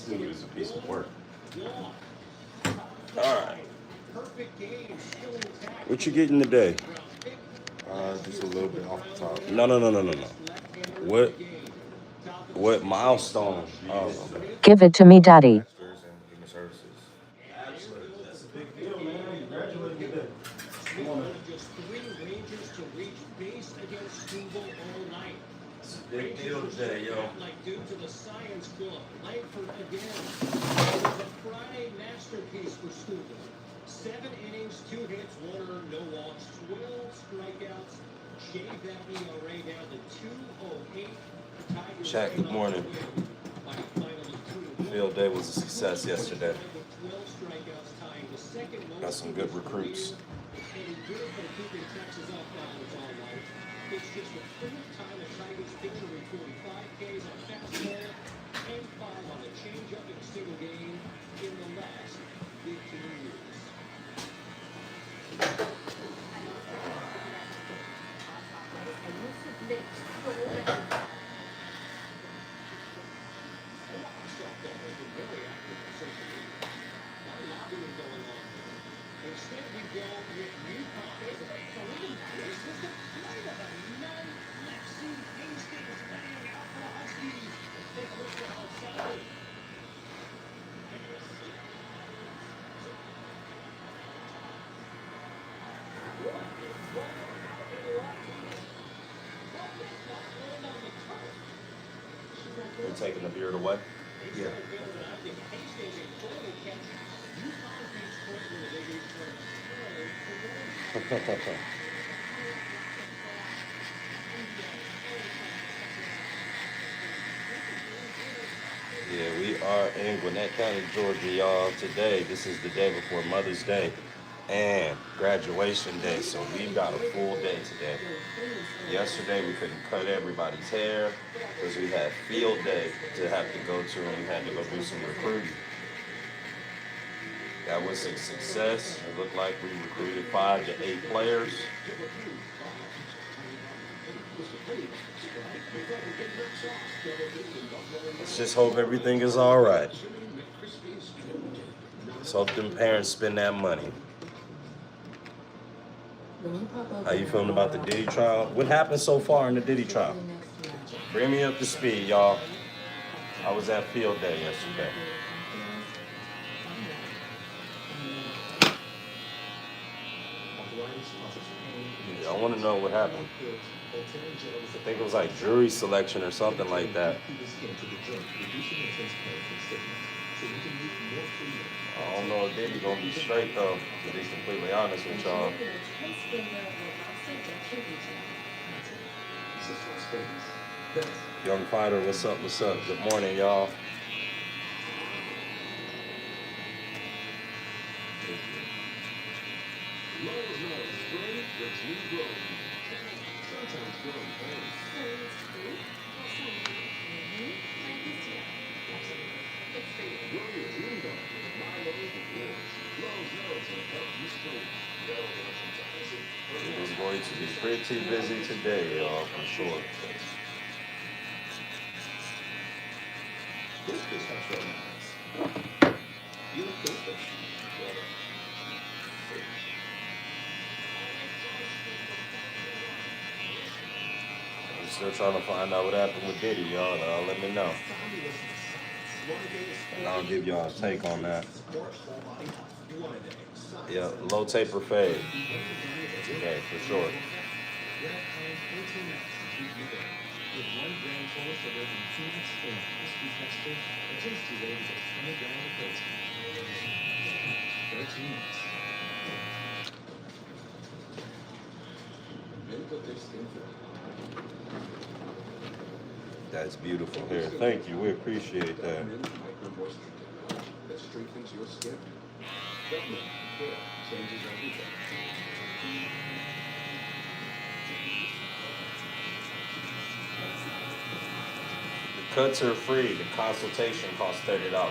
Dude is a piece of work. Alright. What you getting today? Just a little bit off the top. No. What milestone? Oh, okay. Give it to me, Daddy. Masters and human services. Absolutely. That's a big deal, man. Congratulations today. It's a big deal today, yo. Due to the Science Club, Langford again. It was a Friday masterpiece for Steuben. 7 innings, 2 hits, 1 earned, no walks, 12 strikeouts. Shaved that ERA down to 2.08. Chat, good morning. Field day was a success yesterday. Got some good recruits. It's just the 4th time the Tigers pitcher recorded 5 Ks on fastball and 5 on the changeup in a single game in the last 15 years. Instead, we go with new copies. This was the flight of a non-Lexi Hastings bang out for the Huskies. Take a look at outside. We're taking the beard away. Yeah. Yeah, we are in Gwinnett County, Georgia, y'all. Today, this is the day before Mother's Day and graduation day, so we've got a full day today. Yesterday, we couldn't cut everybody's hair because we had field day to have to go to, and we had to go do some recruiting. That was a success. It looked like we recruited 5 to 8 players. Let's just hope everything is all right. Let's hope them parents spend that money. How you feeling about the Diddy trial? What happened so far in the Diddy trial? Bring me up to speed, y'all. I was at field day yesterday. I want to know what happened. I think it was like jury selection or something like that. I don't know if Diddy gonna be straight though, to be completely honest with y'all. Young fighter, what's up, what's up? Good morning, y'all. It is going to be pretty busy today, y'all, for sure. I'm still trying to find out what happened with Diddy, y'all. Let me know. And I'll give y'all a take on that. Yeah, low taper fade. Okay, for sure. That's beautiful hair. Thank you. We appreciate that. That strengthens your skin. Government care changes everything. The cuts are free. The consultation costs $30.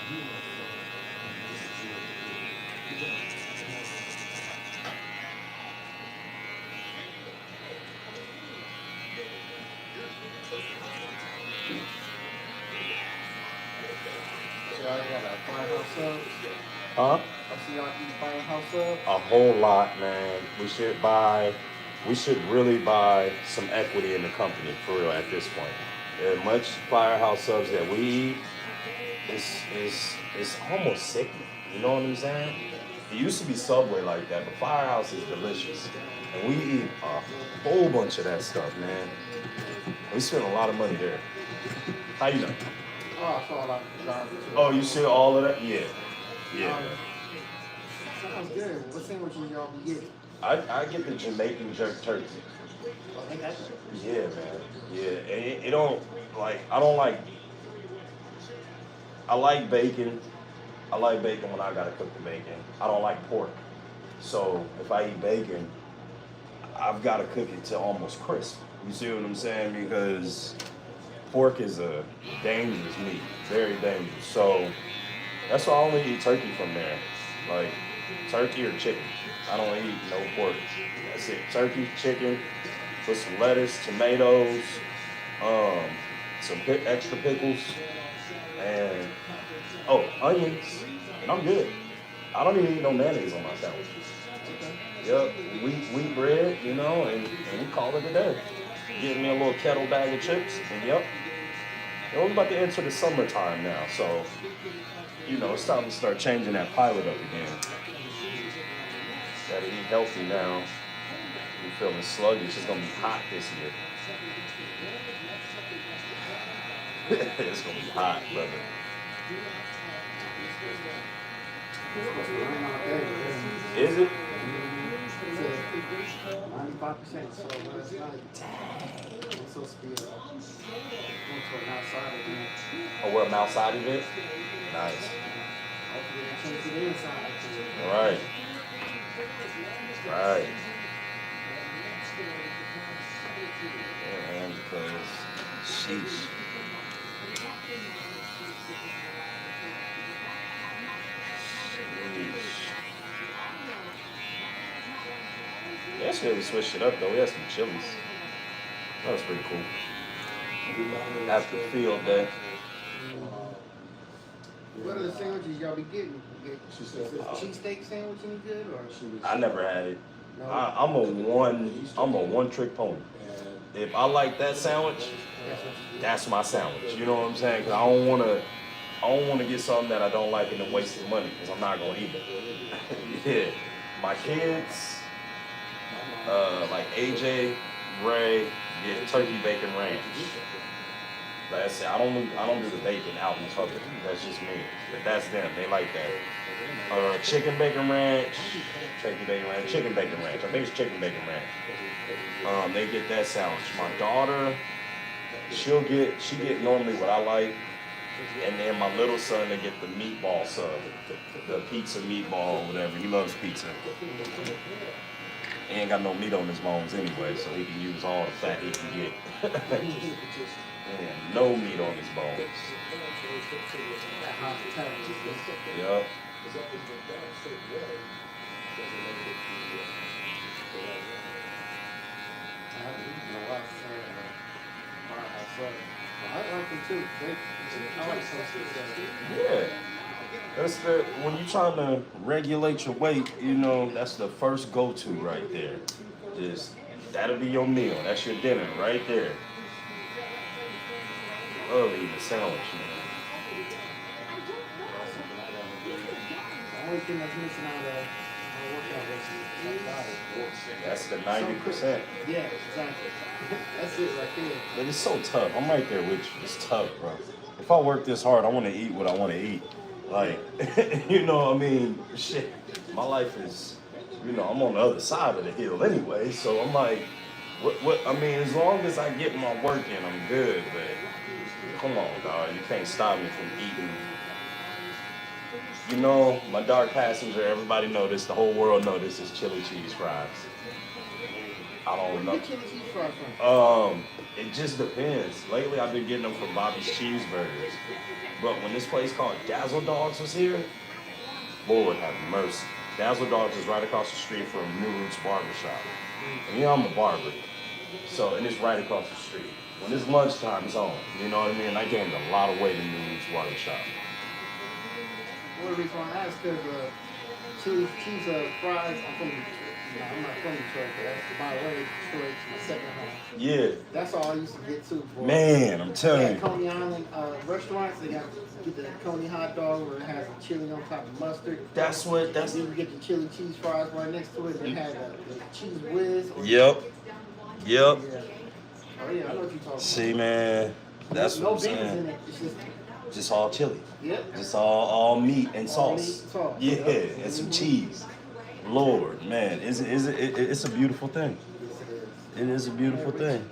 So y'all got a firehouse sub. Huh? I see y'all eat firehouse sub. A whole lot, man. We should really buy some equity in the company for real at this point. As much firehouse subs that we eat, it's almost sickening. You know what I'm saying? It used to be Subway like that, but Firehouse is delicious. And we eat a whole bunch of that stuff, man. We spend a lot of money there. How you know? Oh, I saw a lot of garbage. Oh, you see all of that? Yeah. Yeah. Sounds good. What sandwiches y'all be getting? I get the Jamaican jerk turkey. Oh, they got that. Yeah, man. Yeah. And it don't like I don't like I like bacon. I like bacon when I gotta cook the bacon. I don't like pork. So if I eat bacon, I've gotta cook it to almost crisp. You see what I'm saying? Because pork is a dangerous meat, very dangerous. So that's why I only eat turkey from there. Like turkey or chicken. I don't eat no pork. That's it. Turkey, chicken, with some lettuce, tomatoes, some extra pickles, and onions, and I'm good. I don't even eat no mayonnaise on my sandwich. Yep, wheat bread, you know, and we call it a day. Get me a little kettle bag of chips, and yep. And we're about to enter the summertime now, so, you know, it's time to start changing that pilot up again. Gotta eat healthy now. I'm feeling sluggish. It's gonna be hot this year. It's gonna be hot, brother. Is it? 95%. So last night, I'm supposed to be going to an outside event. Oh, we're a outside event? Nice. Hopefully they change to the inside. Right. Right. Yeah, man, because sheesh. Yesterday we switched it up though. We had some chilies. That was pretty cool. After field day. What are the sandwiches y'all be getting? Is the cheesesteak sandwich any good or? I never had it. No. I'm a one trick pony. If I like that sandwich, that's my sandwich. You know what I'm saying? Cause I don't wanna get something that I don't like and then waste the money because I'm not gonna eat it. Yeah. My kids, like AJ, Ray, get turkey bacon ranch. Like I said, I don't do the bacon out in public. That's just me. But that's them. They like that. Chicken bacon ranch, turkey bacon ranch, chicken bacon ranch. I think it's chicken bacon ranch. They get that sandwich. My daughter, she get normally what I like. And then my little son, they get the meatball sub, the pizza meatball, whatever. He loves pizza. He ain't got no meat on his bones anyway, so he can use all the fat he can get. And no meat on his bones. Yup. I like them too. I like Yeah. That's when you're trying to regulate your weight, you know, that's the first go-to right there. Just that'll be your meal. That's your dinner right there. Love eating a sandwich, man. The only thing that's missing out of my workout is my body. That's the 90%. Yeah, exactly. That's it right there. But it's so tough. I'm right there with you. It's tough, bro. If I work this hard, I want to eat what I want to eat. Like, you know what I mean? Shit. My life is, you know, I'm on the other side of the hill anyway. So I'm like, I mean, as long as I get my work in, I'm good. But come on, dog. You can't stop me from eating. You know, my dark passenger, everybody know this, the whole world know this is chili cheese fries. I don't know. Chili cheese fries from? It just depends. Lately, I've been getting them from Bobby's Cheeseburgers. But when this place called Dazzle Dogs was here, Lord have mercy. Dazzle Dogs is right across the street from New Roots Barbershop. And I'm a barber. So, and it's right across the street. When it's lunchtime, it's on. You know what I mean? I gained a lot of weight in New Roots Barbershop. One of the reasons why I asked because cheese fries, I'm not from Detroit, but that's by the way, Detroit, my second home. Yeah. That's all I used to get too. Boy. Man, I'm telling At you. Coney Island restaurants, they got get the Coney hot dog where it has the chili on top of mustard. That's what, Then you get the chili cheese fries right next to it. They had the cheese whiz. Yep. Yep. Yeah. Oh yeah, I know what you're talking about. See, man, that's no what I'm beans in saying. it. It's Just all chili. Yep. Just all meat and All meat sauce. and sauce. Yeah, Yep. and some cheese. Lord, man, it's a beautiful thing. It is a beautiful thing.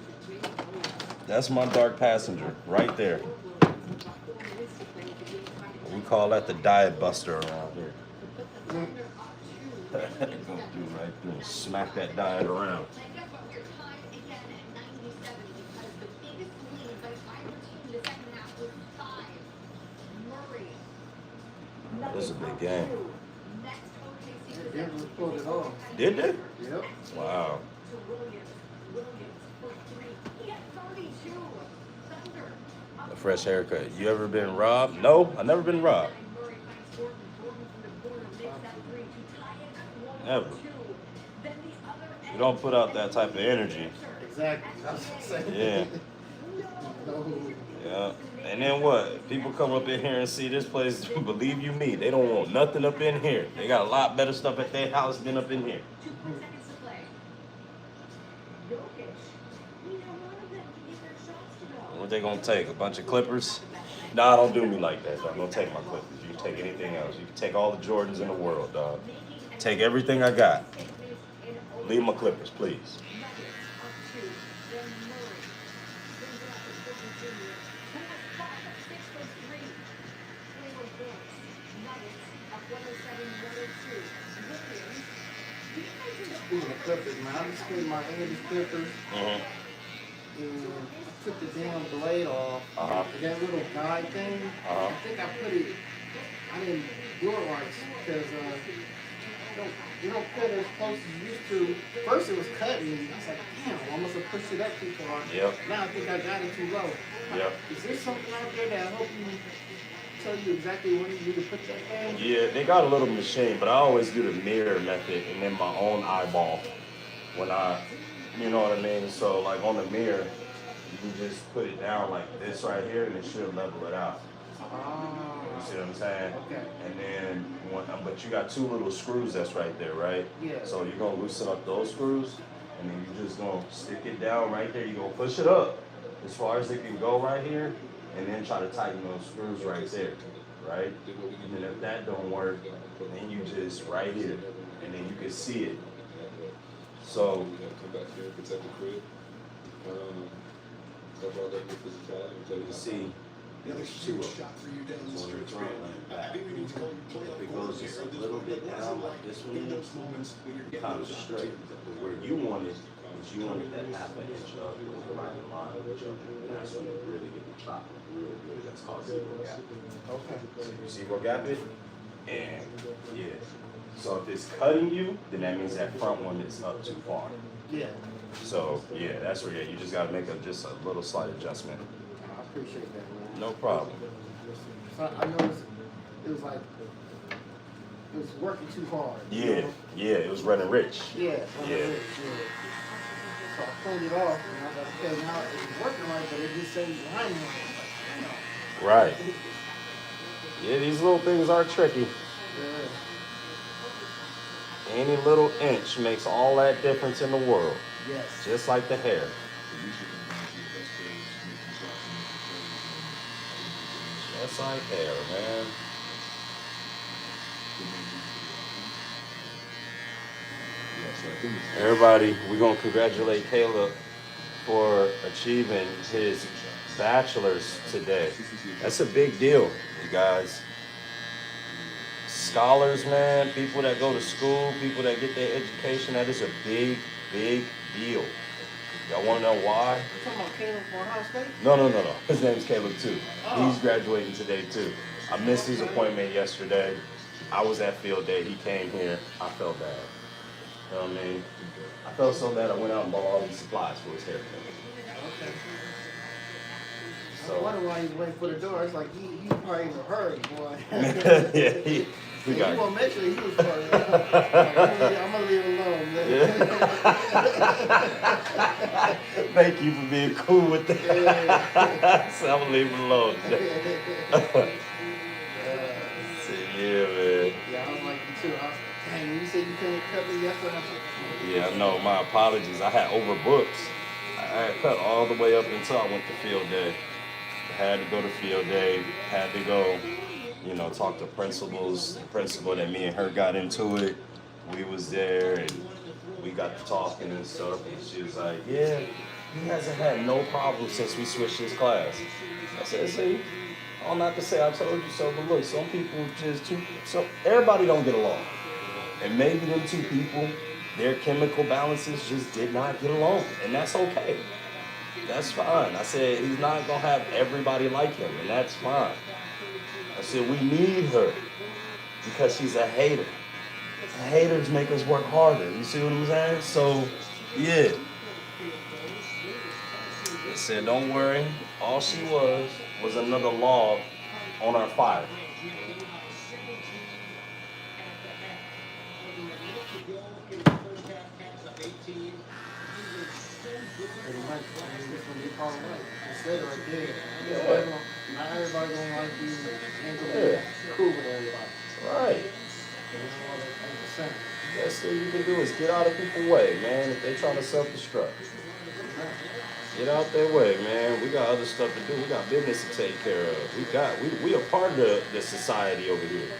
That's my dark passenger right there. We call that the diet buster around here. Go through right through and smack that diet around. This is a big game. Denver pulled it off. Did they? Yep. Wow. A fresh haircut. You ever been robbed? No, I've never been robbed. Never. You don't put out that type of energy. Exactly. I was gonna say. Yeah. No. Yeah. And then what? People come up in here and see this place, believe you me, they don't want nothing up in here. They got a lot better stuff at their house than up in here. What they gonna take? A bunch of clippers? Nah, don't do me like that, dog. Don't take my clippers. You can take anything else. You can take all the Jordans in the world, dog. Take everything I got. Leave my clippers, please. Speaking of clippers, man, I just put my Andy's clippers and I took the damn blade off. That little guide thing. I think I put it. I didn't do it right because you don't cut it as close as you used to. First it was cutting me. I was like, damn, I must have pushed it up too far. Yep. Now I think I got it too low. Yep. Is there something out there that help you tell you exactly when you need to put that thing? Yeah, they got a little machine, but I always do the mirror method and then my own eyeball when you know what I mean? So like on the mirror, you can just put it down like this right here and it should level it out. You see what I'm saying? Okay. And then, but you got two little screws that's right there, right? Yeah. So you're gonna loosen up those screws and then you're just gonna stick it down right there. You're gonna push it up as far as it can go right here and then try to tighten those screws right there, right? And then if that don't work, then you just right here and then you can see it. So Come back here, protect the crib. Cover all that with physicality. you can see Another huge shot for you down the stretch, man. I think we need to call you play if it goes just a little bit down like this one in is, those moments when you're getting kind of those shots. straight. But where you want it is you want it that half an inch up with the right line with each other. And that's when you really get the chop real good. That's called zero gap. Okay. So you zero gap it, and yeah. So if it's cutting you, then that means that front one is up too far. Yeah. So yeah, that's where you just gotta make just a little slight adjustment. I appreciate that, man. No problem. So I noticed it was like it was working too hard. you Yeah, know? yeah, it was running rich. Yeah. Yeah. So I cleaned it off, and I was like, okay, now it's working right, but it just says behind me. I was like, Right. Yeah, these little things are tricky. yeah. Any little inch makes all that difference in the world. Yes. Just like the hair. Just like hair, man. Everybody, we're gonna congratulate Caleb for achieving his bachelor's today. That's a big deal, you guys. Scholars, man, people that go to school, people that get their education, that is a big, big deal. Y'all want to know why? You talking about Caleb from Ohio State? No. His name's Caleb too. He's graduating today too. I missed his appointment yesterday. I was at field day. He came here. I felt bad. You know what I mean? I felt so bad I went out and bought all these supplies for his haircut. Okay. I So wonder why he's waiting for the door. It's like he probably in a hurry, boy. yeah, we You got. want to make sure he was part of it. I'm gonna leave him alone, man. Yeah. Thank you for being cool with that. So I'm gonna leave him alone. Yeah, man. Yeah, I was like you too. I was like, dang, you said you couldn't cut me yesterday. I was like, Yeah, no, my apologies. I had overbooked. I had cut all the way up until I went to field day. I had to go to field day, had to go, talk to principals. The principal that me and her got into it, we was there and we got to talking and stuff. And she was like, yeah, he hasn't had no problem since we switched his class. I said, see, all not to say I told you so, but look, some people everybody don't get along. And maybe them two people, their chemical balances just did not get along. And that's okay. That's fine. I said, he's not going to have everybody like him, and that's fine. I said, we need her because she's a hater. Haters make us work harder. You see what I'm saying? So, yeah. I said, don't worry. All she was another log on our fire. pretty much, this one they call it right. It's said right there. Yeah. Not everybody gonna like you. Ain't gonna be cool with everybody. Right. Best thing you can do is get out of people's way, man. If they trying to self-destruct, get out their way, man. We got other stuff to do. We got business to take care of. We are part of the society over here.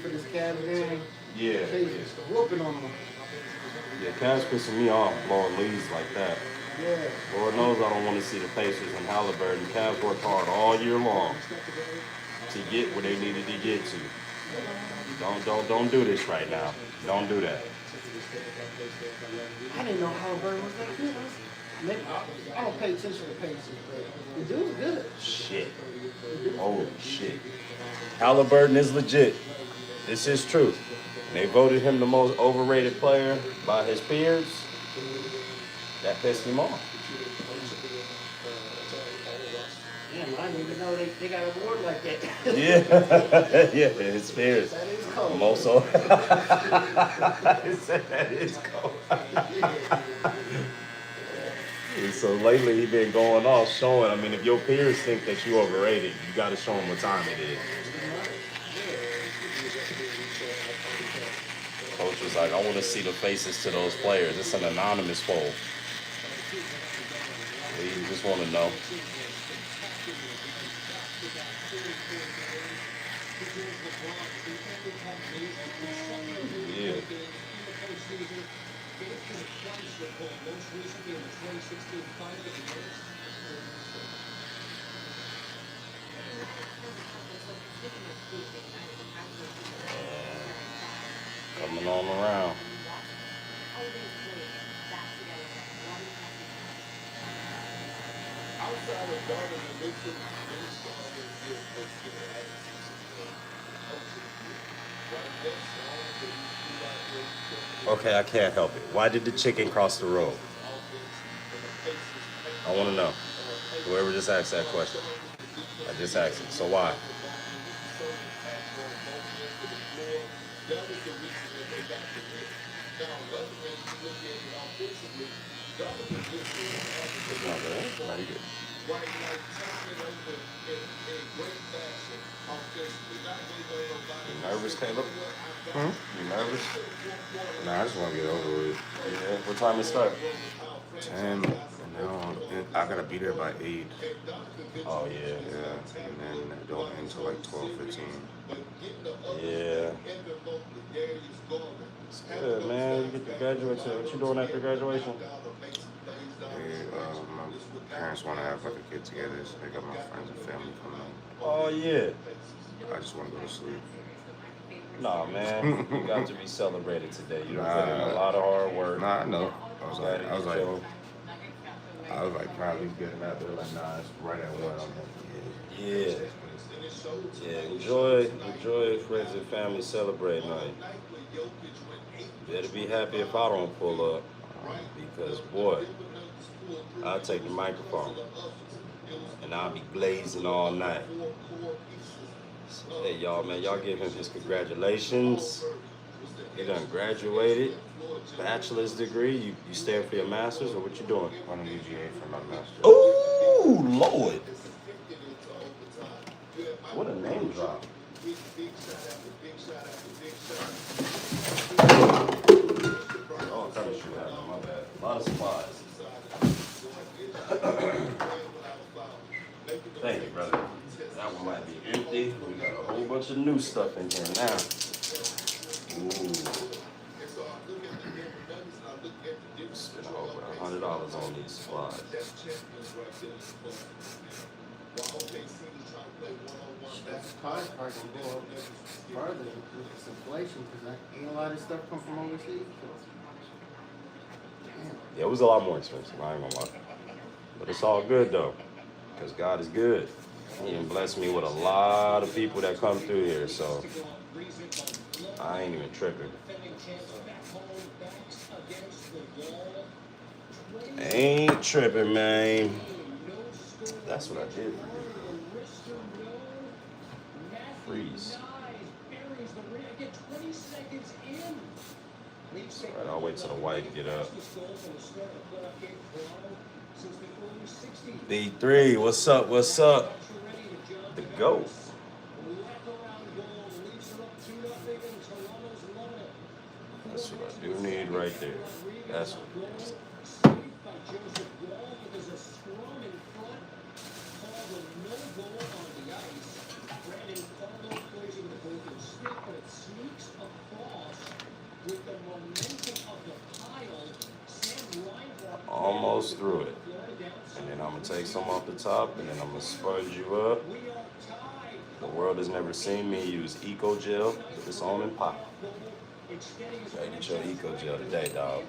For this Cavs game. Yeah. Whooping on them. Yeah, Cavs pissing me off blowing leads like that. Yeah. Lord knows I don't want to see the Pacers and Halliburton. Cavs worked hard all year long to get where they needed to get to. Don't do this right now. Don't do that. I didn't know Halliburton was that good. Maybe, I don't pay attention to the Pacers, but the dude's good. Shit. Holy shit. Halliburton is legit. This is true. They voted him the most overrated player by his peers. That pissed him off. Damn, I didn't even know they got a award like that. Yeah. Yeah, his peers. That is cold. Most he said that is cold. And so lately he been going off showing, I mean, if your peers think that you overrated, you got to show them what time it is. Coach was like, I want to see the faces to those players. It's an anonymous poll. We just want to know. Yeah. Coming on around. Okay, I can't help it. Why did the chicken cross the road? I want to know. Whoever just asked that question. I just asked it. So why? It's not bad. Not good. You nervous, Caleb? You nervous? Nah, I just want to get over with. Yeah. What time it start? 10, and now I gotta be there by 8. Oh yeah. Yeah, and then it don't end until like 12:15. Yeah. It's good, man. You get to graduate. What you doing after graduation? My parents want to have like a get together, so they got my friends and family coming. Oh yeah. I just want to go to sleep. Nah, man. You got to be celebrated today. You done put in a Nah. lot of hard work. Nah, I know. I was Gotta like, probably getting out there like, nah, it's right at 1. I'm like, Yeah. Yeah. Enjoy friends and family celebrating on you. Better be happy if I don't pull up. Because boy, I'll take the microphone. And I'll be blazing all night. So, hey y'all, man, y'all give him his congratulations. He done graduated. Bachelor's degree. You staying for your master's or what you doing? on the UGA for my master's. Oh Lord. What a name drop. Oh, kind of shit happened, my bad. A lot of supplies. Thank you, brother. That one might be empty. We got a whole bunch of new stuff in here now. Ooh. Spent over $100 on these supplies. That's price probably gonna go up further with this inflation because ain't a lot of stuff come from overseas. Damn. Yeah, it was a lot more expensive, I ain't gonna lie. But it's all good though, because God is good. He done blessed me with a lot of people that come through here, so I ain't even tripping. Ain't tripping, man. That's what I did. Freeze. Alright, I'll wait till the white get up. B3, what's up? What's up? The GOAT. That's what I do need right there. That's what it is. Almost through it. And then I'm going to take some off the top, and then I'm going to spudge you up. The world has never seen me use Eco Gel. It's on and pop. Gotta get your Eco Gel today, dog.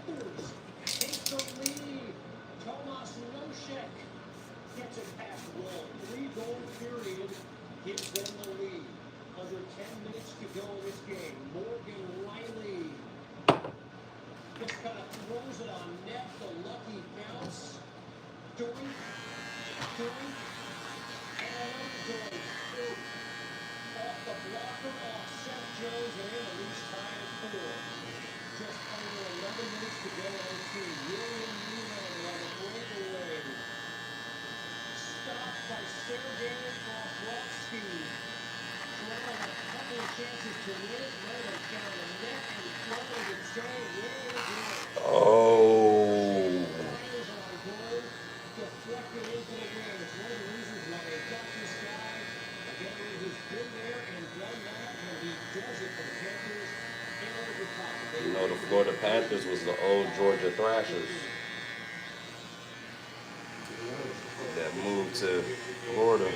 Gives them the lead. Under 10 minutes to go in this game. Morgan Riley just kind of throws it on net. The lucky bounce. Doink. And doink. Off the blocker, off Seth Jones, and in the loose tie at 4. Just under 11 minutes to go on team. William Newman on the breakaway. Stopped by Sergei Bobrovsky. Trying a couple of chances to win it. Right down the net and floated it so really. Oh. Fires on goal. Deflected into the rim. It's one of the reasons why they got this guy. A guy who's been there and done that, and he does it for the Panthers in overtime. You know, the Florida Panthers was the old Georgia Thrashers that moved to Florida. It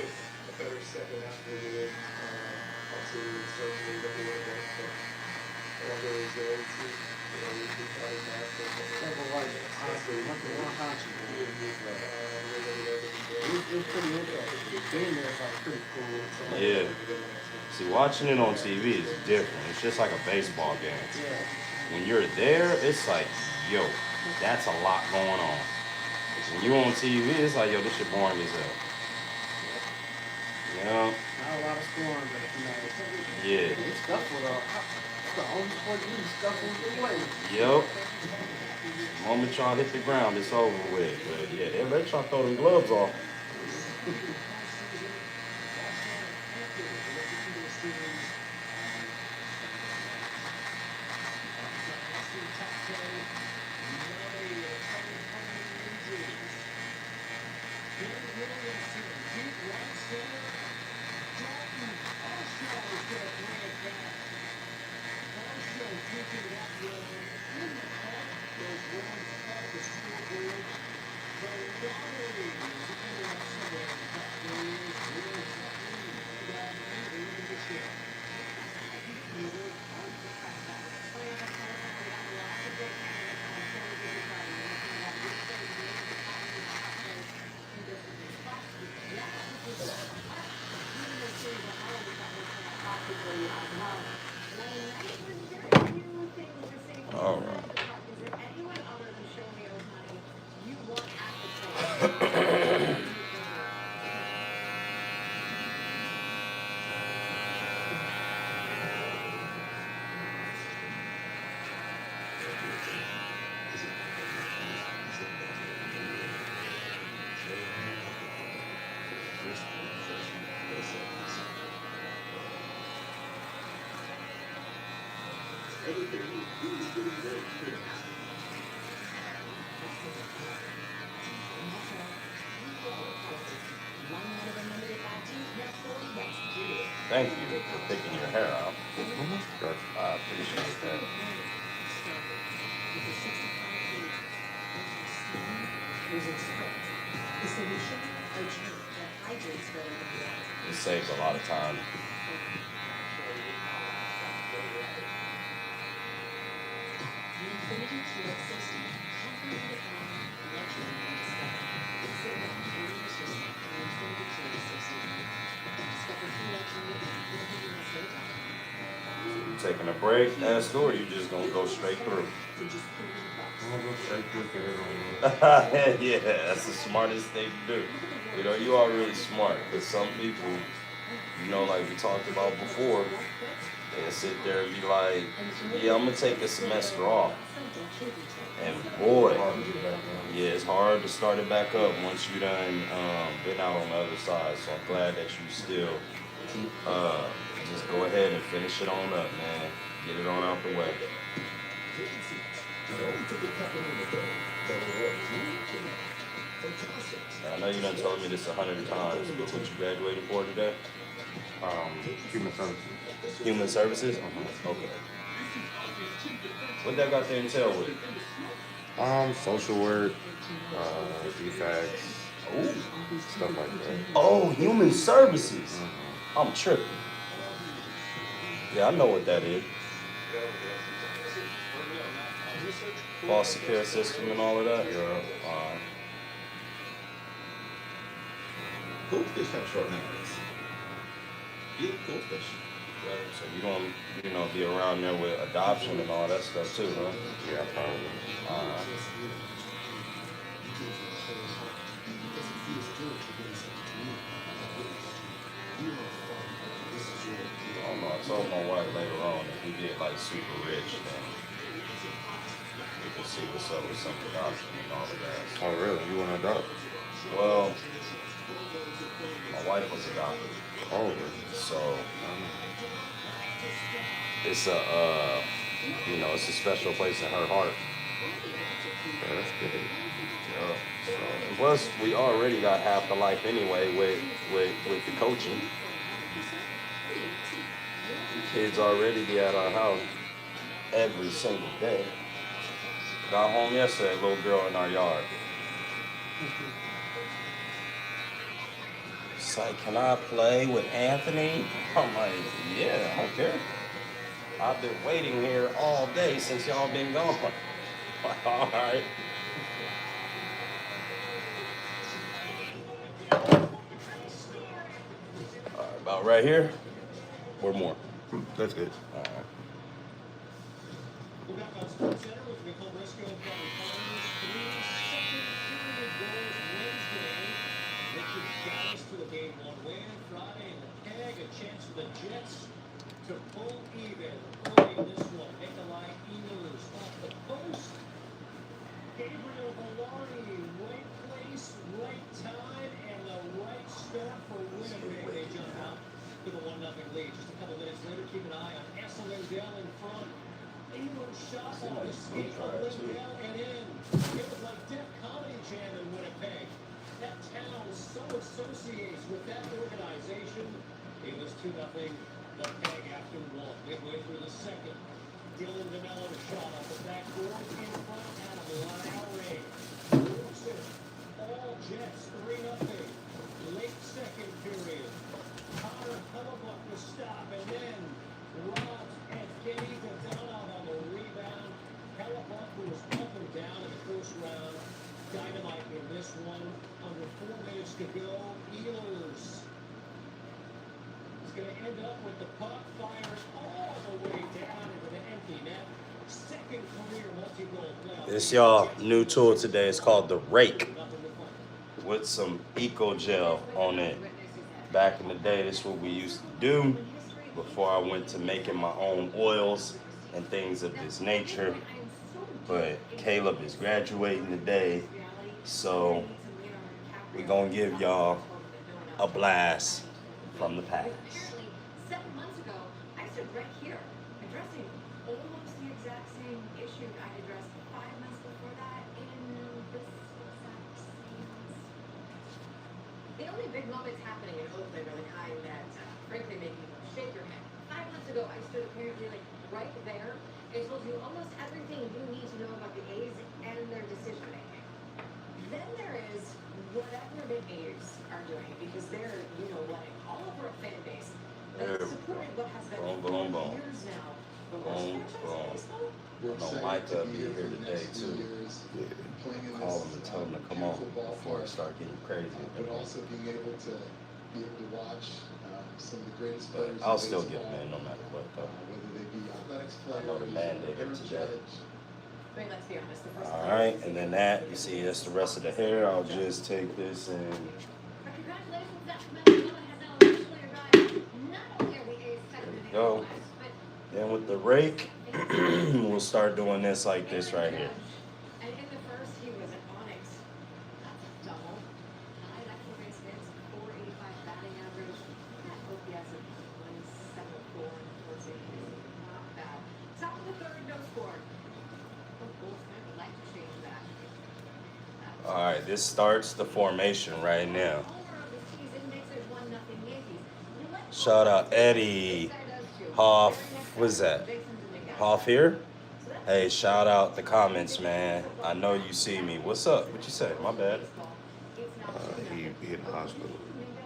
was pretty interesting. Being there is like pretty cool. Yeah. See, watching it on TV is different. It's just like a baseball game. Yeah. When you're there, it's like, yo, that's a lot going on. When you're on TV, it's like, yo, this shit boring as hell. You know? Not a lot of scoring, but you know, Yeah. it's scuffle though. It's the only sport you can scuffle your way. Yep. The moment y'all hit the ground, it's over with. But yeah, they let y'all throw them gloves off. Thank you for picking your hair out. Gotcha. I appreciate that. It saves a lot of time. You taking a break, Esther, or you just gonna go straight through? I'm gonna go straight through, get it over. Yeah, that's the smartest thing to do. You know, you are really smart, because some people, you know, like we talked about before, they sit there and be like, yeah, I'm gonna take a semester off. And boy, yeah, it's hard to start it back up once you done been out on the other side. So I'm glad that you still just go ahead and finish it on up, man. Get it on out the way. I know you done told me this 100 times, but what you graduated for today? Human services. Human services? Okay. What that got to entail with it? Social work, defects, Ooh. stuff like that. Oh, human services. I'm tripping. Yeah, I know what that is. Foster care system and all of that. Yeah. Goldfish have short memories. Eat goldfish. So you gonna, you know, be around there with adoption and all that stuff too, huh? Yeah, probably. I don't know. I told my wife later on if we get like super rich, then we can see what's up with some adoption and all of that. Oh, really? You want to adopt? Well, my wife was adopted, Oh, really? so it's a, you know, it's a special place in her heart. Yeah, that's good. Yeah. So, and plus, we already got half the life anyway with the coaching. The kids already be at our house every single day. Got home yesterday, little girl in our yard. It's like, can I play with Anthony? I'm like, yeah, I don't care. I've been waiting here all day since y'all been gone. All right. All right, about right here or more. That's good. All right. We're back on Sports Center with Nicole Briscoe from Firearms. 3 second period goals Wednesday. Richard Dallas to a game 1 win. Friday in the keg, a chance for the Jets to pull even early in this one. Nikolai Ehlers off the post. Gabriel Valari, right place, right time, and the right start for Winnipeg. They jump out to the 1-0 lead. Just a couple minutes later, keep an eye on Essa Lindell in front. Ehlers shot off the skate of Lindell and in. It was like Def Comedy Jam in Winnipeg. That town so associates with that organization. It was 2-0 the Peg after 1. Midway through the second, Dylan DeMello shot off the backboard in front out of Lowry. Moves it. All Jets 3-0. Late second period. Connor Hellebuck to stop, and then Rods and Kenny Dadonov on the rebound. Hellebuck, who was up and down in the first round. Dynamite in this one. Under 4 minutes to go. Ehlers is going to end up with the puck fired all the way down into the empty net. Second career multi-goal playoff. This y'all new tool today is called the rake. with some eco gel on it. Back in the day, this is what we used to do before I went to making my own oils and things of this nature. But Caleb is graduating today, so we're gonna give y'all a blast from the past. 7 months ago, I stood right here, addressing almost the exact same issue I addressed 5 months before that in this exact same space. The only big moments happening in Oakland are the kind that, frankly, make you shake your head. 5 months ago, I stood apparently like right there and told you almost everything you need to know about the A's and their decision making. Then there is whatever the A's are doing, because they're, you know, letting all over a fan base There that we supported go. what has been Boom, for boom, boom. years now. The Boom, worst franchise in boom. baseball? We're I know excited Mike to will be be here here for the today next 2 too. years, playing in Call this him and tell him to come on beautiful before it ballpark, start getting crazy. but also being able to watch some of the greatest But players I'll in still baseball, get him in no matter what though. whether they be athletics I know the players, mandate Aaron of today. Judge. I mean, let's be honest, the first All time right, I've and seen then it, that, you see, that's the rest of the hair. I'll just take this and But congratulations, Zach Miller has now officially arrived. Not only are the A's second in the go. West, but then with the rake, we'll start doing this like this right here. And in the first, he was an Onyx. That's a double. 9 extra base hits, 485 batting average. That OPS of 174 towards it is not bad. Top of the third, no score. The Bulls fan would like to change that. All right, this starts the formation right now. Homer of the season makes it 1-0 Yankees. Shout out Eddie Hoff. What's that? Hoff here? Hey, shout out the comments, man. I know you see me. What's up? What you say? My bad. He in the hospital.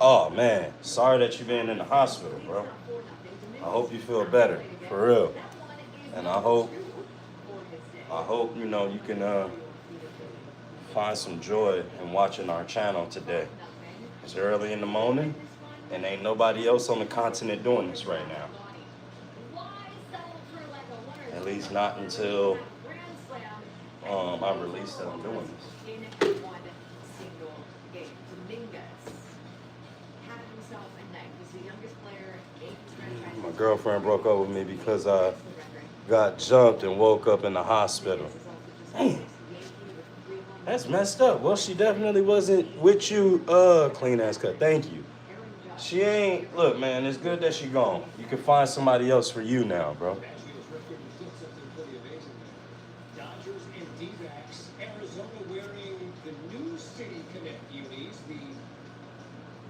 Oh man, sorry that you've been in the hospital, bro. I hope you feel better, for real. And I hope you know you can find some joy in watching our channel today. It's early in the morning, and ain't nobody else on the continent doing this right now. At least not until I release that I'm doing this. In one single game. Dominguez had himself a night. He's the youngest player in Yankees franchise. My girlfriend broke up with me because I got jumped and woke up in the hospital. Damn, that's messed up. Well, she definitely wasn't with you, clean ass cut. Thank you. She ain't, look, man, it's good that she gone. You can find somebody else for you now, bro. Dodgers and D-backs. Arizona wearing the new City Connect unis. Am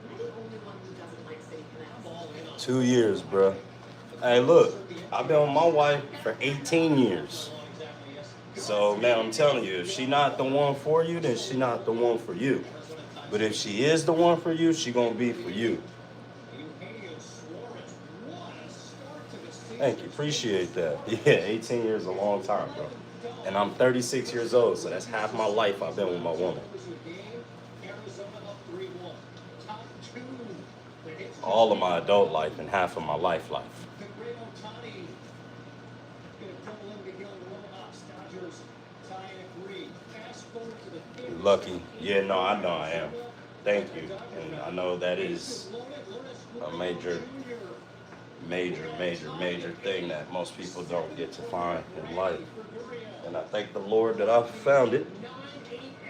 I the only one who doesn't like City Connect? All in on 2 years, bro. Hey, look, I've been with my wife for 18 years. So, man, I'm telling you, if she not the one for you, then she not the one for you. But if she is the one for you, she gonna be for you. Thank you, appreciate that. Yeah, 18 years is a long time, bro. And I'm 36 years old, so that's half my life I've been with my woman. All of my adult life and half of my life. You're lucky. Yeah, no, I know I am. Thank you. And I know that is a major thing that most people don't get to find in life. And I thank the Lord that I found it.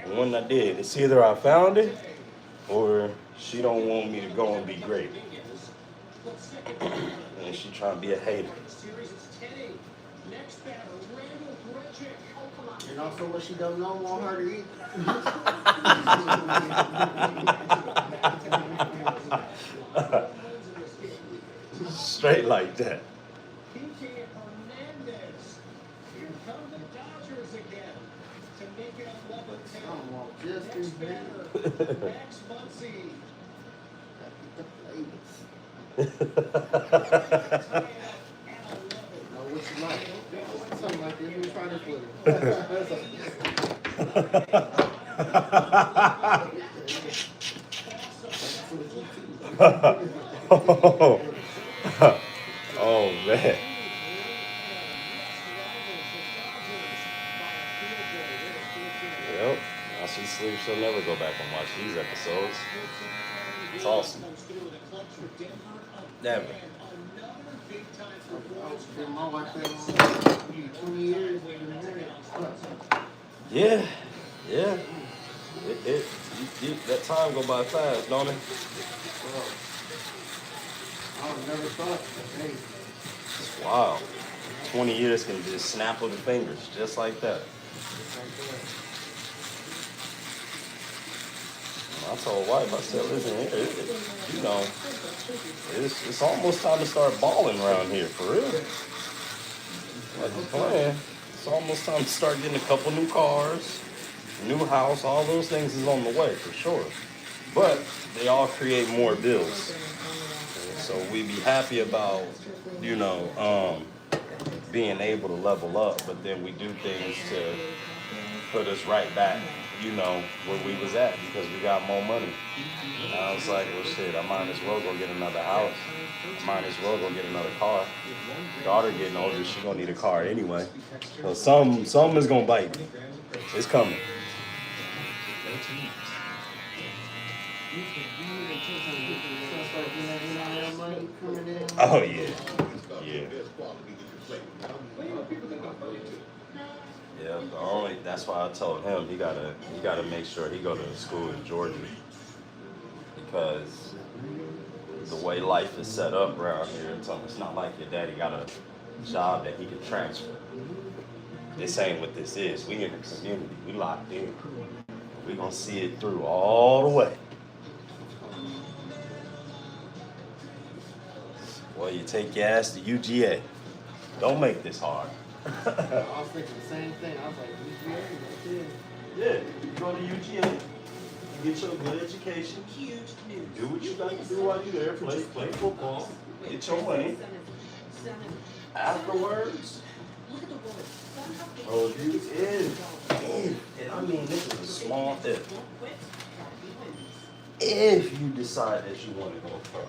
And when I did, it's either I found it or she don't want me to go and be great. And she trying to be a hater. And also what she don't know want her to eat. Straight like that. I don't want just as bad. Know what you like. Something like this. We try this with her. Oh man. Yep. Now she sleeps she'll never go back and watch these episodes. It's awesome. Never. I've been my wife there 20 years. Yeah, yeah. That time go by fast, don't it? Well, I would never thought, hey, It's wild. 20 years can just snap of the fingers, just like that. I told wife, I said, listen, you know, it's almost time to start balling around here, for real. Like I'm playing. It's almost time to start getting a couple new cars, new house, all those things is on the way, for sure. But they all create more bills. So we be happy about, you know, being able to level up, but then we do things to put us right back, you know, where we was at because we got more money. And I was like, well, shit, I might as well go get another house. I might as well go get another car. Daughter getting older, she gonna need a car anyway. So some is gonna bite me. It's coming. Oh yeah, yeah. Yeah, that's why I told him he gotta make sure he go to school in Georgia because the way life is set up around here, it's not like your daddy got a job that he can transfer. This ain't what this is. We in the community. We locked in. We gonna see it through all the way. Well, you take your ass to UGA. Don't make this hard. I was thinking the same thing. I was like, UGA, that's it. Yeah, you go to UGA, you get your good education, do what you got to do while you're there, play football, get your money. Afterwards, oh, and I mean, this is a small if you decide that you want to go pro.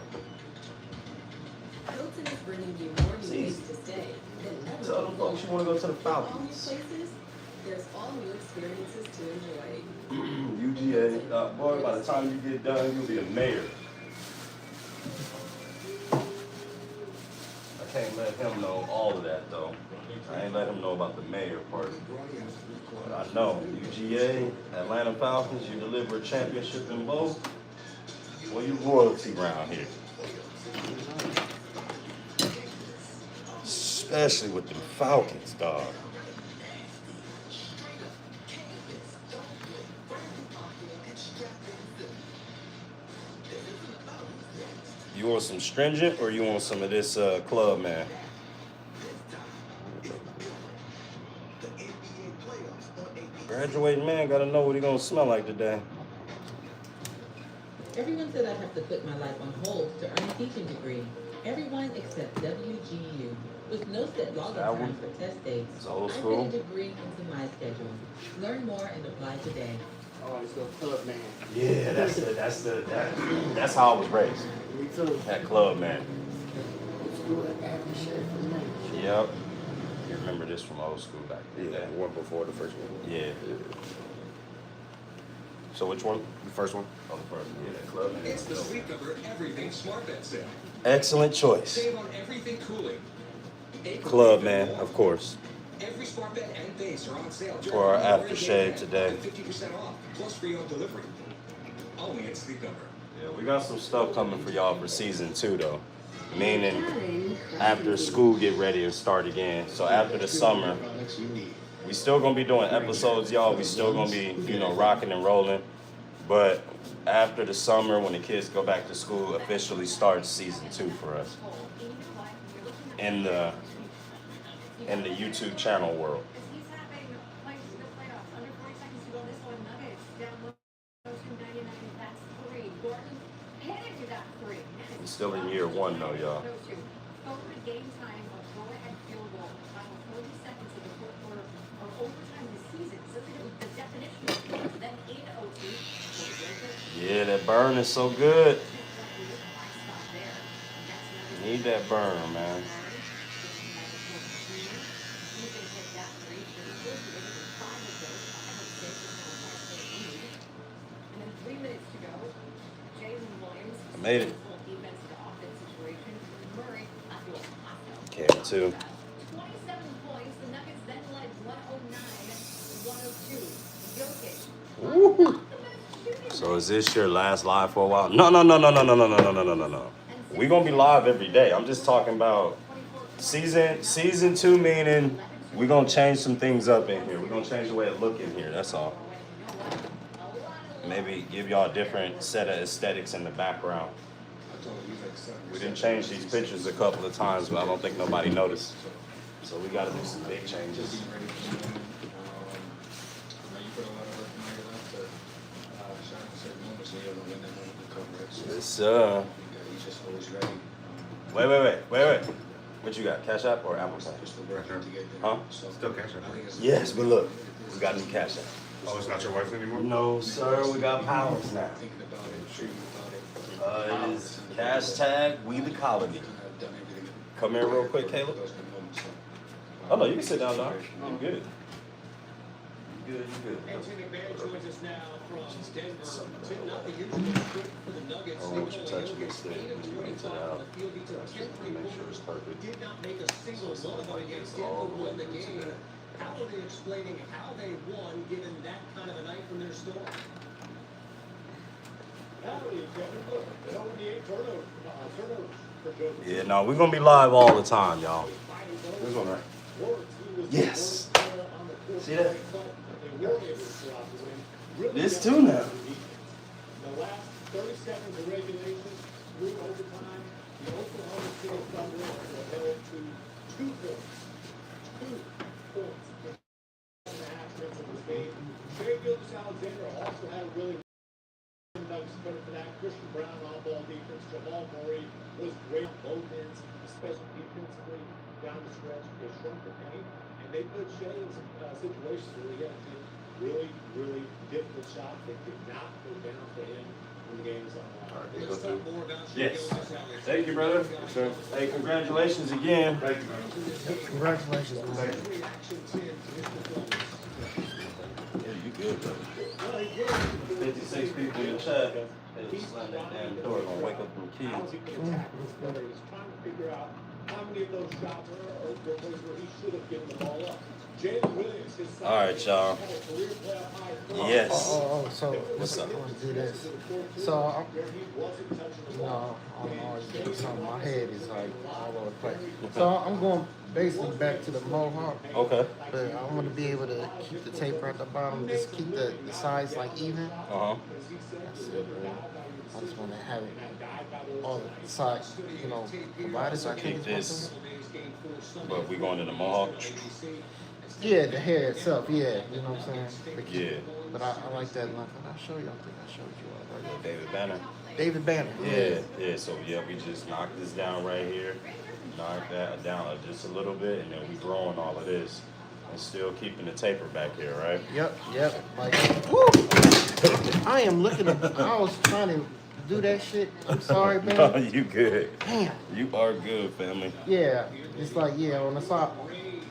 Hilton is bringing you more new ways to stay than ever. Tell them folks you want to go to the All new Falcons. places, there's all new experiences to enjoy. UGA, boy, by the time you get done, you'll be a mayor. I can't let him know all of that, though. I ain't let him know about the mayor part. But I know, UGA, Atlanta Falcons, you deliver a championship in both. Well, you royalty around here. Especially with the Falcons, dog. You want some stringent or you want some of this club, man? Graduating man gotta know what he gonna smell like today. Everyone said I have to put my life on hold to earn a teaching degree. Everyone except WGU. With no set login time for test dates, It's old I school. fit a degree into my schedule. Learn more and apply today. Oh, he's a club man. Yeah, that's how I was raised. Me too. That club, man. Old school after shit for me. Yep. You remember this from old school back then? Yeah, one before the first one. Yeah. So which one? The first one. Oh, the first one. Yeah, that club, man. It's the Sleep Number Everything Smart Bed Sale. Excellent choice. Save on everything cooling. Club, man, of course. Every smart bed and base are on sale For our aftershave today. 50% off, plus free on delivery. Only at Sleep Number. Yeah, we got some stuff coming for y'all for season 2, though. Meaning after school get ready and start again. So after the summer, we still gonna be doing episodes, y'all. We still gonna be, rocking and rolling. But after the summer, when the kids go back to school, officially starts season 2 for us. In the YouTube channel world. He's having places in the playoffs. Under 40 seconds to go. This one, Nuggets down low, 299. That's 3. Gordon Panic got 3. We still in year 1 though, y'all. Those two. Go to game time, a go-ahead field goal. Final 40 seconds of the fourth quarter of overtime this season. So the definition of then in OT. Yeah, that burn is so good. Need that burn, man. I made it. Defense to offense situation. Murray, Came too. 27 points. The Nuggets then led 109-102. Jokic. Woo. So is this your last live for a while? No. We're gonna be live every day. I'm just talking about season 2, meaning we're gonna change some things up in here. We're gonna change the way it look in here. That's all. Maybe give y'all a different set of aesthetics in the background. We didn't change these pictures a couple of times, but I don't think nobody noticed. So we gotta do some big changes. Yes, sir. Wait. What you got? Cash App or Apple Pay? Huh? Still cash out. Yes, but look, we got new Cash App. Oh, it's not your wife anymore? No, sir, we got powers now. It is hashtag We the Colony. Come here real quick, Caleb. Oh no, you can sit down now. I'm good. You good. Anthony Bear joins us now from Denver. Not the usual script for the Nuggets. Oh, what you touching this thing? You need to out. Make sure it's perfect. Did not make a single one against Denver won the game. How are they explaining how they won given that kind of a night from their store? Yeah, no, we're gonna be live all the time, y'all. This one, right? Yes. See that? This too now. The last 30 seconds of regulation through overtime, the Oklahoma City Thunder were held to 2 points. 2 points. And a half minutes of this game. Shea Gilgeous-Alexander also had a really Nuggets credit for that. Christian Brown on-ball defense. Jamal Murray was great on both ends, especially defensively down the stretch. They shrunk the paint, and they put Shea in some situations where he had to take really difficult shots that did not go down for him when the game is on. Let's talk more about Shea Yes. Gilgeous-Alexander. Thank you, brother. Yes, sir. Hey, congratulations again. Thank you, man. Congratulations, man. Reaction to his performance. Yeah, you good, brother. 56 people in the chat. They just slammed that damn door. Gonna wake up them kids. He's trying to figure out how many of those shots are places where he should have given the ball up. Jalen Williams, his side, All right, y'all. had a career playoff high. Yes. So What's up? I want to do this. So I'm always doing something. My head is like all over the place. So I'm going basically back to the mohawk, Okay. but I want to be able to keep the taper at the bottom, just keep the sides like even. Uh huh. That's it, bro. I just want to have it all the sides, provided. So I Keep think this. But we going to the Mohawk. Yeah, the hair itself, yeah, you know what I'm saying? Yeah. But I like that length. And I'll show you, I think I showed you already. David Banner. David Banner. Yeah. So yeah, we just knock this down right here. Knock that down just a little bit, and then we growing all of this. And still keeping the taper back here, right? Yep. Like, woo! I am looking at, I was trying to do that shit. I'm sorry, man. No, you good. Damn. You are good, family. Yeah, it's like, on the side.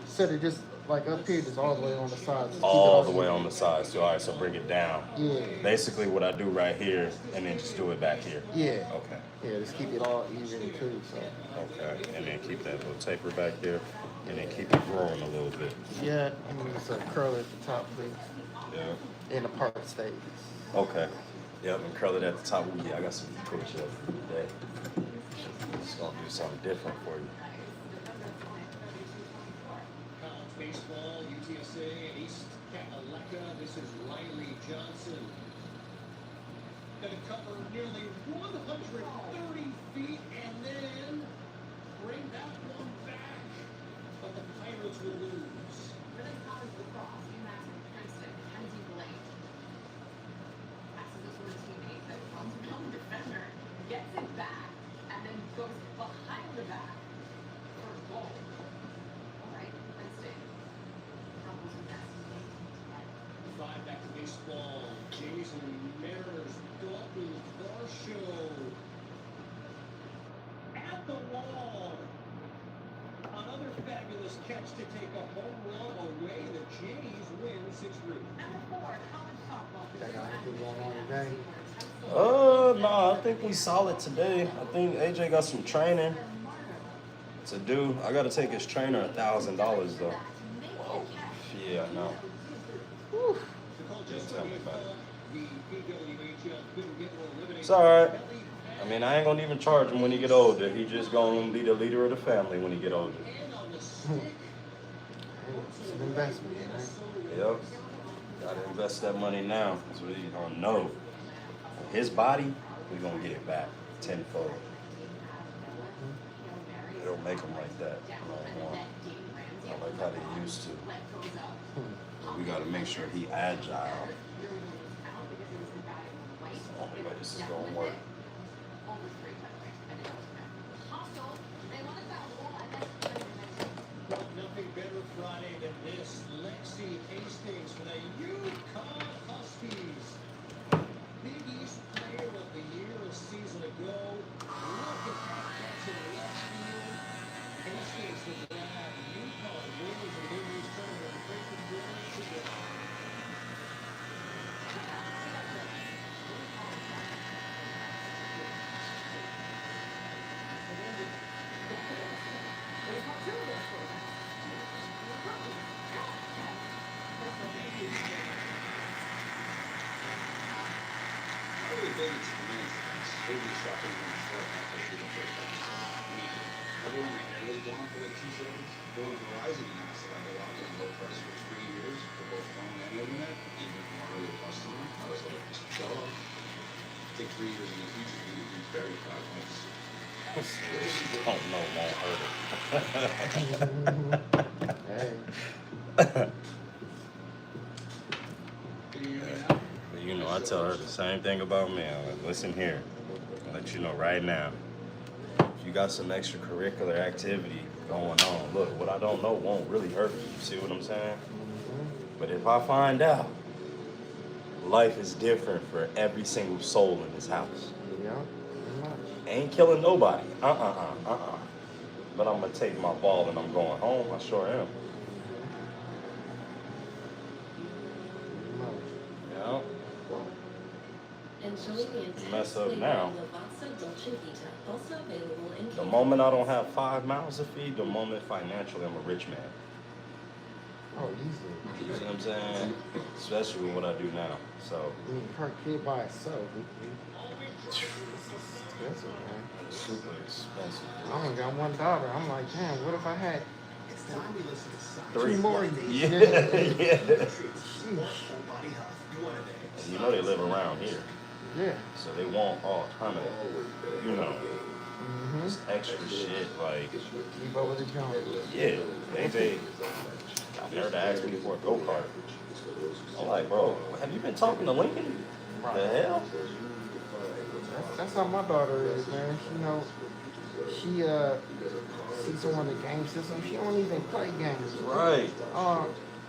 Instead of just like up here, just all the way on the side. Just keep it All on the way here. on the side. So all right, so bring it down. Yeah. Basically what I do right here, and then just do it back here. Yeah. Okay. Yeah, just keep it all even too, so. Okay. And then keep that little taper back there, and then keep it growing a little bit. Yeah, and then just a curl at the top, please. Yeah. In the part stays. Okay. Yep, and curl it at the top. Ooh, yeah, I got some cool shit today. Just gonna do something different for you. College baseball, UTSA, and East Catholica. This is Riley Johnson. Gonna cover nearly 130 feet and then bring that one back. But the Pirates will lose. Women's college lacrosse, UMass and Princeton, Kenzie Blake. Passes this one to teammate that runs down the defender, gets it back, and then goes behind the back for a goal. All right, Princeton. Troubles with that. 5 back to baseball. Jays and Mariners. Dalton Varsho at the wall. Another fabulous catch to take a home run away. The Jays win 6-3. Number 4, college softball. That got anything going on today? No, I I think we solid today. I think AJ got some training to do. I gotta take his trainer $1,000 though. Yeah, I know. Whew. Tell me about it. It's alright. I mean, I ain't gonna even charge him when he get older. He just gonna be the leader of the family when he get older. It's an investment, right? Yep. Gotta invest that money now. So he gonna know. His body, we gonna get it back tenfold. They don't make them like that no more. Not like how they used to. We gotta make sure he agile. Only way this is gonna work. Nothing better Friday than this. Lexi Hastings for the Yukon Huskies. Big East Player of the Year a season ago. Look at that. That's in left field. Hastings will grab Yukon wins and Big East tournament. Great for today. Take 3 years in the future, you can bury 5 months. Don't know, won't hurt it. You know, I tell her the same thing about me. I'm like, listen here, I'll let you know right now. If you got some extracurricular activity going on, look, what I don't know won't really hurt me. You see what I'm saying? But if I find out, life is different for every single soul in this house. Yeah, pretty much. Ain't killing nobody. But I'm gonna take my ball and I'm going home. I sure am. Pretty much. Yeah. Enjoy the intense Mess up flavor now. of Lavazza Dolce Vita, also available in The cans. moment I don't have 5 mouths to feed, the moment financially I'm a rich man. Oh, easily. You see what I'm saying? Especially with what I do now. So, I mean, per kid by itself, it's expensive, man. super expensive. I only got one daughter. I'm like, damn, what if I had Three. 3 more? Yeah, yeah. And you know they live around here. Yeah. So they want all kind of, you know, this extra shit. Like, Keep up with the Jones. yeah, they got there to ask me for a go-kart. I'm like, bro, have you been talking to Lincoln? The hell? That's how my daughter is, man. She, you know, she sees someone in the game system. She don't even play games. Right.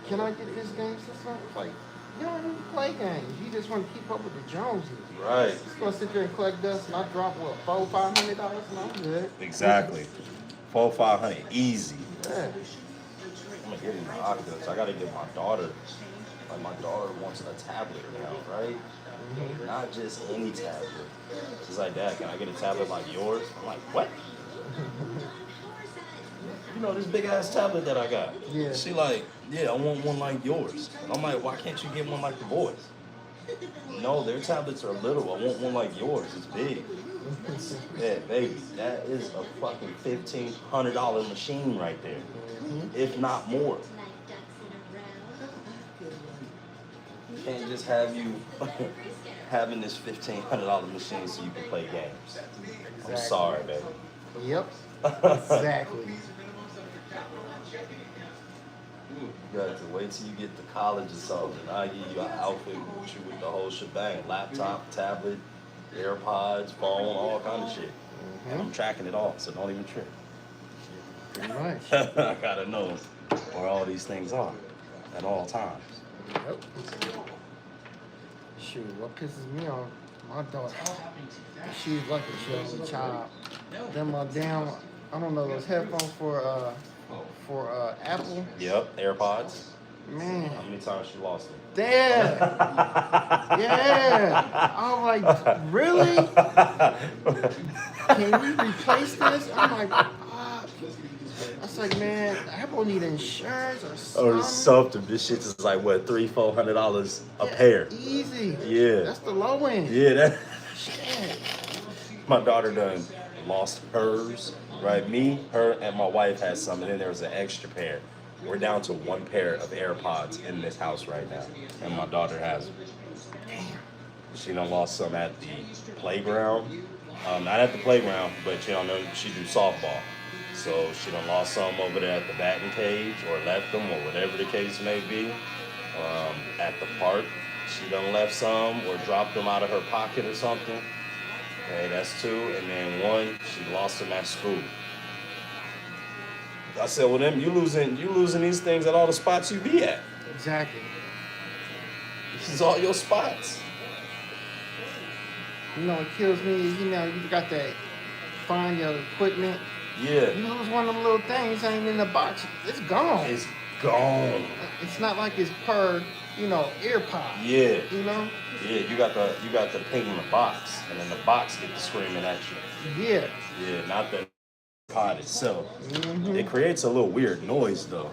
Can I get this game system? It's like, you don't even play games. You just want to keep up with the Joneses. Right. Just gonna sit there and collect dust and I drop what, $400-500 and I'm good. Exactly. $400-500 easy. Yeah. I'm gonna get in the Oculus. I gotta get my daughter. Like my daughter wants a tablet now, right? Not just any tablet. She's like, Dad, can I get a tablet like yours? I'm like, what? You know this big ass tablet that I got. Yeah. She like, yeah, I want one like yours. And I'm like, why can't you get one like the boys? No, their tablets are little. I want one like yours. It's big. Yeah, baby, that is a fucking $1,500 machine right there, if not more. Can't just have you having this $1,500 machine so you can play games. I'm sorry, baby. Yep. Exactly. You got to wait till you get to college or something. I give you an outfit with you with the whole shebang: laptop, tablet, AirPods, phone, all kind of shit. And I'm tracking it all, so don't even trip. Pretty much. I gotta know where all these things are at all times. Yep. Shoot, what pisses me off, my daughter, she's lucky she only child. Then my damn, I don't know, those headphones for Apple. Yep, AirPods. Man. How many times she lost them? Damn. Yeah. I'm like, really? Can you replace this? I'm like, I was like, man, I don't need insurance or something. Or something. This shit is like what, $300-$400 a pair. Easy. Yeah. That's the low end. Yeah, that. Shit. My daughter done lost hers. Right, me, her, and my wife had some, and then there was an extra pair. We're down to one pair of AirPods in this house right now, and my daughter has them. She done lost some at the playground. Not at the playground, but you know, she do softball. So she done lost some over there at the batting cage, or left them, or whatever the case may be. At the park, she done left some, or dropped them out of her pocket or something. Okay, that's two, and then one, she lost them at school. I said, well, them you losing these things at all the spots you be at. Exactly. This is all your spots. You know, it kills me is, you know, you got to find your equipment. Yeah. You lose one of them little things ain't in the box. It's gone. It's gone. It's not like it's per, you know, earpod. Yeah. You know? Yeah, you got the thing in the box, and then the box get to screaming at you. Yeah. Yeah, not the pod itself. Mm-hmm. It creates a little weird noise though.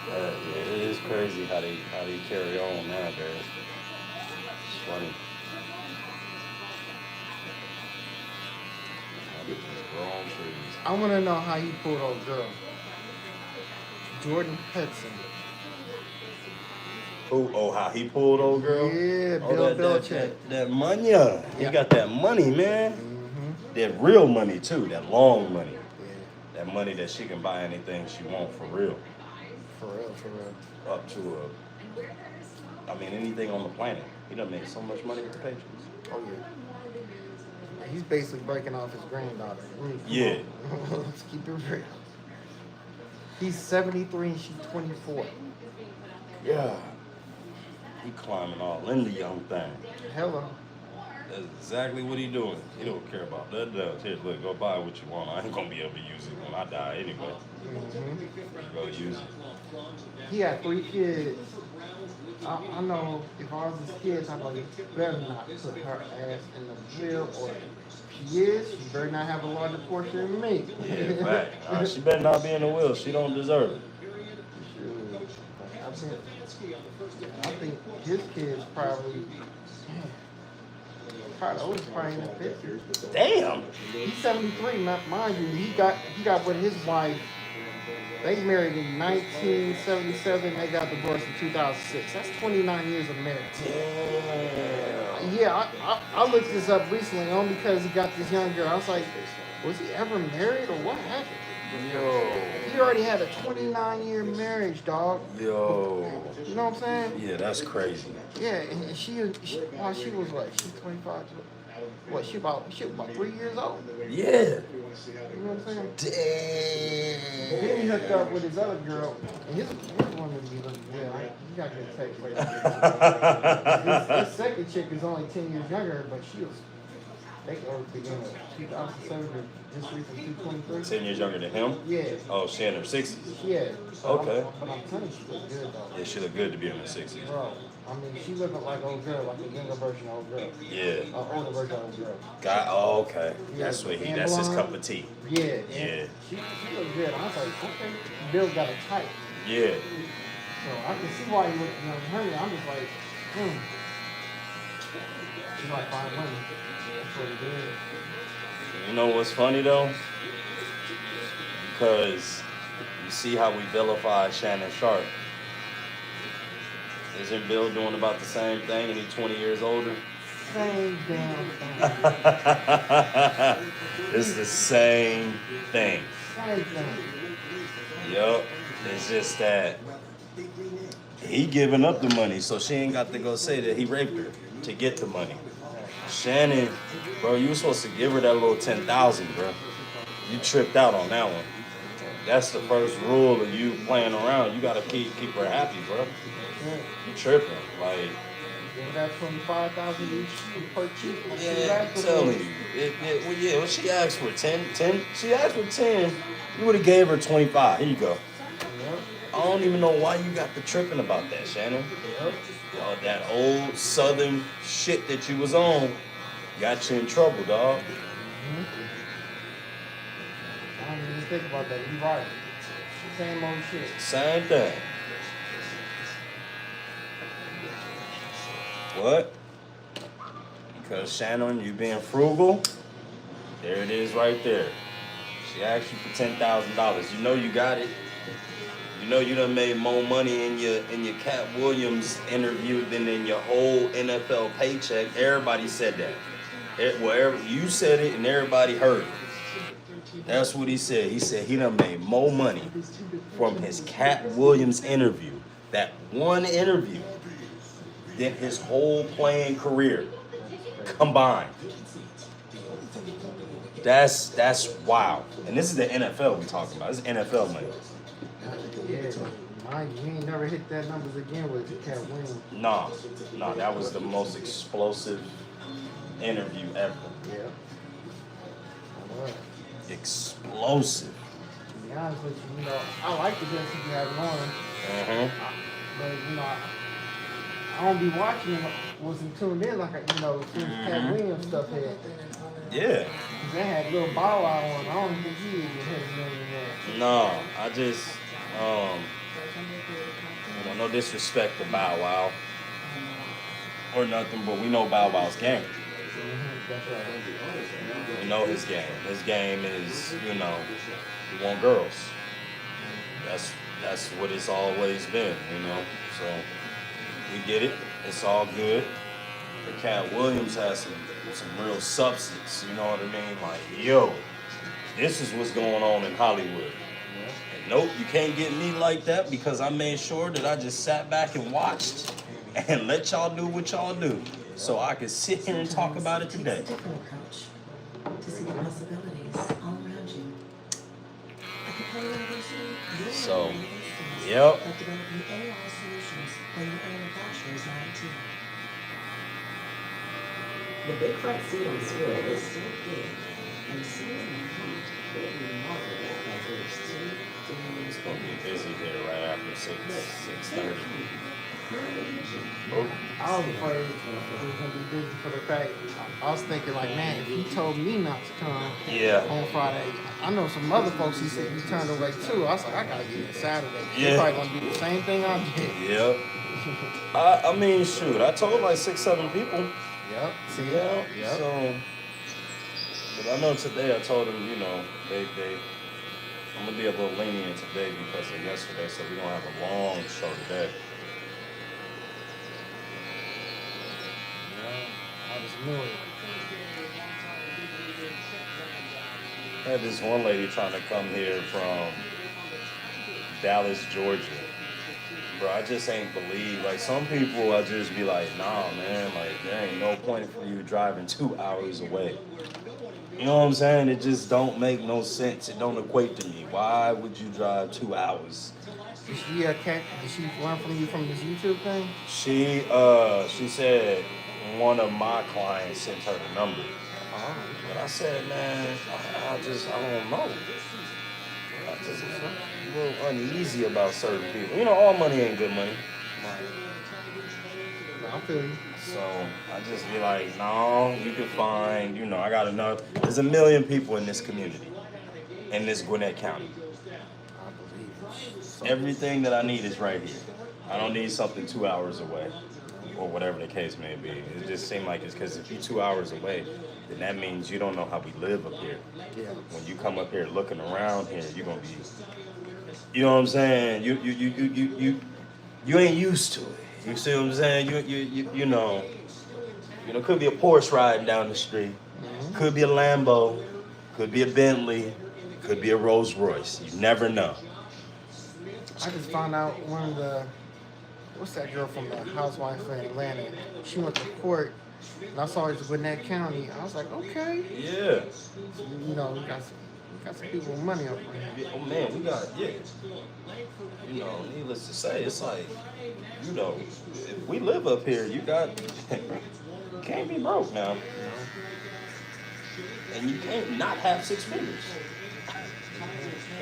Yeah, it is crazy how they carry on nowadays. It's funny. I want to know how he pulled old girl. Jordan Hudson. Who? Oh, how he pulled old girl? Yeah, Oh, Bill that Belichick. that money. He got that money, man. Mm-hmm. That real money too. That long money. Yeah, That money that she can buy anything she want for real. for real, for real. Up to anything on the planet. He done made so much money with the Patriots. Oh, yeah. He's basically breaking off his granddaughter. Yeah. Let's keep it real. He's 73 and she's 24. Yeah. He climbing all in the young thing. Hello. That's exactly what he doing. He don't care about that. Here, look, go buy what you want. I ain't gonna be able to use it when I die anyway. Mm-hmm. Go use it. He had 3 kids. I know if I was his kids, I'd like, better not put her ass in the jail, or if she is, she better not have a larger portion than me. Yeah, fact. She better not be in the will. She don't deserve it. I think his kids probably the oldest, probably in the 50s. Damn. He's 73, mind you. He got with his wife. They married in 1977. They got divorced in 2006. That's 29 years of marriage. Damn. Yeah, I looked this up recently only because he got this young girl. I was like, was he ever married or what happened? Yo. He already had a 29-year marriage, dog. Yo. You know what I'm saying? Yeah, that's crazy. Yeah, and she while she was what? She's 25. What? She about 3 years old. Yeah. You know what I'm saying? Damn. Then he hooked up with his other girl, and his woman be looking good. He got good text. His second chick is only 10 years younger, but she was. They began with 2007, just recently 223. 10 years younger than him? Yeah. Oh, she in her 60s? Yeah. Okay. But I'm telling you, she look good though. Yeah, she look good to be in her 60s. Bro, I mean, she looking like old girl, like a younger version of old girl. Yeah. Older version of old girl. Oh, okay. Yeah. That's what And that's his blonde. cup of tea. Yeah. Yeah. She looked good. I was like, okay. Bill got a type. Yeah. So I can see why he looked young and hungry. I'm just like, She's like 5 money. That's what he did. You know what's funny though? Because you see how we vilify Shannon Sharp. Isn't Bill doing about the same thing and he's 20 years older? Same damn thing. It's the same thing. Same thing. Yup. It's just that he giving up the money, so she ain't got to go say that he raped her to get the money. Shannon, bro, you were supposed to give her that little 10,000, bro. You tripped out on that one. That's the first rule of you playing around. You gotta keep her happy, bro. You tripping. Like, Give that 25,000 each per chief. Yeah, I'm telling you. Well, she asked for 10. She asked for 10. You would have gave her 25. Here you go. Yep. I don't even know why you got the tripping about that, Shannon. Yep. That old southern shit that you was on got you in trouble, dog. I don't even think about that. You're right. Same old shit. Same thing. What? Because Shannon, you being frugal, there it is right there. She asked you for $10,000. You know you got it. You know you done made more money in your Cat Williams interview than in your whole NFL paycheck. Everybody said that. You said it and everybody heard it. That's what he said. He said he done made more money from his Cat Williams interview, that one interview, than his whole playing career combined. That's wow. And this is the NFL we talking about. This is NFL money. Yeah. Mind you, he ain't never hit that numbers again with Cat Williams. No, that was the most explosive interview ever. Yeah. What? Explosive. To be honest with you, I like the guys he got going. But, I don't be watching him, wasn't tuned in like, since Cat Williams stuff had. Yeah. They had little Bow Wow on. I don't think he even hit a million there. No, I just, no disrespect to Bow Wow or nothing, but we know Bow Wow's game. That's right. We know his game. His game is, he want girls. That's what it's always been, So we get it. It's all good. But Cat Williams has some real substance. You know what I mean? Like, yo, this is what's going on in Hollywood. And nope, you can't get me like that because I made sure that I just sat back and watched and let y'all do what y'all do, so I could sit here and talk about it today. Different approach to see the possibilities all around you. At the Penn University, you'll So, learn yep. of developing AI solutions for your manufacturers and IT. The big front seat on Spirit is still big, and seeing the front will be marveled at as we're still doing It's gonna be busy here right after 6:30. I was afraid it was going to be busy for the fact. I was thinking, like, man, if he told me not to come on Friday, I know some other folks he said he turned away too. I was like, I got to get it Saturday. They're probably going to do the same thing I did. Yep. I mean, shoot, I told like 6-7 people. Yep. See? Yeah. Yep. So, but I know today I told them, they I'm gonna be a little lenient today because of yesterday, so we're gonna have a long show today. Yeah, I just knew it. I had this one lady trying to come here from Dallas, Georgia. Bro, I just ain't believe. Like, some people, I just be like, nah, man, like, there ain't no point for you driving 2 hours away. You know what I'm saying? It just don't make no sense. It don't equate to me. Why would you drive 2 hours? Did she learn from you from this YouTube thing? She said one of my clients sent her the number. Oh. But I said, man, I don't know. I just a little uneasy about certain people. All money ain't good money. I feel you. So I just be like, no, you can find, I got enough. There's 1 million people in this community, in this Gwinnett County. I believe it. Everything that I need is right here. I don't need something 2 hours away, or whatever the case may be. It just seems like it's because if you're 2 hours away, then that means you don't know how we live up here. Yeah. When you come up here looking around here, you're gonna be, you know what I'm saying? You ain't used to it. You see what I'm saying? Could be a Porsche riding down the street, could be a Lambo, could be a Bentley, could be a Rolls Royce. You never know. I just found out what's that girl from the Housewife in Atlanta? She went to court, and I saw it was Gwinnett County. I was like, okay. Yeah. We got some We got some people with money up there. Oh man, we got You know, needless to say, it's like, you know, if we live up here, you can't be broke now, and you can't not have six figures.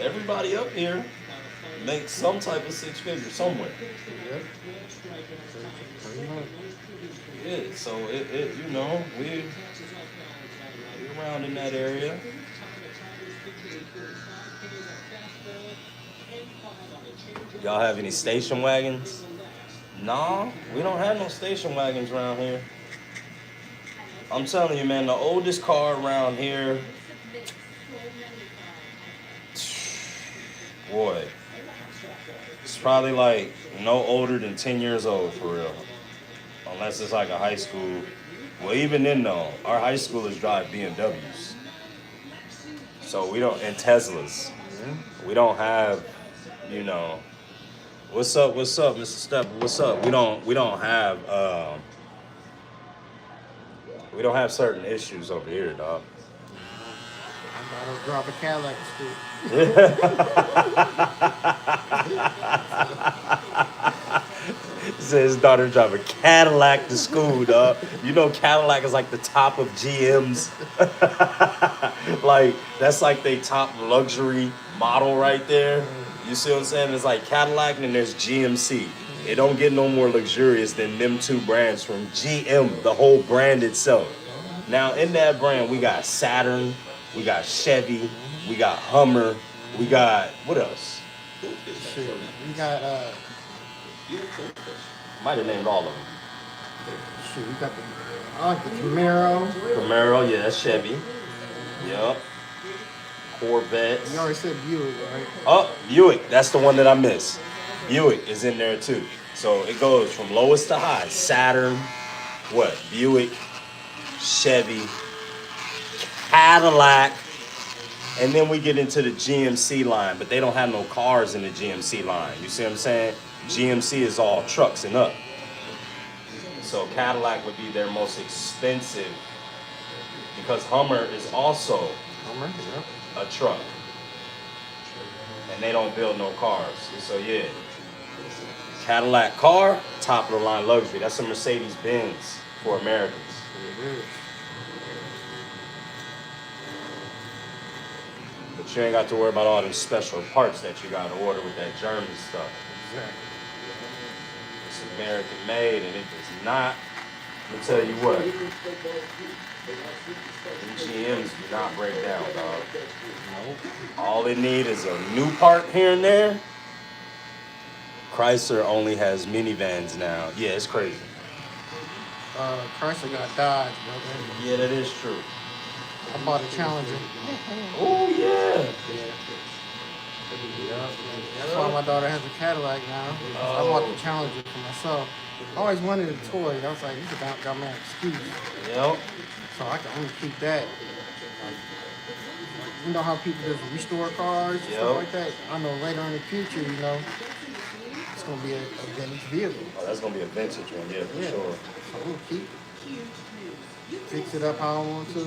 Everybody up here makes some type of six figure somewhere. Yep. Pretty much. Yeah, so it you know, we around in that area. Y'all have any station wagons? No, we don't have no station wagons around here. I'm telling you, man, the oldest car around here, boy, it's probably like no older than 10 years old for real. Unless it's like a high school. Well, even then though, our high schoolers drive BMWs. So we don't, and Teslas. We don't have, you know, what's up, Mr. Stepper? What's up? We don't have certain issues over here, dog. I'm about to drop a Cadillac to school. Said his daughter drive a Cadillac to school, dog. You know Cadillac is like the top of GM's. Like, that's like they top luxury model right there. You see what I'm saying? It's like Cadillac and then there's GMC. It don't get no more luxurious than them two brands from GM, the whole brand itself. Now in that brand, we got Saturn, we got Chevy, we got Hummer, we got, what else? Shit. We got Might have named all of them. shoot, we got I like the Camaro. Camaro, yeah, that's Chevy. Yup. Corvettes. You already said Buick, right? Oh, Buick. That's the one that I missed. Buick is in there too. So it goes from lowest to high. Saturn, what? Buick, Chevy, Cadillac, and then we get into the GMC line, but they don't have no cars in the GMC line. You see what I'm saying? GMC is all trucks and up. So Cadillac would be their most expensive because Hummer is also a truck. And they don't build no cars. So yeah. Cadillac car, top of the line luxury. That's a Mercedes Benz for Americans. But you ain't got to worry about all them special parts that you got to order with that German stuff. Exactly. It's American made and it does not. Let me tell you what. GMs do not break down, dog. All they need is a new part here and there. Chrysler only has minivans now. Yeah, it's crazy. Chrysler got Dodge, brother. Yeah, that is true. I bought a Challenger. Oh, yeah. That's why my daughter has a Cadillac now. I bought the Challenger for myself. I always wanted a toy. I was like, this got me an excuse. Yep. So I can only keep that. You know how people just restore cars and stuff like that? I know later in the future, you know, it's going to be a vintage vehicle. Oh, that's going to be a vintage one, yeah, for sure. I'm going to keep it. Fix it up how I want to.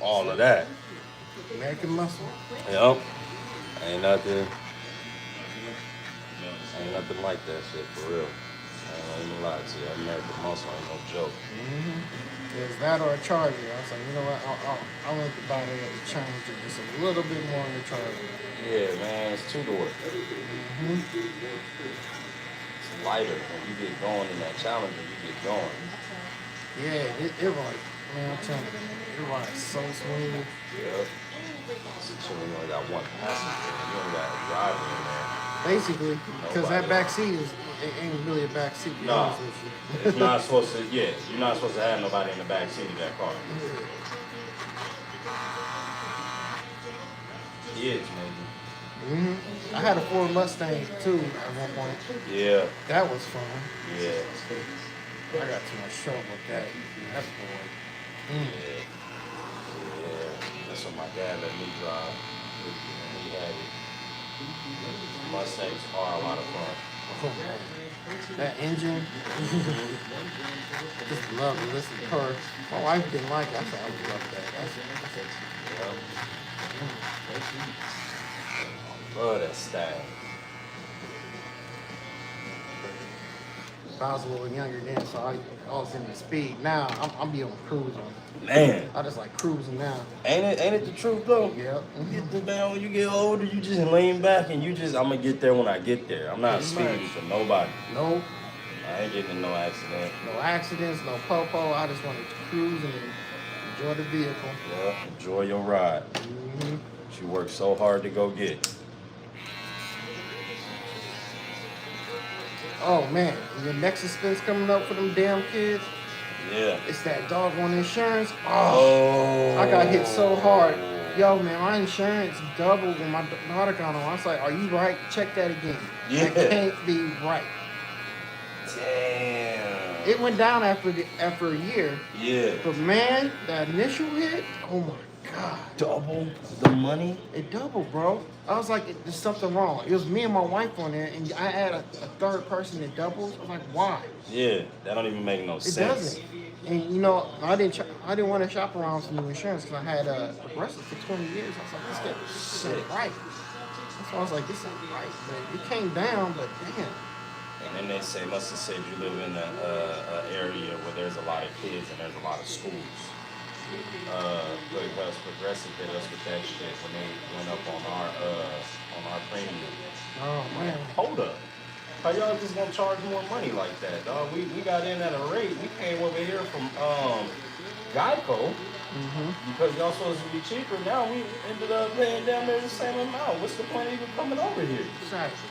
All of that. American muscle. Yep. Ain't nothing like that shit for real. I ain't gonna lie to you. American muscle ain't no joke. It's that or a Charger. I was like, you know what? I want to buy the Challenger just a little bit more than the Charger. Yeah, man, it's two-door. It's lighter. When you get going in that Challenger, you get going. Yeah, it rides. Man, I'm telling you, it rides so smooth. Yeah. So you only got one passenger. You only got a driver in there. Basically, because that back seat ain't really a back seat. No, it's not supposed to. Yeah, you're not supposed to have nobody in the back seat of that car. Kids, maybe. I had a Ford Mustang too at one point. Yeah. That was fun. Yeah. I got too much trouble with that. That's boring. Yeah. That's what my dad let me drive. He had it. Mustangs are a lot of fun. Oh man, that engine. Just love to listen to her. My wife didn't like it. I said I would love that. Love that style. I was a little younger then, so I was in the speed. Now I'm be on cruising. Man, I just like cruising now. ain't it the truth though? Yep. Get the man when you get older, you just lean back and I'm gonna get there when I get there. I'm not Pretty speeding much. for nobody. No, I ain't getting in no accident. no accidents, no popo. I just want to cruise and enjoy the vehicle. Yeah, enjoy your ride. Mm-hmm. That you work so hard to go get. Oh man, your next expense coming up for them damn kids. Yeah. It's that doggone insurance. Oh. I got hit so hard. Yo, man, my insurance doubled when my daughter got on. I was like, are you right? Check that again. Yeah. That can't be right. Damn. It went down after a year. Yeah. But man, that initial hit, oh my God. Double the money? It doubled, bro. I was like, there's something wrong. It was me and my wife on there, and I add a third person that doubles. I was like, why? Yeah, that don't even make no It sense. doesn't. And you know, I didn't want to shop around some new insurance because I had Progressive for 20 years. I was like, this ain't right. That's why I was like, this ain't right. But it came down, but damn. And then they must have said you live in a area where there's a lot of kids and there's a lot of schools. Because Progressive did us with that shit when they went up on our premium. Oh man. Hold up. How y'all just gonna charge more money like that, dog? We got in at a rate. We came over here from Geico because y'all supposed to be cheaper. Now we ended up paying down there the same amount. What's the point of even coming over here? Exactly.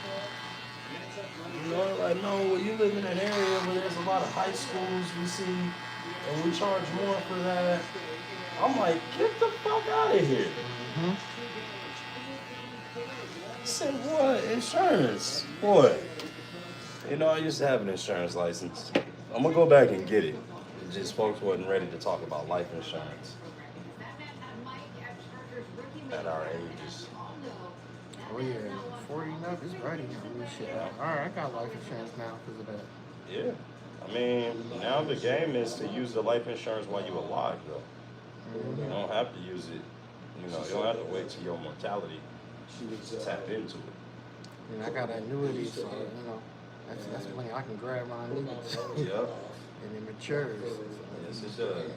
You know, like, no, you live in an area where there's a lot of high schools we see, and we charge more for that. I'm like, get the fuck out of here. I said, what? Insurance? What? You know, I used to have an insurance license. I'm gonna go back and get it. It just folks wasn't ready to talk about life insurance at our ages. Oh yeah, 40 and up is ready for me shit. All right, I got life insurance now because of that. Yeah. I mean, now the game is to use the life insurance while you're alive, though. You don't have to use it. You know, you don't have to wait till your mortality to tap into it. And I got annuity, so you know, that's money I can grab when I need it. Yep. And it matures. Yes, it does.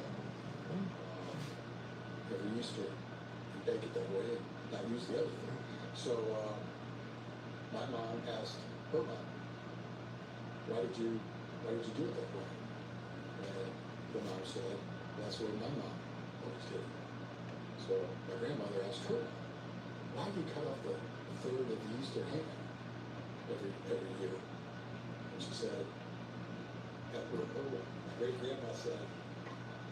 Every Easter, you take it that way, and not use the other thing. So, my mom asked her mom, why did you do it that way? And the mom said, that's what my mom always did. So my grandmother asked her, why do you cut off the third of the Easter ham every year? And she said, that her great grandma said,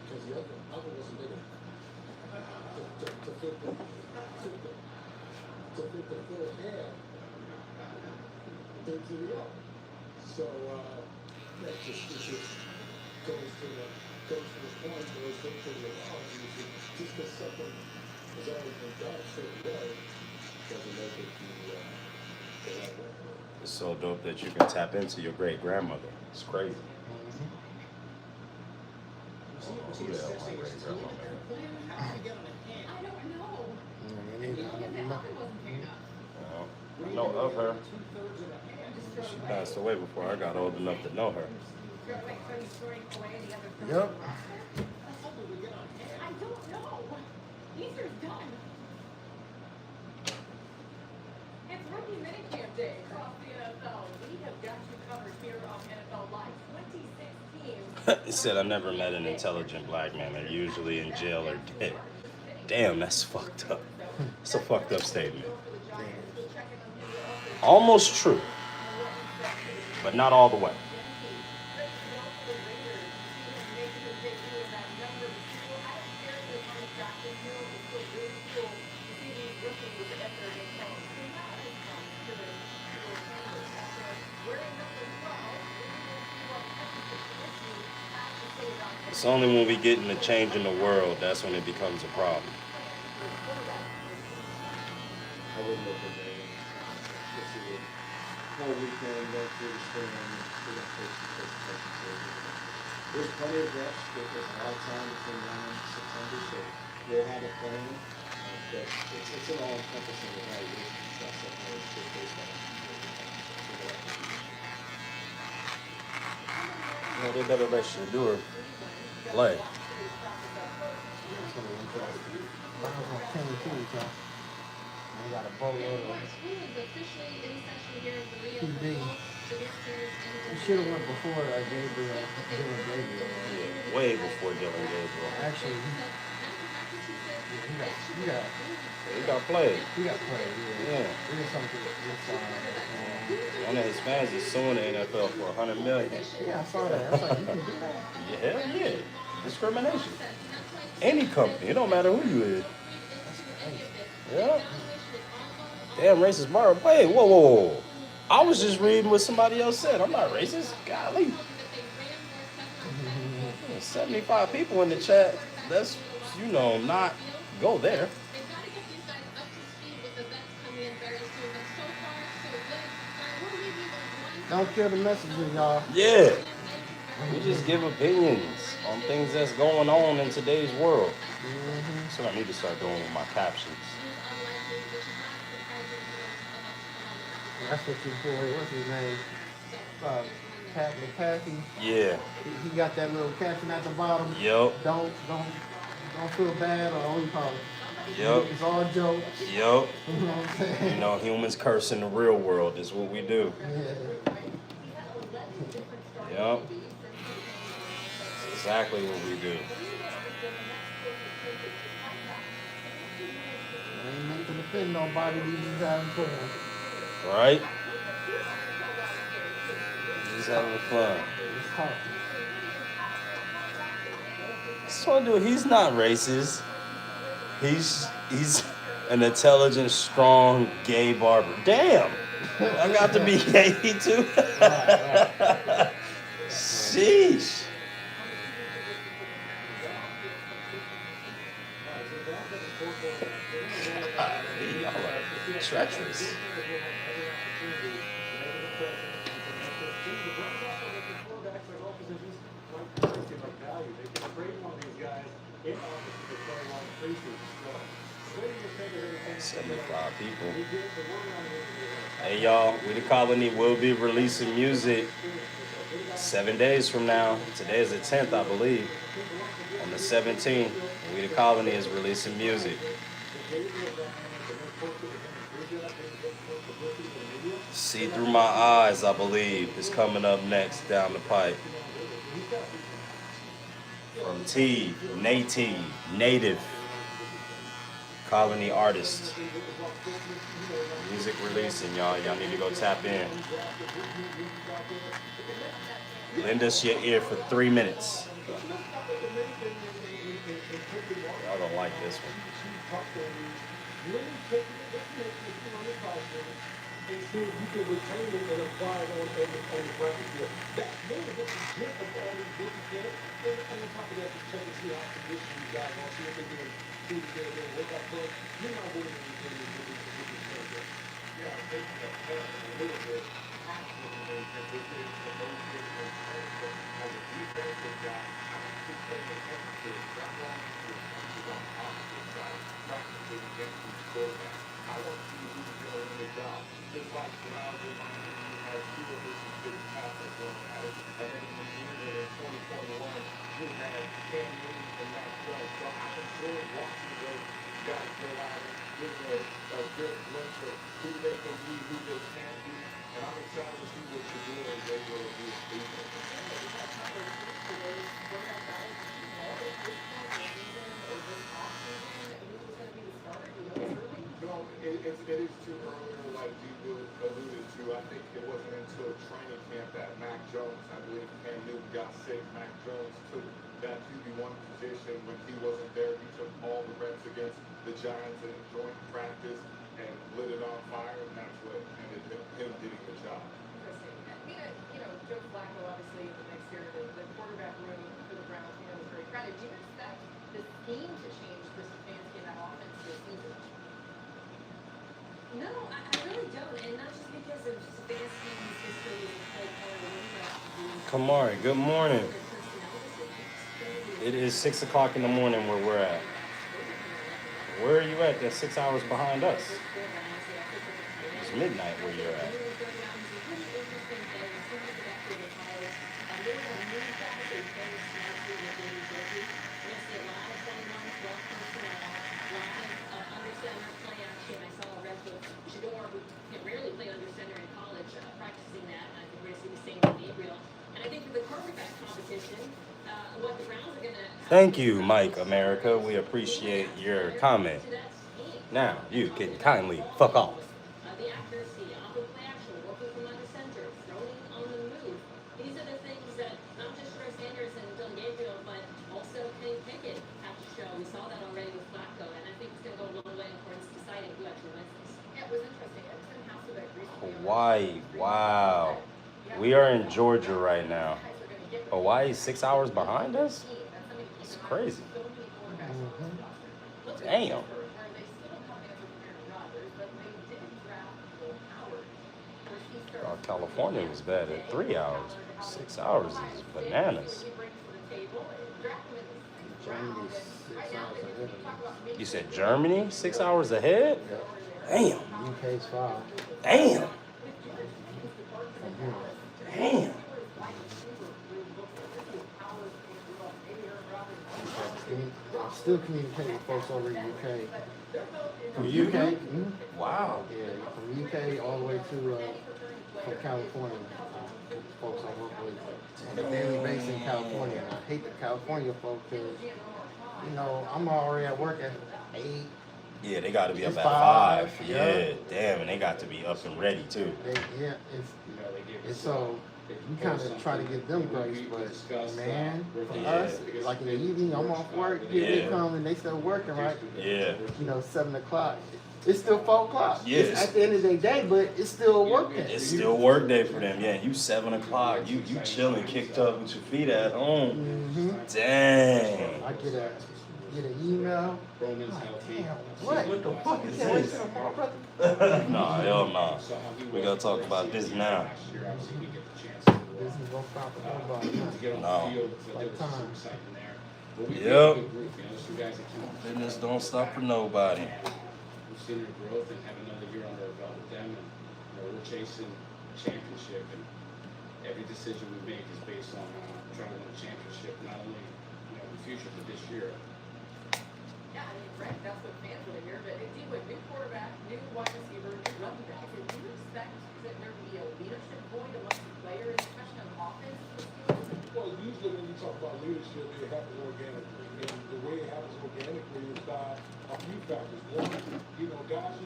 because the oven wasn't big enough to fit the full ham into the oven. So that just goes to the point where it's good for the analogy. Just because something has already been done a certain way doesn't make it the right way. It's so dope that you can tap into your great grandmother. It's crazy. Who the hell my great grandmother? I don't know. Me neither. I don't know. I know of her. She passed away before I got old enough to know her. Yep. I don't know. Easter's done. It's rookie minicamp day across the NFL. We have got you covered here on NFL Live 2016. He said, I never met an intelligent black man. They're usually in jail or dead. Damn, that's fucked up. It's a fucked up statement. Almost true, but not all the way. It's only when we get into changing the world, that's when it becomes a problem. I wouldn't look at that. whole weekend, went through the spring, and we're gonna take some protection surgery. There's plenty of reps, there's a lot of time between now and September, so we'll have a plan, but it's an all-encompassing evaluation. It's not something that's just based on You know, they better let Shador play. Mine's on 10 too, so we got a boatload of PD. We should have went before Gabriel, Dylan Gabriel. Yeah, way before Dylan Gabriel. Actually, He got played. he got played, yeah. Yeah. We did something with One of his fans is suing the NFL for $100 million. yeah, I saw that. I was like, you can do that? Yeah, hell yeah. Discrimination. Any company, it don't matter who you is. Yeah. Damn racist bar. Wait, whoa. I was just reading what somebody else said. I'm not racist. Golly. 75 people in the chat. That's, not go there. Don't kill the messenger, y'all. Yeah. We just give opinions on things that's going on in today's world. That's what I need to start doing with my captions. That's what your boy, what's his name? Pat McAfee. Yeah. He got that little caption at the bottom. Yup. Don't feel bad, or what you call it. Yup. It's all jokes. Yup. You know what I'm saying? Humans curse in the real world is what we do. Yeah. Yup. That's exactly what we do. I ain't meant to defend nobody, we just having fun. Right? Just having fun. It's hard. So dude, he's not racist. He's an intelligent, strong, gay barber. Damn! I got to be gay too. Right. Sheesh. Y'all are treacherous. $75 people. Hey y'all, We the Colony will be releasing music 7 days from now. Today is the 10th, I believe. On the 17th, We the Colony is releasing music. See Through My Eyes, I believe, is coming up next down the pipe. From T, Native, Colony artist. Music releasing, y'all. Y'all need to go tap in. Lend us your ear for 3 minutes. Y'all don't like this one. You can retain it and apply it on the record. That's one of the gist of all these business games. And on top of that, you check and see how condition you guys are, see what they're doing, see what they're doing, what that does. You're not winning anything with this. Yeah, I think that a little bit. Absolutely, and this is the most difficult thing. As a defensive guy, I have to play the emphasis. That's why I'm on the opposite side, practicing against these quarterbacks. I want to see who's doing the job. Just like when I was in Miami, we had two of us who didn't pass it going at it. And then in the year in 2021, we had Cam Newton and Matt Jones. So I enjoyed watching those guys go out and give a good glimpse of who they can be, who they can be. And I'm excited to see what you're doing and they will do it. No, it is too early, like you alluded to. I think it wasn't until training camp that Mac Jones, I believe Cam Newton got sick. Mac Jones took that QB1 position when he wasn't there. He took all the reps against the Giants in joint practice and lit it on fire, and that's what ended up him getting the job. Joe Flacco, obviously, the next year, the quarterback room for the Browns, was very crowded. Do you expect the scheme to change for Stefanski in that offense this season? No, I really don't, and not just because of fancy history and Kamari, good morning. It is 6 o'clock in the morning where we're at. Where are you at? That's 6 hours behind us. It's midnight where you're at. Thank you, Mike America. We appreciate your comment. Now, you can kindly fuck off. The accuracy, play action, working from under center, throwing on the move. These are the things that not just Troy Sanders and Dylan Gabriel, but also Kenny Pickett have to show. We saw that already with Flacco, and I think it's going to go a long way towards deciding who actually wins this. Yeah, it was interesting. Everton House of recently. Hawaii, wow. We are in Georgia right now. Hawaii 6 hours behind us? It's crazy. Damn. California was bad at 3 hours. 6 hours is bananas. Germany's 6 hours ahead. You said Germany 6 hours ahead? Damn. UK's 5. Damn. Damn. I'm still communicating with folks over in the UK. From UK? Mhm. Wow. Yeah, from UK all the way to from California. Folks I work with on a daily basis in California. And I hate the California folks because, you know, I'm already at work at 8. Yeah, they got to be up It's at 5. 5. Yeah, damn, and they got to be up and ready too. Yeah, it's so you kind of try to give them grace, but man, for us, like in the evening, I'm off work, they come and they still working, right? Yeah. You know, 7 o'clock. It's still 4 o'clock. Yes. It's at the end of the day, but it's still working. It's still work day for them. Yeah, you 7 o'clock. You chilling, kicked up with your feet at home. Mm-hmm. Dang. I get an email. Roman's healthy. What the fuck is this? Nah, hell nah. We gotta talk about this now. This is gonna stop at nobody. No. Like time. Yep. Business don't stop for nobody. We've seen their growth and have another year under our belt with them, and we're chasing a championship. And every decision we make is based on trying to win a championship, not only in the future but this year. Yeah, I mean, Brett, that's what fans want to hear. But it's with new quarterback, new wide receiver, new running back. Do you expect that there to be a leadership point amongst the players, especially on offense? Well, usually when you talk about leadership, it happens organically. And the way it happens organically is by a few factors. One, guys who,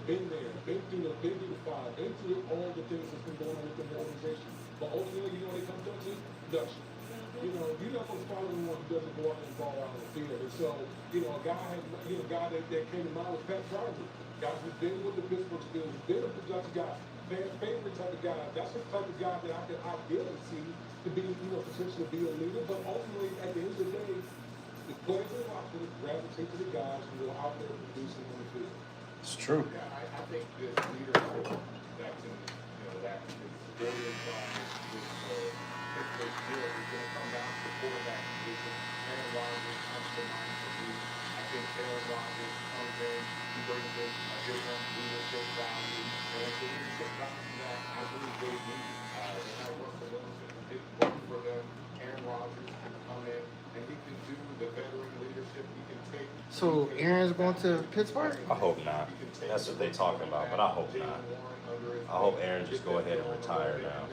been there, been through the fire, been through all the things that's been going on within the organization. But ultimately, they come down to production. You're not going to follow anyone who doesn't go out and ball out on the field. And so, a guy that came to mind was Pat Barbering. Guys who's been with the Pittsburgh Steelers, been a production guy, fan favorite type of guy. That's the type of guy that I could ideally see to be, potentially be a leader. But ultimately, at the end of the day, the players are watching, gravitate to the guys who are out there producing on the field. It's true. Yeah, I think this leadership that can, that is very involved with Pittsburgh Steelers is going to come down to the quarterback position. Aaron Rodgers comes to mind for me. I think Aaron Rodgers comes in, he brings in a different leadership value, and it's a leadership value that I believe they need. They have Russell Wilson who did work for them. Aaron Rodgers can come in and he can do the veteran leadership. He can take. So Aaron's going to Pittsburgh? I hope not. That's what they talking about, but I hope not. I hope Aaron just go ahead and retire now.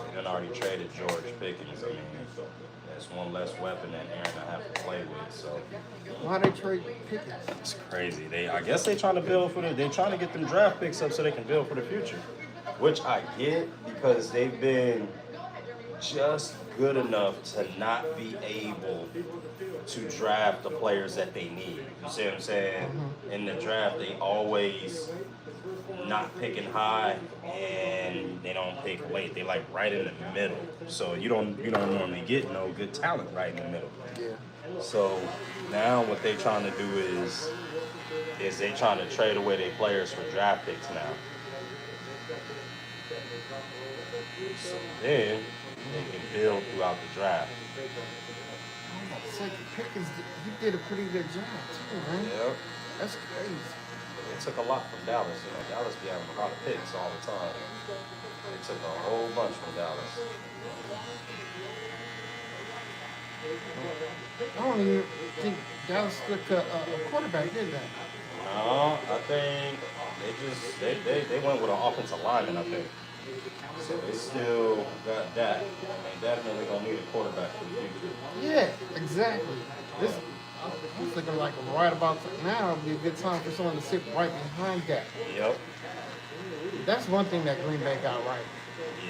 They done already traded George Pickens. I mean, that's one less weapon that Aaron I have to play with. So Why they trade Pickens? it's crazy. I guess they trying to build for they're trying to get them draft picks up so they can build for the future, which I get because they've been just good enough to not be able to draft the players that they need. You see what I'm saying? In the draft, they always not picking high and they don't pick late. They like right in the middle. So you don't normally get no good talent right in the middle. Yeah. So now what they're trying to do is is they trying to trade away their players for draft picks now. So then they can build throughout the draft. I'm about to say, Pickens, he did a pretty good job too, man. Yep. That's crazy. They took a lot from Dallas. You know, Dallas be having a lot of picks all the time. They took a whole bunch from Dallas. I don't even think Dallas took a quarterback, did they? No, I think they went with an offensive lineman, I think. So they still got that. They definitely gonna need a quarterback for the future. Yeah, exactly. This I'm thinking like right about now would be a good time for someone to sit right behind that. Yep. That's one thing that Green Bay got right.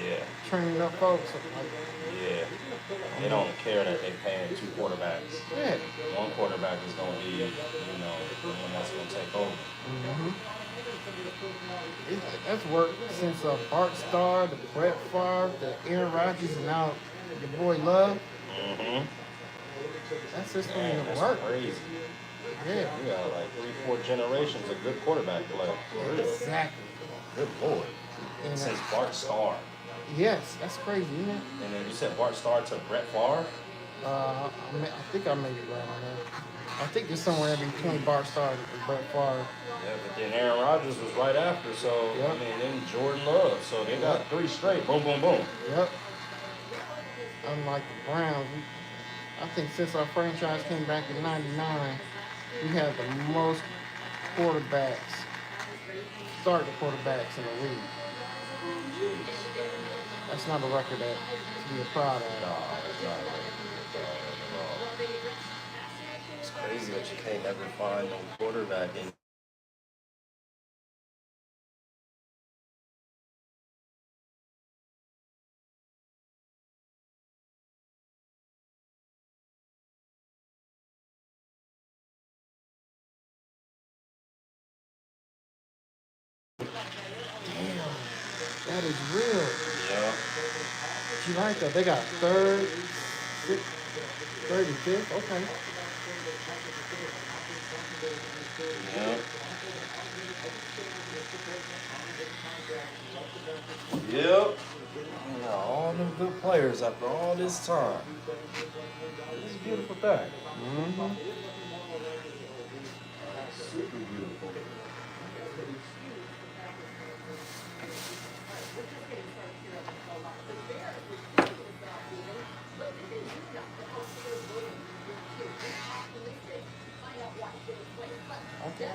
Yeah. Training up folks. Like, Yeah. They don't care that they paying two quarterbacks. yeah. One quarterback is gonna be, you know, the one that's gonna take over. Mm-hmm. That's worked since Bart Starr, the Brett Favre, the Aaron Rodgers, and now your boy Love. Mm-hmm. That system Man, has that's worked. crazy. Yeah. We got like 3-4 generations of good quarterback play. For real. Exactly. Good lord. And, Since Bart Starr. yes, that's crazy, isn't it? And then you said Bart Starr to Brett Favre? I think I made it right on that. I think it's somewhere in between Bart Starr and Brett Favre. Yeah, but then Aaron Rodgers was right after, so Yep. I mean, then Jordan Love, so they got 3 straight, boom, boom, boom. Yep. Unlike the Browns, I think since our franchise came back in '99, we had the most quarterbacks, starting quarterbacks in the league. That's not a record that to be proud of. Nah, that's not right. It's crazy that you can't ever find no quarterback in. Damn, that is real. Yeah. You like that? They got third, sixth, 35th. Okay. Yep. Yep. You know, all them good players after all this time. It's a beautiful thing. Mm-hmm. Super beautiful. Okay.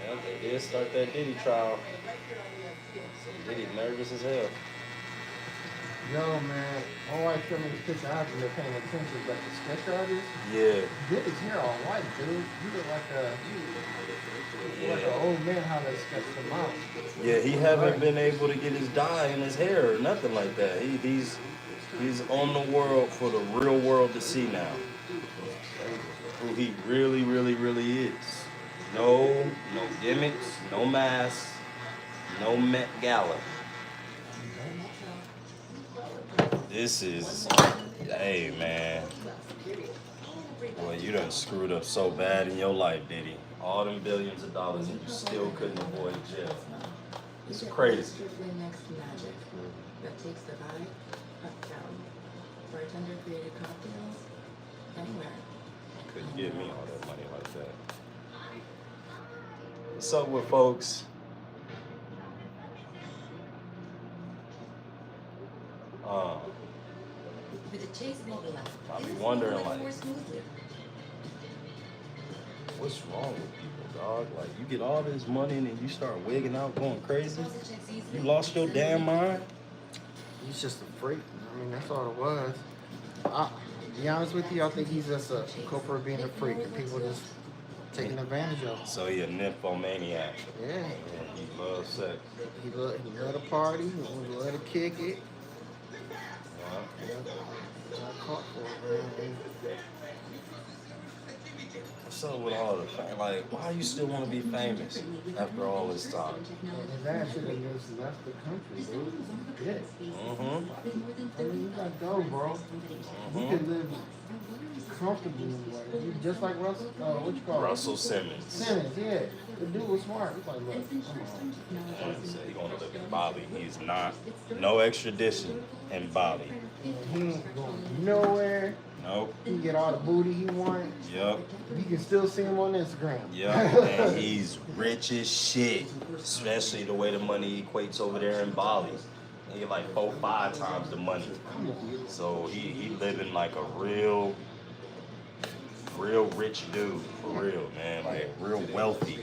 Yeah, they did start that Diddy trial. So Diddy nervous as hell. Yo, man, my wife showed me this picture after you're paying attention, but the sketch artist, Yeah. get his hair all white, dude. You look like an old man how they sketched him out. Yeah, he haven't been able to get his dye in his hair or nothing like that. He's on the world for the real world to see now. Who he really, really, really is. No gimmicks, no masks, no Met Gala. This is, hey man. Boy, you done screwed up so bad in your life, Diddy. All them billions of dollars and you still couldn't avoid jail. It's crazy. Next magic that takes the vibe up down. Bartender created cocktails anywhere. Couldn't give me all that money like that. What's up with folks? With the chase mobile app, I be this is wondering, moving like, more smoothly. what's wrong with people, dog? Like, you get all this money and then you start wigging out, going crazy. You lost your damn mind. He's just a freak. I mean, that's all it was. To be honest with you, I think he's just a culprit being a freak and people just taking advantage of him. So he a nymphomaniac. Yeah. And he loves sex. He love to party, he love to kick it. Yeah. Got caught for it, man. What's up with all the fame? Like, why you still want to be famous after all this time? His ass should have just left the country, dude. Yeah. I mean, you got to go, bro. You could live comfortably like you just like Russell. What you call Russell Simmons. Simmons, yeah. The dude was smart. He's like, look, come on. He said he gonna live in Bali. He's not. No extradition in Bali. He ain't going nowhere. Nope. He can get all the booty he wants. Yep. You can still see him on Instagram. Yep. And he's rich as shit. Especially the way the money equates over there in Bali. He get like 4-5 times the money. So he living like a real rich dude, for real, man. Like real wealthy.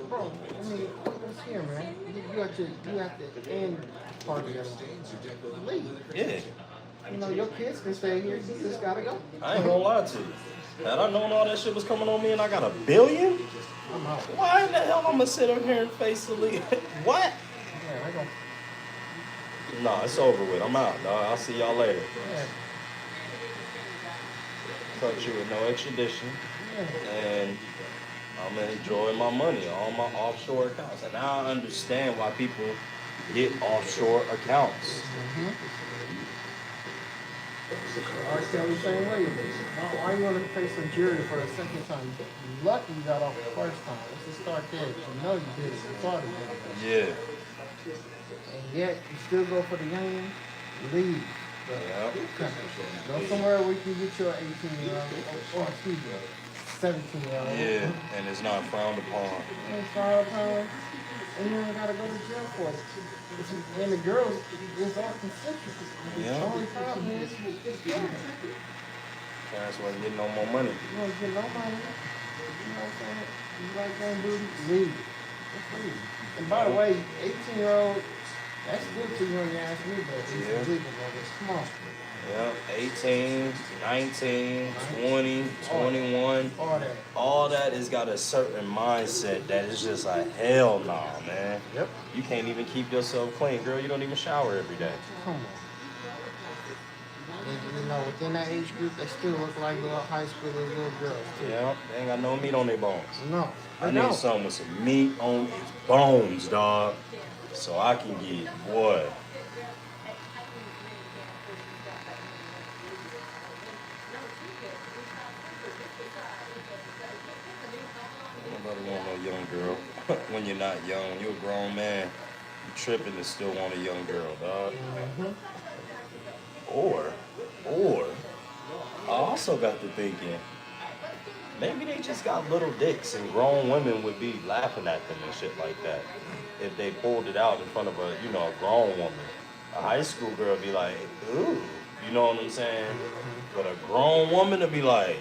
Bro, I mean, what's here, man? You have to end part of your life. Leave. Yeah. You know, your kids can stay here. You just gotta go. I ain't gonna lie to you. Had I known all that shit was coming on me and I got $1 billion, I'm out. why in the hell I'm gonna sit up here and face the league? What? Yeah, I go. No, it's over with. I'm out, dog. I'll see y'all later. Yeah. Touch you with no extradition. Yeah. And I'm gonna enjoy my money, all my offshore accounts. And now I understand why people get offshore accounts. I tell the same way. Why you want to face a jury for the second time? You lucky you got off the first time. Let's just start there. You know you did it. You thought you did it. Yeah. And yet you still go for the game. Leave. Yeah. Go somewhere where you can get your 18-year-old, or excuse me, 17-year-old. Yeah. And it's not frowned upon. And frowned upon, and you ain't gotta go to jail for it. And the girls, it's all consensual. Yeah. The only problem is, Parents wasn't getting no more money. you don't get no money. You know what I'm saying? You like going booty, leave. Just leave. And by the way, 18-year-old, that's still too young to ask me, but it's Yeah. legal, brothers. Come on. Yeah, 18, 19, 20, 21. All that. All that has got a certain mindset that is just like, hell nah, man. Yep. You can't even keep yourself clean. Girl, you don't even shower every day. Come on. And, you know, within that age group, they still look like little high school little girls, too. Yeah, they ain't got no meat on their bones. No. I need something with some meat on its bones, dog. So I can get, boy. Nobody want no young girl. When you're not young, you're a grown man. You tripping and still want a young girl, dog. Or, I also got to thinking, maybe they just got little dicks and grown women would be laughing at them and shit like that. If they pulled it out in front of a grown woman. A high school girl would be like, ooh, you know what I'm saying? But a grown woman would be like,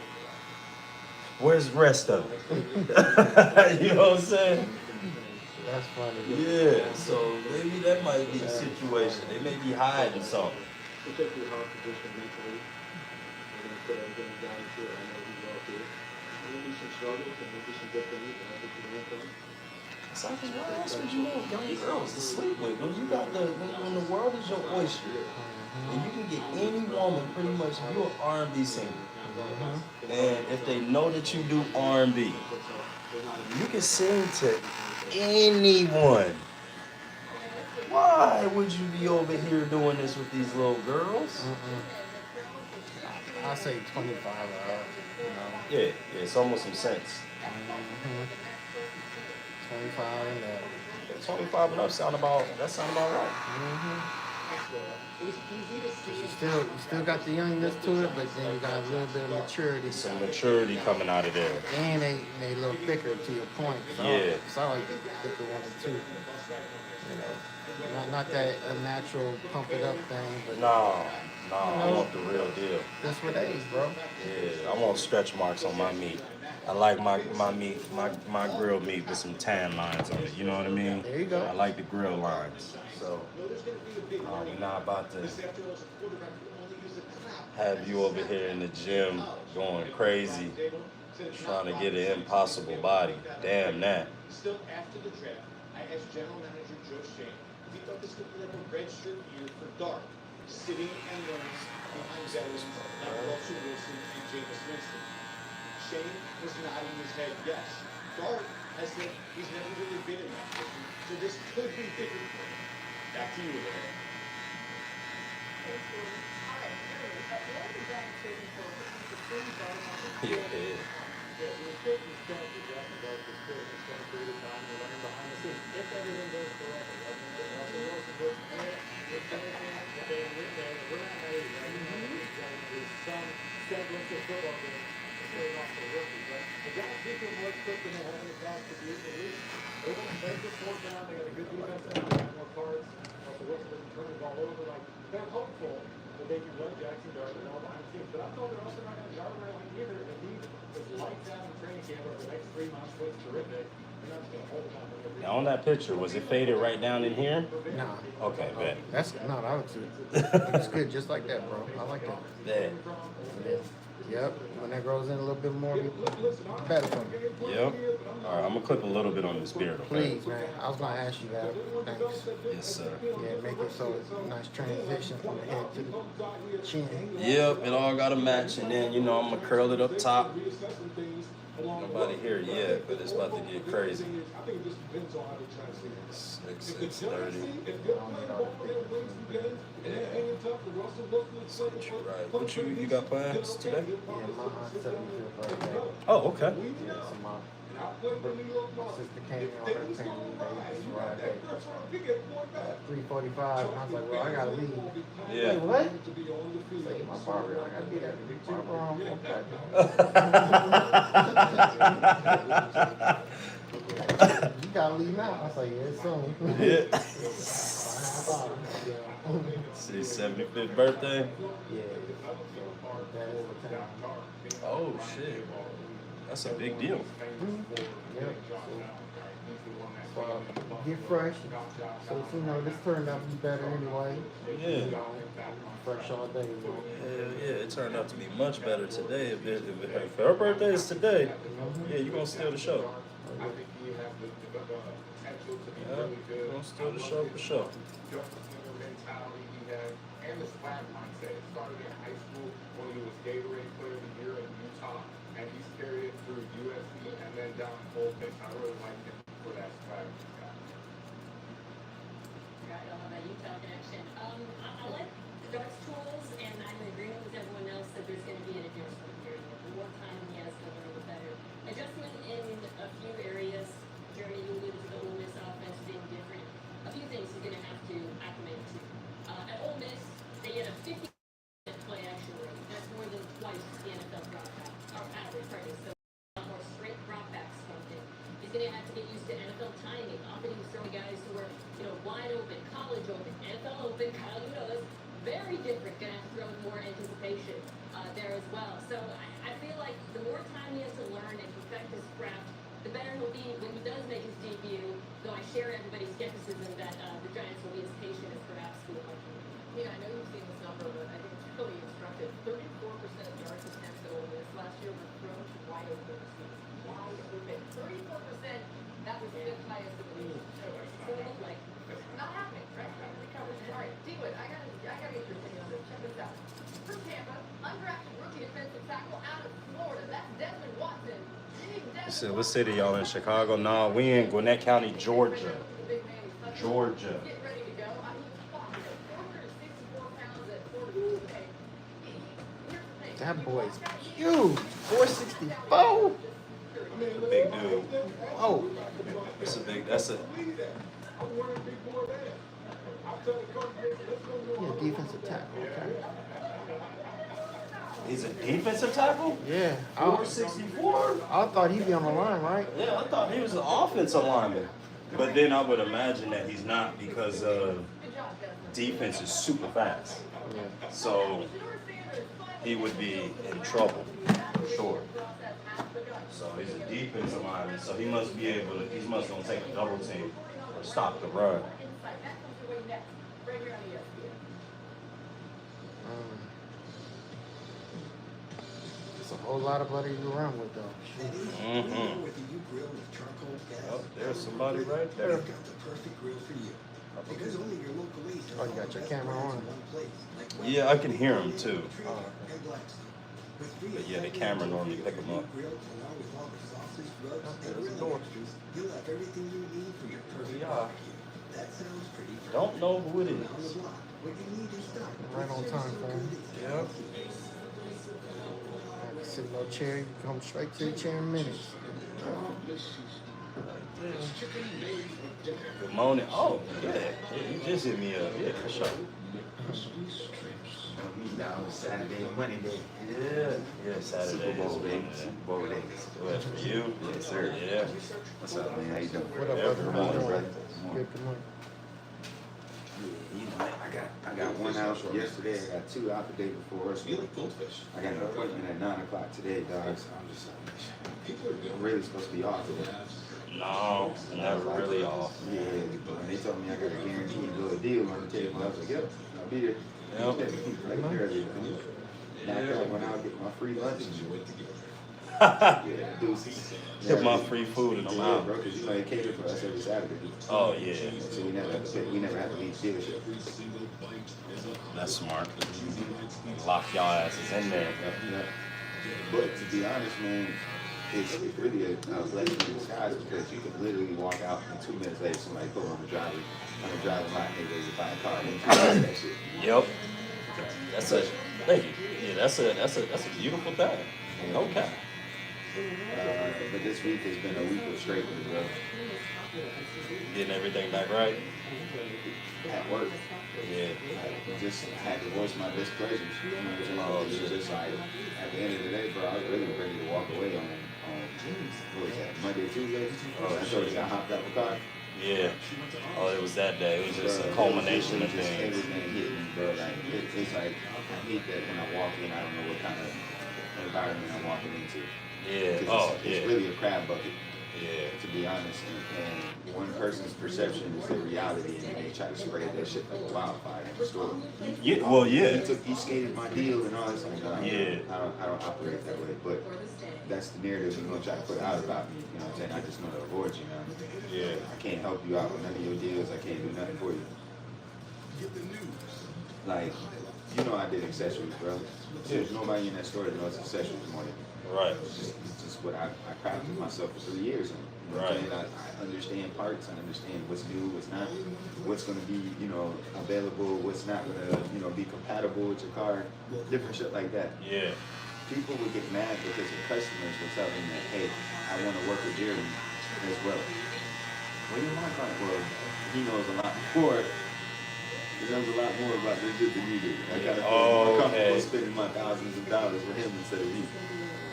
where's the rest of it? You know what I'm saying? That's funny. Yeah, so maybe that might be the situation. They may be hiding something. We'll take your hard position mentally. We're going to put everything down to it. I know he's well here. There'll be some struggles and there'll be some good things, but I think you learn from it. So why else would you want young girls to sleep with? When you got when the world is your oyster, and you can get any woman pretty much, if you're an R&B singer, and if they know that you do R&B, you can sing to anyone. Why would you be over here doing this with these little girls? I say 25 hours, you know. Yeah, it's almost some sense. 25 and up. 25 and up sound about right. You still got the youngness to it, but then you got a little bit of maturity. Some maturity coming out of there. And they a little thicker to your point. So, Yeah. So I like the thicker one too. You know, not that a natural pump it up thing, but No, I want the real deal. that's what age, bro. Yeah, I want stretch marks on my meat. I like my meat, my grilled meat with some tan lines on it. You know what I mean? There you go. I like the grill lines. So we're not about to have you over here in the gym going crazy, trying to get an impossible body. Damn that. Still after the draft, I asked General Manager Joe Shane if he thought this could be like a red shirt year for Dark, sitting and learning behind veterans like Russell Wilson and Jameis Winston. Shane was nodding his head yes. Bart has said he's never really been in that position, so this could be different for him. Back to you, Lynn. Thanks, Jordan. All right, Jeremy, what are the Giants waiting for? The spring ball market? Yeah. Yeah, the equipment is going to Jackson Dart this good. It's going to be the time to learn behind the scenes. If everything goes correctly, Russell Wilson looks good. It's everything that they win there. We're not ready, right? There's some semblance of football game to start off the rookie. But the Giants defense more equipped than they have in the past to be the league. They're going to take this fourth down. They got a good defense now. They got more cards. Russell Wilson doesn't turn the ball over. Like, they're hopeful that they can run Jackson Dart and all behind the scenes. But I'm told they're also not going to guard rail him either. If he is lights out in training camp over the next 3 months, looks terrific. They're not just going to hold him out. Now on that picture, was it faded right down in here? Nah. Okay, bet. That looks good. Looks good just like that, bro. I like that. Bet. Yeah. Yep. When that grows in a little bit more, better for me. Yep. All right, I'm gonna clip a little bit on this beard, okay? Please, man. I was gonna ask you that. Thanks. Yes, sir. Yeah, make it so it's a nice transition from the head to the chin. Yep, it all gotta match, and then I'm gonna curl it up top. Nobody here yet, but it's about to get crazy. 6:30. Yeah. Right. What you got plans today? Yeah, my aunt's 75th birthday. Oh, okay. Yeah, so my sister came in on her family day this Friday at 3:45, and I was like, well, I gotta leave. Yeah. Wait, what? She's like, my barber, I gotta be there. Barber on You gotta leave now. I was like, yeah, soon. Yeah. See, 75th birthday. Yeah. That is the time. Oh shit, that's a big deal. Yep. So, get fresh. So, this turned out to be better anyway. Yeah. Fresh all day. Hell yeah, it turned out to be much better today. If her birthday is today, yeah, you're gonna steal the show. I think he has the potential to be Yeah, really good. you're gonna steal the show for sure. Mentality he has, and the swag mindset. It started in high school when he was Gatorade Player of the Year in Utah, and he's carried it through USC and then down to Bolton. I really like him for that swag. Right, I'll have that Utah connection. I like Dart's tools, and I'm in agreement with everyone else that there's going to be an adjustment period. The more time he has to learn, the better. Adjustment in a few areas. Jeremy, you alluded to the Ole Miss offense being different. A few things he's going to have to acclimate to. At Ole Miss, they had a 50% play action rate. That's more than twice the NFL average. So a lot more straight dropbacks from him. He's going to have to get used to NFL timing. Often he was throwing guys who were, wide open, college open, NFL open. Kyle, that's very different. Going to have to throw with more anticipation there as well. So I feel like the more time he has to learn and perfect his craft, the better he'll be when he does make his debut. Though I share everybody's skepticism that the Giants will be as patient as perhaps we would like them to be. Yeah, I know you've seen this number, but I think it's really instructive. 34% of yards attempts at Ole Miss last year were thrown to wide open receivers. Wide open. 34%. That was the fifth highest in the league. So it looked like not happening, right? All right, D-Wood, I gotta get your opinion on this. Check this out. For Tampa, undrafted rookie defensive tackle out of Florida. That's Desmond Watson. So what city y'all in? Chicago? No, we in Gwinnett County, Georgia. Georgia. Get ready to go. I mean, 464 pounds at 40. Okay. Here's the thing. That boy's huge. 464. Big dude. Oh. That's a Yeah, defensive tackle. Okay. he's a defensive tackle? Yeah. 464? I thought he'd be on the line, right? Yeah, I thought he was an offensive lineman. But then I would imagine that he's not because defense is super fast. Yeah. So he would be in trouble for sure. So he's a defensive lineman. So he must be able to, he's must gonna take a double team or stop the run. It's a whole lot of buddies to run with, though. Mm-hmm. Oh, there's somebody right there. Oh, you got your camera on? Yeah, I can hear him too. Oh, But yeah, the camera normally pick them up. There's the door. Here we are. Don't know who it is. Right on time for him. Yep. Sit in no chair, you come straight to the chair in minutes. Good morning. Oh, yeah. You just hit me up. Yeah, for sure. Now Saturday, Monday day. Yeah, Saturday. Super Bowl is day. Monday. Super Bowl day. Well, for you? Yes, sir. Yeah. What's up, man? How you doing? What up, Yeah, brother? good How you morning, doing? brother. Good morning. You know, I got one out yesterday. I got two out the day before. So I got an appointment at 9 o'clock today, dog. So I'm just I'm really supposed to be off today. No, never really off. Yeah, and they told me I got a guaranteed good deal on the table. I was like, yep, I'll be there. Yep. Right there, man. Knocked out when I'll get my free lunch. Get Yeah, deuces. my free food and I'm Yeah, out. bro, because you know they cater for us every Saturday. Oh, yeah. So we never have to leave the dealership. That's smart. Lock y'all asses in there. Yeah. But to be honest, man, it's really a blessing in disguise because you can literally walk out and 2 minutes later somebody pull on the driving lot and they ready to buy a car and you can that shit. Yep. That's a thank you. Yeah, that's a beautiful thing. Okay. But this week has been a week of straightening, bro. Getting everything back right. At work. Yeah. I just had to voice my displeasure. You know what I'm saying? It's just like, at the end of the day, bro, I was really ready to walk away on what was that, Monday, Tuesday? Oh, I told you I hopped out the car. Yeah. Oh, it was that day. It was just a culmination of Just things. everything hit me, bro. Like, it's like, I hate that when I walk in, I don't know what kind of environment I'm walking into. Yeah. 'Cause Oh, it's yeah. really a crab bucket, Yeah. to be honest. And one person's perception is the reality, and they try to spread that shit like wildfire in the store. Yeah. Well, yeah. He skated my deal and all this. Like, Yeah. I don't operate that way, but that's the narrative you're gonna try to put out about me. You know what I'm saying? I just know to avoid you, man. Yeah. I can't help you out with none of your deals. I can't do nothing for you. Like, you know I did accessories, bro. There's nobody in that store that knows accessories more than me. Right. It's just what I crafted myself for 3 years. And, you know what I'm saying? I understand parts. I understand what's new, what's not, what's going to be, you know, available, what's not going to, you know, be compatible with your car, different shit like that. Yeah. People would get mad because the customers would tell them that, hey, I want to work with Jeremy as well. What do you want? Well, he knows a lot more. He knows a lot more about this shit than you do. I gotta feel more comfortable spending my thousands of dollars with him instead of you.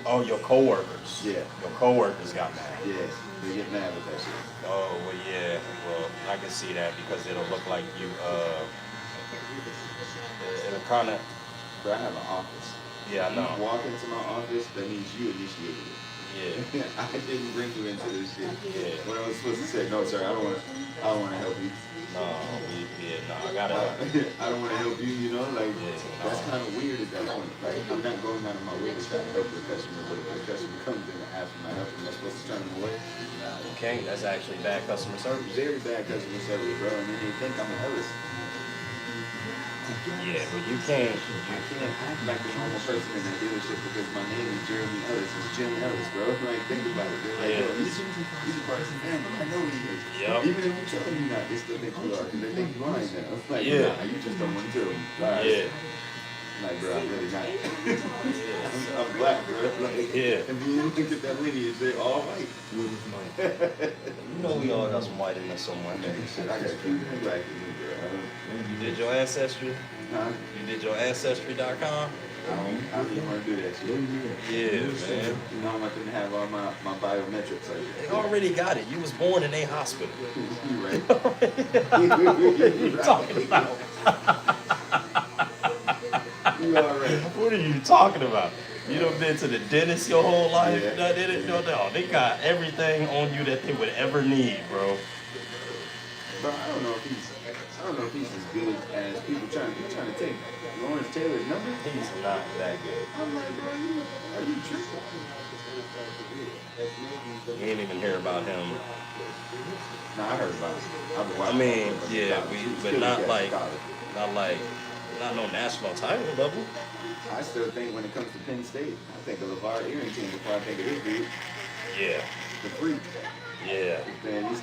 Oh, your coworkers. Yeah. Your coworkers got mad. Yeah, they get mad with that shit. Oh, well, yeah. Well, I can see that because it'll look like you, it'll kind of, But I have an office. yeah, I know. You walk into my office, that means you initiated it. Yeah. I didn't bring you into this shit. Yeah. When I was supposed to say, no, sir, I don't want to help you. No, I gotta. I don't want to help you, you know, like, Yeah, that's no. kind of weird at that point. Like, I'm not going out of my way to try to help the customer, but if the customer comes in and asks for my help, am I supposed to turn them away? You can't. That's actually bad customer service. Very bad customer service, bro, and then they think I'm a Ellis. Yeah, but you can't. I can't act like a normal person in that dealership because my name is Jeremy Ellis. It's Jim Ellis, bro. Like, think about it. They're like, Yeah. yo, he's a part of the family. I know he is. Yep. Even if you tell them you're not, they still think you are because they think you're lying now. It's like, Yeah. nah, you just don't want to tell them. Right. Yeah. Like, bro, I'm really not. I'm black, bro. Like, Yeah. if you look at that lineage, they're all white. You know we all got some white in us somewhere. Man, shit, I got two black in me, bro. You did your ancestry? Huh? You did your ancestry.com? I don't even want to do that shit. Yeah, man. You know, I want them to have all my biometrics like They that. already got it. You was born in a hospital. You right. What are you talking about? You all right. What are you talking about? You done been to the dentist your whole life? Yeah. No, they got everything on you that they would ever need, bro. Bro, I don't know if he's as good as people trying to take Lawrence Taylor's number. He's not that good. I'm like, bro, are you tripping? You ain't even hear about him. Nah, I heard about it. I've been I watching mean, him from yeah, college. He was but killing not cats in like, college. not like, not no national title level. I still think when it comes to Penn State, I think of LeVar Arrington before I think of this dude, Yeah, the freak. yeah. Man,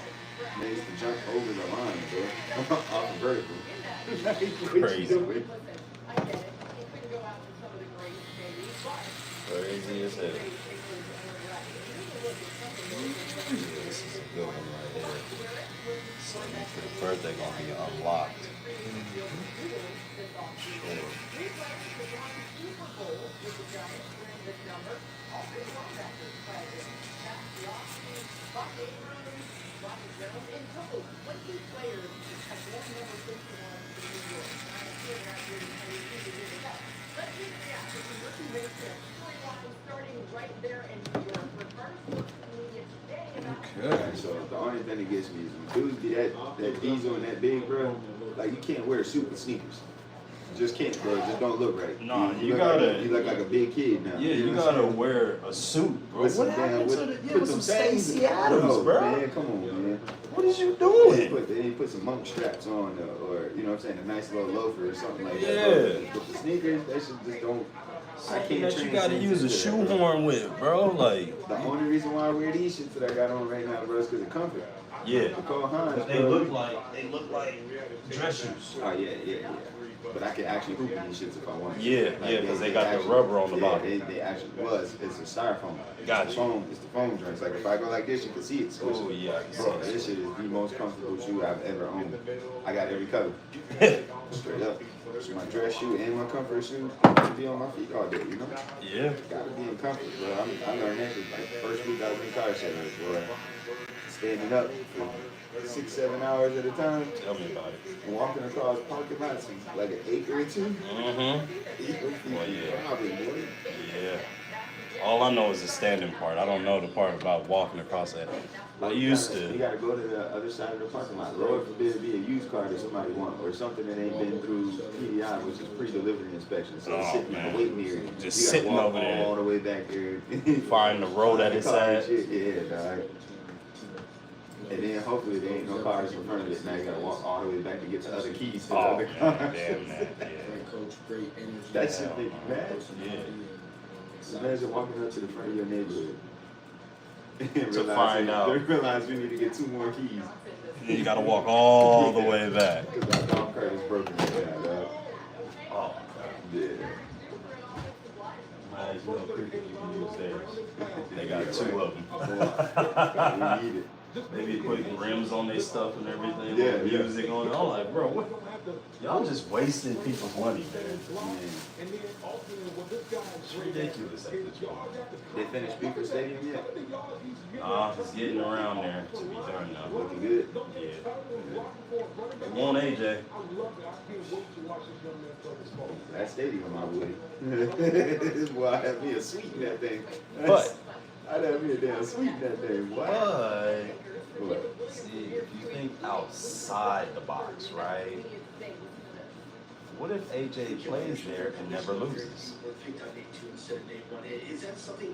they used to jump over the line, bro, off the vertical. Like, what you Crazy. doing? Listen, I get it. He couldn't go after some of the greats, maybe, but Crazy as hell. they Yeah, this is a good one right here. So for the birthday gonna be unlocked. Sure. Okay, so the only thing that gets me is when dudes be that diesel and that big, bro. Like, you can't wear a suit with sneakers. You just can't, bro. It just don't look right. Nah, you look gotta- Like you look like a big kid now. Yeah, you know what gotta I'm saying? wear a suit, bro. With some What happened to damn- the put with some things- Stacey Adams, bro? Man, come on, man. What is you They doing? put some monk straps on, or you know what I'm saying, a nice little loafer or something like that. Yeah. But the sneakers, that shit just don't. I Something can't. that you gotta transcend use a into that, bro. shoehorn with, bro. Like, The only reason why I wear these shits that I got on right now, bro, is because of comfort. yeah. The Cole Hines, They bro. look like dress shoes. Oh yeah. But I can actually hoop in these shits if I want. Yeah, Like, because they got the actually- rubber on the yeah, bottom. They actually it's a styrofoam. Gotcha. It's the foam. It's the foam joints. Like if I go like this, you can see it. So Oh yeah, I can see bro, that. this shit is the most comfortable shoe I've ever owned. I got every color. Straight up. It's my dress shoe and my comfort shoe. To be on my feet all day, you know? Yeah. Gotta be in comfort, bro. I learned that like the first week I was in car shadows, bro. Standing up for 6-7 hours at a time, Tell me about it. and walking across parking lots in like an acre or two. Mm-hmm. Well, yeah. Probably, boy. Yeah. All I know is the standing part. I don't know the part about walking across that. I used You to. gotta go to the other side of the parking lot. Lord forbid it be a used car that somebody want, or something that ain't been through PDI, which is pre-delivery inspection. So it's Oh, sitting in man. the waiting area. Just You gotta sitting walk over there. all the way back there. Find the road at Find its the car and at. shit. Yeah, dog. And then hopefully there ain't no cars in front of it. Now you gotta walk all the way back to get the other keys to the Oh, other man, cars. damn that. Yeah. Great coach, great energy. That shit make you mad. Yeah. Imagine walking up to the front of your neighborhood. And To find out. realize we need to get 2 more keys. You gotta walk all the way back. Because our golf cart is broken right now, dog. Oh, Yeah. nice little cricket you can use theirs. They got 2 of them. We need it. They be putting rims on their stuff and everything. Yeah, with yeah. music on it. I'm like, bro, what? Y'all just wasting people's money, man. It's ridiculous at this point. They finished Beaver Stadium yet? It's getting around there to be done now. Looking good. Yeah. They want AJ. That stadium, I would. Boy, I have me a suite in that thing. But- I'd have me a damn suite in that thing. What? But, see, if you think outside the box, right? What if AJ plays there and never loses?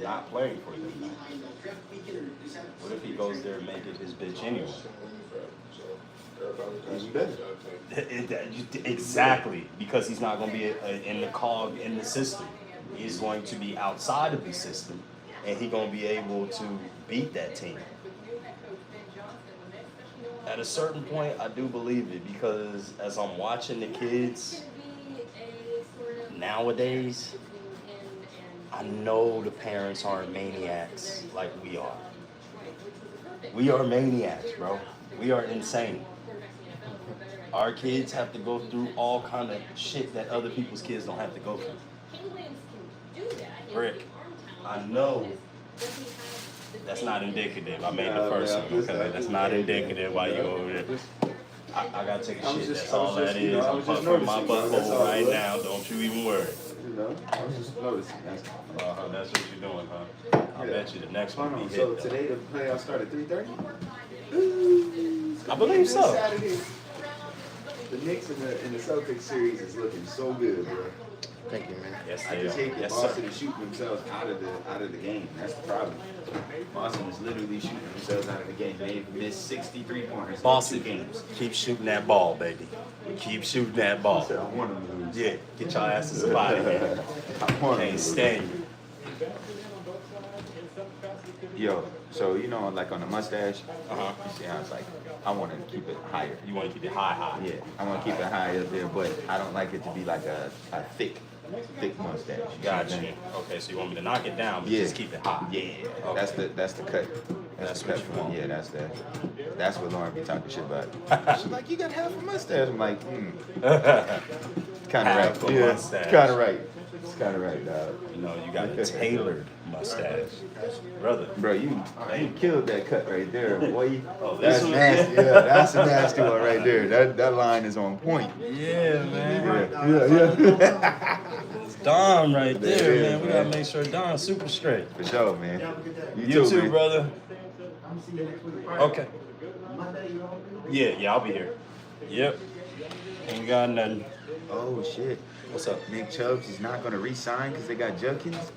Not playing for them now. What if he goes there and make it his bitch anyway? Even better. Exactly, because he's not going to be in the cog in the system. He's going to be outside of the system, and he's going to be able to beat that team. At a certain point, I do believe it, because as I'm watching the kids nowadays, I know the parents aren't maniacs like we are. We are maniacs, bro. We are insane. Our kids have to go through all kind of shit that other people's kids don't have to go through. Rick, I know that's not indicative. I made the first one, okay? That's not indicative why you over there. I gotta take a shit. That's all that is. I'm puffing my butthole right now. Don't you even worry. You know, I was just noticing. That's That's what you're doing, huh? I bet you the next one Hold will on, be so hit. though. today the playoffs start at 3:30? I believe so. Saturday. The Knicks and the Celtics series is looking so good, bro. Thank you, man. Yes, I they just are. hate that Yes, Boston sir. is shooting themselves out of the game. That's the problem. Boston is literally shooting themselves out of the game. They've missed 63 pointers in Boston, 2 games. keep shooting that ball, baby. Keep shooting that ball. I want them to lose. Yeah, get your asses up out of here. I want them to Can't lose. stand you. Yo, so you know, like on the mustache, Uh-huh. you see how it's like, I want to keep it higher. You want to keep it high. Yeah, I want to keep it high up there, but I don't like it to be like a thick mustache. Gotcha. Okay, so you want me to knock it down, but Yeah. just keep it high. Yeah, Okay. that's the cut. That's the what cut you for want. me. Yeah, that's what Lauren be talking shit about. She's like, you got half a mustache. I'm like, kind of Half right. a Yeah, mustache. kind of right. It's kind of right, dog. You know, you got a tailored mustache. Brother. Bro, you killed that cut right there, boy. Oh, this That's one? nasty. Yeah, that's a nasty one right there. That line is on point. Yeah, man. Yeah. It's Don right There there, it is, man. We gotta man. make sure Don's super straight. For sure, man. You too, man. brother. I'm see you next week. Okay. Monday, you all good? Yeah, I'll be here. Yep. Ain't got nothing. Oh shit. What's up? Nick Chubbs is not gonna re-sign because they got Judkins.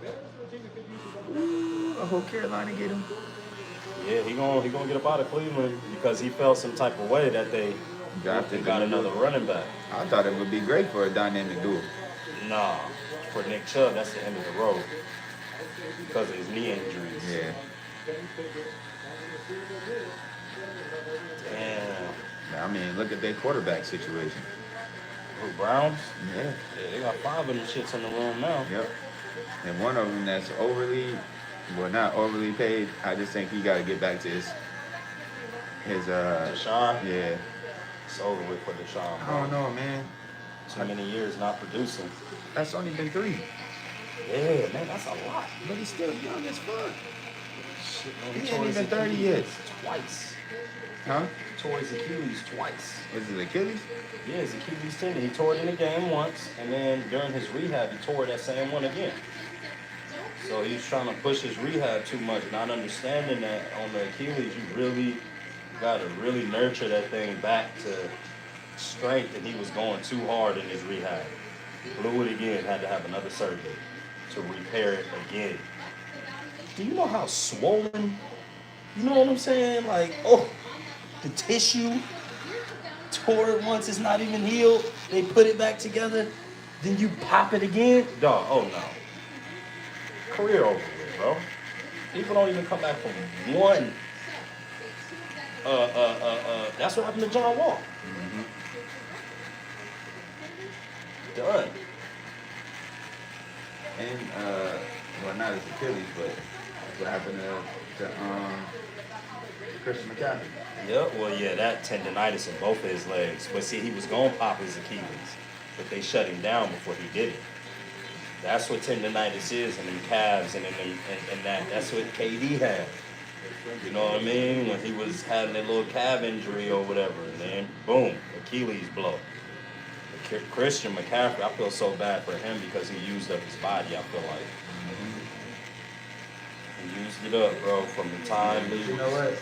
Ooh, I hope Carolina get him. Yeah, he gonna get up out of Cleveland because he felt some type of way that they Drafted got another running back. I thought it would be great for a dynamic duo. Nah, for Nick Chubb, that's the end of the road because of his knee injuries. Yeah. Damn. I mean, look at their quarterback situation. Who, Browns? Yeah. Yeah, they got 5 of them shits in the room now. Yep. And one of them that's not overly paid. I just think he got to get back to his Deshaun? yeah. It's over with for Deshaun. I don't know, man. Too many years not producing. That's only been 3. Yeah, man, that's a lot. But he's still young as fuck. Shit, man, He tore ain't his even 30 Achilles yet. Twice. Huh? Tore his Achilles twice. Was it Achilles? Yeah, his Achilles tendon. He tore it in the game once, and then during his rehab, he tore that same one again. So he's trying to push his rehab too much, not understanding that on the Achilles, you really got to really nurture that thing back to strength, and he was going too hard in his rehab. Blew it again, had to have another surgery to repair it again. Do you know how swollen? You know what I'm saying? Like, oh, the tissue tore it once, it's not even healed. They put it back together, then you pop it again. Dog, oh no. Career over with, bro. People don't even come back from one. That's what happened to John Wall. Done. And well, not his Achilles, but that's what happened to Christian McCaffrey. Yep, well, yeah, that tendonitis in both of his legs. But see, he was going to pop his Achilles, but they shut him down before he did it. That's what tendonitis is in them calves and that's what KD had. You know what I mean? When he was having that little calf injury or whatever, and then boom, Achilles blow. Christian McCaffrey, I feel so bad for him because he used up his body, I feel like. He used it up, bro, from the time he... You know what?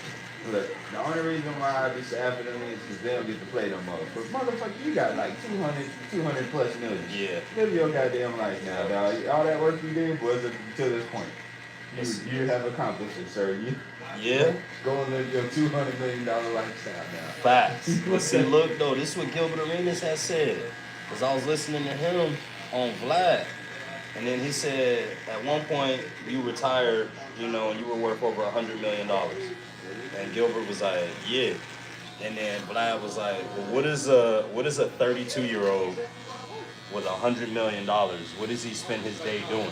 Look, the only reason why I be sad for them is because they don't get to play no more. But motherfucker, you got like 200 plus million. Yeah. Live your goddamn life now, dog. All that work you did was up to this point. You have accomplished it, sir. Yeah. Go and live your $200 million lifestyle now. Facts. But see, look, though, this is what Gilbert Arenas has said. Because I was listening to him on Vlad. And then he said, at one point, you retired, you know, and you were worth over $100 million. And Gilbert was like, yeah. And then Vlad was like, well, what is a 32-year-old with $100 million? What does he spend his day doing?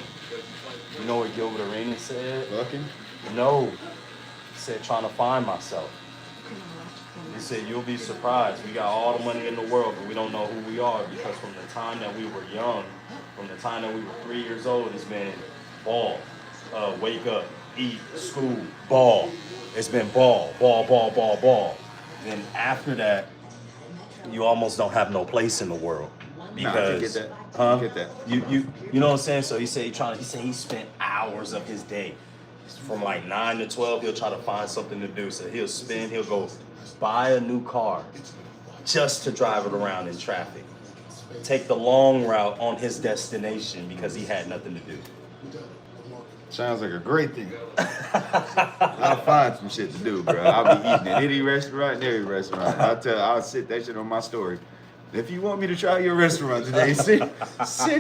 You know what Gilbert Arenas said? Fucking? No. He said, trying to find myself. He said, you'll be surprised. We got all the money in the world, but we don't know who we are because from the time that we were young, from the time that we were 3 years old, it's been ball, wake up, eat, school, ball. It's been ball. Then after that, you almost don't have no place in the world. Because, I get that. huh? I get that. You know what I'm saying? So he said he spent hours of his day. From like 9 to 12, he'll try to find something to do. So he'll go buy a new car just to drive it around in traffic. take the long route on his destination because he had nothing to do. Sounds like a great thing. I'll find some shit to do, bro. I'll be eating at any restaurant and every restaurant. I'll sit that shit on my story. If you want me to try your restaurant today, send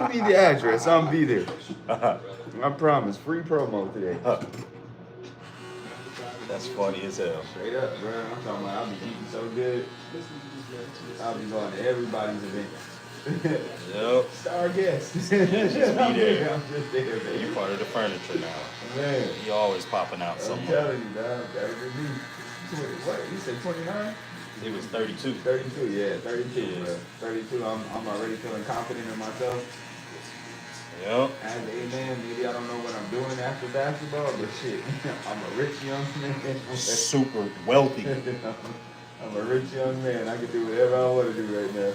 me the address. I'll be there. I promise. Free promo today. That's funny as hell. Straight up, bro. I'm talking about I'll be eating so good. I'll be going to everybody's event. Yep. Star guest. Just be there. I'm just there, baby. You're part of the furniture now. Man. You always popping out I'm somewhere. telling you, dog. That was me. What? You said 29? He was 32. 32, yeah, 32, Yeah. bro. 32, I'm already feeling confident in myself. Yep. As a man, maybe I don't know what I'm doing after basketball, but shit, I'm a rich young man. Super wealthy. I'm a rich young man. I can do whatever I want to do right now.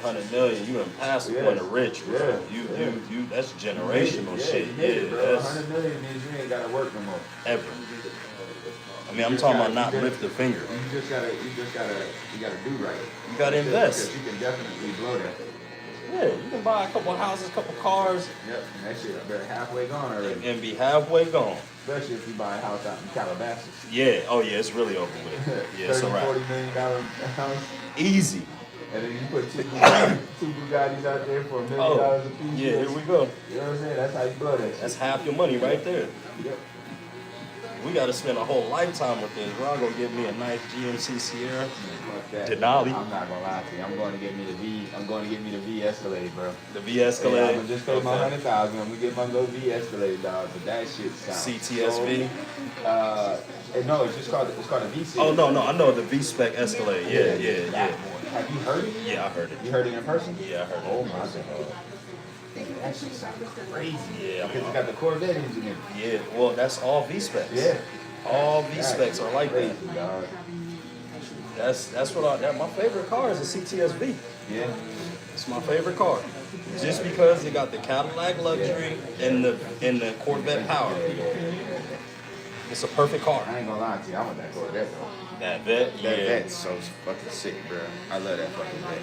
100 million, you done passed the point of rich, bro. Yeah. You, that's generational shit. You made it, bro. That's 100 million means you ain't gotta work no more. ever. I mean, I'm talking about not lift a finger. You gotta do right. You gotta invest. Because you can definitely blow that. Yeah, you can buy a couple houses, a couple cars, Yep, and that shit better halfway gone already. and be halfway gone. Especially if you buy a house out in Calabasas. Yeah, oh yeah, it's really over with. Yeah, it's a wrap. $30-40 million house. Easy. And then you put two Bugattis out there for $1 million Oh, a piece. yeah, here we go. You know what I'm saying? That's how you blow that shit. That's half your money right there. Yep. We got to spend a whole lifetime with this. Bro, I'm going to give me a nice GMC Sierra. Fuck that. Denali. I'm not gonna lie to you. I'm going to get me the V Escalade, bro. The V Escalade. Yeah, I'm gonna just pay my 100,000. I'm gonna get my little V Escalade, dog. But that shit sounds CTSV? No, it's called a V series. Oh, no, I know the V-Spec Escalade. Yeah. Have you heard it? Yeah, I heard it. You heard it in person? Yeah, I heard it. Oh my god. That shit sounds crazy. Yeah, Because it got the Corvette engine in it. Yeah, well, that's all V-Specs. Yeah. All V-Specs are like that. Crazy, dog. That's what my favorite car is a CTSV. Yeah. It's my favorite car. Just because it got the Cadillac luxury and the Corvette power. It's a perfect car. I ain't gonna lie to you. I want that Corvette though. That vet, That yeah. vet's so fucking sick, bro. I love that fucking vet.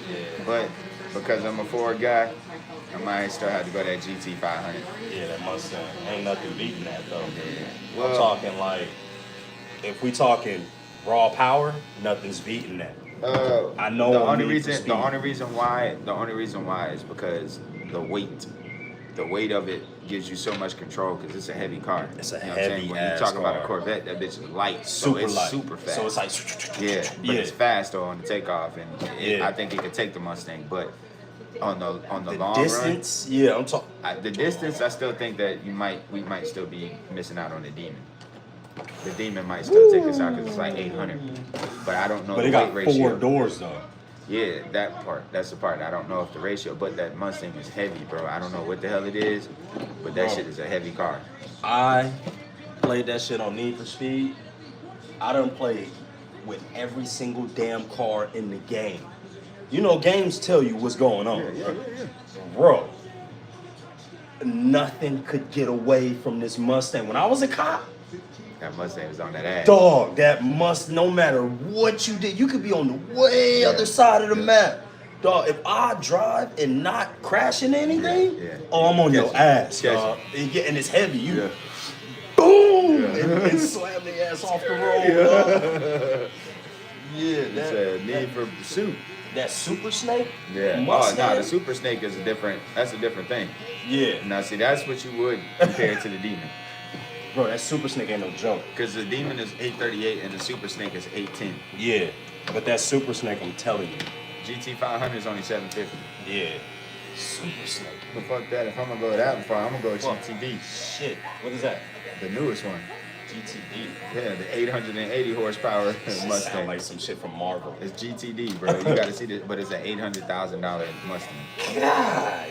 Yeah. But because I'm a Ford guy, I might still have to go that GT 500. Yeah, that Mustang. Ain't nothing beating that though. Well- I'm talking like, if we talking raw power, nothing's beating that. I know the I'm only need for reason speed. the only reason why is because the weight of it gives you so much control because it's a heavy car. It's a You know what I'm saying? heavy When you ass talk about a car. Corvette, that bitch is light, Super so it's light. super fast. So it's like, yeah, but it's fast though on the takeoff, and Yeah. I think it could take the Mustang, but on the the long distance, yeah, I'm talking. run, the distance, I still think that we might still be missing out on the Demon. The Demon might still take us out because it's like 800, but I don't know But the it got weight 4 ratio. doors though. Yeah, that part. That's the part. I don't know if the ratio, but that Mustang is heavy, bro. I don't know what the hell it is, but that Bro. shit is a heavy car. I played that shit on Need for Speed. I done played with every single damn car in the game. You know, games tell you what's going on. Bro, nothing could get away from this Mustang. When I was a cop, That Mustang was on that ass. dog, no matter what you did, you could be on the way other side of the map. Dog, if I drive and not crashing anything, Yeah. oh, I'm on your Catch you. ass, Catch dog. And it's heavy. You Yeah. boom, Yeah. and slam the ass off the road. Yeah, It's a Need for Pursuit. that Super Snake. Yeah. Oh, Mustang. no, the Super Snake is that's a different thing. Yeah, Now, see, that's what you would compare to the Demon. bro, that Super Snake ain't no joke. Because the Demon is 838 and the Super Snake is 810. Yeah, but that Super Snake, I'm telling you. GT 500 is only 750. Yeah, Super Snake. But fuck that. If I'm going to go that far, I'm going to go What? GTD. Shit, what is that? The newest one. GTD. Yeah, the 880 horsepower Sound Mustang. like some shit from Marvel. It's GTD, bro. You got to see this, but it's an $800,000 Mustang. God,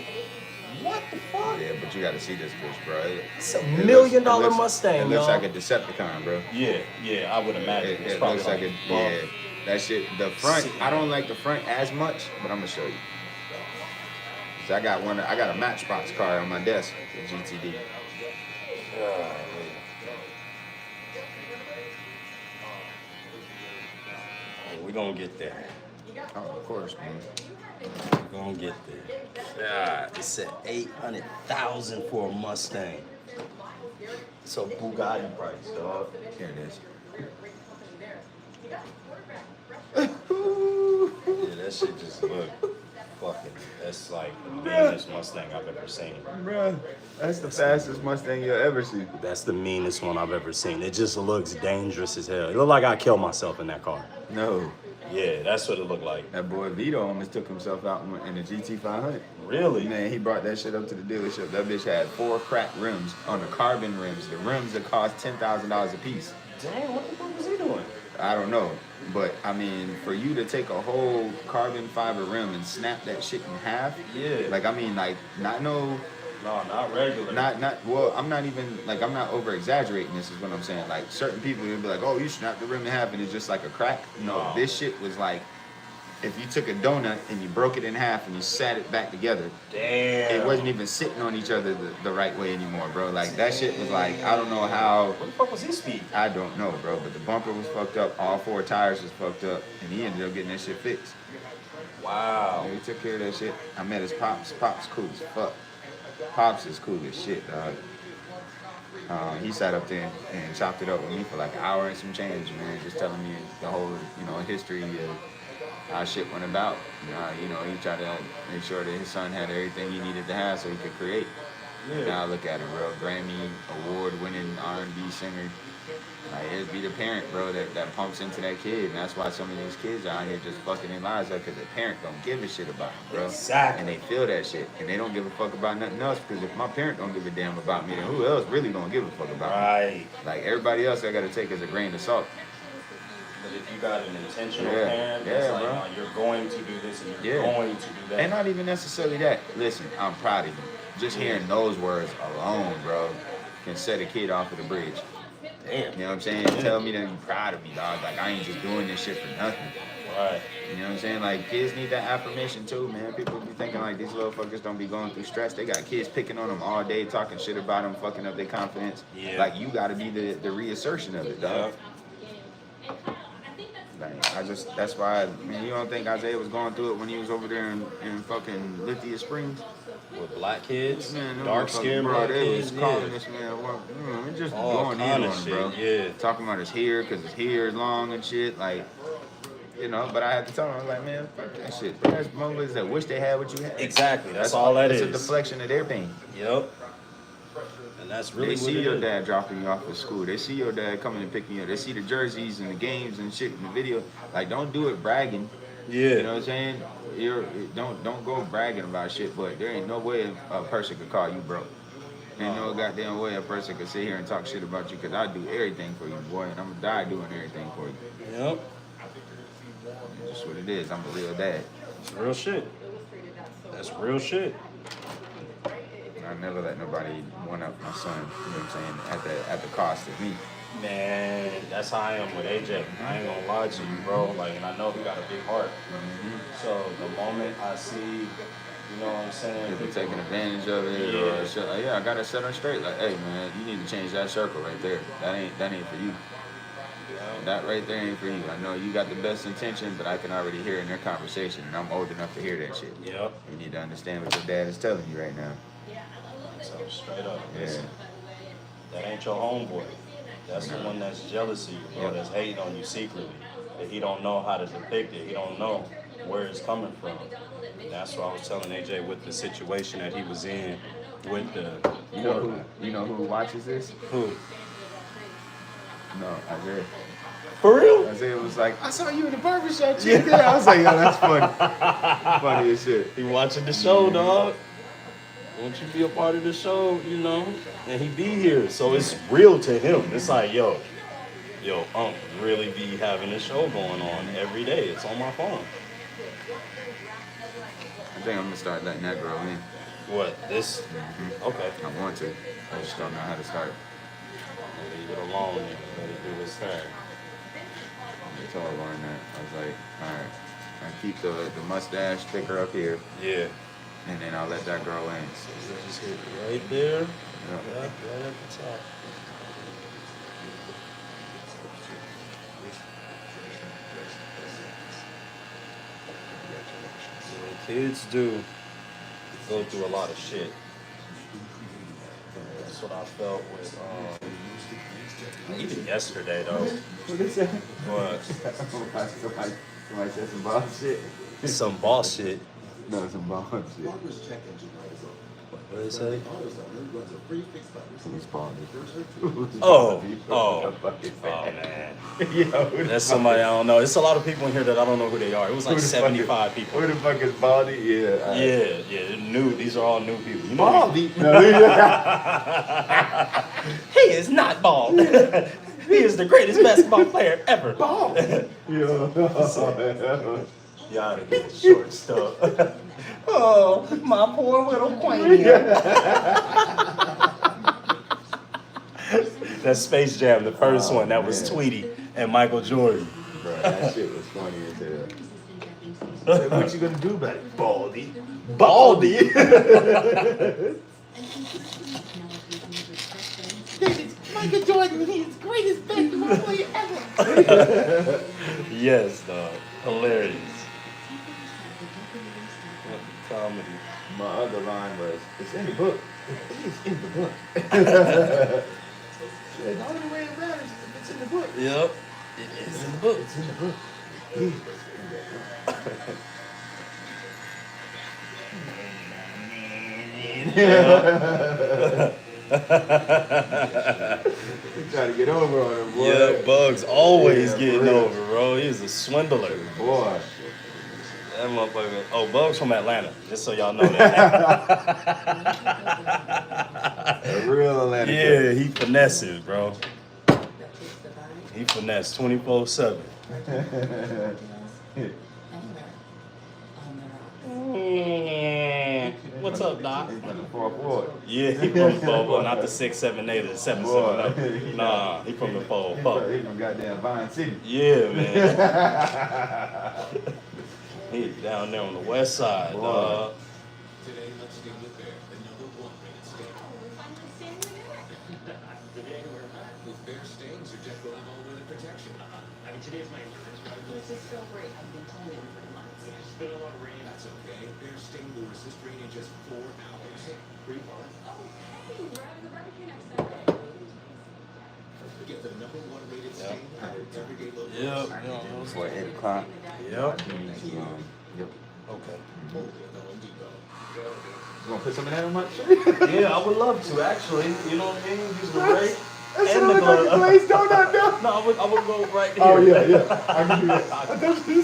what the fuck? Yeah, but you got to see this bitch, bro. It's a It $1 million it looks- Mustang, It looks y'all. like a Decepticon, bro. Yeah, I would imagine. It, It's it probably looks like a yeah. That shit. The front. I don't like the front as much, but I'm gonna show you. So I got a Matchbox car on my desk, the GTD. We're gonna get there. Oh, of course, man. We're gonna get there. God, it said 800,000 for a Mustang. So Bugatti price, dog. Here it is. Yeah, that shit just look fucking. That's like the meanest Mustang I've ever seen. Bruh, that's the fastest Mustang you'll ever see. That's the meanest one I've ever seen. It just looks dangerous as hell. It looked like I'd kill myself in that car. No, Yeah, that's what it looked like. that boy Vito almost took himself out in the GT500. Really? Man, he brought that shit up to the dealership. That bitch had 4 cracked rims on the carbon rims. The rims that cost $10,000 a piece. Damn, what the fuck was he doing? I don't know. But, I mean, for you to take a whole carbon fiber rim and snap that shit in half. Yeah. Like, I mean, like, not no... No, not regular. Well, I'm not even, like, I'm not over-exaggerating this is what I'm saying. Like, certain people, they'll be like, oh, you snapped the rim in half and it's just like a crack. No, this shit was like, if you took a donut and you broke it in half and you sat it back together, Damn. it wasn't even sitting on each other the right way anymore, bro. Like, that shit was like, I don't know how. What the fuck was he speeding? I don't know, bro. But the bumper was fucked up. All 4 tires was fucked up. And he ended up getting that shit fixed. Wow. Yeah, he took care of that shit. I met his pops. Pops cool as fuck. Pops is cool as shit, dog. He sat up there and chopped it up with me for like an hour and some change, man. Just telling me the whole, history of how shit went about. He tried to make sure that his son had everything he needed to have so he could create. Yeah. Now look at him, bro. Grammy award-winning R&B singer. Like, it'd be the parent, bro, that pumps into that kid. And that's why some of these kids are out here just fucking their lives up because the parent don't give a shit about them, bro. Exactly. And they feel that shit. And they don't give a fuck about nothing else because if my parent don't give a damn about me, then who else really don't give a fuck about me? Right. Like, everybody else I gotta take as a grain of salt. But if you got an intentional Yeah. parent, Yeah, it's like, bro. no, you're going to do this and you're Yeah. going to do that. And not even necessarily that. Listen, I'm proud of you. Just hearing those words alone, bro, can set a kid off of the bridge. Damn. You know what I'm saying? Tell me that you're proud of me, dog. Like, I ain't just doing this shit for nothing. Right. You know what I'm saying? Like, kids need that affirmation too, man. People be thinking like these little fuckers don't be going through stress. They got kids picking on them all day, talking shit about them, fucking up their confidence. Yeah. Like, you gotta be the reassertion of it, dog. Like, that's why, man, you don't think Isaiah was going through it when he was over there in fucking Lithia Springs? With black kids, Man, dark skinned bro, black they kids, was calling yeah. this man, just All going in kind on of him, shit, bro. yeah. Talking about his hair, because his hair is long and shit, like, but I had to tell him, I was like, man, fuck that shit. Bro, that's motherfuckers that wish they had what you had. Exactly, that's all that It's is. a deflection of their pain. Yep. And that's really They what see it your is. dad dropping you off at school. They see your dad coming and picking you up. They see the jerseys and the games and shit in the video. Like, don't do it bragging. Yeah. You know what I'm saying? Don't go bragging about shit, but there ain't no way a person could call you broke. Ain't no goddamn way a person could sit here and talk shit about you because I do everything for you, boy, and I'm gonna die doing everything for you. Yep. That's what it is. I'm a real dad. It's real shit. That's real shit. I never let nobody one up my son, you know what I'm saying, at the cost of me. Man, that's how I am with AJ. I ain't gonna lie to you, bro. Like, and I know he got a big heart. So the moment I see, you know what I'm saying? People taking advantage of it or shit. Like, yeah, I gotta set her straight. Like, hey man, you need to change that circle right there. That ain't for you. That right there ain't for you. I know you got the best intention, but I can already hear in their conversation, and I'm old enough to hear that shit. Yep. You need to understand what your dad is telling you right now. So straight up, Yeah. listen, that ain't your homeboy. That's the one that's jealous of you, bro. Yep. That's hating on you secretly. That he don't know how to depict it. He don't know where it's coming from. And that's what I was telling AJ with the situation that he was in with the You know who watches this? Who? No, Isaiah. For real? Isaiah was like, I saw you in the barbershop, chick. Yeah. I was like, yo, that's funny. Funny as shit. He watching the show, dog. Won't you be a part of the show, you know? And he be here, so it's real to him. It's like, yo, really be having this show going on every day. It's on my phone. I think I'm gonna start letting that girl in. What, this? Okay. I want to. I just don't know how to start. Leave it alone and let it do its thing. I told Lauren that. I was like, all right, I keep the mustache sticker up here, Yeah. and then I'll let that girl in. So just hit right there. Yeah. Yeah, right at the top. Yeah, Kids do go through a lot of shit. That's what I felt with, even yesterday though. What is that? What? Somebody said some bullshit. Some boss shit. No, some bullshit. What did they say? Who's Baldy? Oh, man. Yo, That's somebody I don't know. It's a lot of people in here that I don't know who they are. It was like 75 people. Who the fuck is Baldy? Yeah. Yeah, new. These are all new people. You know Baldy? He is not bald. He is the greatest basketball player ever. Bald. Yo. Y'all get short stuff. Oh, my poor little queen. That's Space Jam, the first one. That was Tweety and Michael Jordan. Bro, that shit was funny as hell. Like, what you gonna do about it, Baldy? Baldy. Michael Jordan, he's the greatest basketball player ever. Yes, dog. Hilarious. Comedy. My other line was, it's in the book. It's in the book. The only way it matters is if it's in the book. Yep. It is in the book. It's in the book. He's trying to get over on him, boy. Yeah, Bugs always Yeah, getting for real. over, bro. He's a swindler. Boy. That motherfucker. Oh, Bugs from Atlanta. Just so y'all know that. A real Atlanta Yeah, he finesses, bro. He finesse 24/7. What's up, Doc? He's from the 4-4. Yeah, he from the 4-4, not the 678 or the 770. Nah, he from the 4-4. He from goddamn Vine City. Yeah, man. He down there on the west side, Boy. dog. Today, let's deal with Bear, the number one rated stain. With Bear stains, your deck will have all weather protection. I mean, today's my anniversary. This is so great. I've been told it for months. It's been a lot of rain. That's okay. Bear stain will resist rain in just 4 hours. Free fun. Oh, hey, we're having a barbecue next Sunday. Get the number one rated stain at everyday low Yep. price. For 8 o'clock. Yep. Yep. Okay. Only at the Home Depot. You gonna put some of that on my shirt? Yeah, I would love to, actually. You know what I mean? Use the rake That shit and the look like a glove. glazed donut, though. No, I would go right here. Oh, yeah. I can do that. I thought you were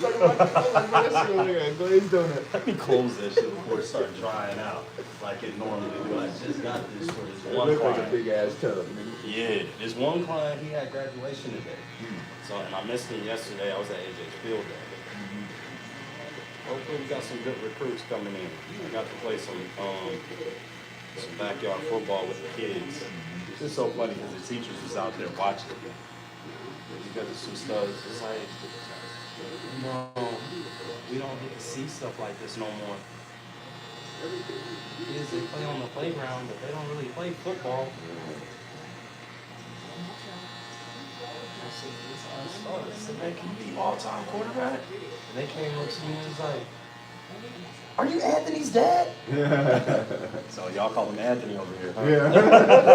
talking about the color. That shit look like a glazed donut. Let me close that shit before it starts drying out like it normally do. I just got this for this It one looks like a client. big ass tub, nigga. Yeah, this one client, he had graduation today. So, and I missed him yesterday. I was at AJ's field day. Hopefully we got some good recruits coming in. I got to play some backyard football with the kids. It's just so funny because the teachers was out there watching. Because of some stuff, it's like, no, we don't get to see stuff like this no more. Kids, they play on the playground, but they don't really play football. I said, man, can you be all-time quarterback? And they came up to me and was like, are you Anthony's dad? So y'all call him Anthony over here, huh?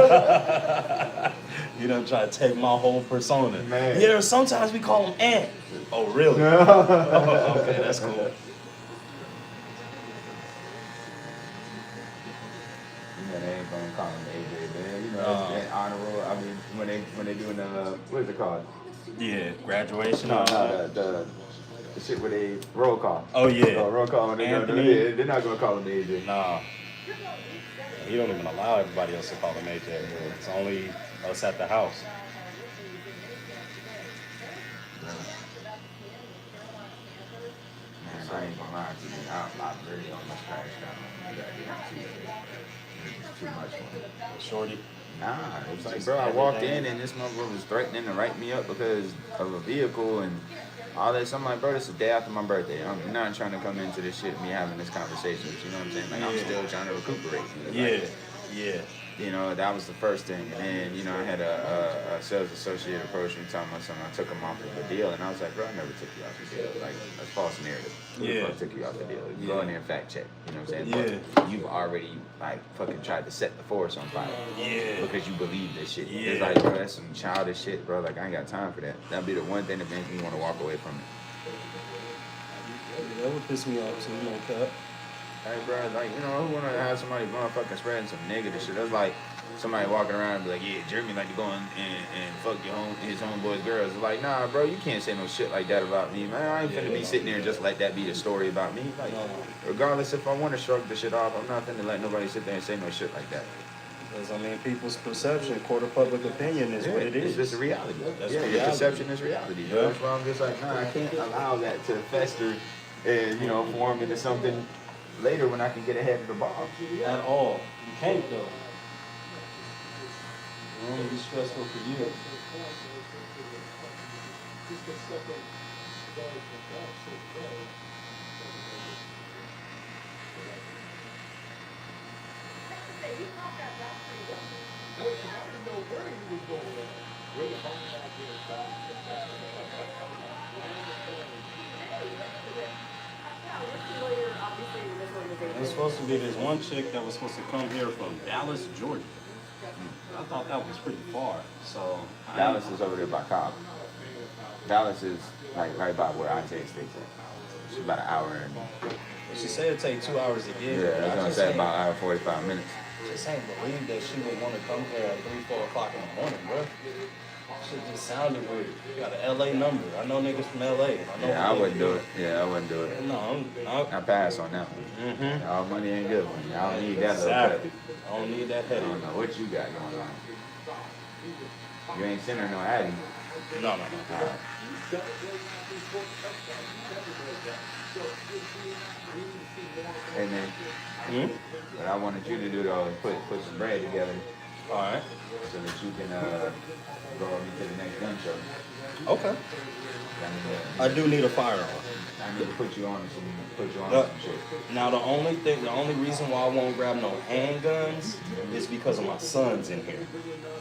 Yeah. You done try to take my whole persona. Man. Yeah, sometimes we call him Ant. Oh, really? Okay, that's cool. Yeah, they ain't gonna call him AJ, man. You know, that honor roll. I mean, when they doing what is it called? Yeah, graduation. No, the shit where they roll call. Oh, yeah. Roll call when they Anthony. do. They're not gonna call him AJ. Nah. He don't even allow everybody else to call him AJ. It's only us at the house. Man, I ain't gonna lie to you. I really almost crashed out on that goddamn Tuesday. It was too much for me. Shorty. Nah, it was like, bro, I walked in and this motherfucker was threatening to write me up because of a vehicle and all this. I'm like, bro, this is the day after my birthday. I'm not trying to come into this shit, me having this conversation. You know what I'm saying? Like, I'm Yeah. still trying to recuperate. Yeah, yeah. You know, that was the first thing. And then, you know, I had a sales associate approach me telling my son I took him off of the deal. And I was like, bro, I never took you off the deal. Like, that's false narrative. Who the fuck took you off the deal? Go in there and fact check. You know what I'm saying? But you've already, like, fucking tried to set the force on fire. Because you believe this shit. It's like, bro, that's some childish shit, bro. Like, I ain't got time for that. That'd be the one thing that makes me want to walk away from it. That would piss me off too, no cap. Hey, bro, like, you know, who wanna have somebody going fucking spreading some negative shit? That's like somebody walking around and be like, yeah, Jeremy like to go and fuck his homeboy's girls. It's like, nah, bro, you can't say no shit like that about me, man. I ain't finna be sitting there and just let that be the story about me. Like, regardless if I want to shrug the shit off, I'm not finna let nobody sit there and say no shit like that. Because, I mean, people's perception, court of public opinion is what it is. It's just a reality. That's your reality. perception is reality. Yeah. That's why I'm just like, nah, I can't allow that to fester and, you know, form into something later when I can get ahead of the ball. At all. You can't, though. It'll only be stressful for you. There's supposed to be this one chick that was supposed to come here from Dallas, Georgia. I thought that was pretty far. So Dallas is over there by Cobb. Dallas is like right by where I take State's at. It's about an hour and she said it'd take 2 hours to get here. I was gonna say about an hour 45 minutes. Just ain't believe that she would want to come here at 3, 4 o'clock in the morning, bro. Shit just sounded weird. You got an LA number. I know niggas from LA. I wouldn't do it. Yeah, I wouldn't do it. No, I pass on that one. Y'all money ain't good money. I don't need that exactly. little I don't need that I headache. don't know what you got going on. You ain't sending her no addy. No. Alright. Hey man, what I wanted you to do though is put some bread together. Alright. So that you can go over to the next gun show. Okay. I do need a firearm. I need to put you on some shit. Now the only reason why I won't grab no handguns is because of my sons in here.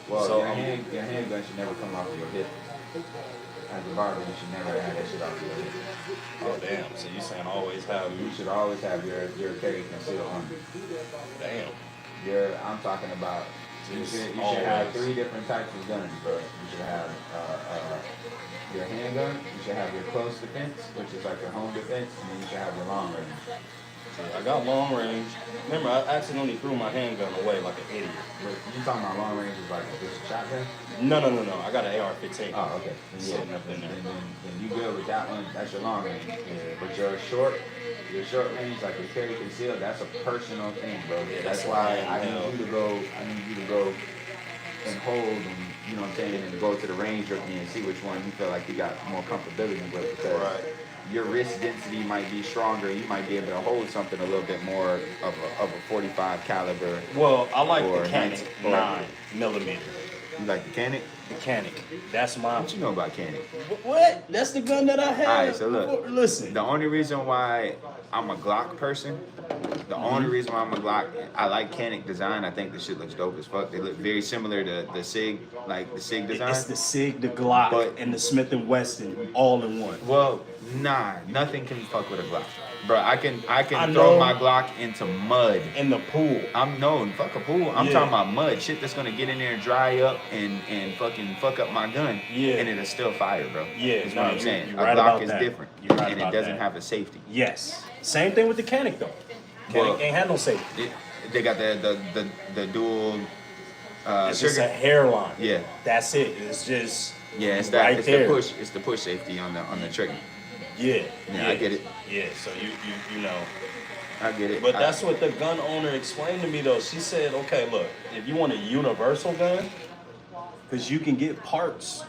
Well, so your handgun should never come off of your hip. As a barber, you should never have that shit off your hip. Oh damn! So you saying always have? You should always have your carry concealed on. Damn. I'm talking about. You should have 3 different types of guns, bro. You should have your handgun. You should have your close defense, which is like your home defense, and then you should have your long range. I got long range. Remember, I accidentally threw my handgun away like an idiot. But you talking about long range is like just a shotgun? No. I got an AR-15. Oh, okay. Sitting up in there. Then you good with that one. That's your long range. But your short range, like your carry concealed, that's a personal thing, bro. That's why I need you to go and hold and, you know what I'm saying, and go to the range with me and see which one you feel like you got more comfortability with, because your wrist density might be stronger. You might be able to hold something a little bit more of a 45 caliber. Well, I like or the Canik 9mm. You like the Canik? The Canik. That's my. What you know about Canik? What? That's the gun that I had. All right, so look. Listen. The only reason why I'm a Glock person, only reason why I'm a Glock, I like Canik design. I think the shit looks dope as fuck. They look very similar to the SIG, like the SIG design. It's the SIG, the Glock, and the Smith & Wesson all in one. Well, nah, nothing can fuck with a Glock. Bro, I can throw my Glock into mud. In the pool. Fuck a pool. I'm talking about mud. Shit that's gonna get in there and dry up and fucking fuck up my gun. Yeah. And it'll still fire, bro. Yeah, that's what I'm saying. You're A right Glock about is that. different. You're right and about it doesn't that. have a safety. Yes. Same thing with the Canik though. Canik ain't had no safety. They got the dual it's trigger. just a hairline. Yeah. That's it. It's just it's right there. It's the push safety on the trigger. Yeah. I get it. Yeah, so you know. I get it. But that's what the gun owner explained to me though. She said, okay, look, if you want a universal gun, because you can get parts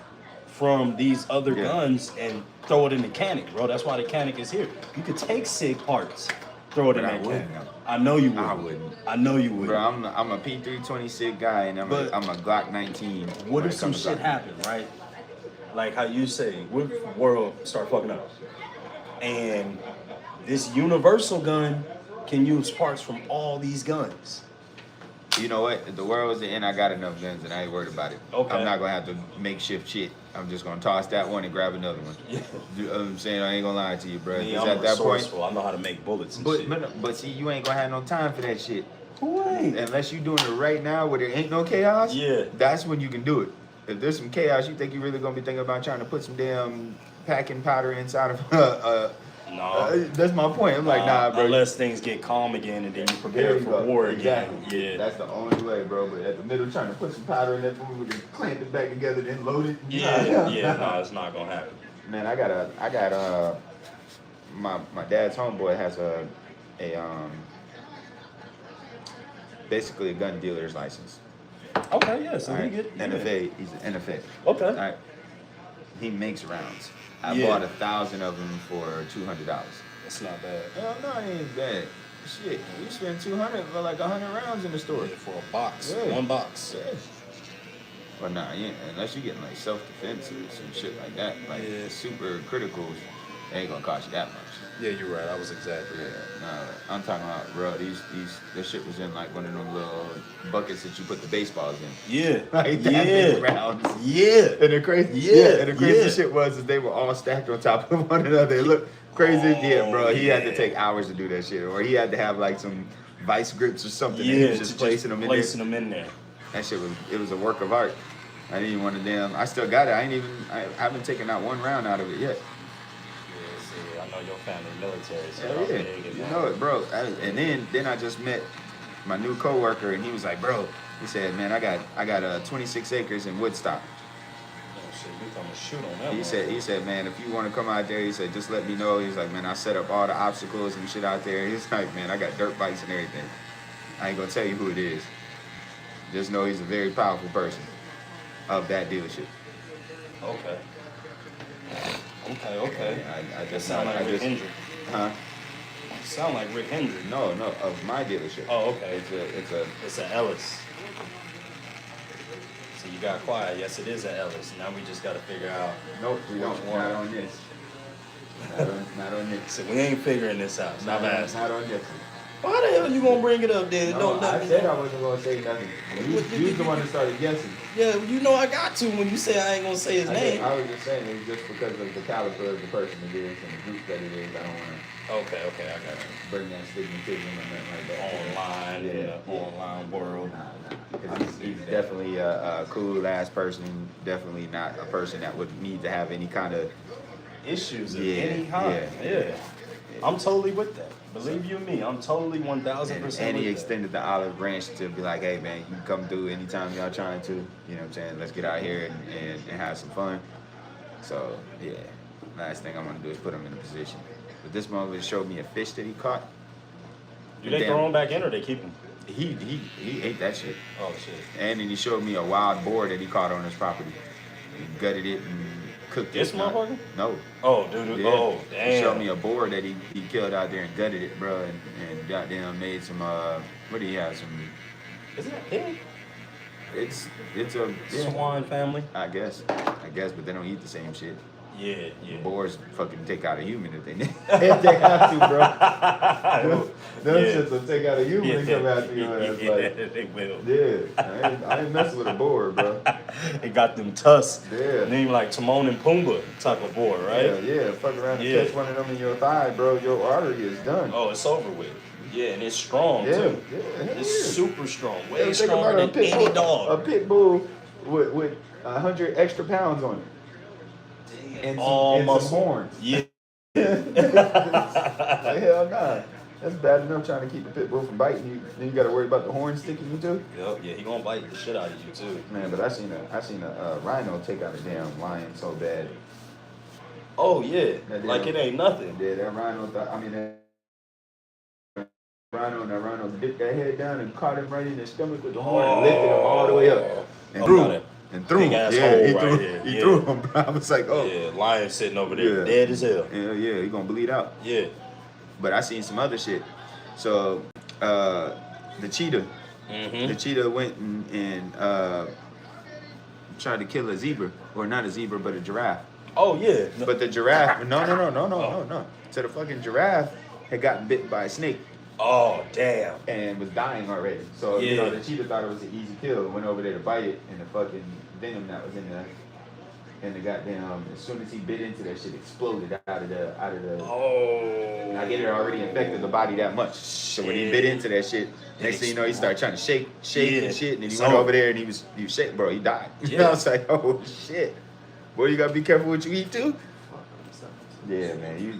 from these other guns and throw it in the Canik, bro. That's why the Canik is here. You could take SIG parts, throw it in that Canik. I know you would. I wouldn't. I know you would. Bro, I'm a P320 SIG guy, and I'm a Glock 19. What if some shit happened, right? Like how you say, what if the world start fucking up? And this universal gun can use parts from all these guns. You know what? If the world was the end, I got enough guns and I ain't worried about it. Okay. I'm not gonna have to makeshift shit. I'm just gonna toss that one and grab another one. Yeah. You know what I'm saying? I ain't gonna lie to you, bro. Me, Because I'm at that point, resourceful. I know how to make bullets and shit. but see, you ain't gonna have no time for that shit. Who ain't? Unless you doing it right now where there ain't no chaos. Yeah. That's when you can do it. If there's some chaos, you think you really gonna be thinking about trying to put some damn packing powder inside of No. that's my point. I'm like, nah, bro. Unless things get calm again and then you There prepare you for go. war Exactly. again. Yeah. That's the only way, bro. But at the middle, trying to put some powder in that food, we can clamp it back together, then load it. Yeah. No, it's not gonna happen. Man, I got my dad's homeboy has a basically a gun dealer's license. Okay, yeah. So All we right? get NFA. He's an NFA. Okay. All right. He makes rounds. I Yeah. bought 1,000 of them for $200. That's not bad. Hell no, it ain't bad. Shit, we spent 200 for like 100 rounds in the store. Yeah, for a box, Yeah. one box. Yeah. Well, nah, yeah, unless you getting like self-defense or some shit like that, like Yeah. super criticals, it ain't gonna cost you that much. Yeah, you're right. I was exaggerating. Yeah, nah, I'm talking about, bro, this shit was in like one of them little buckets that you put the baseballs in. Yeah. Like that big rounds. Yeah. And the crazy, and the crazy shit was they were all stacked on top of one another. It looked crazy. Yeah, bro, he had to take hours to do that shit, or he had to have like some vice grips or something. and he was just placing them in there. That shit was a work of art. I didn't even want to damn. I still got it. I haven't taken out one round out of it yet. Yeah, see, I know your family military, so Hell yeah, you know it, bro. And then I just met my new coworker, and he was like, bro, he said, man, I got 26 acres in Woodstock. Oh shit, we gonna shoot on that one. He said, man, if you want to come out there, he said, just let me know. He's like, man, I set up all the obstacles and shit out there. He's like, man, I got dirt bikes and everything. I ain't gonna tell you who it is. Just know he's a very powerful person of that dealership. Okay. Okay. I just Sound like Rick Hendrick. Huh? Sound like Rick Hendrick. No, of my dealership. Oh, okay. It's an Ellis. So you got quiet. Yes, it is an Ellis. Now we just gotta figure out. Nope, we don't. Not on this. Not on this. So we ain't figuring this out. Stop asking. Not on this. Why the hell you gonna bring it up, then? No, I said I wasn't gonna say nothing. You the one that started guessing. Yeah, you know I got to when you say I ain't gonna say his name. I was just saying it was just because of the caliber of the person it is and the group that it is. I don't want to. Okay, I got it. Bring that stigmatism or nothing like that. Online, in the online world. Nah. He's definitely a cool ass person. Definitely not a person that would need to have any kind of issues of any kind. Yeah. I'm totally with that. Believe you me, I'm totally 1,000%. And he extended the olive branch to be like, hey man, you can come through anytime y'all trying to. You know what I'm saying? Let's get out here and have some fun. So yeah, last thing I'm gonna do is put him in a position. But this moment showed me a fish that he caught. Do they throw him back in or they keep him? He ate that shit. Oh shit. And then he showed me a wild boar that he caught on his property. He gutted it and cooked it. This motherfucker? No. Oh, dude. Yeah. Oh, damn. He showed me a boar that he killed out there and gutted it, bro, and goddamn made some what do you have? Some. Is it a pig? It's a Swan family. I guess, but they don't eat the same shit. Yeah. Boars fucking take out a human if they if they have to, bro. Them shits will take out a human and come after your ass. Like, they will. Yeah, I ain't messing with a boar, bro. They got them tusks. Yeah. Named like Timon and Pumbaa type of boar, right? Yeah. Fuck around and catch one of them in your thigh, bro. Your artery is done. Oh, it's over with. Yeah, and it's strong too. Yeah, it's super strong. Way think stronger about than any dog. A pit bull with 100 extra pounds on it. And some horns. Yeah. Like, hell nah. That's bad enough trying to keep the pit bull from biting you. Then you gotta worry about the horns sticking you too. Yep, yeah, he gonna bite the shit out of you too. Man, but I seen a rhino take out a damn lion so bad. Oh yeah, like it ain't nothing. Yeah, that rhino that rhino dipped that head down and caught him right in the stomach with the horn and lifted him all the way up. And threw him. And threw him. Yeah, he threw him. I was like, oh. Yeah, lion sitting over there, dead as hell. Yeah, he gonna bleed out. Yeah. But I seen some other shit. So, the cheetah. Mm-hmm. The cheetah went and tried to kill a zebra. Or not a zebra, but a giraffe. Oh, yeah. But the giraffe, no. So the fucking giraffe had gotten bitten by a snake. Oh, damn. and was dying already. So you know the cheetah thought it was an easy kill and went over there to bite it, and the fucking venom that was in there. And the goddamn, as soon as he bit into that shit, exploded out of the. Oh. I get it already infected the body that much. So when he bit into that shit, next thing you know, he started trying to shake and shit, and then he went over there and he was shaking, bro. He died. You know, I was like, oh shit, boy, you gotta be careful what you eat too. Yeah, man, you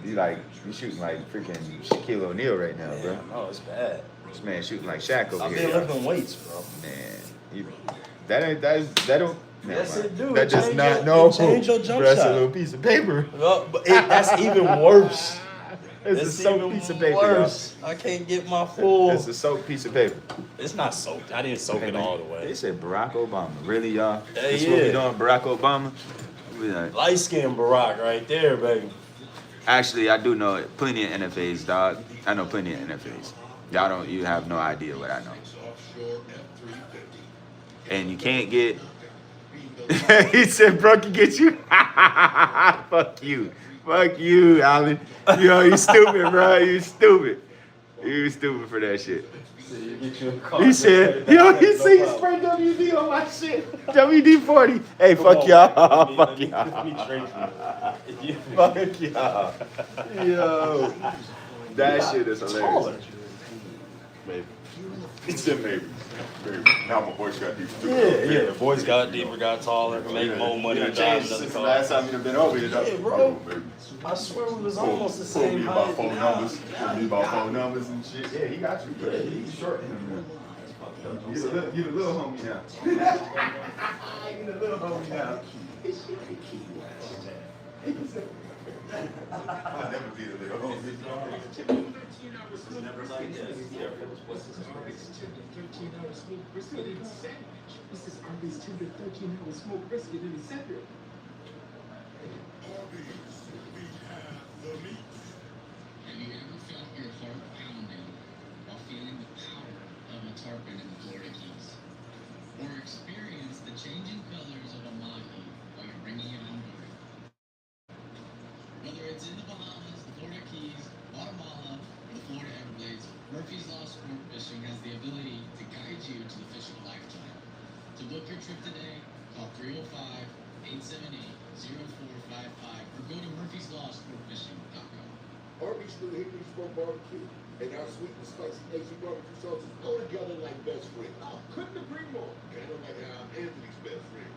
shooting like freaking Shaquille O'Neal right now, bro. No, it's bad. This man shooting like Shaq over I've here. been lifting weights, bro. Man, that don't. Yes, it do. That does Change not your- know. it change your jump That's shot. a little piece of paper. But that's even worse. It's a soaked piece of paper. Worse. I can't get my full. It's a soaked piece of paper. It's not soaked. I didn't soak it all the way. They said Barack Obama. Really, y'all? Hey, This what we doing, Barack Obama? We like, Light skinned Barack right there, baby. actually, I do know plenty of NFAs, dog. I know plenty of NFAs. You have no idea what I know. And you can't get. He said, "Bro, can get you." Fuck you, Alan. Yo, you stupid, bro. You stupid. You stupid for that shit. He said, "Yo, he said you spray WD on my shit. WD-40." Hey, fuck y'all. Fuck y'all. Fuck y'all. Yo, that shit is hilarious. Maybe. He said maybe. Now my voice got deeper. Yeah. The boys got deeper, got taller, can make more money and drive another car. Last time you've been over here, though. Yeah, bro. I swear we was almost the same height. Told me about phone numbers and shit. Yeah, he got you. Yeah, he's short. You the little homie now. You the little homie now. I'll never be the little homie. Never like this. This is Arby's 10 to 13-hour smoked brisket in a separate. Arby's, we have the meat. Have you ever felt your heart pounding while feeling the power of a tarpon in the Florida Keys? Or experienced the changing colors of a mahi while you're bringing it on board? Whether it's in the Bahamas, the Florida Keys, Guatemala, or the Florida Everglades, Murphy's Law Sport Fishing has the ability to guide you to the fish of a lifetime. To book your trip today, call 305-878-0455 or go to murphyslawsportfishing.com. Arby's new Hickory Smoke Barbecue and our sweet and spicy Asian barbecue sauces go together like best friends. Oh, couldn't agree more. Kind of like how I'm Anthony's best friend.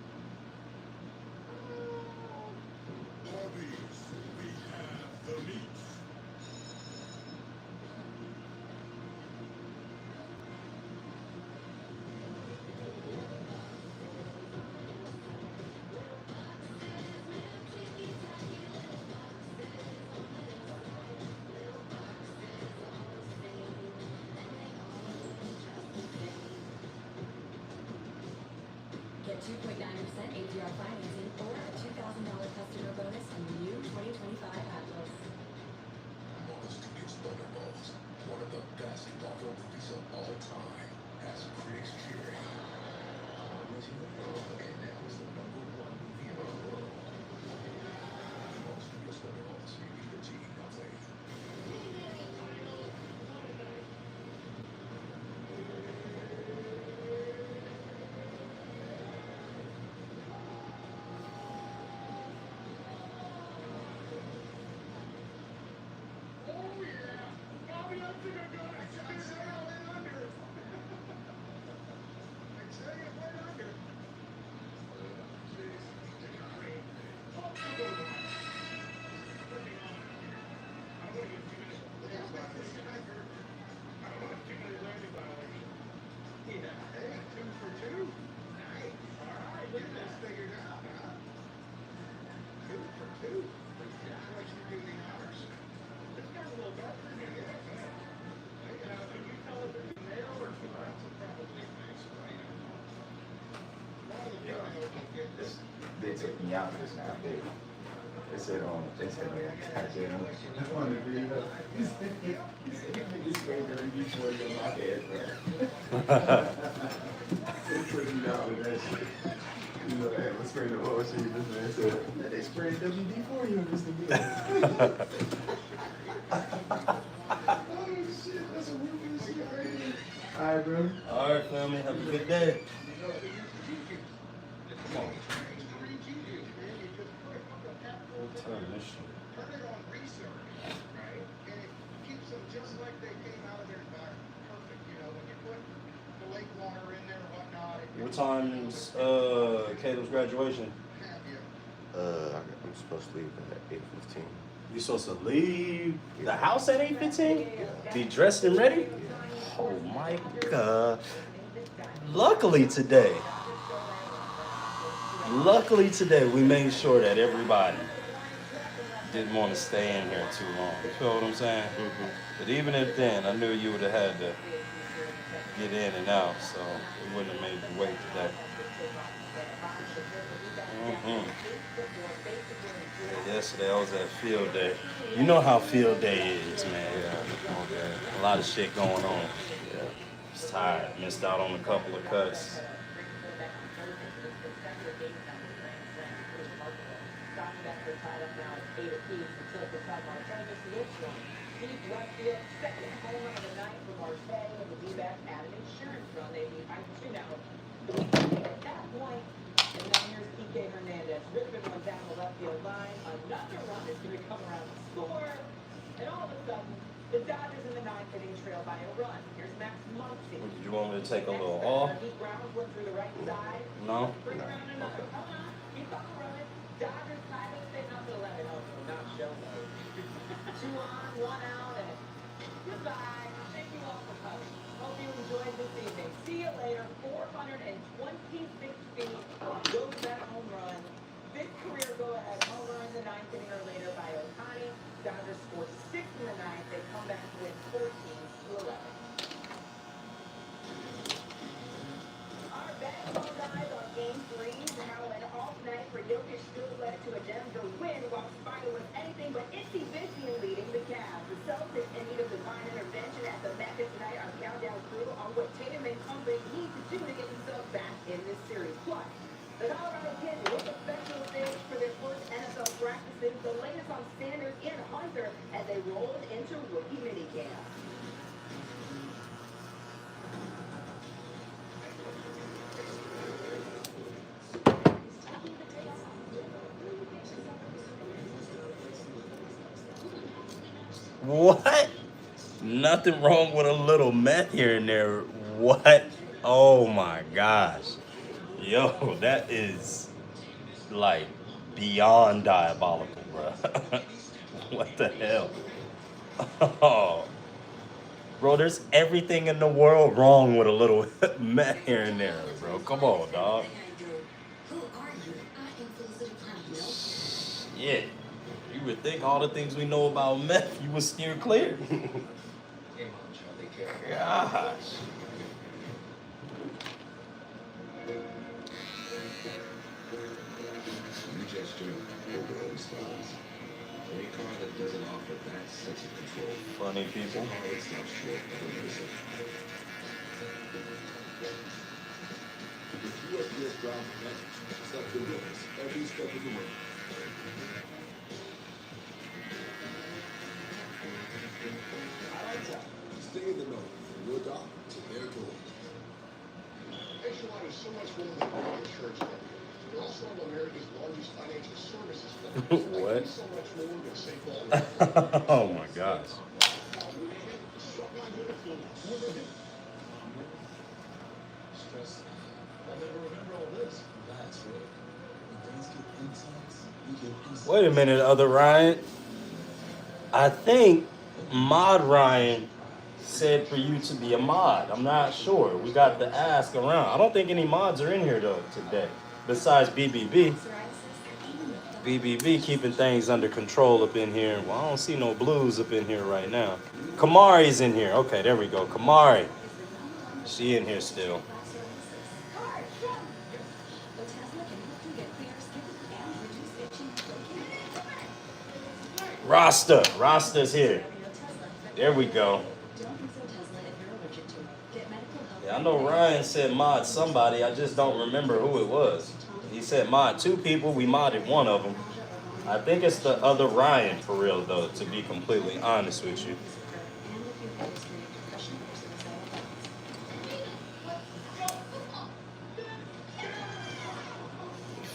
Arby's, we have the meat. Get 2.9% APR financing or a $2,000 customer bonus on the new 2025 Atlas. Monster Gets Thunderbolts, one of the best Marvel movies of all time, has critics cheering. And now is the #1 movie in the world. Monster Gets Thunderbolts, rated PG. They took me out just now, baby. They said, goddamn. I wanted to be up. He said, "Niggas crazy before you in my head, bro." They took me out with that shit. You know, hey, let's spray the oil shit. This man said, "They sprayed WD-40 on this nigga." Oh shit, that's a real All right, bro. All right, family. Have a good day. Come on. We'll turn this shit. Turn it on research, right? And it keeps them just like they came out of their environment. Perfect. You know, when you put the lake water in there and whatnot. What time is Caleb's graduation? I'm supposed to leave at 8:15. You supposed to leave the house at 8:15? Be dressed and ready? Oh my God. Luckily today, we made sure that everybody didn't want to stay in here too long. You feel what I'm saying? Mm-hmm. But even if then, I knew you would have had to get in and out, so we wouldn't have made you wait today. Mm-hmm. Yesterday I was at field day. You know how field day is, man. Okay. A lot of shit going on. Yeah. Just tired. Missed out on a couple of cuts. The Dodgers in the ninth inning trail by a run. Here's Max Muncy. Did you want me to take a little off? Deep ground went through the right side. No? Bring around another. Hold on. Keep on running. Dodgers tied it. Stay up to 11. Oh, not show mode. 2 on, 1 out, and goodbye. Thank you all for coming. Hope you enjoyed this evening. See you later. 426 feet. Goes that home run. Fifth career go-ahead home run in the ninth inning or later by Otani. Dodgers score 6 in the ninth. They come back to win 14-11. Our basketball guys on game 3. How an off night for Jokic still led to a Denver win, while Spider was anything but itsy bitsy in leading the Cavs. The Celtics in need of divine intervention at the Mecca tonight on Countdown Crew on what Tatum and company need to do to get themselves back in this series. Plus, the Colorado Kids look a special stage for their first NFL practices. The latest on Sanders and Hunter as they roll into rookie minicamp. What? Nothing wrong with a little meth here and there. What? Oh my gosh. Yo, that is like beyond diabolical, bro. What the hell? Oh. Bro, there's everything in the world wrong with a little meth here and there, bro. Come on, dog. Yeah. You would think all the things we know about meth, you would steer clear. Gosh. You gesture, overall response. Any car that doesn't offer that sense of control, Funny people. car itself short of amazing. USPS ground connections accept the witness every step of the way. Stay in the know from your dock to their door. Nationwide is so much more than an insurance company. We're also one of America's largest financial services companies. What? So much more than St. Paul. Oh my gosh. Stress. I'll never remember all this. That's right. When things get intense, we get insights. Wait a minute, other Ryan. I think Mod Ryan said for you to be a mod. I'm not sure. We got to ask around. I don't think any mods are in here though today. Besides BBB. BBB keeping things under control up in here. Well, I don't see no blues up in here right now. Kamari's in here. Okay, there we go. Kamari. She in here still. Rasta's here. There we go. Yeah, I know Ryan said mod somebody. I just don't remember who it was. He said mod 2 people. We modded one of them. I think it's the other Ryan for real though, to be completely honest with you.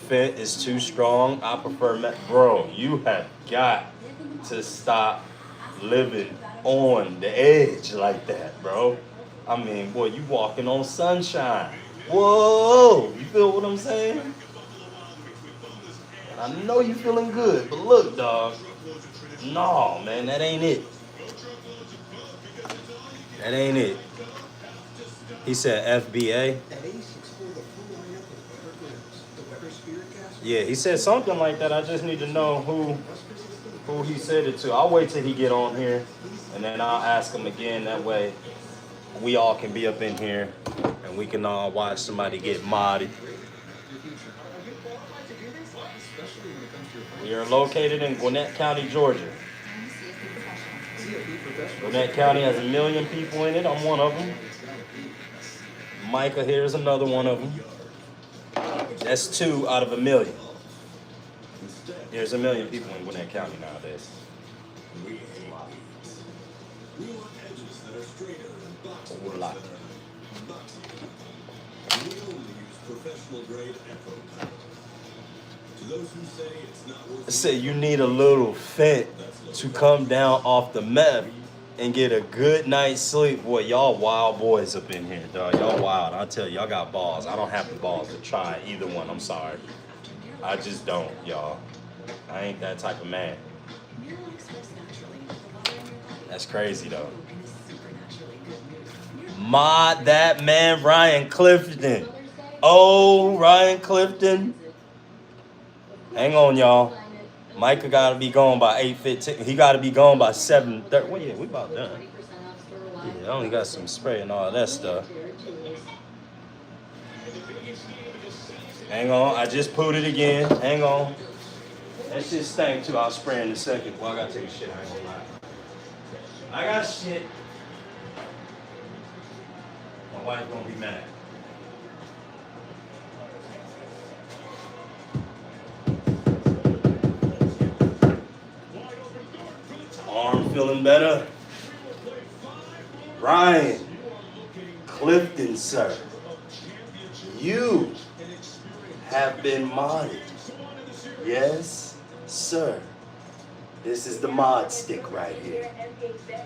Fent is too strong. I prefer bro, you have got to stop living on the edge like that, bro. I mean, boy, you walking on sunshine. Whoa, you feel what I'm saying? I know you feeling good, but look, dog. No, man, that ain't it. That ain't it. He said FBA. Yeah, he said something like that. I just need to know who he said it to. I'll wait till he get on here, and then I'll ask him again. That way, we all can be up in here, and we can all watch somebody get modded. We are located in Gwinnett County, Georgia. Gwinnett County has 1 million people in it. I'm one of them. Micah here is another one of them. That's 2 out of 1 million. There's 1 million people in Gwinnett County nowadays. A whole lot. I say you need a little Fent to come down off the meth and get a good night's sleep. Boy, y'all wild boys up in here, dog. Y'all wild. I tell you, y'all got balls. I don't have the balls to try either one. I'm sorry. I just don't, y'all. I ain't that type of man. That's crazy, though. Mod that man, Ryan Clifton. Oh, Ryan Clifton. Hang on, y'all. Micah got to be gone by 8:15. He got to be gone by 7:30. Well, yeah, we about done. Yeah, I only got some spray and all that stuff. Hang on, I just put it again. Hang on. That shit stank too. I'll spray in a second. Well, I got to take a shit. I ain't gonna lie. I got shit. My wife gonna be mad. Arm feeling better. Ryan Clifton, sir. You have been modded. Yes, sir. This is the mod stick right here.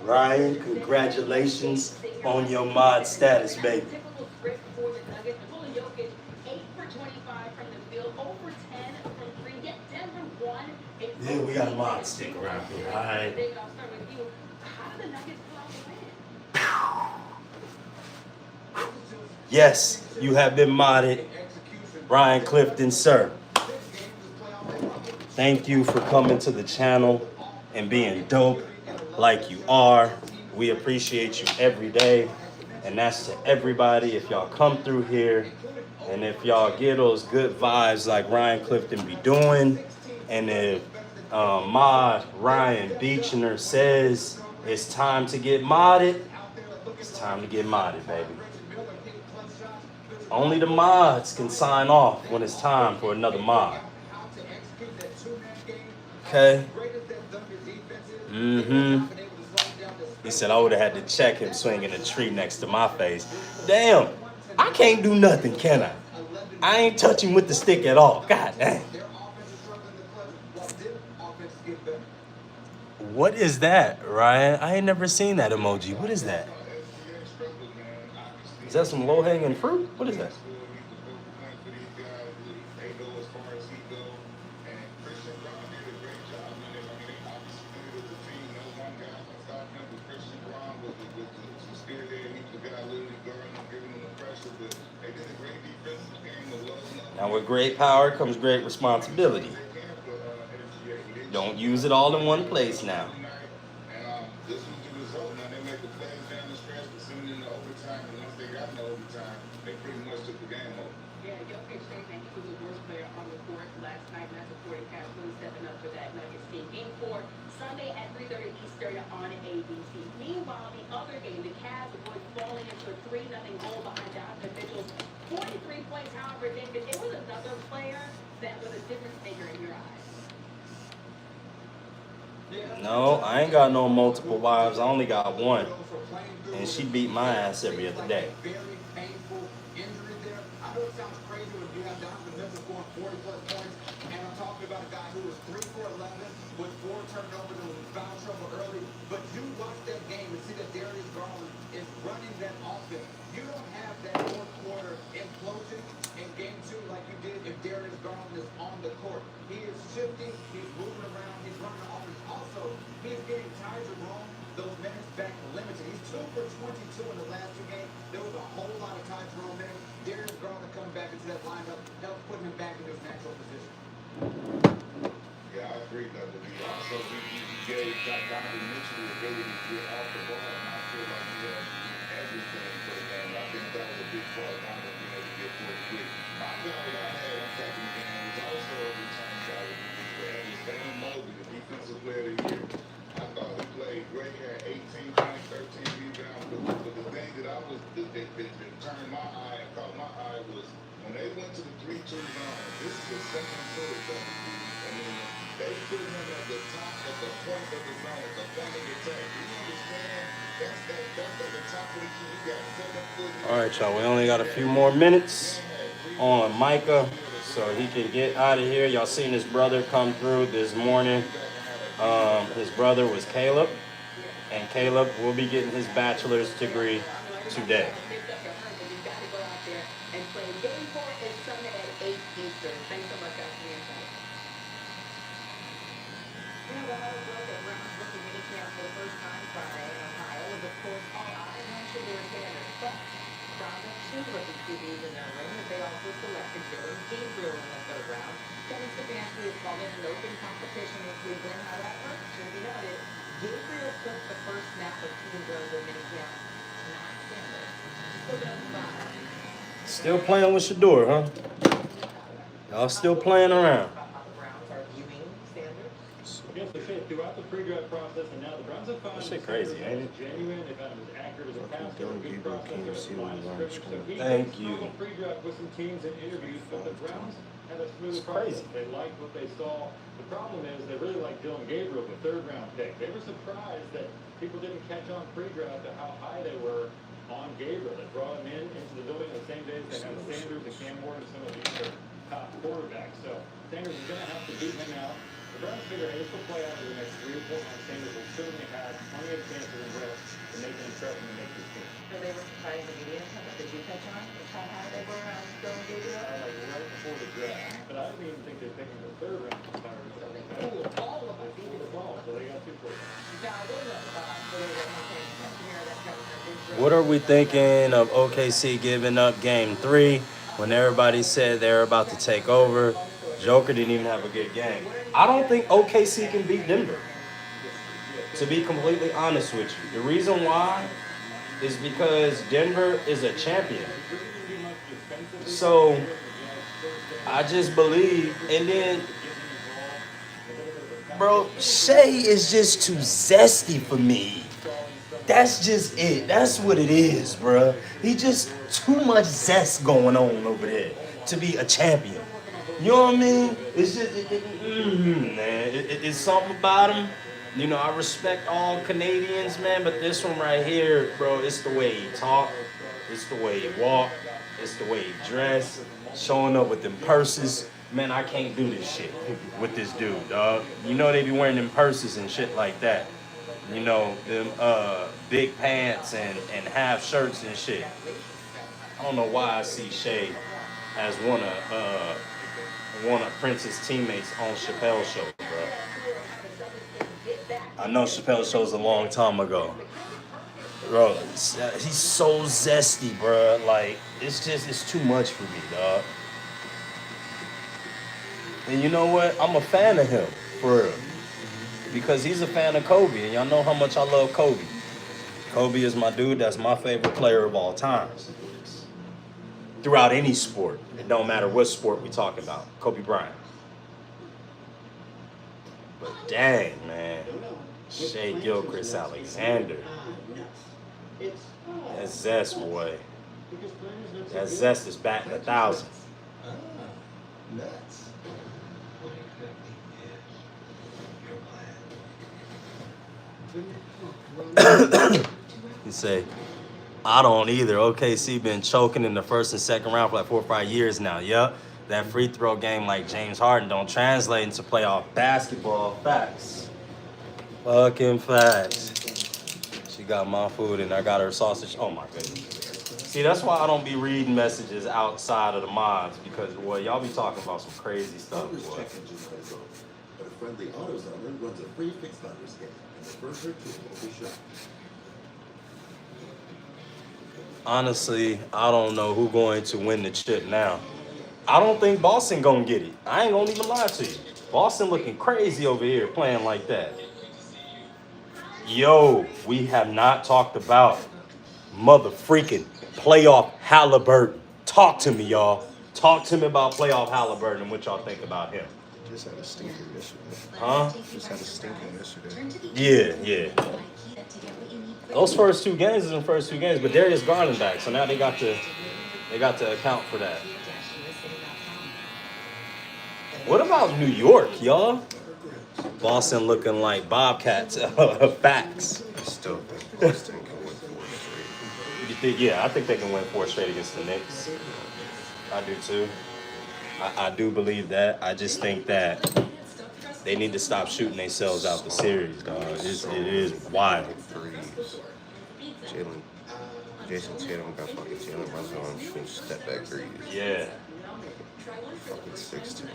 Ryan, congratulations on your mod status, baby. Yeah, we got a mod stick around here. All right. Yes, you have been modded, Ryan Clifton, sir. Thank you for coming to the channel and being dope like you are. We appreciate you every day. And that's to everybody. If y'all come through here and if y'all get those good vibes like Ryan Clifton be doing, and if mod Ryan Beechner says it's time to get modded, it's time to get modded, baby. Only the mods can sign off when it's time for another mod. Okay? He said I would have had to check him swinging a tree next to my face. Damn, I can't do nothing, can I? I ain't touching with the stick at all. God dang. What is that, Ryan? I ain't never seen that emoji. What is that? Is that some low-hanging fruit? What is that? Now with great power comes great responsibility. Don't use it all in one place now. Sunday at 3:30 Eastern on ABC. Meanwhile, the other game, the Cavs avoid falling into a 3-0 hole behind Donovan Mitchell's 43 points. However, David, it was another player that was a difference maker in your eyes. No, I ain't got no multiple wives. I only got one. And she beat my ass every other day. Very painful injury there. I know it sounds crazy when You have Donovan Mitchell scoring 40-plus points, and I'm talking about a guy who was 3 for 11 with 4 turnovers and was in foul trouble early. But you watch that game and see that Darius Garland is running that offense. You don't have that fourth quarter implosion in game 2 like you did if Darius Garland is on the court. He is shifting, he's moving around, he's running the offense. Also, he's getting Ty Jerome those minutes back limited. He's 2 for 22 in the last 2 games. There was a whole lot of Ty Jerome minutes. Darius Garland coming back into that lineup helped put him back in his natural position. Yeah, I agree, Dr. B. Also, he gave Donovan Mitchell the ability to get off the ball, and I feel like he has everything for the game. I think that was a big part of Donovan being able to get to it quick. My guy that I had on second game was also a return guy with the defense. Stan Mobley, the defensive player of the year. I thought he played great, had 18 points, 13 rebounds, but the thing that turned my eye and caught my eye was when they went to the 3-2 zone. This is the second quarter, and then they put him at the top of the point of the zone, at the point of the attack. You understand? That's at the top of the key. You got 7 foot. All right, y'all. We only got a few more minutes on Micah, so he can get out of here. Y'all seen his brother come through this morning. His brother was Caleb, and Caleb will be getting his bachelor's degree today. And play game 4 is Sunday at 8 Eastern. Thanks so much, guys, for the insight. You know, the Ohio Road at Browns rookie minicamp for the first time Friday in Ohio was, of course, all eyes on Shador Sanders. But Browns have 2 rookie QBs in their room, and they also selected Dylan Gabriel in the 3rd round. Kevin Stefanski has called it an open competition with Cleveland. However, should be noted, Gabriel took the first snap of team drills in minicamp, not Sanders. Still doesn't matter. Still playing with Shador, huh? Y'all still playing around. Yes, they say throughout the pre-draft process, and now the Browns have found That shit crazy, ain't it? genuine. They found him as accurate as a passer, a good processor, line of scrimmage. So he Thank you. struggled pre-draft with some teams and interviews, but the Browns had a smooth It's process. crazy. They liked what they saw. The problem is they really like Dylan Gabriel, the 3rd-round pick. They were surprised that people didn't catch on pre-draft to how high they were on Gabriel. They brought him into the building the same days they had Sanders and Cam Ward and some of these other top quarterbacks. So Sanders is going to have to beat him out. The Browns figure, hey, this will play out over the next 3 or 4 months. Sanders will certainly have plenty of chances and growth to make an impression and make this team. So they were surprised the media. Did you catch on? How high they were on Dylan Gabriel? Like right before the draft. But I didn't even think they picked him the 3rd round. All of us, even the ball. So they got 2 quarterbacks. What are we thinking of OKC giving up game 3 when everybody said they're about to take over? Joker didn't even have a good game. I don't think OKC can beat Denver, to be completely honest with you. The reason why is because Denver is a champion. So I just believe, and then, bro, Shea is just too zesty for me. That's just it. That's what it is, bro. He just too much zest going on over there to be a champion. You know what I mean? It's just, man. It's something about him. You know, I respect all Canadians, man, but this one right here, bro, it's the way he talk, it's the way he walk, it's the way he dress, showing up with them purses. Man, I can't do this shit with this dude, dog. You know they be wearing them purses and shit like that. You know, them big pants and half shirts and shit. I don't know why I see Shea as one of Prince's teammates on Chappelle's show, bro. I know Chappelle's show's a long time ago. Bro, he's so zesty, bro. Like, it's too much for me, dog. And you know what? I'm a fan of him, for real. Because he's a fan of Kobe, and y'all know how much I love Kobe. Kobe is my dude. That's my favorite player of all time. Throughout any sport. It don't matter what sport we talk about. Kobe Bryant. But dang, man. Shea Gilchrist Alexander. That zest, boy. That zest is back in 1,000. Nuts. You say, I don't either. OKC been choking in the first and second round for like 4 or 5 years now. Yep. That free throw game like James Harden don't translate into playoff basketball. Facts. Fucking facts. She got my food and I got her sausage. Oh my goodness. See, that's why I don't be reading messages outside of the mods because, boy, y'all be talking about some crazy stuff, Owner's boy. check engine goes off, but a friendly AutoZoner runs a free fix finder scan, and the first purchase will be shot. Honestly, I don't know who going to win the chip now. I don't think Boston gonna get it. I ain't gonna even lie to you. Boston looking crazy over here playing like that. Yo, we have not talked about mother freaking playoff Halliburton. Talk to me, y'all. Talk to me about playoff Halliburton and what y'all think about him. Just had a stinker yesterday. Huh? Just had a stinker yesterday. Yeah. Those first 2 games is in the first 2 games, but Darius Garland back, so now they got to account for that. What about New York, y'all? Boston looking like Bobcats. Facts. I still think Boston can win 4 straight. You think? Yeah, I think they can win 4 straight against the Knicks. I do too. I do believe that. I just think that they need to stop shooting themselves out the series, dog. It is wild. Threes. Jason Tatum got fucking Jalen Brunson shooting step back threes. Yeah. Fucking 16.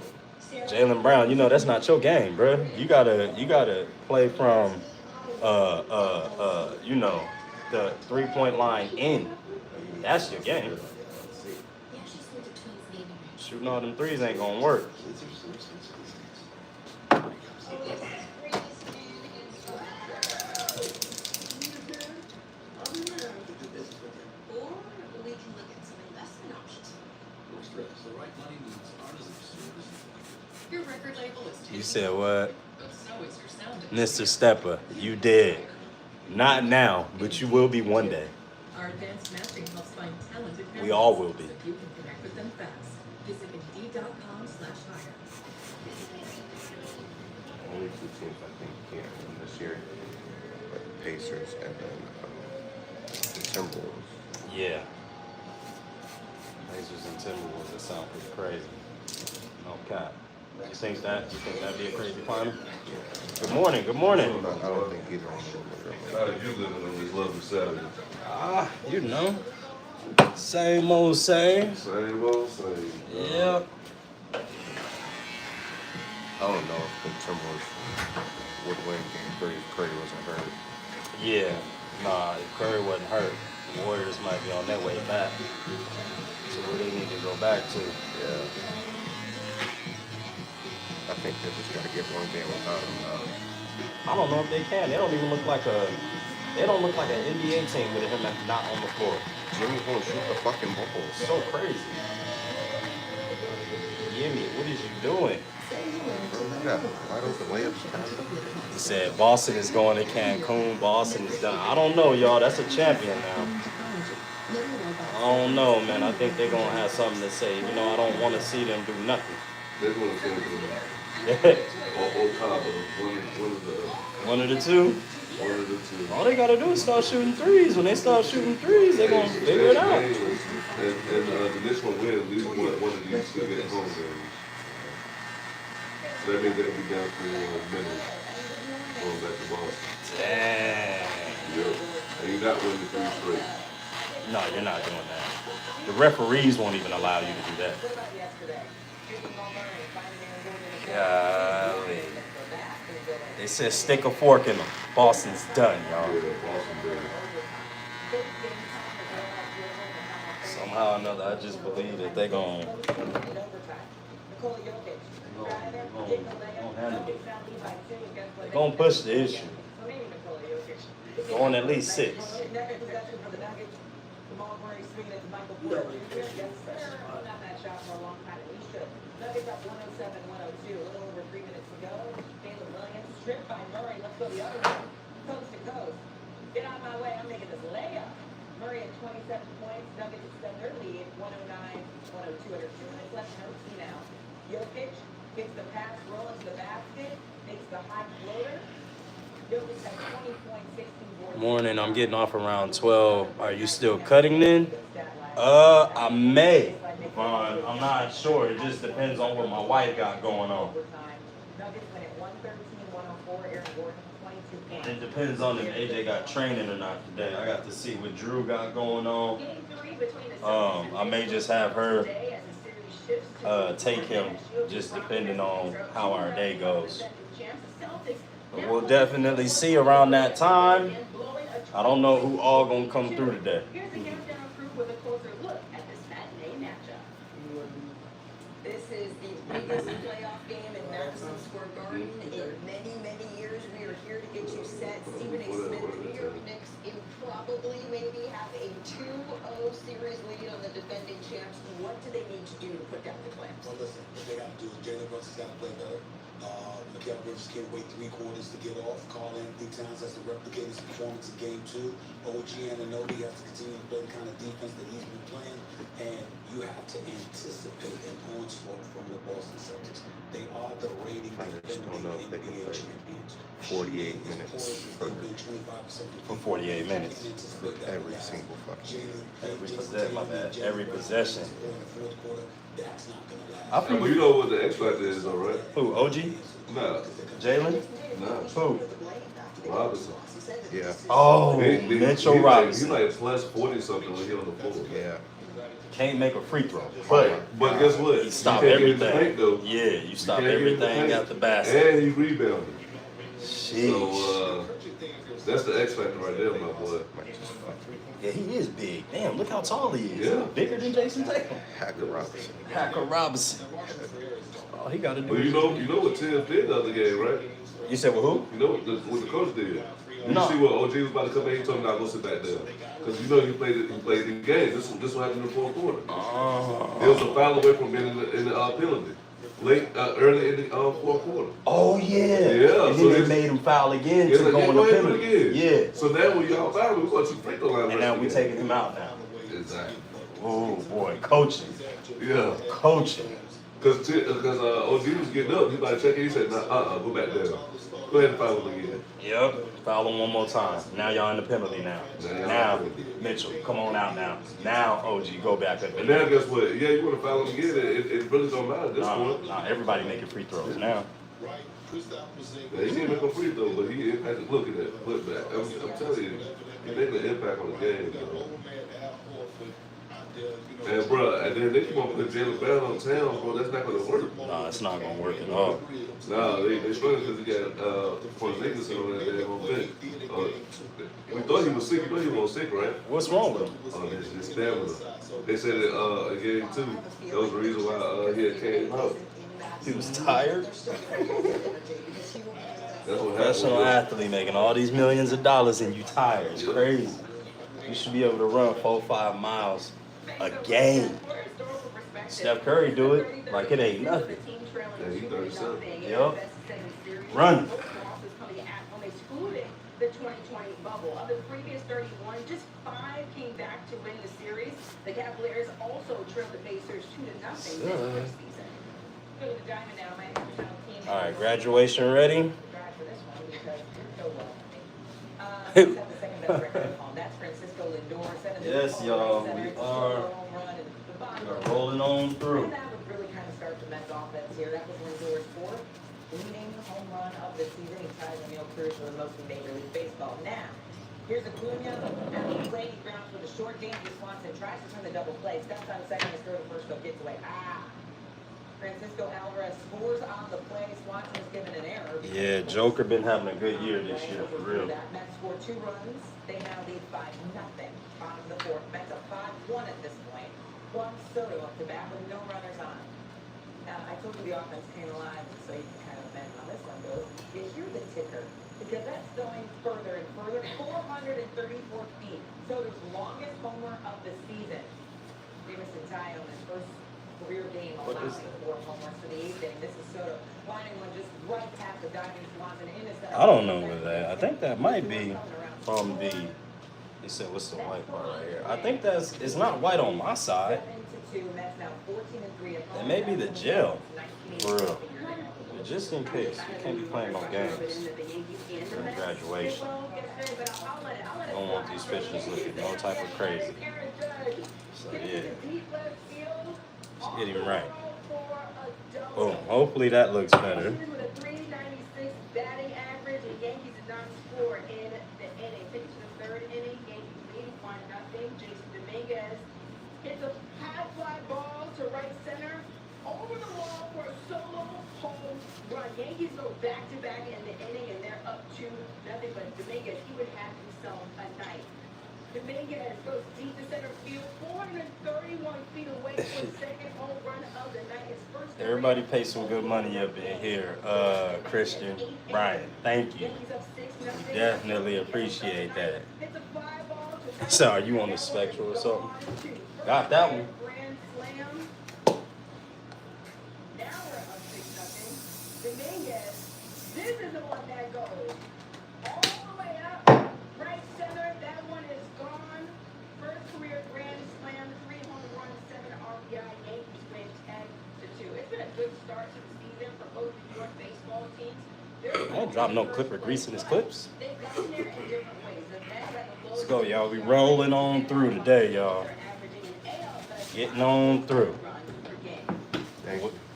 Jalen Brown, you know that's not your game, bro. You gotta play from you know, the 3-point line in. That's your game. Shooting all them threes ain't gonna work. Or we can look at some investment options. Your record label is You said what? but so is your sound. Mr. Stepper, you dead. Not now, but you will be one day. Our advanced matching helps find talented We all will be. so you can connect with them fast. Visit Indeed.com/hire. Only 2 teams I think can't win this year. But the Pacers and then the Timberwolves. Yeah. Pacers and Timberwolves, that sound pretty crazy. No cap. You think that'd be a crazy final? Good morning. I don't think either one of them How are did you living on this lovely Saturday? You know. Same old same. Same old same. Yep. I don't know if the Timberwolves would win game 3 if Curry wasn't hurt. Yeah. Nah, if Curry wasn't hurt, the Warriors might be on their way back. So where they need to go back to. Yeah. I think they just gotta get one game without him now. I don't know if they can. They don't even look like an NBA team with him not on the floor. Jimmy won't shoot the fucking ball. So crazy. Jimmy, what is you doing? Yeah, wide open layups. He said Boston is going to Cancun. Boston is done. I don't know, y'all. That's a champion now. I don't know, man. I think they're going to have something to say. You know, I don't want to see them do nothing. They're going to send them on top of One of the two. one of the two. All they got to do is start shooting threes. When they start shooting threes, they're going to figure it out. And the next one wins, at least one of these two get home games. So that means they'll be down for a minute going back to Boston. Damn. Yep. And you're not winning 3 straight. No, you're not doing that. The referees won't even allow you to do that. Golly. They said stick a fork in them. Boston's done, y'all. Yeah, Boston did. Somehow or another, I just believe that they're going to handle it. They're going to push the issue. Going at least 6. Nuggets up 107-102. A little over 3 minutes to go. Caleb Williams stripped by Murray. Let's go the other way. Coast to coast. Get out of my way. I'm making this layup. Murray at 27 points. Nuggets extend their lead. 109-102. Under 2 minutes left in OT now. Jokic gets the pass, rolling to the basket. Makes the high floater. Morning, I'm getting off around 12. Are you still cutting then? I may. I'm not sure. It just depends on what my wife got going on. It depends on if AJ got training or not today. I got to see what Drew got going on. I may just have her take him, just depending on how our day goes. But we'll definitely see around that time. I don't know who all gonna come through today. This is the biggest playoff game in Madison Square Garden in many, many years. We are here to get you set. Stephen A. Smith, the New York Knicks, probably maybe have a 2-0 series lead on the defending champs. What do they need to do to put down the clamps? Well, listen, what they got to do is Jalen Brunson's got to play better. Mikael Bridges can't wait 3 quarters to get off. Carl Anthony Towns has to replicate his performance in game 2. OG Anunoby has to continue to play the kind of defense that he's been playing. And you have to anticipate an onslaught from the Boston Celtics. They are the reigning defending NBA champions. 48 minutes for 48 minutes for every single fucking every possession. Well, you know what the X factor is, though, right? Who? OG? Nah. Jalen? Nah. Who? Robinson. Yeah. Oh, Mitchell Robinson. He's like plus 40 something when he's on the floor. Yeah. Can't make a free throw. But guess what? He stopped you can't everything. Get in the paint, though. Yeah, you stopped can't everything at the basket. And he rebounded. Sheesh. So that's the X factor right there, my boy. Yeah, he is big. Damn, look how tall he is. Yeah. Bigger than Jason Tatum. Hacker Robinson. All he got to do. Well, you know what Tim did the other game, right? You said with who? You know what the coach did. No. You see what OG was about to come in, he told him not to go sit back there. Because you know he played the game. This what happened in the fourth quarter. Oh. It was a foul away from being in the penalty. Early in the fourth quarter. Oh, yeah. Yeah. And then they made him foul again to go on the penalty. Yeah. So now when y'all foul, we got you free throw line. And now we taking him out now. Exactly. Oh, boy. Coaching. Yeah. Coaching. Because OG was getting up. He about to check it. He said, nah, go back there. Go ahead and foul him again. Yep. Foul him one more time. Now y'all in the penalty now. Now, Mitchell, come on out now. Now, OG, go back up. And now guess what? Yeah, you want to foul him again. It really don't matter at this point. Nah, everybody making free throws now. Yeah, he didn't make a free throw, but he impacted. Look at that. Put back. I'm telling you, he made an impact on the game, bro. And bro, and then they keep on putting Jalen Brown on town, bro. That's not gonna work. Nah, it's not gonna work at all. Nah, they struggling because he got Porzingis on that damn bench. We thought he was sick. You know he was sick, right? What's wrong with him? His stamina. They said that in game 2, that was the reason why he had came out. He was tired. That's what Professional athlete making all these millions of dollars and you tired. It's crazy. You should be able to run 4-5 miles a game. Steph Curry do it like it ain't nothing. Yeah, he 37. Yep. Run. The 2020 bubble. Of the previous 31, just 5 came back to win the series. The Cavaliers also trailed the Pacers 2-0 this season. Go to the Diamond now. My national team. All right, graduation ready? Yes, y'all. We are rolling on through. That would really kind of start the Mets offense here. That was Lindor's 4th leading home run of the season. He ties Emil Cruz for the most in Major League Baseball. Now, here's Acuna. At the plate, he grounds with a short game. Swanson tries to turn the double play. Steps on second to throw the first, go gets away. Francisco Alvarez scores on the play. Swanson is given an error. Yeah, Joker been having a good year this year, for real. Mets score 2 runs. They now lead 5-0. Bottom of the 4th. Mets up 5-1 at this point. Juan Soto up to bat with no runners on. Now, I told you the offense came alive, so you can kind of imagine how this one goes. You hear the ticker, because that's going further and further. 434 feet. Soto's longest homer of the season. Jameson Ty on his first career game allowing 4 homers for the 8th inning. This is Soto lining one just right past the diving Swanson in his. I don't know where that. I think that might be from the. He said, "What's the white part right here?" I think it's not white on my side. It may be the gel. For real. The just in case, we can't be playing no games during graduation. Don't want these pictures looking no type of crazy. So yeah, let's get him right. Boom. Hopefully that looks better. With a 396 batting average, the Yankees did not score in the inning. Take it to the third inning, Yankees lead 1-0. Jason Dominguez hits a high fly ball to right center, over the wall for a solo home run. Yankees go back-to-back in the inning, and they're up 2-0. But Dominguez, he would have himself a night. Dominguez goes deep to center field, 431 feet away for the second home run of the night. His first Everybody pay some good money up in here. Christian, Brian, thank you. We definitely appreciate that. So are you on the Spectral or something? Got that one. Grand slam. Now we're up 6-0. Dominguez, this is the one that goes all the way up, right center. That one is gone. First career grand slam, 3 home runs, 7 RBI. Yankees win 10-2. It's been a good start to the season for both New York baseball teams. I don't drop no clipper grease in his clips. They've gotten there in different ways. The Mets at the Let's go, y'all. We rolling on through today, y'all. Getting on through.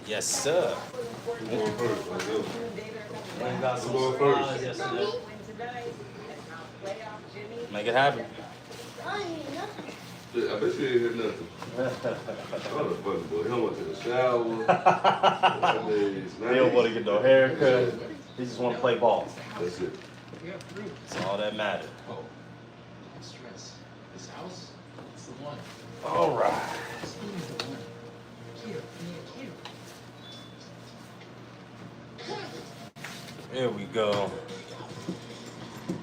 Yes, sir. Got some surprise yesterday. Make it happen. I bet you ain't hear nothing. What a fucking boy. He don't want to take a shower. He don't want to get no haircut. He just want to play ball. That's it. That's all that matters. Oh, don't stress. This house, it's the one. All right. The one. Here, here. There we go.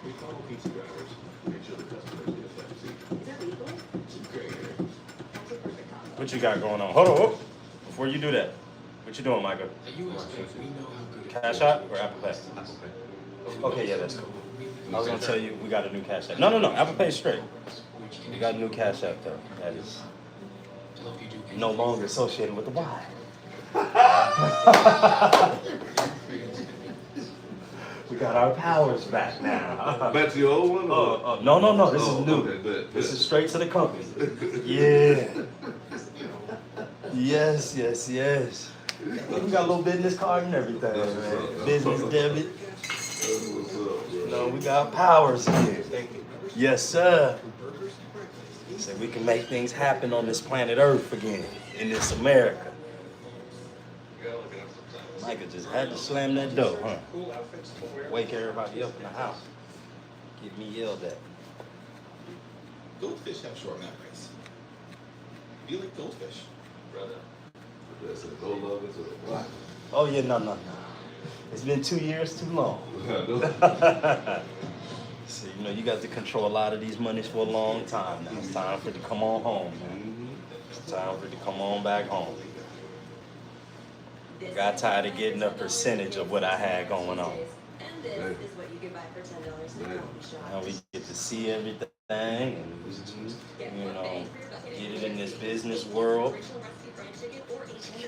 We follow pizza drivers. Make sure the customers get a flat seat. Is that legal? Great. That's a perfect combo. What you got going on? Hold on. Before you do that, what you doing, Michael? At US Bank, we know how good it Cash App or Apple Pay? Okay, yeah, that's cool. I was gonna tell you we got a new Cash App. No. Apple Pay straight. We got a new Cash App though. That is no longer associated with the Y. We got our powers back now. Back to your old one? No. This is new. Okay, bet. This is straight to the company. Yeah. Yes. We got a little business card and everything, man. Business debit. What's up, bro? No, we got powers here. Yes, sir. So we can make things happen on this planet Earth again, in this America. Micah just had to slam that door, huh? Wake everybody up in the house. Get me yelled at. Goldfish have short memories. You like goldfish, brother? That's a go love it to the block. Oh yeah, no. It's been 2 years too long. So you got to control a lot of these monies for a long time now. It's time for it to come on home, man. It's time for it to come on back home. Got tired of getting a percentage of what I had going on. And this is what you could buy for $10 in the coffee shop. Now we get to see everything and get it in this business world.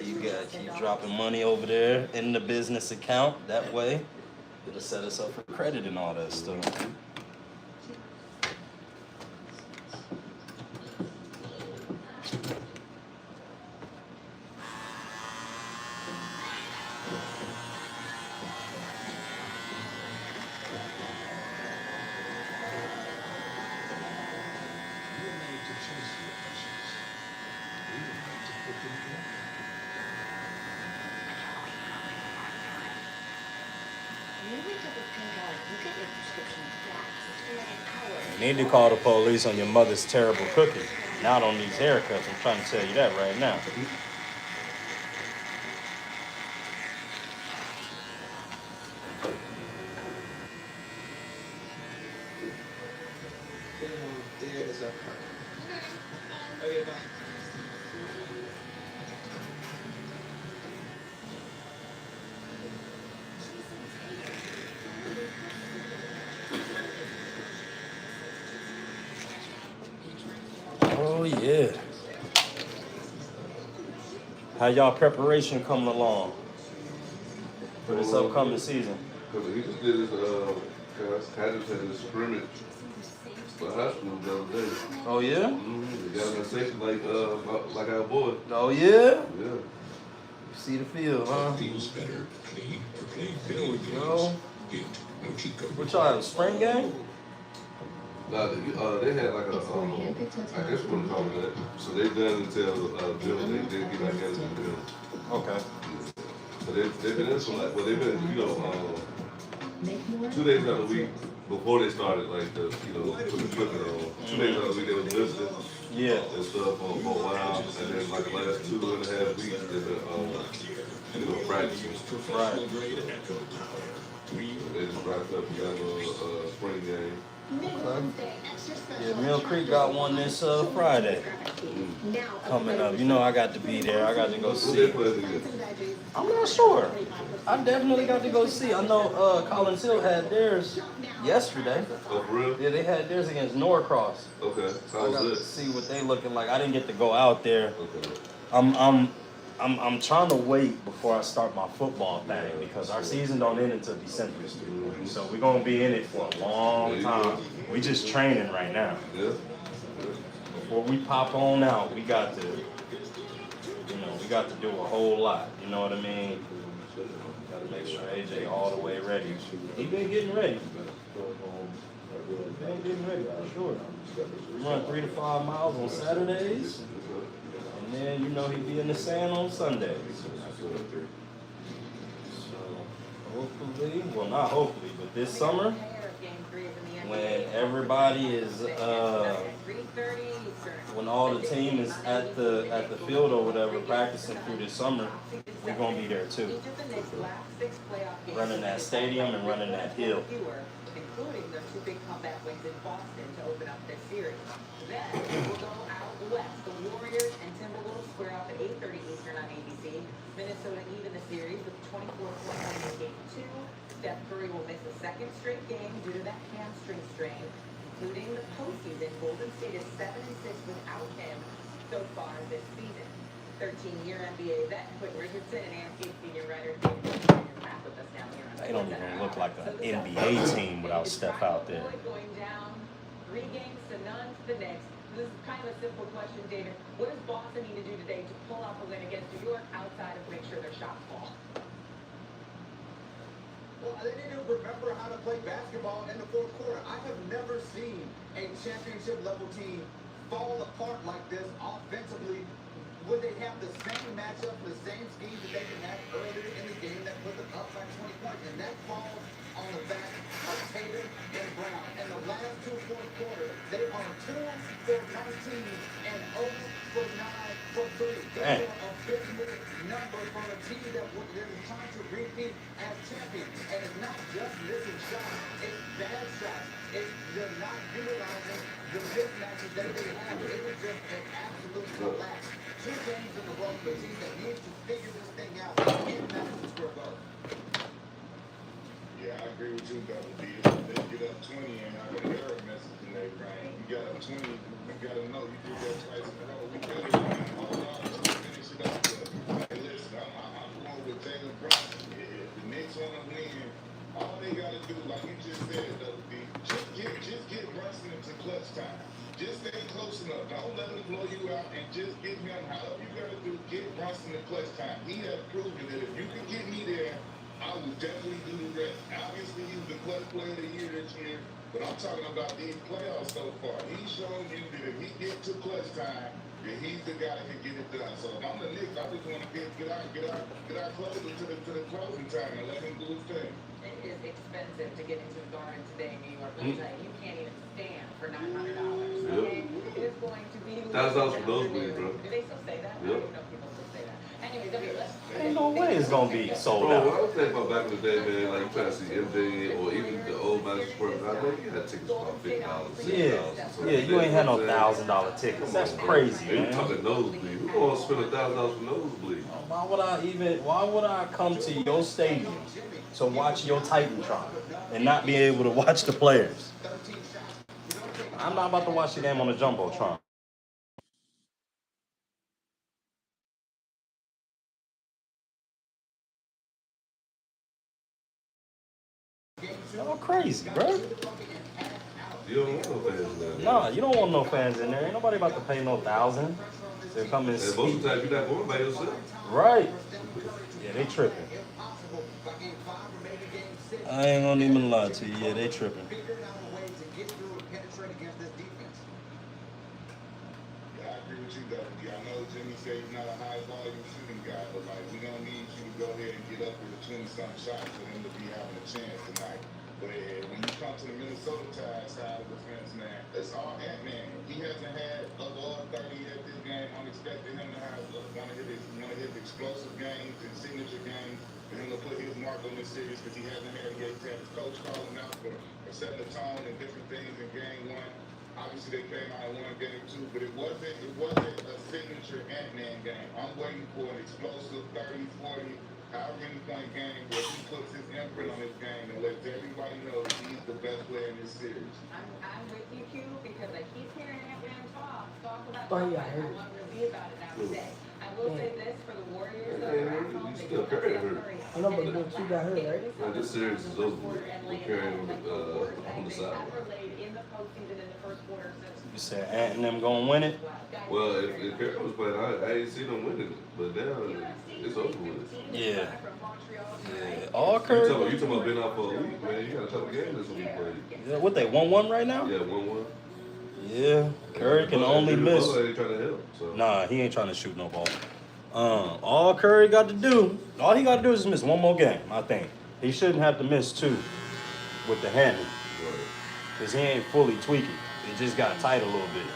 You got keep dropping money over there in the business account. That way, it'll set us up for credit and all that stuff. You need to call the police on your mother's terrible cooking. Not on these haircuts. I'm trying to tell you that right now. Oh yeah. How y'all preparation coming along? for this upcoming season. Because he just did his, Cadence had his scrimmage for high school the other day. Oh yeah? Mm-hmm. They got in a section like our boy. Oh yeah? Yeah. See the field, huh? Feels better, clean for clean. Here we go. Hint, no cheat code. What y'all have, a spring game? They had like a, I guess what we call it that. So they done until June. They didn't get back at it in June. Okay. So they've been in for like, well, they've been, 2 days out of the week before they started, like, put the equipment on. 2 days out of the week they was listening. Yeah. And stuff for a while. And then like the last 2.5 weeks they've been, practicing. Right. They just wrapped up the spring game. Okay. Yeah, Mill Creek got one this Friday coming up. I got to be there. I got to go see. I'm not sure. I definitely got to go see. I know Collins Hill had theirs yesterday. Oh, for real? Yeah, they had theirs against Norcross. Okay. So I got to see what they looking like. I didn't get to go out there. Okay. I'm trying to wait before I start my football thing because our season don't end until December. So we're gonna be in it for a long time. We just training right now. Yeah. Before we pop on out, we got to, we got to do a whole lot. You know what I mean? Got to make sure AJ all the way ready. He been getting ready. Been getting ready for sure. We run 3 to 5 miles on Saturdays. And then, he'd be in the sand on Sundays. So, hopefully, well, not hopefully, but this summer, when everybody is, when all the team is at the field or whatever, practicing through this summer, we're going to be there too. Running that stadium and running that hill. Including their 2 big comeback wins in Boston to open up this series. Then we'll go out west. The Warriors and Timberwolves square off at 8:30 Eastern on ABC. Minnesota even the series with 24-point win in Game 2. Steph Curry will miss a 2nd straight game due to that hamstring strain, including the postseason. Golden State is 7-6 without him so far this season. 13-year NBA vet Quinn Richardson and AMC senior writer David is back with us down here. They don't even look like an NBA team without Steph out there. Going down, 3 games to none to the Knicks. This is kind of a simple question, David. What does Boston need to do today to pull off a win against New York outside of make sure their shots fall? Well, they need to remember how to play basketball in the 4th quarter. I have never seen a championship level team fall apart like this offensively. Would they have the same matchup, the same scheme that they can have earlier in the game that put them up by 20 points? And that falls on the back of Tatum and Brown. In the last 2 4th quarters, they are 2 for 19 and 0 for 9 for 3. They are a abysmal number for a team that they're trying to repeat as champions. And it's not just missing shots, it's bad shots. They're not utilizing the mismatches that they have. It was just an absolute collapse. 2 games in a row for a team that needs to figure this thing out in Madison Square Garden. Yeah, I agree with you, Double D. They get up 20 and I got an error message in their brain. You got up 20, we got to know you did that twice in a row. We got to hold on to finish it up. But, hey, listen, I'm going with Taylor Brown. If the Knicks want to win, all they got to do, like you just said, Double D, just get Brunson into clutch time. Just stay close enough. Don't let him blow you out and just get him, however you got to do, get Brunson in clutch time. He has proven that if you can get me there, I will definitely do the rest. Obviously, he's the clutch player of the year this year, but I'm talking about these playoffs so far. He's shown you that if he gets to clutch time, that he's the guy that can get it done. So if I'm the Knicks, I just want to get our closer to the closing time and let him do his thing. It is expensive to get into the Garden today in New York. You can't even stand for $900. Okay? It is going to be. $1,000 for nosebleed, bro. Do they still say that? I don't know if people still say that. Anyway, Ain't no way it's gonna be sold out. Bro, I was thinking about back in the day, man, like you try to see MJ or even the old Madison Square Garden, you had tickets for about $50. Yeah, you ain't had no $1,000 tickets. That's crazy, man. You talking nosebleed? We gonna spend $1,000 for nosebleed. Why would I come to your stadium to watch your Titantron and not be able to watch the players? I'm not about to watch the game on the Jumbotron. Y'all crazy, bro. You don't want no fans in there. Nah, you don't want no fans in there. Ain't nobody about to pay no $1,000 to come and And most of speak. the time, you're not going by yourself. Right. Yeah, they tripping. I ain't gonna even lie to you. Yeah, they tripping. I agree with you, W. I know Jimmy said he's not a high volume shooting guy, but like we don't need you to go ahead and get up with a 20-something shot for him to be having a chance tonight. But when you come to the Minnesota side of the fence, man, it's all Ant-Man. He hasn't had above 30 at this game. I'm expecting him to have one of his explosive games and signature games, and him to put his mark on this series because he hasn't had yet. He's had his coach calling out for setting the tone and different things in game one. Obviously, they came out and won game two, but it wasn't a signature Ant-Man game. I'm waiting for an explosive 30, 40, however many point game where he puts his imprint on his game and lets everybody know that he's the best player in this series. I'm with you, Q, because I keep hearing Ant-Man talk about Oh, yeah, I I heard. want to be about it now today. I will say this for the Warriors, though, Yeah, at home, you they still don't have Curry Steph hurt. Curry. I know, but you got hurt, right? Well, this series is over with. We're carrying on the side. Ever laid in the postseason in the first quarter since You said Ant and them gonna win it? Well, if Curry was playing, I ain't seen them winning it. But now, it's over with. Yeah. Yeah. All Curry. You talking about being out for a week, man. You got a couple games this week played. Yeah, what they 1-1 right now? Yeah, 1-1. Yeah. Curry can only miss. Ain't trying to help, so. Nah, he ain't trying to shoot no ball. All Curry got to do, all he got to do is miss one more game, I think. He shouldn't have to miss 2 with the hammy. Because he ain't fully tweaking. It just got tight a little bit.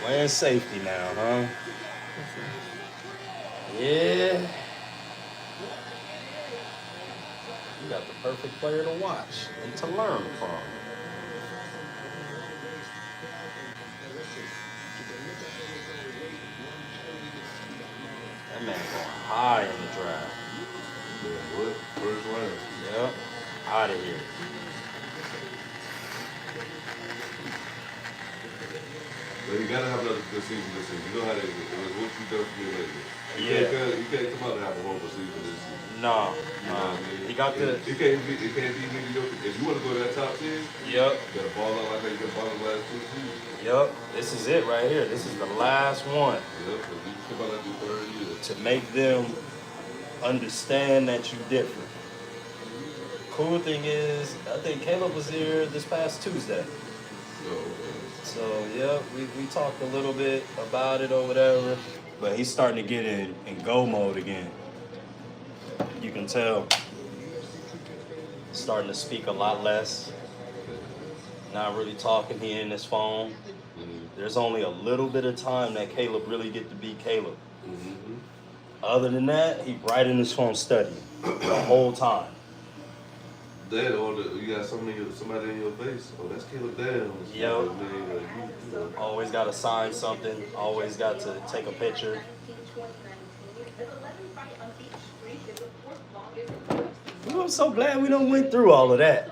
Playing safety now, huh? Yeah. You got the perfect player to watch and to learn from. That man going high in the draft. Yeah, what? First round. Yep. Out of here. But you gotta have another good season this season. You know how they do. It was what you done for me lately. You can't come out and have a horrible season this season. No, You know what I mean? He got the. It can't be mediocre. If you want to go to that top 10, Yep. you gotta ball out like how you got ball the last 2 seasons. Yep. This is it right here. This is the last one. Yep. If you come out like your third year. To make them understand that you're different. Cool thing is, I think Caleb was here this past Tuesday. So, yeah, we talked a little bit about it or whatever, but he's starting to get in go mode again. You can tell. Starting to speak a lot less. Not really talking here in his phone. There's only a little bit of time that Caleb really get to be Caleb. Mm-hmm. Other than that, he right in his phone studying the whole time. That or you got somebody in your face. Oh, that's Caleb Downs. Yep. You know. Always got to sign something. Always got to take a picture. I'm so glad we don't went through all of that.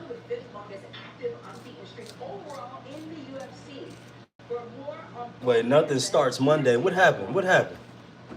Wait, nothing starts Monday. What happened? What happened?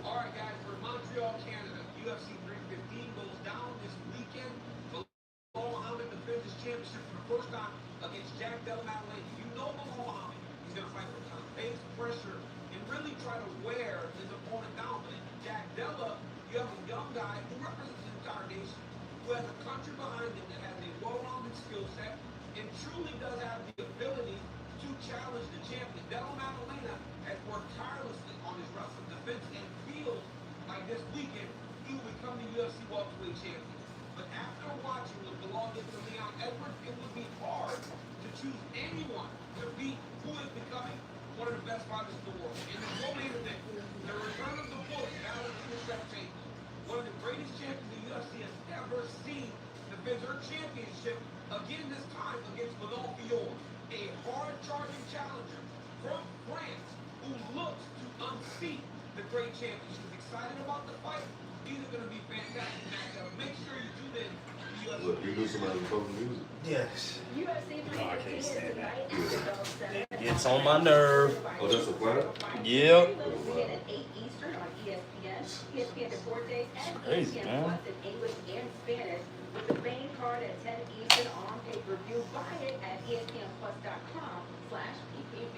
All right, guys, for Montreal, Canada, UFC 315 goes down this weekend. Belal Muhammad defends his championship for the first time against Jack Della Maddalena. You know Belal Muhammad. He's going to fight for time, pace, pressure, and really try to wear his opponent down. But Jack Della, you have a young guy who represents the entire nation, who has a country behind him that has a well-rounded skill set and truly does have the ability to challenge the champion. Della Maddalena has worked tirelessly on his wrestling defense and feels like this weekend he will become the UFC welterweight champion. But after watching what Belal did to Leon Edwards, it would be hard to choose anyone to beat who is becoming one of the best fighters in the world. In the co-main event, the return of the Bullet, Valentina Shevchenko, one of the greatest champions the UFC has ever seen, defends her championship again this time against Belal Fior, a hard-charging challenger from France who looks to unseat the great champion. She's excited about the fight. These are going to be fantastic matchups. Make sure you tune in to UFC Look, you knew somebody was talking music. Yes. UFC Oh, I can't stand that. tonight at the Bell Center. It gets on my nerve. Oh, that's a flag? Yep. Begin at 8 Eastern on ESPN, ESPN Deportes, and Crazy, ESPN man. Plus in English and Spanish. With the main card at 10 Eastern on pay-per-view. Buy it at ESPNplus.com/PPV.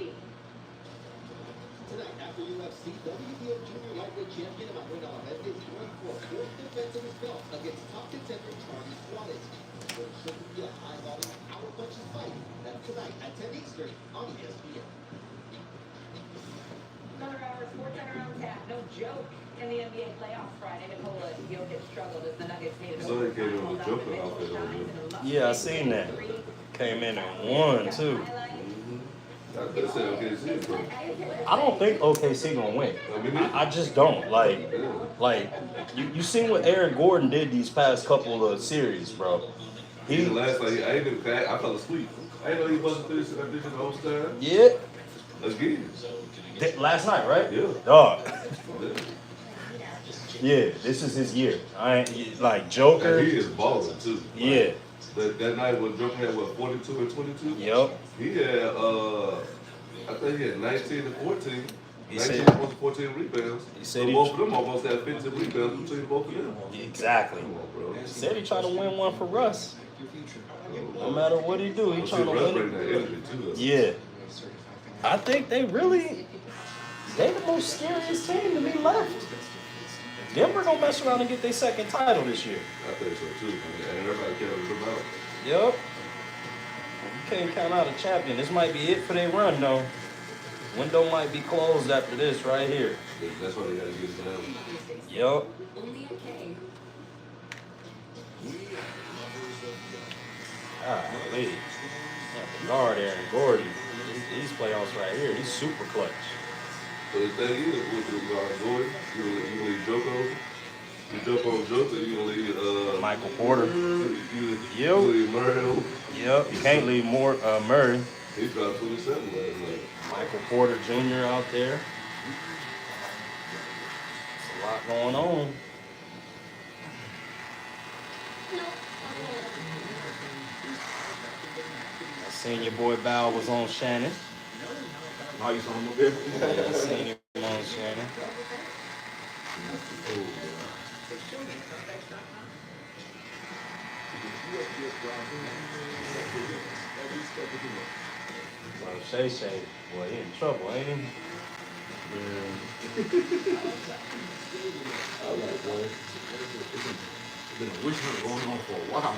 Tonight, after UFC, WBO Junior Lightweight Champion Manuel Alves is going for a fourth defense of his belt against top contender Charlie Suarez. There shouldn't be a high-volume power punches fight. That's tonight at 10 Eastern on ESPN. Another hour of Sports Center on tap. No joke in the NBA playoffs Friday. Nikola Jokic struggled as the Nuggets needed So they came in with a Joker outfit on there. Yeah, I seen that. Came in and won too. They said OKC, bro. I don't think OKC gonna win. I just don't. Like you seen what Aaron Gordon did these past couple of series, bro. He last night, I fell asleep. I didn't know he wasn't finishing that bitch in the whole time. Yeah. Again. Last night, right? Yeah. Dog. Yeah, this is his year. I ain't like Joker. And he is balling too. Yeah. That night when Joker had what, 42 and 22? Yep. He had I think he had 19 and 14. He 19 said- points, 14 rebounds. He So said he- both of them almost had 15 rebounds between both of them. Exactly. Come on, bro. He said he trying to win one for Russ. No matter what he do, he See, trying to Russ win bring that it. energy too. Though. Yeah. I think they the most scariest team to me left. Denver gonna mess around and get their second title this year. I think so too, man. And everybody counted them out. Yep. You can't count out a champion. This might be it for their run though. Window might be closed after this right here. That's why they gotta get it down. Yep. Golly. The guard Aaron Gordon. These playoffs right here, he's super clutch. So the thing is, with the Gordon, you gonna leave Joko. You jump on Joko, you gonna leave Michael Porter. You leave Murray. Yep. You can't leave Murray. He dropped 27 last night. Michael Porter Jr. out there. There's a lot going on. I seen your boy Bow was on Shannon. Oh, you saw him up there? Yeah, I seen him on Shannon. Well, Shay, boy, he in trouble, ain't he? Been a witch hunt going on for a while.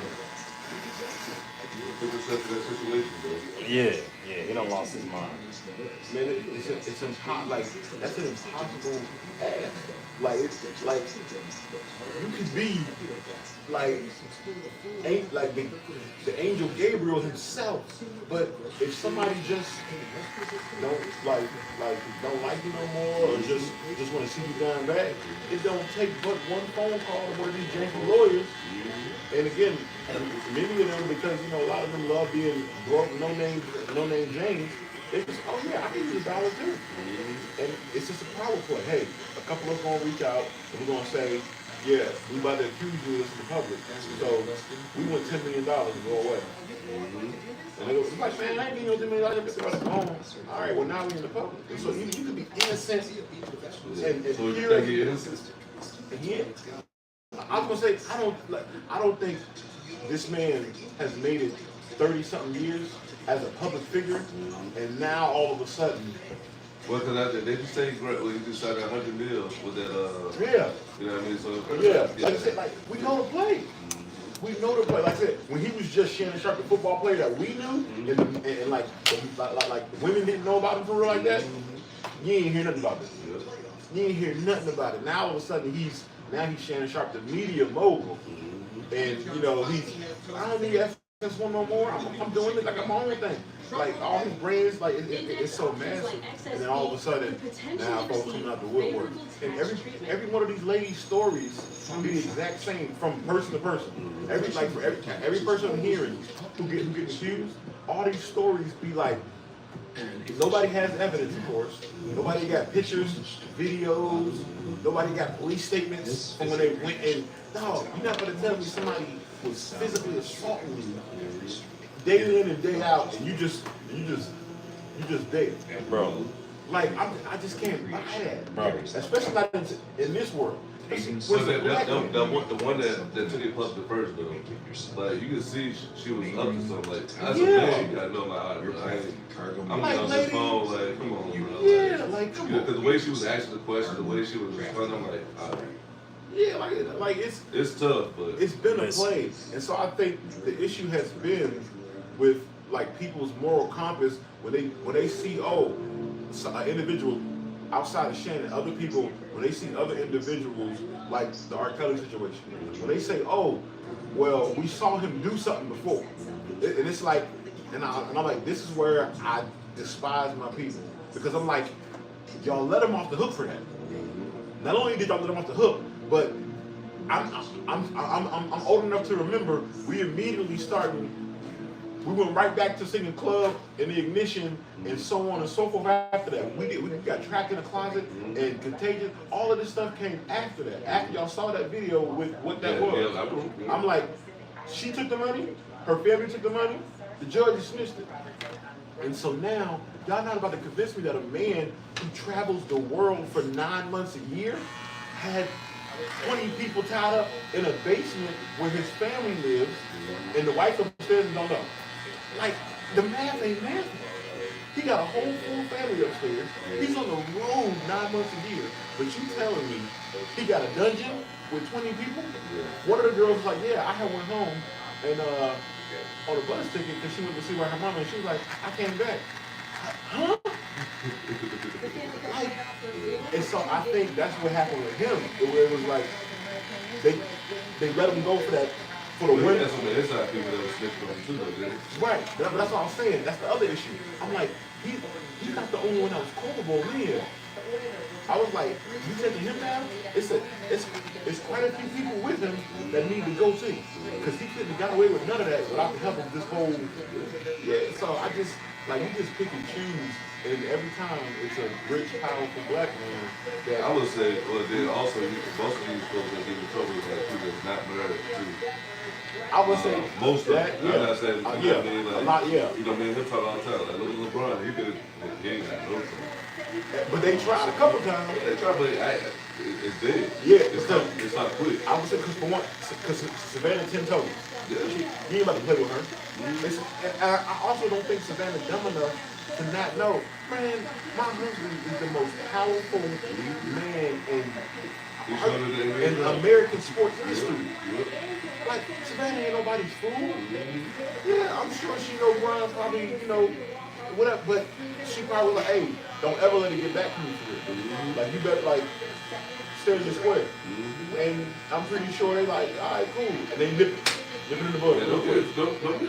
Took himself to that situation, bro. Yeah, he done lost his mind. Man, it's impossible. Like, that's an impossible ask. Like, it's like you could be like the angel Gabriel himself, but if somebody just don't like you no more, or just want to see you down bad, it don't take but one phone call to one of these janky lawyers. And again, many of them, because a lot of them love being broke, no name James. They just, oh yeah, I can use $1 too. And it's just a power play. Hey, a couple of us gonna reach out and we're gonna say, yeah, we about to accuse you of this in the public. So we want $10 million to go away. And they go, it's like, man, I ain't getting no $10 million. I'm about to go home. All right, well now we're in the public. And so you could be innocent So you here. think he innocent? Yeah. I was gonna say, I don't think this man has made it 30-something years as a public figure, and now all of a sudden. Well, because they just say he's great. Well, he just signed $100 million with that. Yeah. You know what I mean? So Yeah. Like I said, we know the play. We know the play. Like I said, when he was just Shannon Sharp, the football player that we knew, and like women didn't know about him for real like that. You ain't hear nothing about it. You ain't hear nothing about it. Now all of a sudden he's Shannon Sharp, the media mogul, and I don't need FS1 no more. I'm doing it like I'm my own thing. Like all his brands, like it's so massive, and then all of a sudden now folks coming out the woodwork, and every one of these ladies' stories be the exact same from person to person. Every person I'm hearing who get accused, all these stories be like Nobody has evidence, of course. Nobody got pictures, videos. Nobody got police statements from when they went in. No, you're not gonna tell me somebody was physically assaulting you day in and day out, and you just did, Bro. Like I just can't buy that, Bro. especially not in this world. So the one that took it public first though, like you can see she was up to something. Like as a man, you gotta know like, all right, I'm like, on this phone, like come on, bro. Yeah, like come on. Because the way she was asking the question, the way she was responding, I'm like, all right. Yeah, like it's tough, but it's been a play, and so I think the issue has been with like people's moral compass when they see an individual outside of Shannon, other people when they see other individuals like the R. Kelly situation, when they say, oh, well, we saw him do something before, and it's like, and I'm like, this is where I despise my people, because I'm like, y'all let him off the hook for that. Not only did y'all let him off the hook, but I'm old enough to remember we immediately started. We went right back to singing Club in the Ignition and so on and so forth after that. We got Trapped in the Closet and Contagious. All of this stuff came after that. After y'all saw that video with what that was. I'm like, she took the money, her family took the money, the judge dismissed it. And so now, y'all not about to convince me that a man who travels the world for 9 months a year had 20 people tied up in a basement where his family lives and the wife upstairs and don't know. Like, the math ain't math. He got a whole full family upstairs. He's on the road 9 months a year. But you telling me he got a dungeon with 20 people? One of the girls was like, yeah, I had went home and on a bus ticket because she went to see where her mama, and she was like, I came back. Huh? Like, and so I think that's what happened with him. It was like they let him go for that. For the women. That's some inside people that was snitching on too, though. Right. That's what I'm saying. That's the other issue. I'm like, he's not the only one that was culpable in here. I was like, you taking him down? It's quite a few people with him that need to go too. Because he couldn't have got away with none of that without the help of this whole. Yeah. So I just like you just pick and choose, and every time it's a rich, powerful black man. That I would say, well, then also most of these folks that get in trouble is like people that's not married too. I would say most of that, them. yeah. I'm not saying, you know Yeah, what I mean? Like, a lot, yeah. You know, me and him talk all the time. Like, look at LeBron, he ain't got no trouble. But they tried a couple times. They tried, but it's dead. Yeah, it's not quick. I would say because Savannah 10 toes. Yeah. You ain't about to play with her. And I also don't think Savannah dumb enough to not know, man, my husband is the most powerful man in American sports history. Like, Savannah ain't nobody's fool. Yeah, I'm sure she know Brian probably, whatever, but she probably like, hey, don't ever let it get back to me for real. Like, you better, like, stay in the square. And I'm pretty sure they like, all right, cool. And they nip it in the bud. Don't get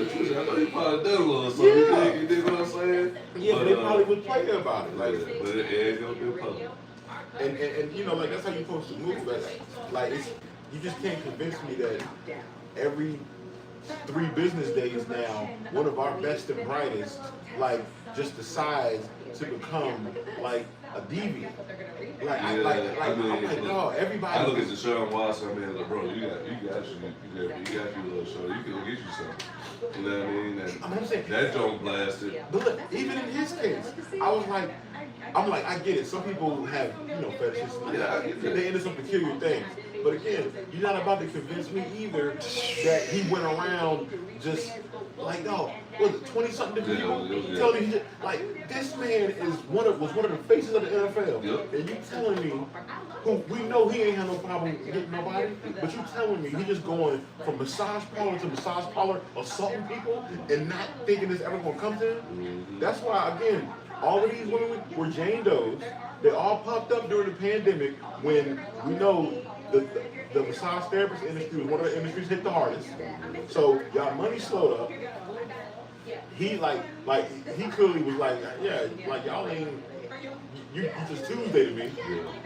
it twisted. I know he probably done a little something. Yeah. You dig what I'm saying? Yeah, but they probably would play about it. Like, but it ain't gonna be public. And like, that's how you're supposed to move. Like, you just can't convince me that every 3 business days now, one of our best and brightest, like, just decides to become like a deviant. Like, Yeah, I'm like, no, everybody. I look at Deshaun Watson, I mean, like, bro, you got you a little show. You can go get you something. You know what I mean? And I'm saying that joint blasted. But look, even in his case, I'm like, I get it. Some people have, fetishes. Yeah, I get that. They into some peculiar things. But again, you're not about to convince me either that he went around just like, no, was it 20-something different people? Tell me, like, this man was one of the faces of the NFL. Yep. And you telling me, who we know he ain't had no problem getting nobody, but you telling me he just going from massage parlor to massage parlor, assaulting people, and not thinking it's ever gonna come to him? That's why, again, all of these women were Jane Does. They all popped up during the pandemic when we know the massage therapist industry was one of the industries hit the hardest. So y'all money slowed up. He he clearly was like, yeah, like y'all ain't, you just Tuesday to me.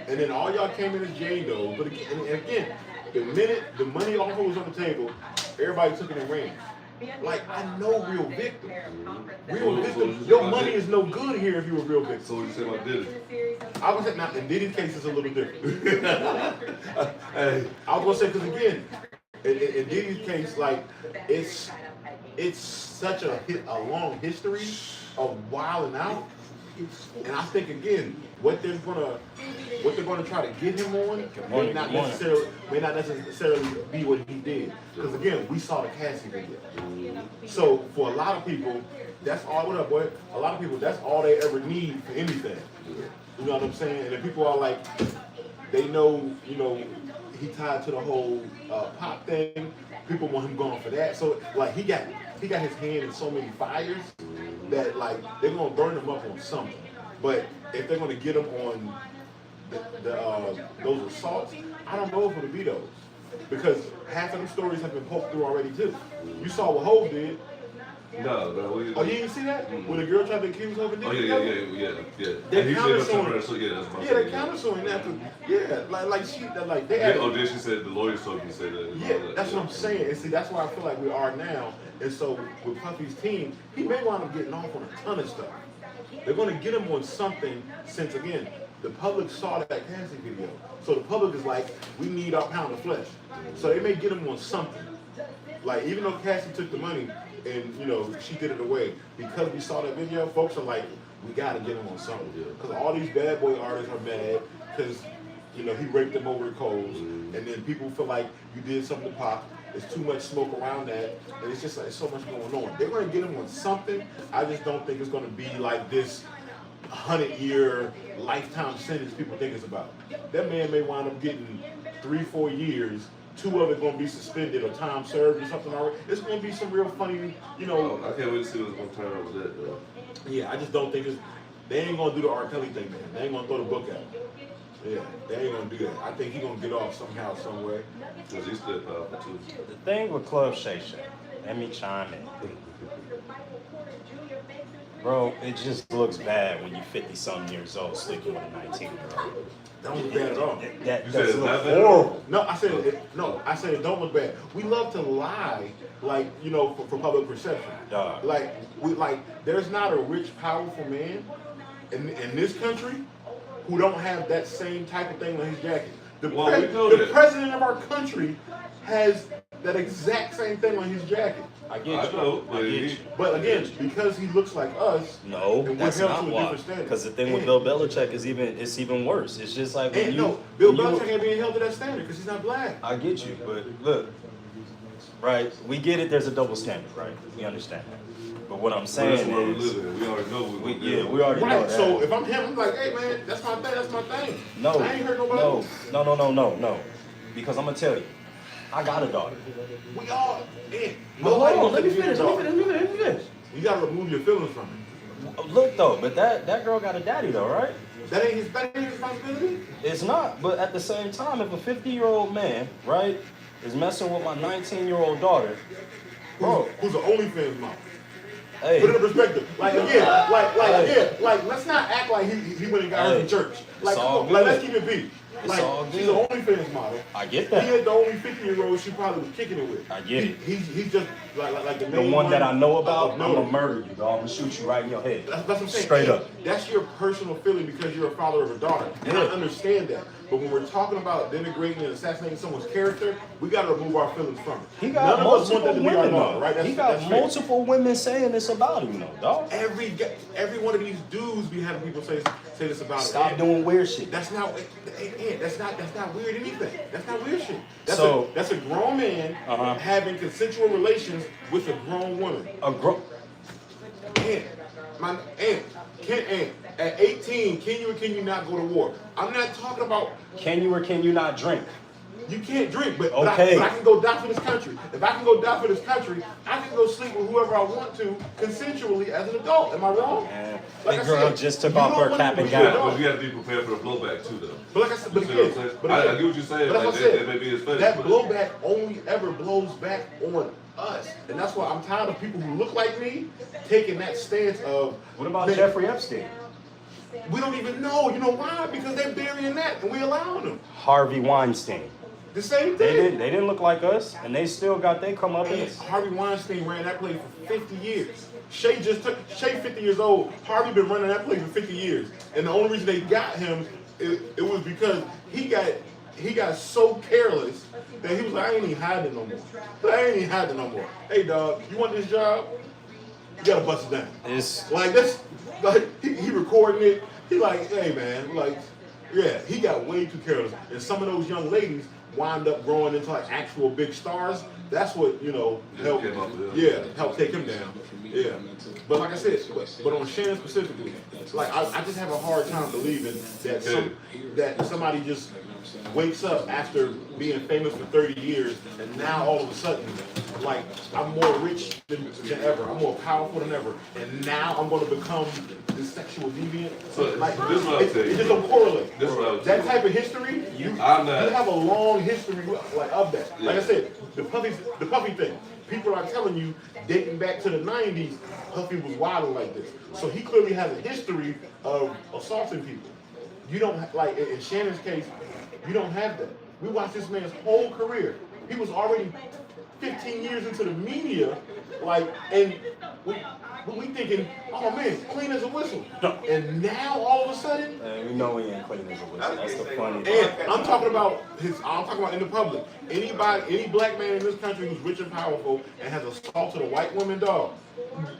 And then all y'all came in as Jane Doe. But again, the minute the money offer was on the table, everybody took it and ran. Like, I know real victims. Real victims. Your money is no good here if you're a real victim. So what you say about Diddy? I was saying, now, in Diddy's case, it's a little different. Hey, I was gonna say, because again, in Diddy's case, like, it's such a long history of wilding out. And I think again, what they're gonna try to get him on may not necessarily be what he did. Because again, we saw the Cassie video. So for a lot of people, that's all. What up, boy? A lot of people, that's all they ever need for anything. You know what I'm saying? And then people are like, they know, he tied to the whole pop thing. People want him gone for that. So like he got his hand in so many fires that like they're gonna burn him up on something. But if they're gonna get him on those assaults, I don't know if it'll be those. Because half of them stories have been poked through already too. You saw what Hov did. No. Oh, you didn't see that? When the girl tried to accuse Hov and Oh Diddy? yeah. They're countersuing. So yeah, that's my They're countersuing that. Then she said the lawyers told me to say that. Yeah, that's what I'm saying. And see, that's where I feel like we are now. And so with Puffy's team, he may wind up getting off on a ton of stuff. They're going to get him on something since, again, the public saw that Cassie video. So the public is like, we need our pound of flesh. So they may get him on something. Like, even though Cassie took the money and, she did it away, because we saw that video, folks are like, we got to get him on something. Because all these bad boy artists are mad because, he raped them over the coals. And then people feel like you did something to Pop. There's too much smoke around that. And it's just like, so much going on. They're going to get him on something. I just don't think it's going to be like this 100-year lifetime sentence people think it's about. That man may wind up getting 3-4 years. 2 of it going to be suspended or time served or something. It's going to be some real funny, I can't wait to see what's going to turn out with that, though. Yeah, I just don't think they ain't going to do the R. Kelly thing, man. They ain't going to throw the book out. Yeah, they ain't going to do that. I think he's going to get off somehow, some way. Because he's still powerful, too. The thing with Club Shay Shay, let me chime in. Bro, it just looks bad when you're 50-something years old sleeping with a 19-year-old. Don't look bad at all. That does look horrible. No, I said it don't look bad. We love to lie, like, for public perception. Dog. There's not a rich, powerful man in this country who don't have that same type of thing on his jacket. The president of our country has that exact same thing on his jacket. I get you. But again, because he looks like us, no, that's not why. Because the thing with Bill Belichick is even worse. It's just like Bill Belichick ain't being held to that standard because he's not black. I get you, but look, right? We get it. There's a double standard, right? We understand that. But what I'm saying is, we already know we already know that. So if I'm him, I'm like, hey man, that's my thing. That's my thing. No, I ain't heard nobody. No. Because I'm gonna tell you, I got a daughter. We all. Hold on, let me finish. You gotta remove your feelings from it. Look though, but that girl got a daddy though, right? That ain't his responsibility? It's not, but at the same time, if a 50-year-old man, right, is messing with my 19-year-old daughter, bro. Who's the OnlyFans mom? Hey. Put it in perspective. Let's not act like he went and got her from church. Like, come on, let's keep it beat. It's all good. She's an OnlyFans model. I get that. He had the only 50-year-old she probably was kicking it with. I get it. He's just like the The main one that I know about, I'm no. gonna murder you, dog. I'm gonna shoot you right in your head. That's what I'm saying. Straight up. That's your personal feeling because you're a father of a daughter. And I understand that. But when we're talking about denigrating and assassinating someone's character, we got to remove our feelings from it. He got multiple women, daughter, right? He got multiple women saying this about him, though, dog. Every one of these dudes be having people say this about him. Stop doing weird shit. That's not weird anything. That's not weird shit. That's a grown man having consensual relations with a grown woman. At 18, can you or can you not go to war? I'm not talking about can you or can you not drink. You can't drink, but I can go die for this country. If I can go die for this country, I can go sleep with whoever I want to consensually as an adult. Am I wrong? That girl just took off her cap and gown. But we got to be prepared for the blowback too, though. But like I said, I get what you're saying. But like, that may be his fetish. That blowback only ever blows back on us, and that's why I'm tired of people who look like me taking that stance of. What about Jeffrey Epstein? We don't even know. You know why? Because they're burying that, and we allowing them. Harvey Weinstein. The same They thing. didn't look like us, and they still got their come up in And us. Harvey Weinstein ran that place for 50 years. Shay 50 years old. Harvey been running that place for 50 years. And the only reason they got him, it was because he got so careless that he was like, I ain't even hiding no more. I ain't even hiding no more. Hey dog, you want this job? You gotta bust it down. It's Like this, like he recording it. He like, hey man, like, yeah, he got way too careless. And some of those young ladies wind up growing into like actual big stars. That's what, helped, help take him down. Yeah. But like I said, but on Shannon specifically, like I just have a hard time believing that somebody just wakes up after being famous for 30 years and now all of a sudden, like, I'm more rich than ever, I'm more powerful than ever, and now I'm going to become this sexual deviant. So like, this is what I'm saying. it just don't correlate. This is what I'm That saying. type of history, you have a long history like of that. Like I said, the puppy thing. People are telling you, dating back to the 90s, Puffy was wilding like this. So he clearly has a history of assaulting people. You don't, like in Shannon's case, you don't have that. We watched this man's whole career. He was already 15 years into the media, like, and we thinking, oh man, clean as a whistle. And now all of a sudden, we know he ain't clean as a whistle. That's the funny and part. I'm talking about in the public. Any black man in this country who's rich and powerful and has assaulted a white woman, dog,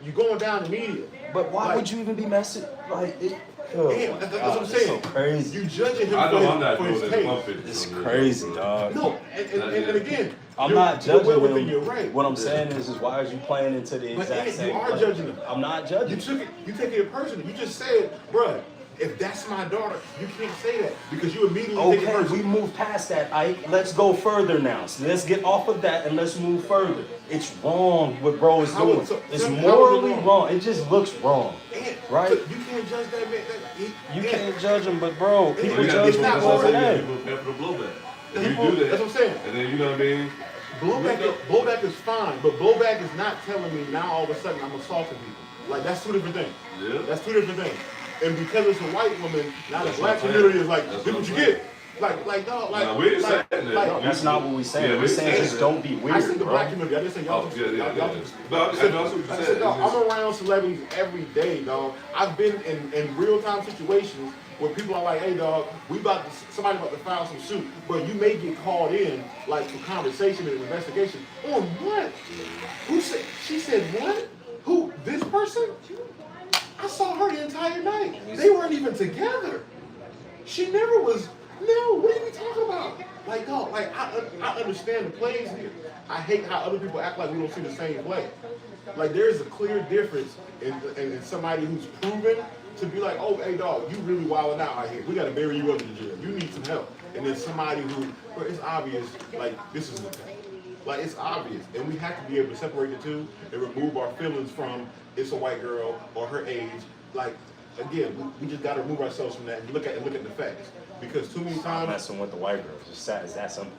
you're going down the media. But why would you even be messing like it? Damn, that's what I'm saying. So crazy. You judging him for his taste. It's crazy, dog. No, and again, I'm not judging him. You're right. What I'm saying is why is you playing into the exact But same you are play? judging him. I'm not judging. You take it personally. You just said, bruh, if that's my daughter, you can't say that because you immediately take it Okay, personally. we moved past that, Ike. Let's go further now. So let's get off of that and let's move further. It's wrong what bro is doing. It's morally wrong. It just looks wrong. Right? So you can't judge that man. You can't judge him, but bro, people You gotta judge be people more every day. people prepare for the blowback. If you do that, That's what I'm saying. and then you know what I mean. Blowback is fine, but blowback is not telling me now all of a sudden I'm assaulting people. Like, that's two different things. Yeah. That's two different things. And because it's a white woman, now That's the black what I'm community saying. is like, That's look what what you I'm get. Like, dog, like, Nah, we ain't like, saying that. like, No, that's not what we saying. Yeah, We're we saying saying just that. don't be weird, I said the bro. black community. I didn't say y'all. Oh, yeah. y'all- No, I know what you I said. said, dog, I'm around celebrities every day, dog. I've been in real-time situations where people are like, hey, dog, somebody about to file some suit, but you may get called in, like, for conversation and investigation. On what? Who said? She said what? Who? This person? I saw her the entire night. They weren't even together. She never was. No, what are you talking about? Like, dog, like, I understand the plays here. I hate how other people act like we don't see the same play. Like, there's a clear difference in somebody who's proven to be like, oh, hey, dog, you really wilding out here. We got to bury you under the jail. You need some help. And then somebody who, well, it's obvious, like, this is the thing. Like, it's obvious. And we have to be able to separate the two and remove our feelings from it's a white girl or her age. Like, again, we just got to remove ourselves from that and look at the facts. Because too many I'm times, messing with the white girls. It's that simple.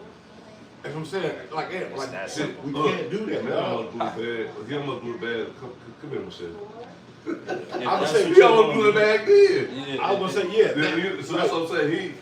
that's what I'm saying. Like, yeah, It's that like simple. we can't do that. Man, dog. I'm almost blew bad. He almost blew bad. Come here, Michelle. I would say He almost blew it back then. I was gonna say, yeah. So that's what I'm saying.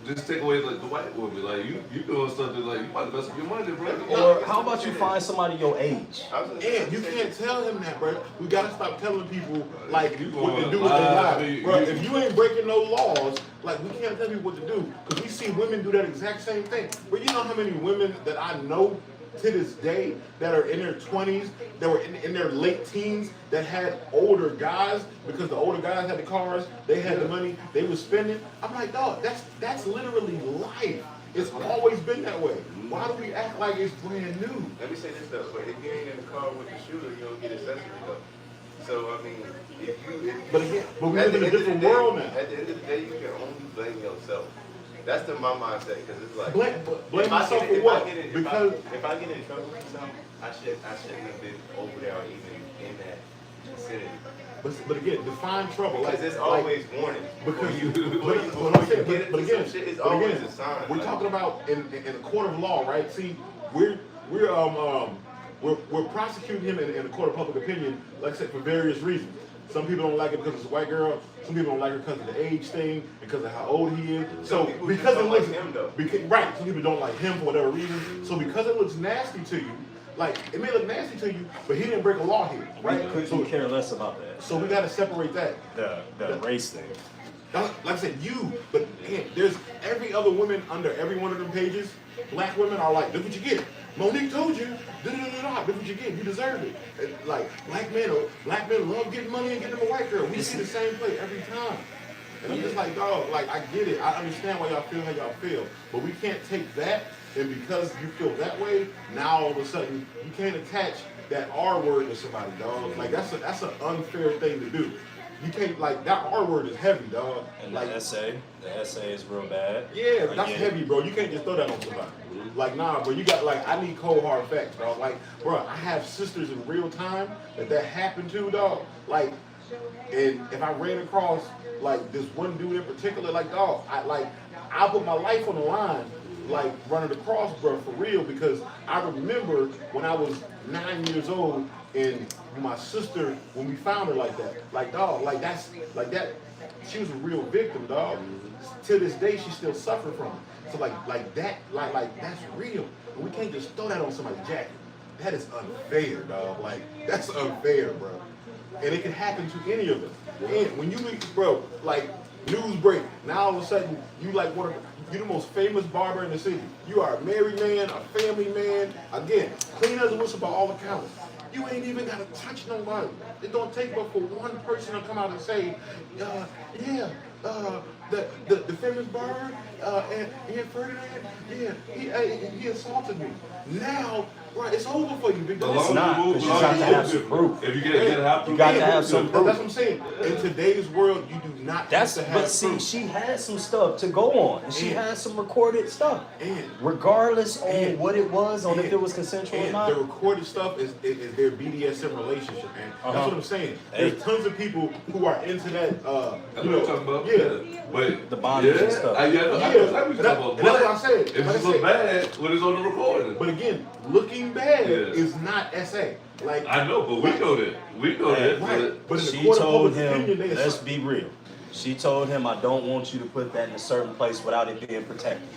Just take away like the white woman. Like you doing something like you might mess up your money, bro. Or how about you find somebody your age? And you can't tell him that, bro. We gotta stop telling people like You what to going do with their live, lives, you- bro. If you ain't breaking no laws, like we can't tell people what to do because we see women do that exact same thing. But you know how many women that I know to this day that are in their 20s, that were in their late teens, that had older guys because the older guys had the cars, they had the money, they were spending. I'm like, dog, that's literally life. It's always been that way. Why do we act like it's brand new? Let me say this though, but if you ain't in the car with the shooter, you don't get accessory though. So I mean, But again, but we at live in the a end of the different day- world now. At the end of the day, you can only blame yourself. That's my mindset because it's like Blame if I myself get for in- what? Because Because if I get in trouble with something, I shouldn't have been over there or even in that vicinity. But again, define trouble. Because there's always warnings. Because before you get into but again, some shit, it's but always again, a sign. we're like- talking about in a court of law, right? See, we're prosecuting him in a court of public opinion, like I said, for various reasons. Some people don't like it because it's a white girl. Some people don't like her because of the age thing, because of how old he is. So because it looks him though. right, some people don't like him for whatever reason. So because it looks nasty to you, like it may look nasty to you, but he didn't break a law here, right? So we care less about that. So we got to separate that. The race thing. Like I said, but man, there's every other woman under every one of them pages. Black women are like, look what you get. Monique told you, look what you get. You deserve it. And like black men love getting money and getting them a white girl. We see the same play every time. And I'm just like, dog, like I get it. I understand why y'all feel how y'all feel, but we can't take that and because you feel that way, now all of a sudden you can't attach that R word to somebody, dog. Like that's an unfair thing to do. You can't, like, that R word is heavy, dog. And like the essay is real bad. Yeah, that's heavy, bro. You can't just throw that on somebody. Like, nah, bro, you got, like, I need cold hard facts, dog. Like, bro, I have sisters in real time that happened to, dog. Like, and if I ran across, like, this one dude in particular, like, dog, I put my life on the line, like, running across, bro, for real, because I remember when I was 9 years old, and my sister, when we found her like that, like, dog, like that, she was a real victim, dog. To this day, she still suffering from it. So like that's real. And we can't just throw that on somebody's jacket. That is unfair, dog. Like, that's unfair, bro. And it can happen to any of us. And when you meet, bro, like, news break, now all of a sudden, you like you're the most famous barber in the city. You are a married man, a family man. Again, clean as a whistle by all accounts. You ain't even got to touch nobody. It don't take but for one person to come out and say, the famous barber, and Ferdinand, he assaulted me. Now, right, it's over for you, big dog. It's not, because you got to have some proof. If you get you got to have some proof. That's what I'm saying. In today's world, you do not have to have proof. She has some stuff to go on. She has some recorded stuff. Regardless on what it was, on if it was consensual or not. The recorded stuff is their BDSM relationship, man. That's what I'm saying. There's tons of people who are into that, That's what I'm talking about. Yeah. But the bondage and stuff. I know what you're talking about. That's what I said. If you look bad when it's on the recording. But again, looking bad is not SA. Like, I know, but we know that. We know that. Right. But in she the court of told public him, opinion, let's be real. She told him, I don't want you to put that in a certain place without it being protected.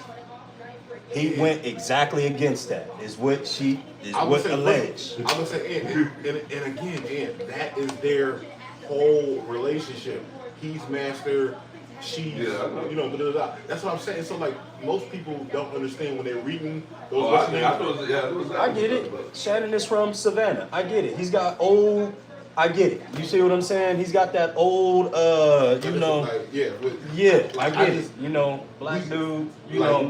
He went exactly against that, is what alleged. I would say, and again, that is their whole relationship. He's master, she's, That's what I'm saying. So, like, most people don't understand when they're reading those names. I get it. Shannon is from Savannah. I get it. He's got old. I get it. You see what I'm saying? He's got that old, I get it. Black dude,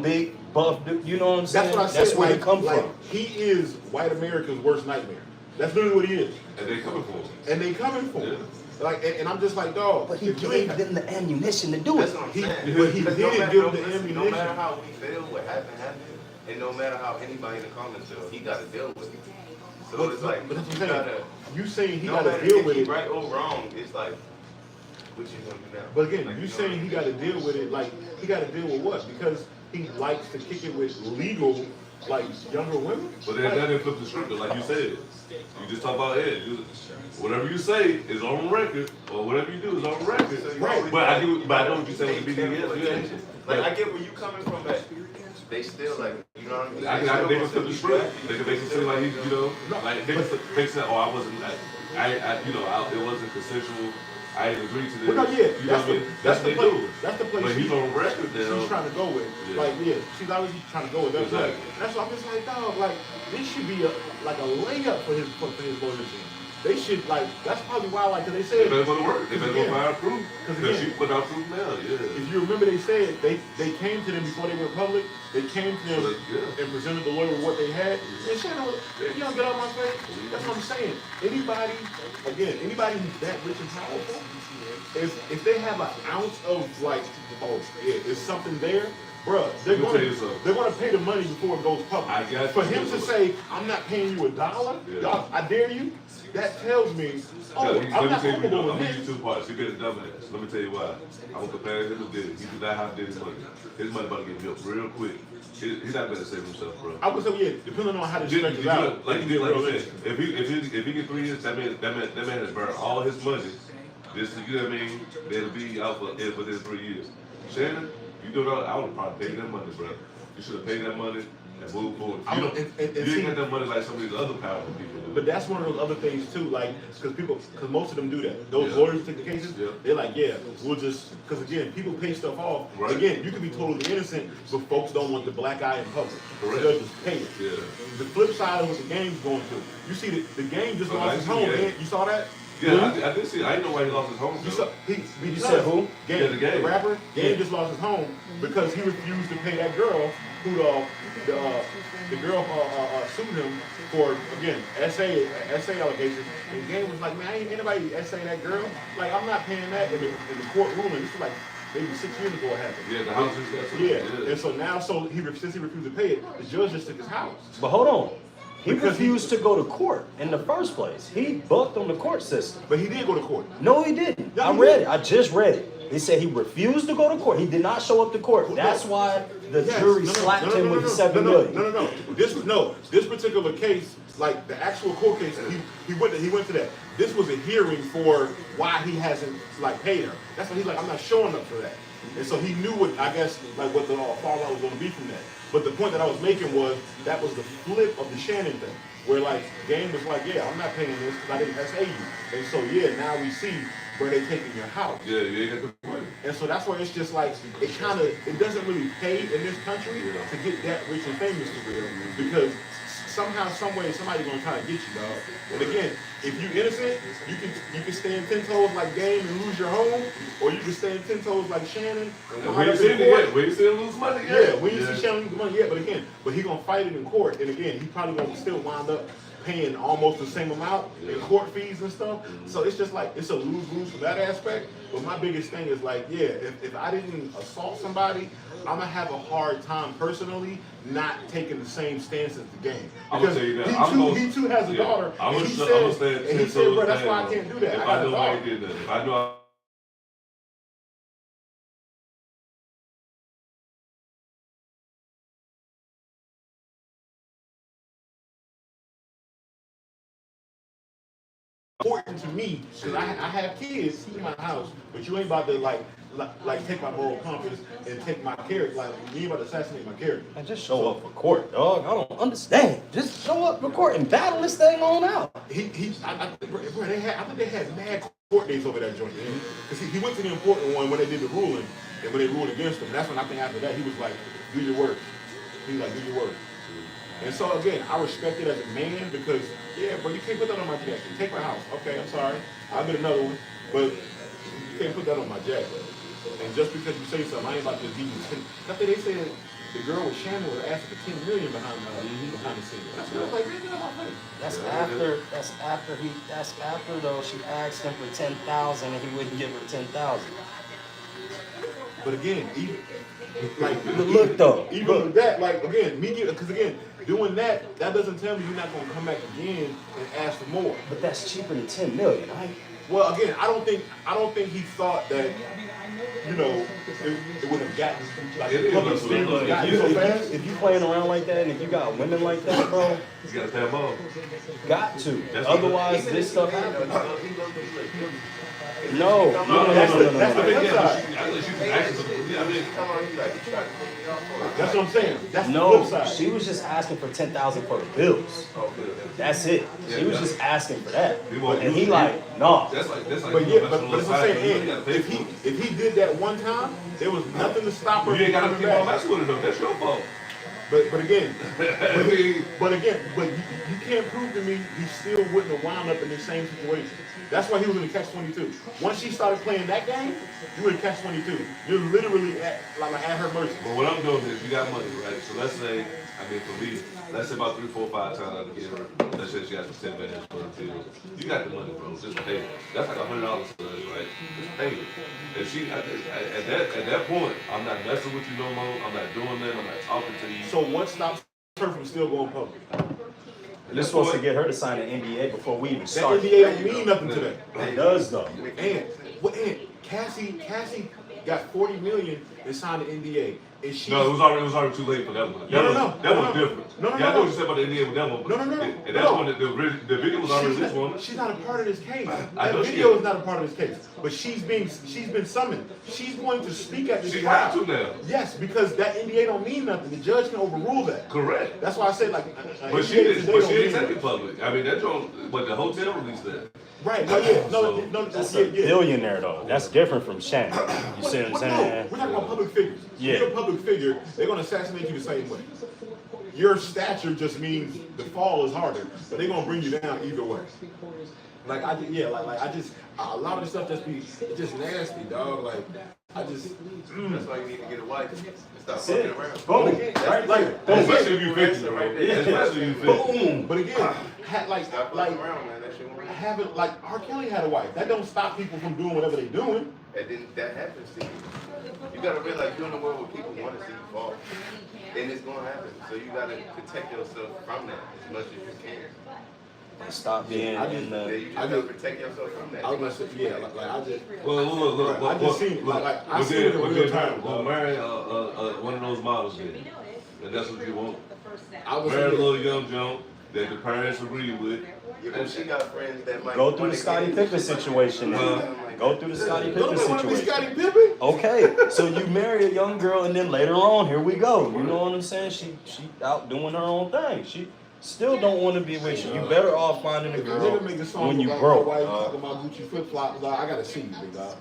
big, buff dude. You know what I'm saying? That's what I said. That's where he come from. He is white America's worst nightmare. That's literally what he is. And they coming for him. And they coming for him. Like, and I'm just like, dog. But he gave them the ammunition to do it. That's what I'm saying. But he didn't give them the ammunition. No matter how we feel, what happened. And no matter how anybody in the comments feel, he got to deal with it. So it's like, but that's you gotta. You saying he no got to matter deal if with he it. right or wrong, it's like, what you gonna do now? But again, like, you saying he got to deal with it, like, he got to deal with what? Because he likes to kick it with legal, like, younger women? But then that didn't flip the script, like you said. You just talk about it. Whatever you say is on record, or whatever you do is on record. Right. But I know what you say with the BDS. Like, I get where you coming from, but they still, like, you know what I mean? I can they can flip the script. They can make it seem like like they say, oh, I wasn't, it wasn't consensual. I didn't agree to this. Well, no, that's the place. That's the place. But he's on record now. She's trying to go with. Yeah. Like, she's obviously trying to go with that. Exactly. That's why I'm just like, dog, like, this should be a layup for his lawyers. They should, like, that's probably why, like, cause they said. They better go to work. They better go find proof. Because she put out proof now, If you remember, they said they came to them before they went public. They came to them and presented the lawyer with what they had. And Shannon, you don't get out my face. That's what I'm saying. Anybody who's that rich and powerful, if they have an ounce of, like, is something there, bruh, they're going to pay the money before it goes public. For him to say, I'm not paying you $1, y'all, I dare you, that tells me, I'm not comfortable with this. I'm two parts. You get a dumbass. Let me tell you why. I'm going to compare him to Diddy. He did not have Diddy's money. His money about to get built real quick. He's not better to save himself, bro. I would say, depending on how this stretches out. Like you said, if he get 3 years, that man has burned all his money This, you know what I mean? They'll be out for within 3 years. Shannon, you do that, I would have probably paid that money, bro. You should have paid that money and moved forward. You ain't got that money like some of these other powerful people do. But that's one of those other things too, like, because most of them do that. Those lawyers take the cases, they're like, yeah, we'll just, because again, people pay stuff off. Right. Again, you could be totally innocent, but folks don't want the black eye in public. Correct. So they'll just pay it. Yeah. The flip side of what the game's going through. You see, the game just lost his home, man. You saw that? Yeah, I did see. I didn't know why he lost his home. You saw, You said who? Game, Yeah, the Game. rapper. Game just lost his home because he refused to pay that girl who the girl sued him for, again, essay allegations. And Game was like, man, ain't anybody essay that girl. Like, I'm not paying that. In the court ruling, this was like maybe 6 years ago it happened. Yeah, the house is Yeah, and so now, since he refused to pay it, the judge just took his house. But hold on. He refused to go to court in the first place. He bucked on the court system. But he did go to court. No, he didn't. No, I he read didn't. it. I just read it. They said he refused to go to court. He did not show up to court. That's why the jury slapped him with the $7 million. No. This particular case, like the actual court case, he went to that. This was a hearing for why he hasn't like paid her. That's why he's like, I'm not showing up for that. And so he knew what, I guess, like what the fallout was going to be from that. But the point that I was making was that was the flip of the Shannon thing, where like Game was like, yeah, I'm not paying this because I didn't SA you. And so yeah, now we see where they taking your house. Yeah, you ain't got the money. And so that's why it's just like it doesn't really pay in this country to get that rich and famous for real, because somehow, some way, somebody's gonna try to get you, dog. And again, if you innocent, you can stand 10 toes like Game and lose your home, or you can stand 10 toes like Shannon. We ain't seen it yet. We ain't seen him lose money yet. Yeah, we ain't see Shannon lose money yet. But he gonna fight it in court, and again, he probably gonna still wind up paying almost the same amount in court fees and stuff. So it's just like, it's a lose-lose from that aspect. But my biggest thing is like, yeah, if I didn't assault somebody, I'm gonna have a hard time personally not taking the same stance as the Game. I'm gonna tell you that. He too has a daughter, and he said, bro, that's why I can't do that. If I got I a know I daughter. ain't did that, if I know Important to me because I have kids in my house, but you ain't about to like take my moral compass and take my character. Like you ain't about to assassinate my character. And just show up for court, dog. I don't understand. Just show up for court and battle this thing on out. I think they had mad court days over that joint, man. Because he went to the important one when they did the ruling, and when they ruled against him. That's when I think after that he was like, do your work. He was like, do your work. And so again, I respect it as a man because, yeah, bro, you can't put that on my jacket. Take my house. Okay, I'm sorry. I'll get another one. But you can't put that on my jacket. And just because you say something, I ain't about to give you 10. After they said the girl with Shannon was asking for $10 million behind the scenes. That's what I was like, man, get out my face. That's after though she asked him for 10,000 and he wouldn't give her 10,000. But again, even with that, like again, because again, doing that doesn't tell me you're not gonna come back again and ask for more. But that's cheaper than 10 million, right? Well, again, I don't think he thought that, it would have gotten like if you playing around like that and if you got women like that, bro, you gotta pay them off. Got to. Otherwise, this stuff happens. No. That's the big side. That's what I'm saying. That's the flip side. She was just asking for 10,000 for the bills. That's it. She was just asking for that. And he like, no. That's like but that's what I'm saying. If he did that one time, there was nothing to stop her. You ain't gotta keep on messing with her. That's your fault. But again, you can't prove to me he still wouldn't have wound up in the same situation. That's why he was in the catch-22. Once she started playing that game, you were in catch-22. You're literally at her mercy. But what I'm doing is, you got money, right? So let's say, for me, let's say about 3, 4, 5 times I can get her. Let's say she got some 10 million for the deal. You got the money, bro. Just pay it. That's like $100 for us, right? Just pay it. And at that point, I'm not messing with you no more. I'm not doing that. I'm not talking to you. So what stops her from still going public? You're supposed to get her to sign an NDA before we even start. That NDA don't mean nothing to them. It does though. And Cassie got $40 million and signed an NDA. And she No, it was already too late for that one. That was different. No, I know what you said about the NDA with that one. No. And that's when the video was already released on it. She's not a part of this case. I know That she video is. is not a part of this case. But she's been summoned. She's going to speak at this She trial. got to now. Yes, because that NDA don't mean nothing. The judge can overrule that. Correct. That's why I said like. But she didn't take it public. I mean, that joint, but the hotel released that. Right. That's a billionaire though. That's different from Shannon. You see what I'm No, saying? we're talking about public figures. Yeah. You're a public figure, they're gonna assassinate you the same way. Your stature just means the fall is harder, but they're gonna bring you down either way. Like I just a lot of the stuff it's just nasty, dog. Like I just That's why you need to get a wife and stop That's it. fucking around. Boom. Right, like Especially if you 50, right there. Especially if you 50. boom. But again, Stop fucking around, man. That shit won't happen. having like R. Kelly had a wife. That don't stop people from doing whatever they're doing. And then that happens to you. You gotta realize you're in a world where people want to see you fall. And it's gonna happen. So you gotta protect yourself from that as much as you can. And stop being in Yeah, the. you just gotta protect yourself from that. I was gonna say, yeah, like I just. Well, look. I just seen it. Like I seen it in real time. Well, marry one of those models then. And that's what you want. I was Marry a little young Joan that the parents agree with. Yeah, but she got friends that might Go through the Scottie Pippen situation. Go through the Scottie Pippen Don't want to be Scottie situation. Pippen? Okay, so you marry a young girl and then later on, here we go. You know what I'm saying? She out doing her own thing. She still don't want to be with you. You better off finding a If a girl nigga make a song when you about broke. my wife talking about Gucci flip flops, I gotta see you, big dog.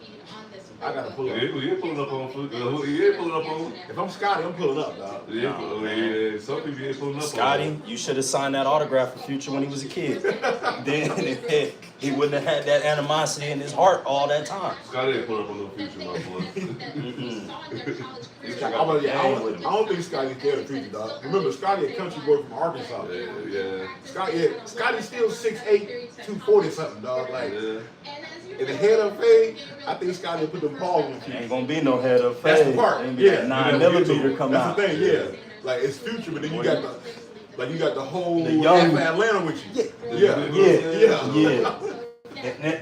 I gotta pull up. He ain't pulling up on foot. He ain't pulling up on. If I'm Scotty, I'm pulling up, dog. Yeah, some people ain't pulling up on. Scotty, you should have signed that autograph for Future when he was a kid. Then he wouldn't have had that animosity in his heart all that time. Scotty ain't pulling up on no Future, my boy. I don't think Scotty's there to Future, dog. Remember, Scotty a country boy from Arkansas. Yeah. Scotty's still 6'8", 240 something, dog. Like, in the head of fade, I think Scotty will put them paws on Future. Ain't gonna be no head of That's fade. the part. Ain't Yeah. 9mm come That's out. the thing, yeah. Like, it's Future, but then you got the whole The young- half of Atlanta with you. Yeah.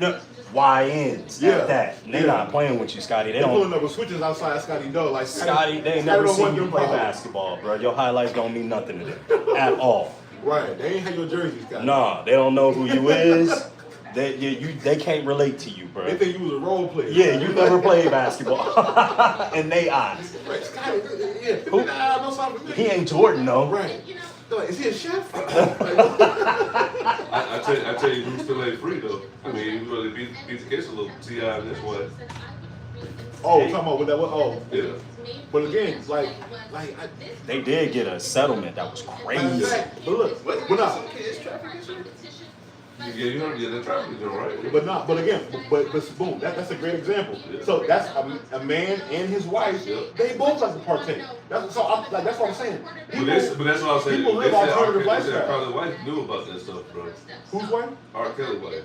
No, YNs. Yeah. That. They not playing with you, Scotty. They They pulling don't. up with switches outside Scotty door. Like Scotty, they ain't Scotty never don't want seen you them play paws. basketball, bro. Your highlights don't mean nothing to them at all. Right. They ain't have your jersey, Scotty. Nah, they don't know who you is. They can't relate to you, bro. They think you was a role player. Yeah, you never played basketball. In they eyes. Right, Scotty, yeah. No something. He ain't Jordan, though. Right. They're like, is he a chef? I tell you, who still ain't free though. I mean, you really beat the case a little. T.I. in this way. Oh, talking about with that one? Oh, Yeah. But again, They did get a settlement that was crazy. But look, but not. Yeah, you know, the traffic is right. But again, but boom, that's a great example. So that's a man and his wife. They both like to partake. That's what I'm saying. But that's what I was saying. People live alternative They said lifestyles. Carly's wife knew about that stuff, bro. Whose wife? R. Kelly wife.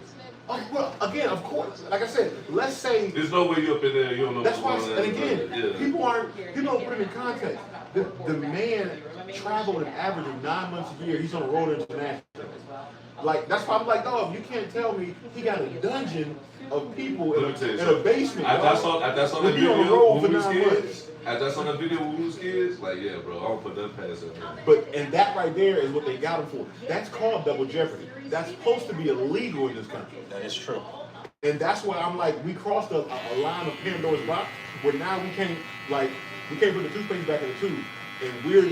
Oh, well, again, of course. Like I said, let's say. There's no way you up in there, you don't know That's what's why. going And on. again, Yeah. people don't put it in context. The man traveled an average of 9 months a year. He's on the road internationally. Like, that's why I'm like, dog, you can't tell me he got a dungeon of people in a basement. After I saw that He be on the video road when for we was 9 kids, months. after I saw that video when we was kids, like, yeah, bro, I don't put that past him. And that right there is what they got him for. That's called double jeopardy. That's supposed to be illegal in this country. That is true. And that's why I'm like, we crossed a line of Pandora's box where now we can't put the toothpaste back in the tube. And we're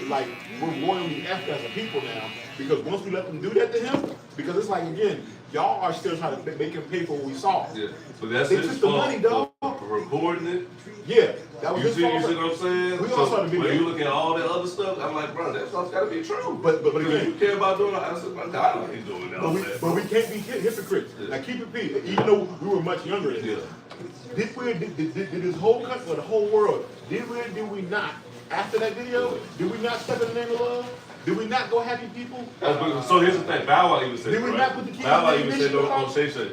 royally effed as a people now because once we let them do that to him, because it's like, again, y'all are still trying to make him pay for what we saw. Yeah, but that's They his took the fault money, dog. for recording it. Yeah, that was You his see fault. what I'm saying? We all saw the video. When you look at all that other stuff, I'm like, bro, that stuff's gotta be true. But again, you care about doing it, I said, my God, he's doing that. but we can't be hypocrites. Now keep it P. Even though we were much younger than this. Did this whole country, the whole world, did we not, after that video, did we not step in the name of love? Did we not go happy people? So here's the thing, Bow Wow even said Did we right? not put the keys Bow Wow in the even said ignition? don't say shit.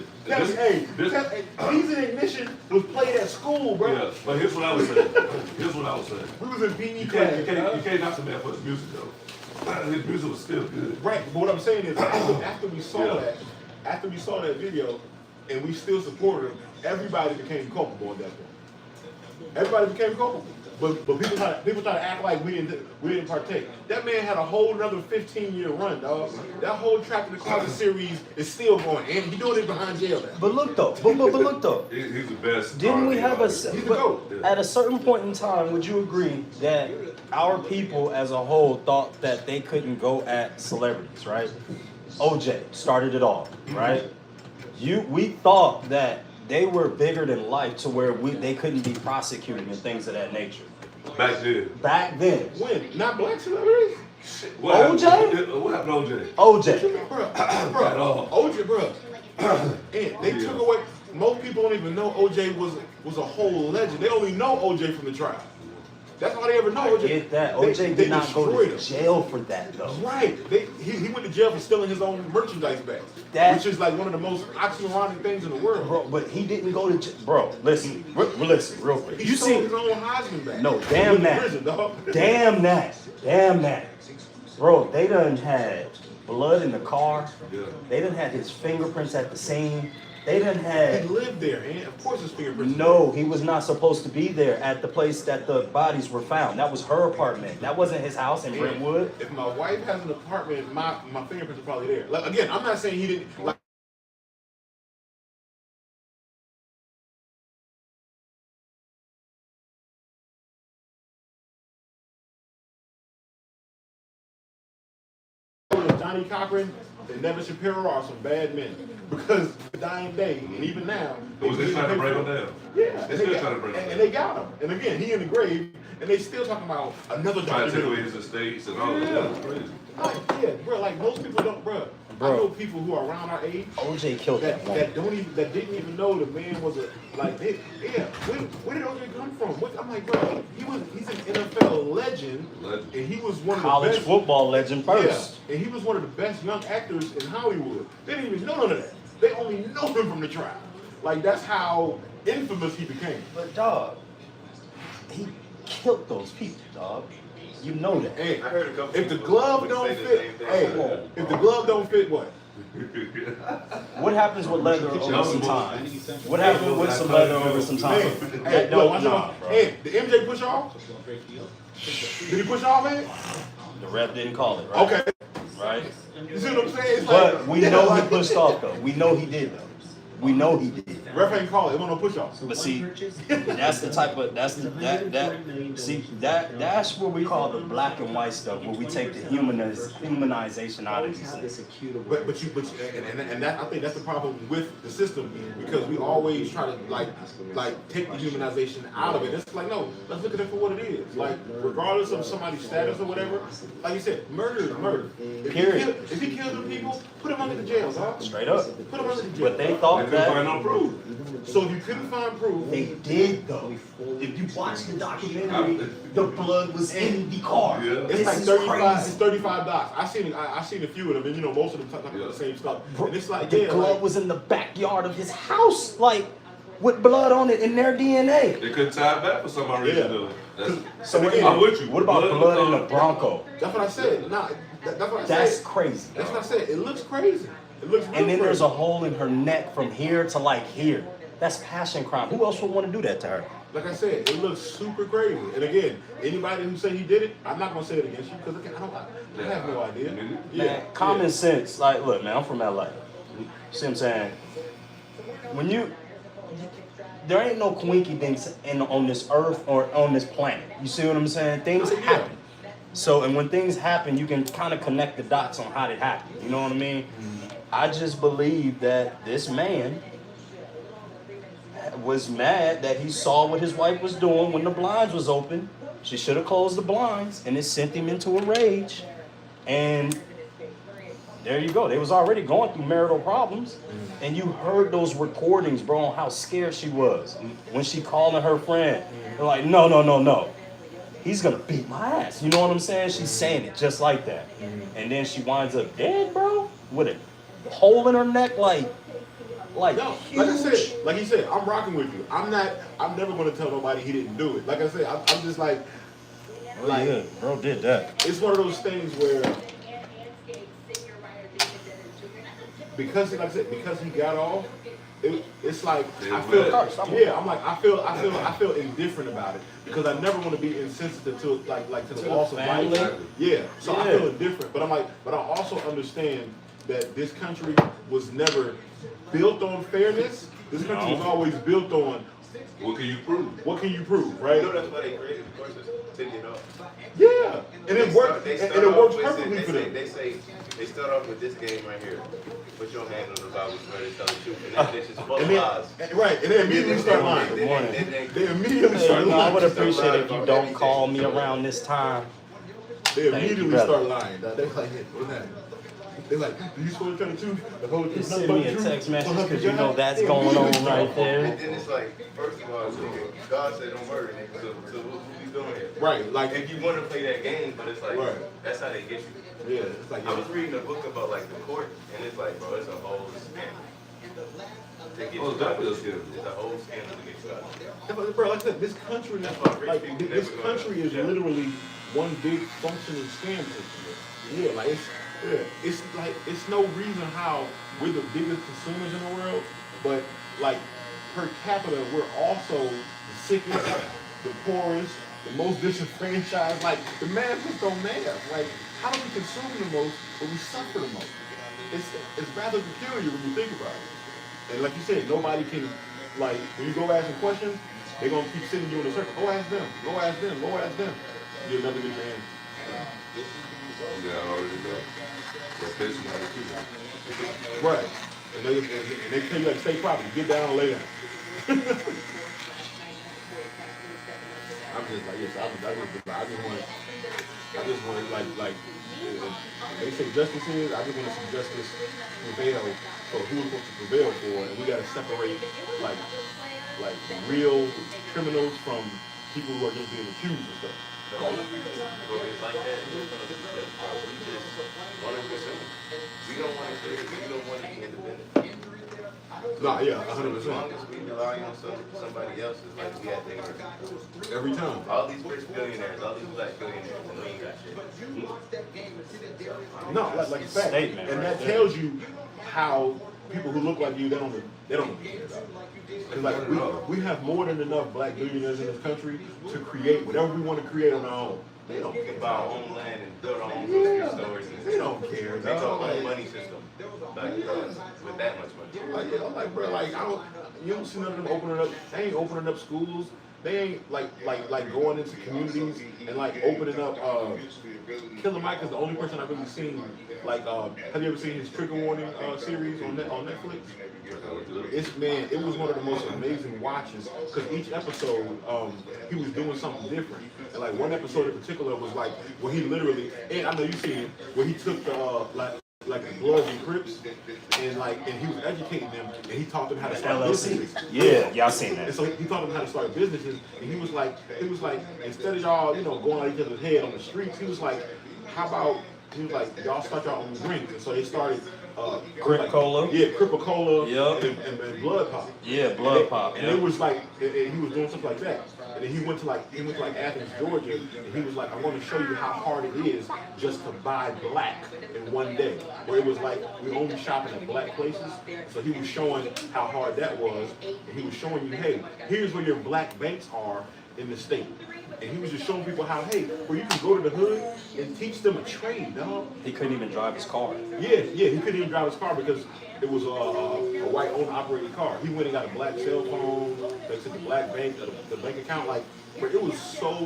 Keys in ignition was played at school, bro. Yeah, but here's what I was saying. We was in PE You class. can't knock the man for his music though. His music was still good. Right, but what I'm saying is, after we saw that video, and we still supported him, everybody became culpable at that point. Everybody became culpable. But people try to act like we didn't partake. That man had a whole another 15-year run, dog. That whole Trapped in the Closet series is still going, and he's doing it behind jail now. But look though, but look though. He's the best. Didn't we have He's the GOAT. at a certain point in time, would you agree that our people as a whole thought that they couldn't go at celebrities, right? OJ started it all, right? We thought that they were bigger than life to where they couldn't be prosecuted and things of that nature. Back then. Back then. When? Not black celebrities? OJ? What happened to OJ? OJ. Bro, OJ, bro. And they took away. Most people don't even know OJ was a whole legend. They only know OJ from the trial. That's all they ever know. I OJ. get that. OJ did not go to jail for that though. Right. He went to jail for stealing his own merchandise bags. Which is like one of the most oxymoronic things in the world. Bro, but he didn't go to jail. Bro, listen, real quick. He stole his own Heisman bag. No, damn that. Prison, Damn that. Bro, they done had blood in the car. Yeah. They done had his fingerprints at the scene. They done had. He lived there, and of course his fingerprints. No, he was not supposed to be there at the place that the bodies were found. That was her apartment. That wasn't his house in Brentwood. If my wife has an apartment, my fingerprints are probably there. Like again, I'm not saying he didn't. Like, Johnny Cochran and Nevin Shapiro are some bad men because the dying day, and even now, Was they trying to break him down? Yeah, They still trying to break him down. and they got him. And again, he in the grave, and they still talking about another Trying to take away documentary. his estates and all that. Yeah. That's crazy. Like, yeah, bro. Like most people don't, bro. I know people who are around our age OJ killed that woman. that didn't even know the man was a like. Where did OJ come from? I'm like, bro, he's an NFL legend, and he was one of the College best football legend first. Yeah, and he was one of the best young actors in Hollywood. They didn't even know none of that. They only know him from the trial. Like that's how infamous he became. But dog, he killed those people, dog. You know that. Hey, I heard a couple if the people glove don't say the fit, same thing. hey, if the glove don't fit, what? What happens with leather over some time? What happens with some leather over some time? Hey, No, watch nah, out. bro. Hey, did MJ push off? Did he push off, man? The ref didn't call it, right? Okay. Right? You see what I'm saying? It's But like, we know he pushed off though. We know he did though. We know he did. Ref ain't call it. It wasn't no push off. But see, that's the type of that's what we call the black and white stuff, where we take the humanization out of these things. But and that I think that's the problem with the system because we always try to like take the humanization out of it. It's like no, let's look at it for what it is. Like regardless of somebody's status or whatever, like you said, murder is murder. If he killed them people, put him under the jail, dog. Straight up. Put him under the jail. But they thought They couldn't find no proof. So if you couldn't find proof, they did though. If you watch the documentary, the blood was in the car. Yeah. it's This like is 35. crazy. It's 35 docs. I seen a few of them, and you know most of them talking about the same stuff. And it's like The glove was in the backyard of his house, like with blood on it in their DNA. They couldn't tie it back for some reason. Though. So I'm with you. What about blood in the Bronco? That's what I said. Nah, that's what I said. That's crazy. That's what I said. It looks crazy. It looks. And then real there's a crazy. hole in her neck from here to like here. That's passion crime. Who else would want to do that to her? Like I said, it looks super crazy. And again, anybody who say he did it, I'm not gonna say it against you because again, I have no idea. Man, common sense. Like, look, man, I'm from LA. See what I'm saying? There ain't no coinky dinks on this earth or on this planet. You see what I'm saying? Things happen. So, and when things happen, you can kind of connect the dots on how it happened. You know what I mean? I just believe that this man was mad that he saw what his wife was doing when the blinds was open. She should have closed the blinds, and it sent him into a rage. And there you go. They was already going through marital problems. And you heard those recordings, bro, on how scared she was. When she calling her friend, they're like, no. He's going to beat my ass. You know what I'm saying? She's saying it just like that. And then she winds up dead, bro, with a hole in her neck like No, huge. like he said, I'm rocking with you. I'm never gonna tell nobody he didn't do it. Like I said, I'm just like yeah, bro did that. It's one of those things where because, like I said, because he got off, it's like Yeah, I feel man. yeah, I'm like I feel indifferent about it because I never want to be insensitive to like to the loss of life. family. Yeah, so I Yeah. feel indifferent, but I'm like, but I also understand that this country was never built on fairness. This country was always built on What can you prove? what can you prove, right? You know that's why they created the courses to get off. Yeah, and it works, and it works perfectly for them. They start off with this game right here. Put your hand on the Bible where they tell the truth, and this is full of lies. Right, and they immediately start lying. Good morning. They immediately Hey, start you know, I lying. would appreciate it if you don't call me around this time. They Thank you, immediately brother. start lying. They're like, hey, what's happening? They're like, do you supposed to tell the truth? The whole truth, Just nothing send but me the a truth? text message 100%? because you know that's They going on immediately right start- there. And then it's like, first of all, God said don't murder, nigga. So what we doing here? Right, like If you want to play that game, but it's like, Right. that's how they get you. yeah, it's like I was reading a book about like the court, and it's like, bro, it's a whole scam. To get Oh, you definitely a out. scam. It's a whole scam to get you out. yeah, but bro, like I said, this country, this country is literally one big functioning scam system. Yeah, like it's like it's no reason how we're the biggest consumers in the world, but like per capita, we're also the sickest, the poorest, the most disenfranchised. Like the math just don't math. Like how do we consume the most, but we suffer the most? It's rather peculiar when you think about it. And like you said, nobody can, like, when you go ask them questions, they're going to keep sending you in a circle. Go ask them. Go ask them. Go ask them. You'll never get your answer. Yeah, I already know. That's basically how they do. Right. And they tell you, like, stay properly. Get down and lay down. I'm just like, yes, I just want, like, they say justice is, I just want to see justice prevail for who we're supposed to prevail for, and we got to separate, like real criminals from people who are just being accused and stuff. The only reason it's like that is because we just want to consume. We don't want to create. We don't want to be independent. Nah, yeah, So 100%. as long as we rely on somebody else, it's like we at their mercy. Every time. All these rich billionaires, all these black billionaires, and we ain't got shit. No, like a fact. Statement And right that there. tells you how people who look like you, they don't care about it. Because like we have more than enough black billionaires in this country to create whatever we want to create on our own. They don't We care can buy our own land and build our own grocery stores. And They don't care. Make our dog. own Like, money system. Like, with that much money. like, yeah, like, bro, like you don't see none of them opening up. They ain't opening up schools. They ain't like going into communities and like opening up. Killer Mike is the only person I've really seen. Like, have you ever seen his trigger warning series on Netflix? It was one of the most amazing watches because each episode he was doing something different. And like one episode in particular was like where he literally, and I know you've seen it, where he took the like the Bloods and Crips and he was educating them and he taught them how to start businesses. Yeah, y'all seen that. And so he taught them how to start businesses, and he was like, instead of y'all, going at each other's head on the streets, he was like, how about, he was like, y'all start your own drinks, and so they started, Crip Cola. Yeah, Cripple Cola, Yep. and Blood Pop. Yeah, Blood Pop. And it was like, and he was doing stuff like that. And then he went to Athens, Georgia, and he was like, I want to show you how hard it is just to buy black in one day. Where it was like, we only shopping at black places. So he was showing how hard that was. And he was showing you, hey, here's where your black banks are in the state. And he was just showing people how, hey, where you can go to the hood and teach them a trade, dog. He couldn't even drive his car. Yeah, he couldn't even drive his car because it was a white owned operated car. He went and got a black cell phone, they took the black bank, the bank account, like, but it was so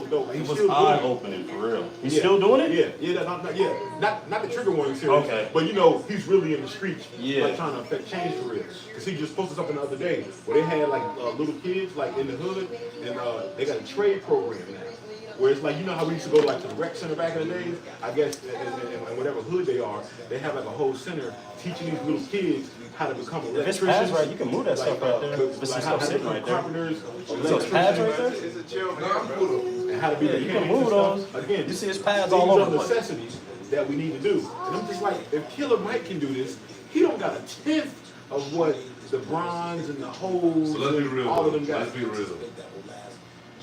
dope. It was eye opening for real. He's still doing it? Yeah, not the trigger warning series. Okay. But he's really in the streets, like trying to affect change for real. Cause he just posted something the other day where they had like little kids like in the hood, and they got a trade program now. Where it's like, how we used to go like to the rec center back in the days? I guess in whatever hood they are, they have like a whole center teaching these little kids how to become If it's electricians. pads right, you can move that stuff right there. If it's some stuff sitting right there. Carpenters, So it's pads right there? It's a chill man, bro. and how to be Yeah, you can mechanics move and those. stuff. Again, You see his pads these all over are the place. necessities that we need to do. And I'm just like, if Killer Mike can do this, he don't got a tenth of what the Bronze and the Holes So let's be and real. all of them Let's guys. be real.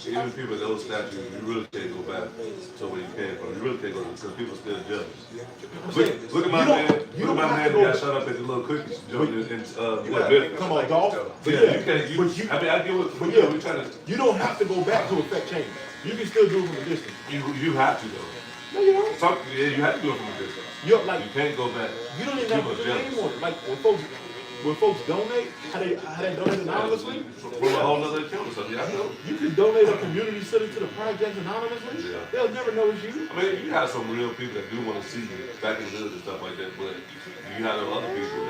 Even people at those statues, you really can't go back to where you came from. You really can't go because people still jealous. Look at my man. Look at my man who got shot up at the little cookies joint in Memphis. Come on, dog. Yeah, you can't. I mean, I get what. But yeah, we trying to. You don't have to go back to affect change. You can still do it from a distance. You have to though. No, you don't. Yeah, you have to do it from a distance. You can't go back. You don't even have to put your name on it. Like when folks donate, how they donate anonymously. From a whole other account or something. I know. You can donate a community center to the project anonymously. Yeah. They'll never know it's you. I mean, you have some real people that do want to see you back in the hood and stuff like that, but you have other people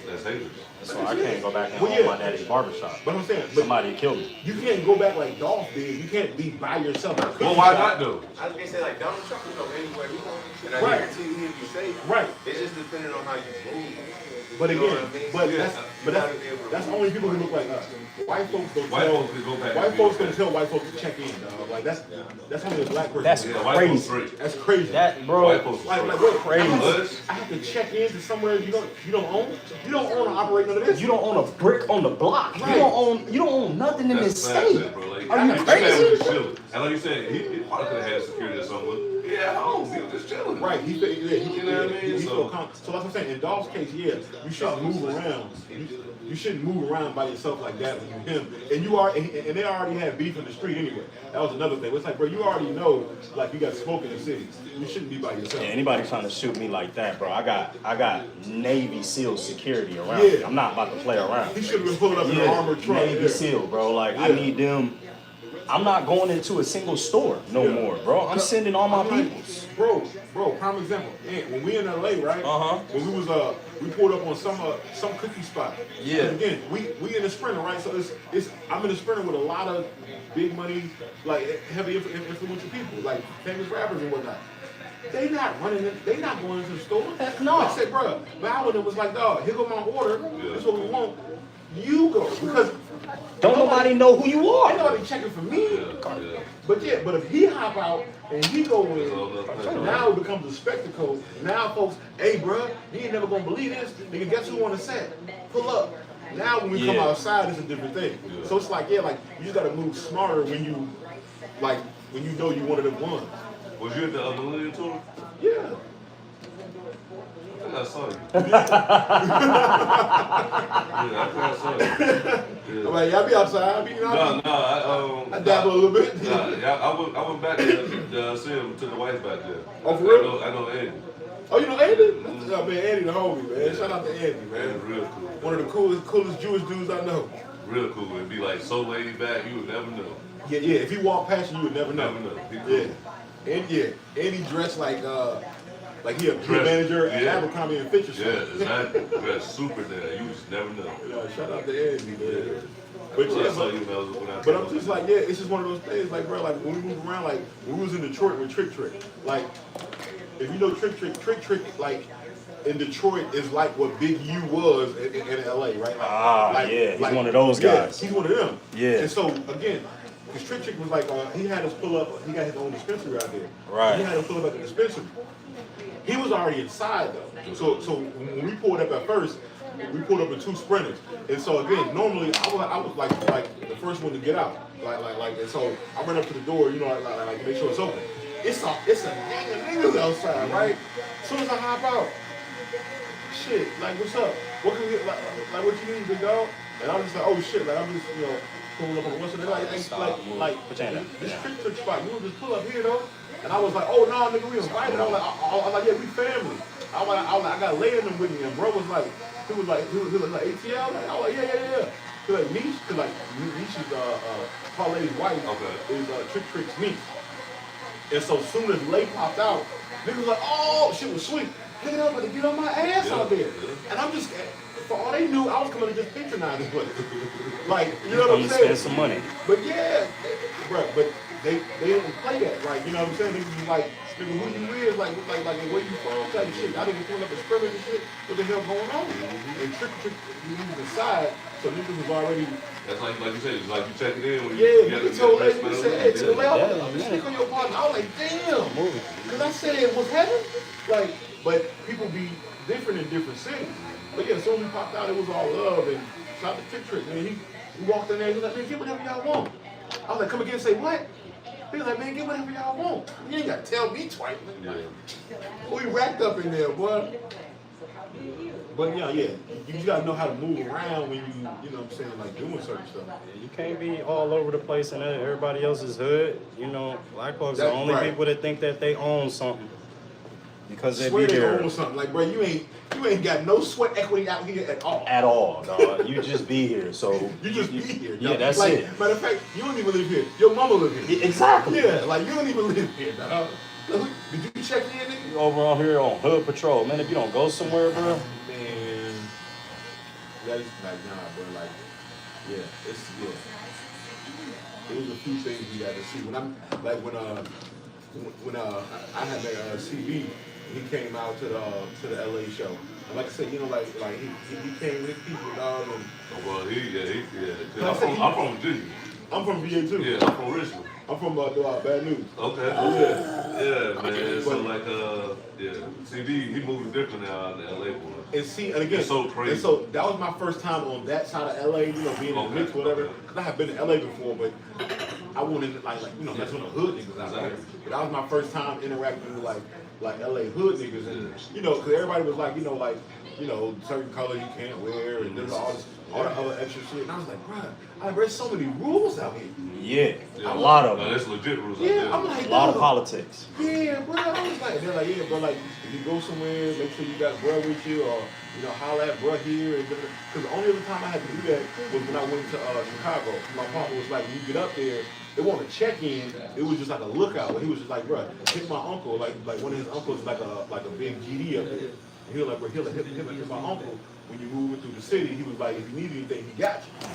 that's haters. So I can't go back and own my daddy's barbershop. But I'm saying, somebody killed me. You can't go back like Dolph did. You can't be by yourself. Well, why not though? I was gonna say like Donald Trump can go anywhere he wants, and I guarantee you he'll be safe. Right. It's just depending on how you move. But You know again, what I mean? that's only people who look like us. White folks don't White tell. folks can go back White and folks be don't tell white folks to check in, dog. Like that's only a black person. That's crazy. That's crazy. That bro, Like what? crazy. I have to check into somewhere you don't own. You don't own or operate none of this. You don't own a brick on the block. Right. You don't own nothing in this state. Bro. Like, Are you crazy? And like you said, he probably could have had security or something. Yeah, home. He was just chilling. Right. You know what I mean? So that's what I'm saying. In Dolph's case, yeah, you shouldn't move around. You shouldn't move around by yourself like that with him. And you are, and they already had beef in the street anyway. That was another thing. It's like, bro, you already know, like, you got smoke in the city. You shouldn't be by yourself. Yeah, anybody trying to shoot me like that, bro, I got Navy SEAL security around Yeah. me. I'm not about to play around. He should have been pulling up in an armored truck. Navy SEAL, bro. Like, I need them. I'm not going into a single store no more, bro. I'm sending all my peoples. Bro, prime example. When we in LA, right? When we was we pulled up on some cookie spot. Yeah. And again, we in the Sprinter, right? So it's I'm in the Sprinter with a lot of big money, like heavy influential people, like famous rappers and whatnot. They not running it. They not going into the store. No. I said, bro, Bowden was like, dog, here go my order. This is what we want. You go because. Don't nobody know who you are. Ain't nobody checking for me. But if he hop out and he go in, now it becomes a spectacle. Now folks, hey bro, you ain't never gonna believe this. Nigga, guess who on the set? Pull up. Now when we come outside, it's a different thing. So it's like, you just gotta move smarter when you know you one of them ones. Was you at the Millennium Tour? Yeah. I think I saw you. I think I saw you. I'm like, y'all be outside. I dabble a little bit. I went back to see him, took the wife back there. Oh, for real? I know Andy. Oh, you know Andy? Oh, man, Andy the homie, man. Shout out to Andy, man. Andy's real cool. One of the coolest Jewish dudes I know. Real cool. It'd be like so laid back, you would never know. Yeah. If he walked past you would never know. Cool. Yeah. Andy dressed like he a manager at Abercrombie and Fitch or something. Yeah, exactly. Dressed super there. You just never know. Yeah, shout out to Andy, man. But I'm just like, it's just one of those things, like, bro, like when we move around, like when we was in Detroit with Trick, like if you know Trick, like in Detroit is like what Big U was in LA, right? He's one of those guys. Yeah, he's one of them. Yeah. And so again, because Trick was like, he had us pull up. He got his own dispensary out there. Right. He had us pull up at the dispensary. He was already inside though. So when we pulled up at first, we pulled up in 2 Sprinters. And so again, normally I was like the first one to get out. And so I ran up to the door, like make sure it's open. It's a gang of niggas outside, right? As soon as I hop out, shit, like what's up? What can we like what you need, big dog? And I'm just like, oh shit, like I'm just pulling up on the west side. This trick spot, you just pull up here though. And I was like, oh no, nigga, we invited. I was like, yeah, we family. I was like, I got laying them with me, and bro was like, he was like ATL. I was like, yeah. Cause like Niche, Niche is Parlay's wife is Trick's niece. And so soon as Lay popped out, niggas was like, oh, shit was sweet. Nigga, I was about to get on my ass out there. And I'm just, for all they knew, I was coming to just patronize this place. Like, you know what I'm saying? Spend some money. But yeah, bro, but they didn't play that right. You know what I'm saying? Niggas was like, nigga, who you is? Like where you from? Type shit. Y'all niggas pulling up and scrimmage and shit. What the hell going on? And Trick, he was inside, so niggas was already. That's like you said, it's like you check it in when you told Lady, you said, hey, to the left, stick on your partner. I was like, damn. Because I said, what's happening? Like, but people be different in different cities. But yeah, as soon as we popped out, it was all love. And shout out to Trick, man. He walked in there, he was like, man, get whatever y'all want. I was like, come again and say what? He was like, man, get whatever y'all want. You ain't got to tell me twice. We racked up in there, boy. But yeah, you just got to know how to move around when you know what I'm saying, like doing certain stuff. You can't be all over the place in everybody else's hood. You know, black folks are the only people that think that they own something. Because they be here. Own something. Like, bro, you ain't got no sweat equity out here at all. At all, dog. You just be here. So you just be here. Yeah, dog. that's like, it. Matter of fact, you don't even live here. Your mama live here. Exactly. Yeah, like you don't even live here, dog. Did you check in, nigga? You over on here on hood patrol, man. If you don't go somewhere, bro. Man, that is like bro. Like, yeah, it's It was a few things we got to see. When I'm like when I had that CB, he came out to the LA show. And like I said, you know, like he came with people, dog. And well, I'm from Virginia. I'm from VA too. Yeah, I'm from Richmond. I'm from Bad News. Okay. Yeah, man. So like, CD, he moving different now out in the LA, boy. And see, and again, it's so crazy. And so that was my first time on that side of LA, you know, being in the mix, whatever. Because I have been to LA before, but I wanted like you know, that's when the hood niggas out there. But that was my first time interacting with like LA hood niggas, and you know, because everybody was like, you know, certain color you can't wear, and there's all the other extra shit. And I was like, bruh, I read so many rules out here. Yeah, a lot of them. That's legit rules out Yeah, there. I'm like, a lot of politics. Yeah, bro. I was like, they're like, yeah, bro. Like, if you go somewhere, make sure you got bro with you, or you know, holla at bro here. Because the only other time I had to do that was when I went to Chicago. My partner was like, when you get up there, it wasn't a check-in. It was just like a lookout. He was just like, bro, hit my uncle. Like one of his uncles, like a big GD up there. And he was like, bro, hit my uncle. When you moving through the city, he was like, if you need anything, he got you.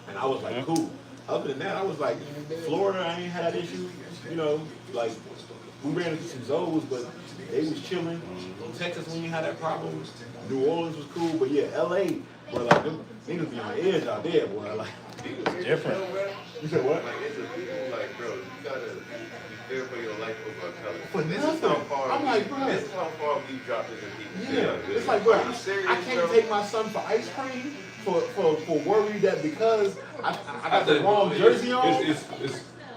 And I was like, cool. Other than that, I was like, Florida, I ain't had that issue. You know, like, we ran into some Zoes, but they was chilling. Texas, we ain't had that problem. New Orleans was cool, but yeah, LA, bro, like, them niggas be on edge out there, boy. Like, it's different. You said what? Like, it's a people like, bro, you gotta be there for your life over color. For This nothing. is how far I'm like, bro. This is how far we dropped as a people. Yeah, it's like, bro, Are you serious, I can't bro? take my son for ice cream for worry that because I got the wrong jersey on.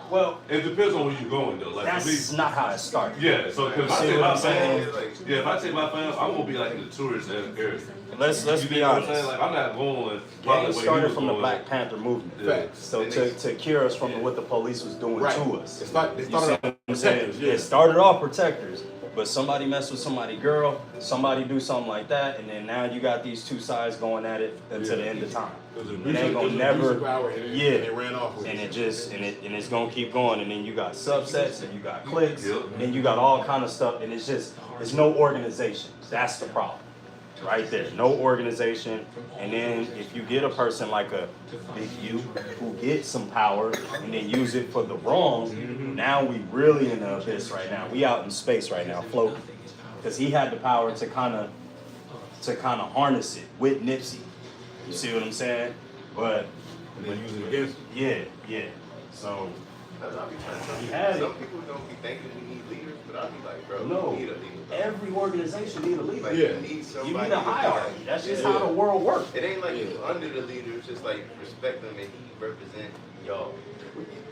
Well, it depends on where you're going though. Like that's for me, not how it starts. Yeah, so if I See take what my I'm saying? fans, if I take my fans, I'm gonna be like in the tourist area. Let's You be know what I'm honest. saying? Like I'm not going. Gang started from the Black Panther movement. Yeah. So to cure us from what the police was doing Right. to us. They started off I'm saying? protectors, yeah. It started off protectors, but somebody messed with somebody girl, somebody do something like that, and then now you got these two sides going at it until the end of time. It ain't gonna never, and they ran off with and it. it's gonna keep going, and then you got subsets, and you got cliques, and you got all kind of stuff, and it's no organization. That's the problem, right there. No organization, and then if you get a person like a Big U who gets some power and then use it for the wrong, now we really in the abyss right now. We out in space right now, floating, because he had the power to kind of harness it with Nipsey. You see what I'm saying? But And then use it against him. yeah. So That's what I be trying to tell he you. had Some it. people don't be thinking we need leaders, but I be like, bro, No, we need a leader. every organization need a leader. Like, Yeah. you need somebody. You need a hierarchy. That's just Yeah. how the world works. It ain't like you under the leader, it's just like respect them and he represent y'all.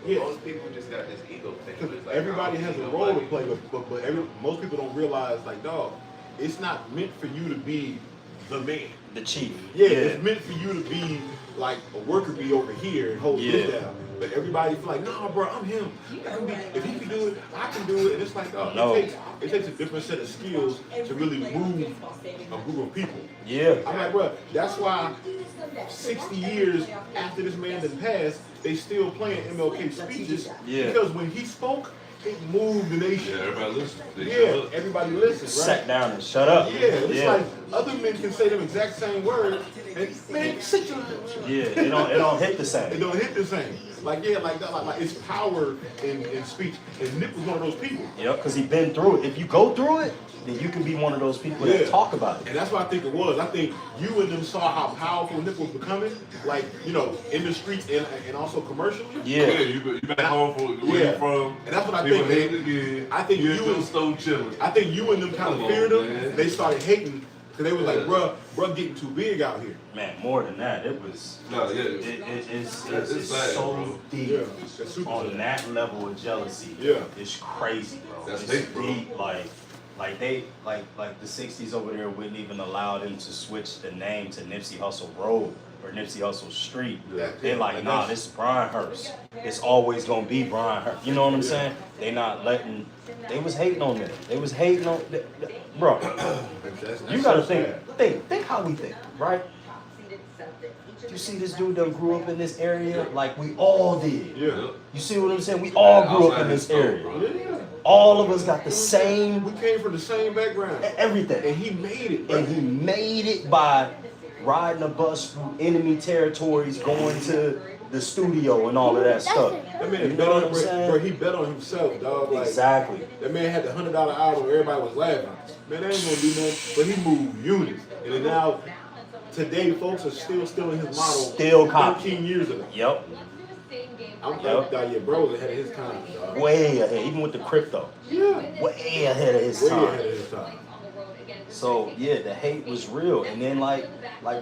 Yeah. Most people just got this ego thing. where it's like, Everybody I don't has a need role to nobody. play, but most people don't realize, like, dog, it's not meant for you to be the man. The chief. Yeah, it's meant for you to be like a worker bee over here and hold this Yeah. down. But everybody feel like, nah, bro, I'm him. If he can do it, I can do it. And it's like, No. it takes a different set of skills to really move a group of people. Yeah. I'm like, bro, that's why 60 years after this man done passed, they still playing MLK speeches. Yeah. Because when he spoke, it moved the nation. Yeah, everybody listen. They Yeah, shut up. everybody listened, right? Sat down and shut up. Yeah, it's like other men can say them exact same words, and man, sit your Yeah, it don't hit the It same. don't hit the same. Like yeah, like that, like it's power in speech. And Nip was one of those people. Yep, because he been through it. If you go through it, then you can be one of those people that talk about it. And that's what I think it was. I think you and them saw how powerful Nip was becoming, like, you know, in the streets and also commercially. Yeah, you back home from where you from. And that's what I People think. hate again. I think you you in the and stove chilling. I think you and them kind of Come on, feared him. man. They started hating Cause they was like, bruh getting too big out here. Man, more than that, it was. No, yeah. It's sad, so bro. deep Yeah, on that level of jealousy. Yeah. It's crazy, bro. That's it's hate, bro. deep, like they like the '60s over there wouldn't even allow them to switch the name to Nipsey Hussle Road or Nipsey Hussle Street. Yeah. They're like, nah, this is Bryanhurst. It's always gonna be Bryanhurst. You know what I'm saying? They not letting. They was hating on them. They was hating on, bro. You gotta think how we think, right? You see this dude that grew up in this area like we all did. Yeah. You see what I'm saying? We all grew up in this area. Yeah. All of us got the same. We came from the same background. Everything. And he made it, bro. And he made it by riding a bus through enemy territories, going to the studio and all of that stuff. That man You bet know on what I'm saying? bro, he bet on himself, dog. Like, Exactly. That man had the $100 album, everybody was laughing. Man, that ain't gonna do nothing. But he moved units. And then now, today, folks are still stealing his model. Still copying. 13 years ago. Yep. I'm like, yeah, bro was ahead of his time, dog. Way ahead, even with the crypto. Yeah. Way ahead of his Way time. ahead of his time. So yeah, the hate was real. And then like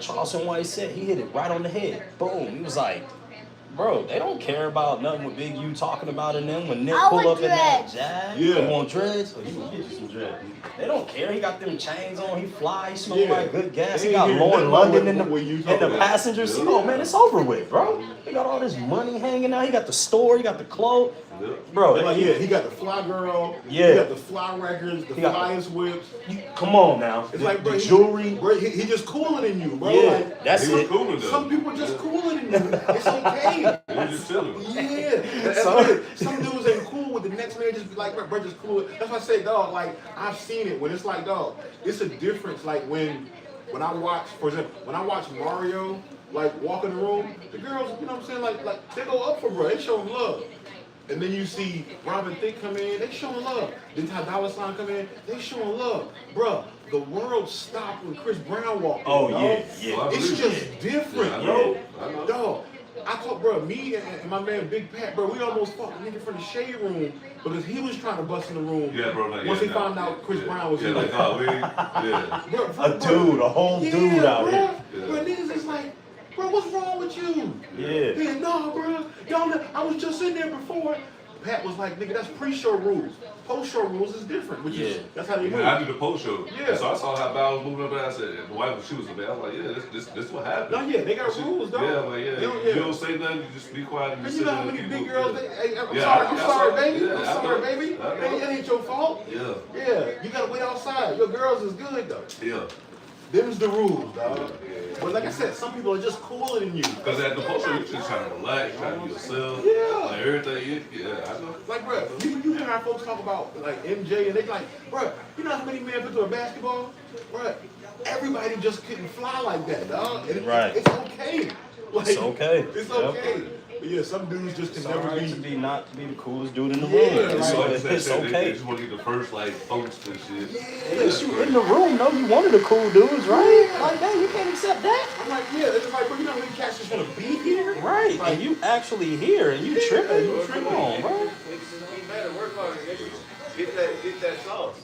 Charleston White said, he hit it right on the head. Boom. He was like, bro, they don't care about nothing with Big U talking about in them. When Nick pull up in that Jag, Yeah. you want dreads? Oh, you can get you some dreads. They don't care. He got them chains on. He fly. He smell like good gas. He got Lauren London in the passenger seat. Oh man, it's over with, bro. He got all this money hanging out. He got the store. He got the clothes. Bro, Like, yeah, he got the fly girl. Yeah. He got the fly records, the flyest whips. Come on now. It's like, bro, the jewelry. Bro, he just cooler than you, bro. Yeah, Like, that's He was it. cooler though. some people just cooler than you. It's okay. He was just chilling. Yeah. That's what it is. Some dudes ain't cool with the next man just be like, bro, just cool. That's why I say, dog, like, I've seen it when it's like, dog, it's a difference. Like when I watch, for example, when I watch Mario, like, walk in the room, the girls, you know what I'm saying, like they go up for bro, they show him love. And then you see Robin Thicke come in, they showing love. Then Ty Dolla $ign come in, they showing love. Bruh, the world stopped when Chris Brown walked in. Oh, dog. yeah. It's just different, Yeah, bro. I know. Dog, I told, bro, me and my man Big Pat, bro, we almost fought the nigga from the shade room because he was trying to bust in the room. Yeah, bro. Like, Once yeah, he found out Chris Brown was yeah, in like, it. oh, we, yeah. Bro, A whole dude out bro. here. Yeah. Bro, niggas is like, bro, what's wrong with you? Yeah. No, bro. Y'all, I was just in there before. Pat was like, nigga, that's pre-show rules. Post-show rules is different. Which is, that's how they move. I did the post show. Yeah. So I saw how Val was moving up there. I said, and the wife, she was there. I was like, yeah, this what happened. No, yeah, they got rules, dog. Yeah, I'm like, yeah. They don't- You don't say nothing, you just be quiet and And you you sit know how there many and big people- girls, yeah. hey, I'm Yeah, sorry, I I'm saw sorry, it. baby. Yeah, I'm I sorry, know. baby. I know. That ain't your fault. Yeah. Yeah, you gotta wait outside. Your girls is good, though. Yeah. Them's the rules, dog. But like I said, some people are just cooler than you. Because at the post show, you just trying to relax, trying to be yourself. Yeah. Like everything, yeah, I know. Like, bro, you hear our folks talk about, like, MJ, and they like, bro, you know how many men put to a basketball? Bro, everybody just couldn't fly like that, dog. And Right. It's okay. Like, It's okay. It's Yep. okay. But yeah, some dudes just can It's never alright be. to be not to be the coolest dude in the Yeah, room. like- So It's, like it's they okay. just want to get the first, like, post and shit. It's you in the room, though. You one of the cool dudes, right? Like that, you can't accept that. I'm like, yeah, it's like, bro, you know how many cats just want to be here? Right. And you actually here and you tripping. you tripping. Come on, bro. You better work hard and get that sauce.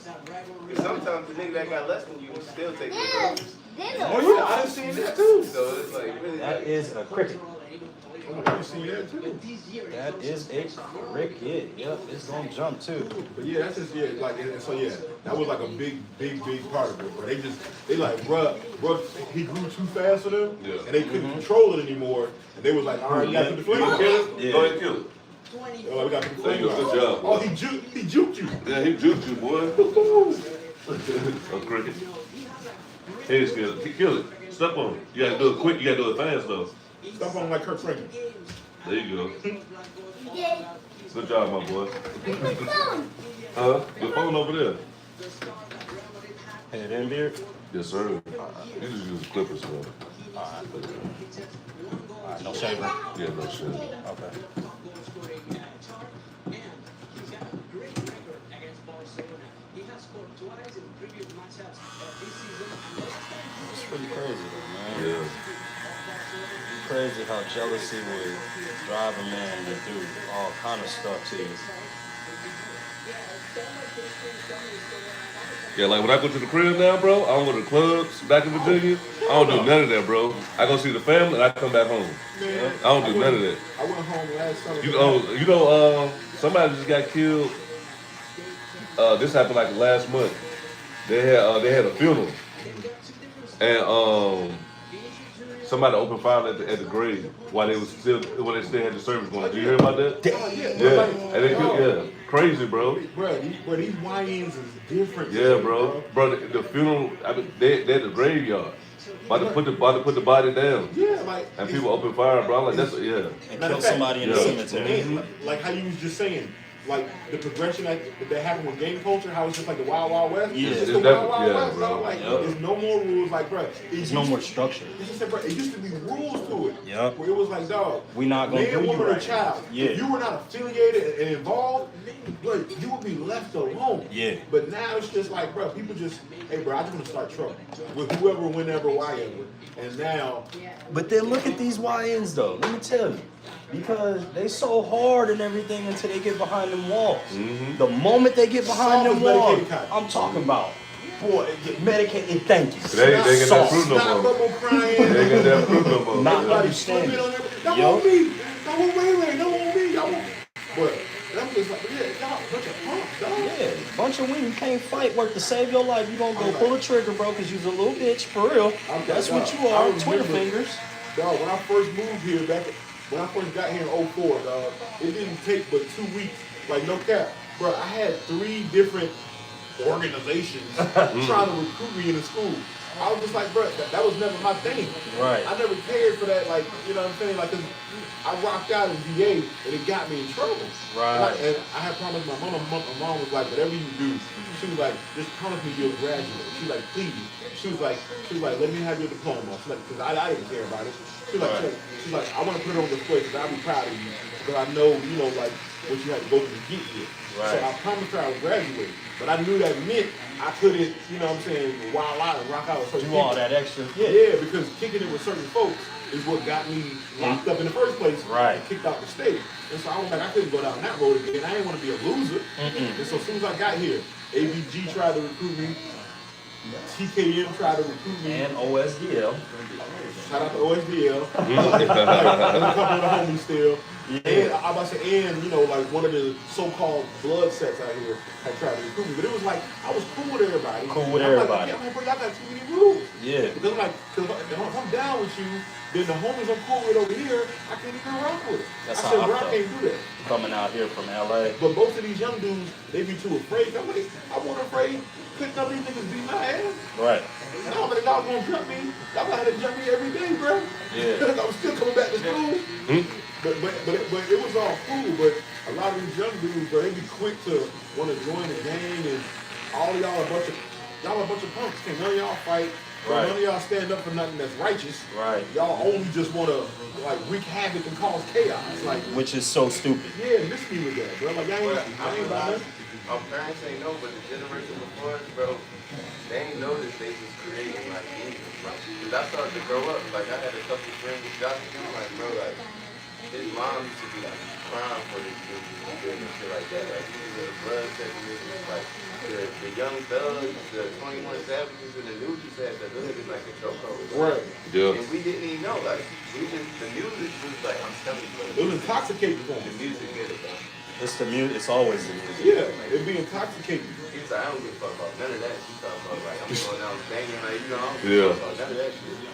Because sometimes the nigga that got less than you will still take the girls. Oh, yeah, I done seen that too. So it's like, really, That is a cricket. Oh, I done seen that too. That is a cricket. Yep, it's gonna jump too. But yeah, that's just, yeah, like, and so yeah, that was like a big part of it, bro. They like, bruh, he grew too fast for them, Yeah. and they couldn't control it anymore, and they was like, all right, we gotta put the flame kill it. Yeah. Go ahead and kill it. Oh, we gotta put the There flame you go, out. good job. Oh, he juked you. Yeah, he juked you, boy. A cricket. Head skill. Kill it. Step on it. You gotta do it quick, you gotta do it fast though. Stop on like Kurt Franklin. There you go. Good job, my boy. The phone over there. Head in beard. Yes, sir. You just use the clippers, bro. Alright, no shaver. Yeah, no shit. Okay. It's pretty crazy though, man. Yeah. Crazy how jealousy would drive a man to do all kind of stuff to you. Yeah, like when I go to the crib now, bro, I don't go to the clubs back in Virginia. I don't do none of that, bro. I go see the family and I come back home. Man, I don't do none of that. I went home last summer. You know, somebody just got killed. This happened like last month. They had a funeral, and somebody opened fire at the grave while they still had the service going. Do you hear about that? Yeah, and they killed, crazy, bro. Bro, these YNs is different. Yeah, bro. The funeral, I mean, they at the graveyard. About to put the body down. Yeah, like, and people open fire, bro. I'm like, that's yeah. And kill somebody in the cemetery. And like how you was just saying, like the progression that happened with game culture, how it's just like the Wild Wild West. Yeah, it's just the Wild Wild West, bro. Like there's no more rules. Like, bro, there's no more structure. It used to be rules to it. Yeah. Where it was like, dog, we not gonna do woman, you right. or child. Yeah. If you were not affiliated and involved, bro, you would be left alone. Yeah. But now it's just like, bro, people just, hey, bro, I just want to start trouble with whoever, whenever, whyever. And now. But then look at these YNs though. Let me tell you. Because they so hard and everything until they get behind them walls. Mm-hmm. The moment they get behind them walls, I'm talking about, boy, get medicated. Thank you. They ain't get that fruit no more. They ain't get that fruit no more. Not understanding. That won't me. That won't Ray. That won't me. That won't. But I'm just like, yeah, y'all bunch of punks, dog. Yeah, bunch of women. You can't fight work to save your life. You gonna go pull a trigger, bro, because you's a little bitch for real. That's what you are. Twitter fingers. Dog, when I first moved here when I first got here in 04, dog, it didn't take but 2 weeks, like no cap. Bro, I had 3 different organizations trying to recruit me into school. I was just like, bro, that was never my thing. Right. I never cared for that, like, you know what I'm saying? Like, 'cause I rocked out in VA and it got me in trouble. Right. And I had promised my mom, my mom was like, whatever you do, she was like, just promise me you'll graduate. She was like, please. She was like, let me have your diploma. She's like, because I didn't care about it. She's like, I want to put it on display because I'll be proud of you. Because I know, you know, like, what you had to go through to get here. Right. So I promised her I would graduate. But I knew that meant I couldn't, you know what I'm saying, wild out and rock out with certain Do all people. that extra. Yeah, because kicking it with certain folks is what got me locked up in the first place. Right. And kicked out the state. And so I was like, I couldn't go down that road again. I didn't want to be a loser. And so as soon as I got here, ABG tried to recruit me. TKM tried to recruit me. And OSDL. Shout out to OSDL. And a couple of the homies still. Yeah. And I was about to say, and you know, like one of the so-called blood sets out here had tried to recruit me. But it was like, I was cool with everybody. Cool with I'm everybody. like, bro, y'all got too many rules. Yeah. Because I'm like, if I'm down with you, then the homies I'm cool with over here, I can't even rock with it. That's I how said, I bro, I felt. can't do that. Coming out here from LA. But most of these young dudes, they be too afraid. I'm like, I wasn't afraid. Couldn't none of these niggas beat my ass. Right. And all of y'all gonna jump me. Y'all gonna have to jump me every day, bro. Yeah. I'm still coming back to school. But it was all cool. But a lot of these young dudes, bro, they be quick to want to join the gang, and all of y'all a bunch of punks. Can't none of y'all fight. Right. None of y'all stand up for nothing that's righteous. Right. Y'all only just want to like wreak havoc and cause chaos. Like, which is so stupid. yeah, miss me with that, bro. Like, I ain't about nothing. Our parents ain't know, but the generation before us, bro, they ain't know that they was creating like music, bro. Cause I started to grow up, like I had a couple friends with gospel, like bro, like his mom used to be like crying for this music and shit like that. Like he was in the blood set music, like the young thugs, the 21 Savages and the new just had the hood is like a chokehold. Right. Yeah. And we didn't even know, like the music was like, I'm telling you, bro. It was intoxicating for The them. music did it, bro. It's the music. It's always the music. Yeah, it'd be intoxicating. He's like, I don't give a fuck about none of that. He's talking about like, I'm going out banging, like, you know, I don't Yeah. give a fuck about none of that shit.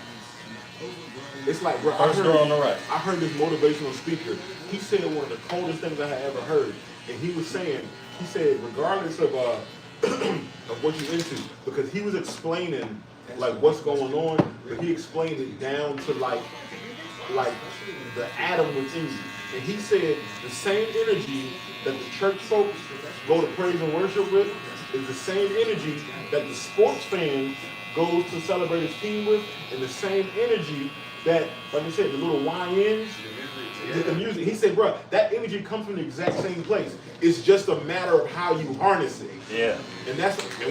It's like, bro, First girl on the right. I heard this motivational speaker. He said one of the coldest things I had ever heard. And he was saying, he said, regardless of of what you're into, because he was explaining like what's going on, but he explained it down to like the atom within you. And he said the same energy that the church folks go to praise and worship with is the same energy that the sports fan goes to celebrate his team with, and the same energy that, like I said, the little YNs with the music. He said, bro, that energy comes from the exact same place. It's just a matter of how you harness it. Yeah. And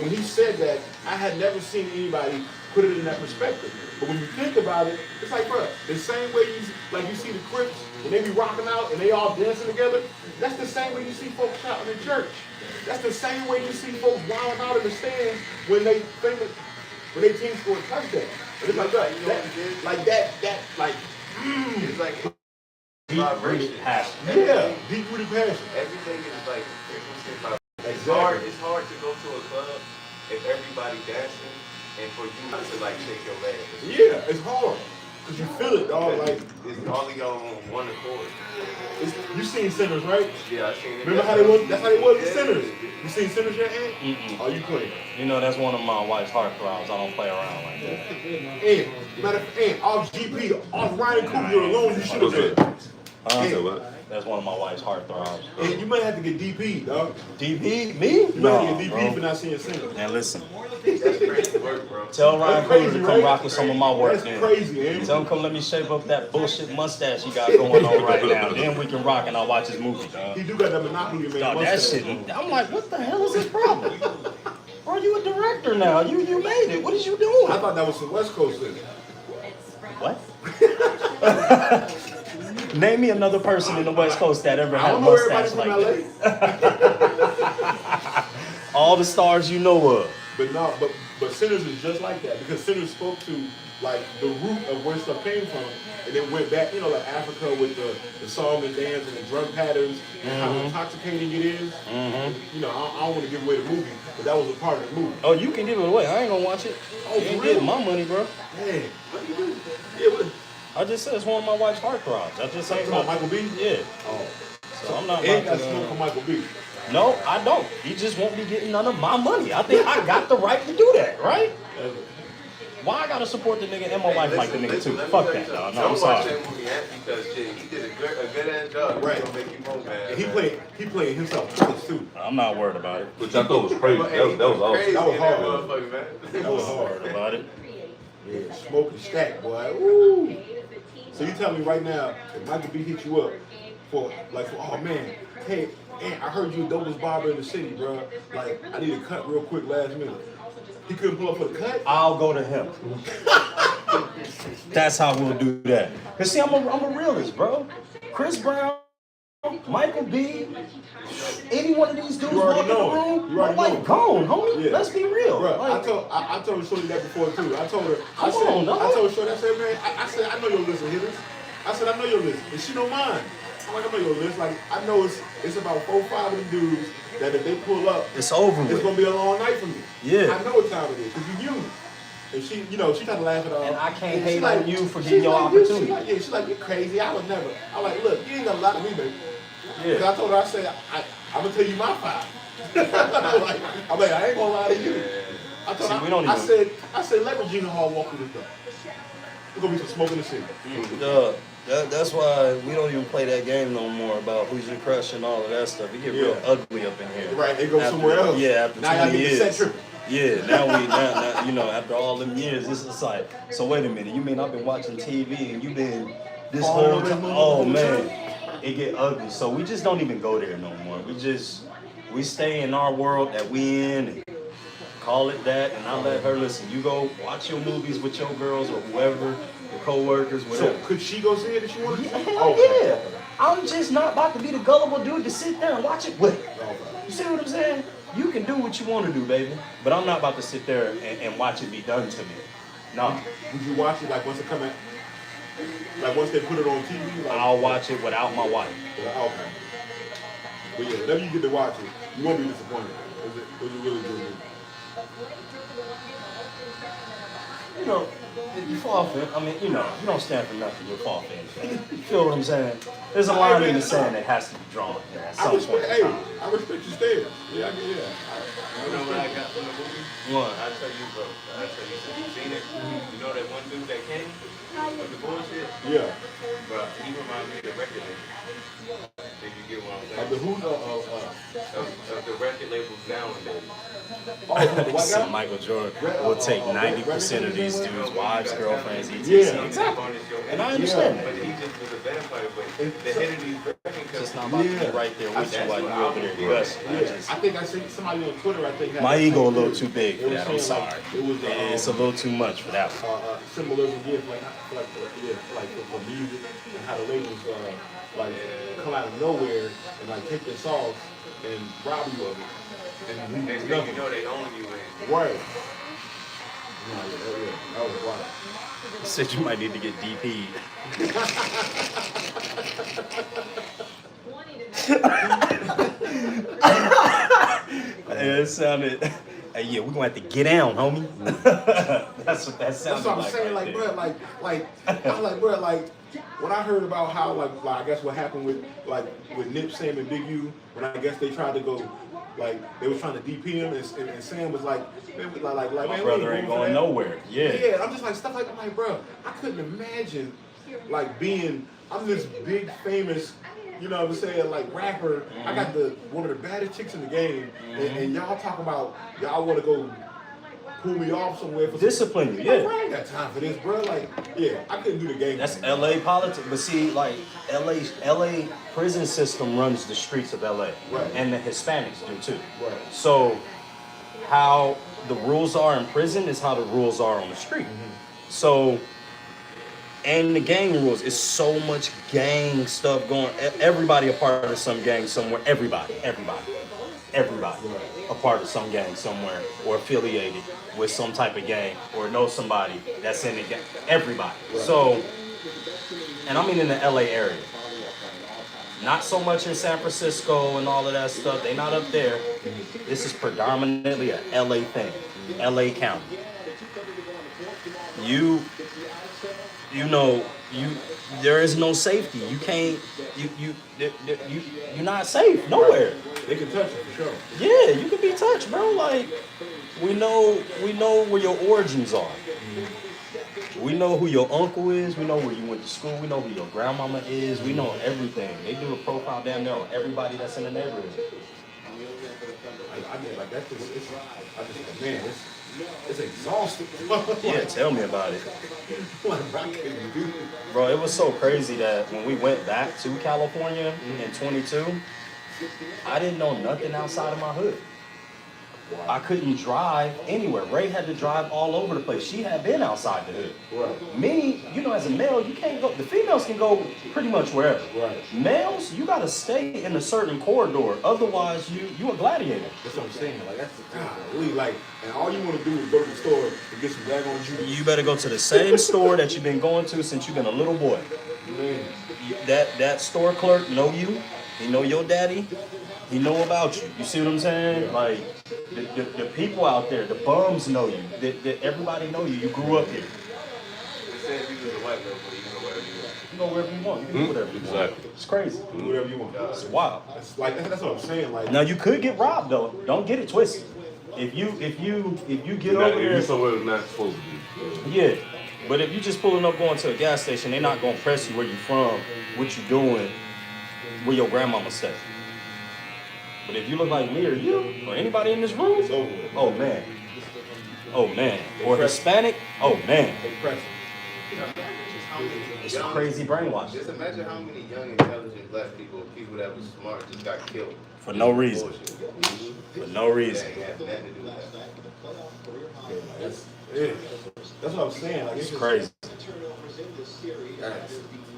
when he said that, I had never seen anybody put it in that perspective. But when you think about it, it's like, bro, the same way you see the Crips, when they be rocking out and they all dancing together, that's the same way you see folks shouting in church. That's the same way you see folks wilding out in the stands when they team score a touchdown. And it's like that, It's like Deep-rooted passion. Yeah, deep-rooted passion. Everything is like frequency vibration. Exactly. It's hard to go to a club if everybody dancing and for you not to like shake your leg. Yeah, it's hard. Cause you feel it, dog. Like it's all of y'all on one accord. You seen Sinners, right? Yeah, I seen it. Remember how they was? That's how they was in Sinners. You seen Sinners yet, Ant? Oh, you playing? You know, that's one of my wife's heartthrobs. I don't play around like that. And matter of fact, off GP, off Ryan Coogler alone, you should have been. That's one of my wife's heartthrobs. And you might have to get DP, dog. DP? Me? You might have to get DP for not seeing Sinners. Now listen. That's crazy work, bro. Tell Ryan Coogler to come rock with some of my work. That's crazy, man. Tell him come let me shape up that bullshit mustache he got going on right now. Then we can rock and I'll watch his movie, dog. He do got that Monopoly man. Dog, that shit. I'm like, what the hell is his problem? Bro, you a director now. You made it. What is you doing? I thought that was some West Coast thing. What? Name me another person in the West Coast that ever had a mustache like that. All the stars you know of. But no, but Sinners is just like that because Sinners spoke to like the root of where stuff came from, and then went back, like Africa with the song and dance and the drum patterns and how intoxicating it is. I don't want to give away the movie, but that was a part of the movie. Oh, you can give it away. I ain't gonna watch it. Oh, you ain't getting my money, bro. Man, what do you do? Yeah, I just said it's one of my wife's heartthrobs. I just said Michael B. Yeah. Oh, so I'm not. Ain't got smoke for Michael B. No, I don't. He just won't be getting none of my money. I think I got the right to do that, right? Why I gotta support the nigga and my wife like the nigga too? Fuck that, dog. No, I'm sorry. Don't watch that movie because shit, he did a good ass job. Right. He's gonna make you more mad. He played himself twice too. I'm not worried about it. Which I thought was crazy. That was awesome. That was hard. That was hard about it. Yeah, smoke and stack, boy. Woo. So you tell me right now, if Michael B hit you up for oh man, hey, I heard you dopest barber in the city, bro. Like, I need a cut real quick last minute. He couldn't pull up for the cut? I'll go to him. That's how we'll do that. Cause see, I'm a realist, bro. Chris Brown, Michael B, any one of these dudes walk in the room, I'm like, gone, homie. Yeah. Let's be real. Bro, like, I told Shorty that before too. I told her, I told Shorty, man, I said, I know your list of hitters. I said, I know your list. And she don't mind. I'm like, I know your list. Like, I know it's about 4 or 5 of them dudes that if they pull up, it's over with. It's gonna be a long night for me. Yeah. I know what time it is, because you're human. And she, she tried to laugh it off. And I can't hate on you for getting your opportunity. She's like, you crazy. I would never. I'm like, look, you ain't got a lot of me, baby. Yeah. Because I told her, I said, I'm gonna tell you my 5. I'm like, I ain't gonna lie to you. I told her, I said, let Regina Hall walk through this door. There's gonna be some smoke in the city. That's why we don't even play that game no more about who's your crush and all of that stuff. It get real ugly up in here. Right, they go somewhere else. Yeah, after now 20 years. Yeah, now after all them years, this is like, so wait a minute, you mean I've been watching TV and you've been this whole time? Oh man, it get ugly. So we just don't even go there no more. We stay in our world that we in and call it that, and I let her listen. You go watch your movies with your girls or whoever, your co-workers, whatever. So could she go see it if she wanted to? Hell yeah. I'm just not about to be the gullible dude to sit there and watch it with her. You see what I'm saying? You can do what you want to do, baby. But I'm not about to sit there and watch it be done to me. No. Would you watch it like once it come out? Like once they put it on TV? Like, I'll watch it without my wife. Okay. But yeah, whenever you get to watch it, you won't be disappointed. It was a really good movie. If you fall for it, you don't stand for nothing, you'll fall for anything. You feel what I'm saying? There's a line in the sand that has to be drawn at some point. I respect your stance. Yeah, You know what I got from the movie? What? I'll tell you, bro. Since you've seen it, you know that one dude that came with the bullshit? Yeah. Bro, he reminds me of the record label. If you get what I'm saying. Of the who? Of the record labels nowadays. So Michael Jordan will take 90% of these dudes' wives, girlfriends, etc. Yeah. Exactly. And I understand that. But he just was a vampire, but the head of these record just not about to be right there with you while you over there. Yes, I think I seen somebody on Twitter. I think had my that ego a same little thing. too big for They were that. I'm saying, sorry. It was It's a little too much for that one. Symbolism, like for music and how the labels like come out of nowhere and like take the sauce and rob you of it. And leave Next you thing nothing. you know, they own you in. Right. That was wild. Said you might need to get DP'd. It sounded. Hey, yeah, we're gonna have to get down, homie. That's what that sounded like. That's what I'm saying, right bro, I was like, bro, when I heard about how, like I guess what happened with Nip, Sam, and Big U, when I guess they tried to go, they was trying to DP him, and Sam was like, man, My brother ain't going nowhere. Yeah. Yeah, I'm just like, stuff like that. I'm like, bro, I couldn't imagine, I'm this big, famous, you know what I'm saying, rapper. Mm-hmm. I got one of the baddest chicks in the game, and y'all talk about, y'all want to go pull me off somewhere for discipline you, yeah. I ain't got time for this, bro. I couldn't do the game. That's LA politics, but see, LA prison system runs the streets of LA, right. And the Hispanics do too. Right. So, how the rules are in prison is how the rules are on the street. Mm-hmm. So, and the gang rules, it's so much gang stuff going. Everybody a part of some gang somewhere. Everybody a part of some gang somewhere, or affiliated with some type of gang, or know somebody that's in the gang. Everybody. Right. So, and I mean in the LA area. Not so much in San Francisco and all of that stuff. They not up there. This is predominantly a LA thing. LA County. There is no safety. You can't. You're not safe nowhere. They can touch you for sure. Yeah, you can be touched, bro. We know where your origins are. We know who your uncle is. We know where you went to school. We know who your grandmama is. We know everything. They do a profile down there on everybody that's in the neighborhood. It's exhausting. Yeah, tell me about it. Bro, it was so crazy that when we went back to California in 22, I didn't know nothing outside of my hood. I couldn't drive anywhere. Ray had to drive all over the place. She had been outside the hood. Right. Me, as a male, you can't go. The females can go pretty much wherever. Right. Males, you gotta stay in a certain corridor. Otherwise, you a gladiator. That's what I'm saying. That's the thing. And all you want to do is go to the store and get some daggone juice. You better go to the same store that you've been going to since you've been a little boy. Man. That store clerk know you. He know your daddy. He know about you. You see what I'm saying? The people out there, the bums know you. Everybody know you. You grew up here. It says you was a white girl, but you can go wherever you want. You go wherever you want. You can do whatever you want. Exactly. It's crazy. Do whatever you want. It's wild. That's what I'm saying. Now you could get robbed though. Don't get it twisted. If you get over there, you're somewhere that's not supposed to be. Yeah. But if you just pulling up going to a gas station, they're not gonna press you where you from, what you doing, where your grandmama stay. But if you look like me or you or anybody in this room, oh man, or Hispanic, oh man, it's crazy brainwash. Just imagine how many young, intelligent black people that was smart, just got killed for no reason. For no reason. That's what I'm saying. It's crazy.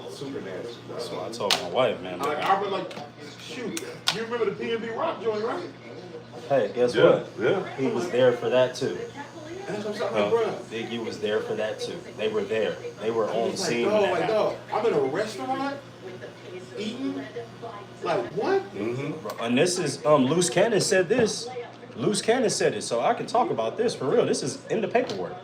Super nasty. That's what I told my wife, man. I remember, shoot, you remember the P&B Rock joint, right? Hey, guess what? Yeah. He was there for that too. That's what I'm talking about. Biggie was there for that too. They were there. They were on scene. Dog, I'm in a restaurant eating. What? Mm-hmm. And this is Loose Cannon said this. Loose Cannon said it, so I can talk about this for real. This is in the paperwork.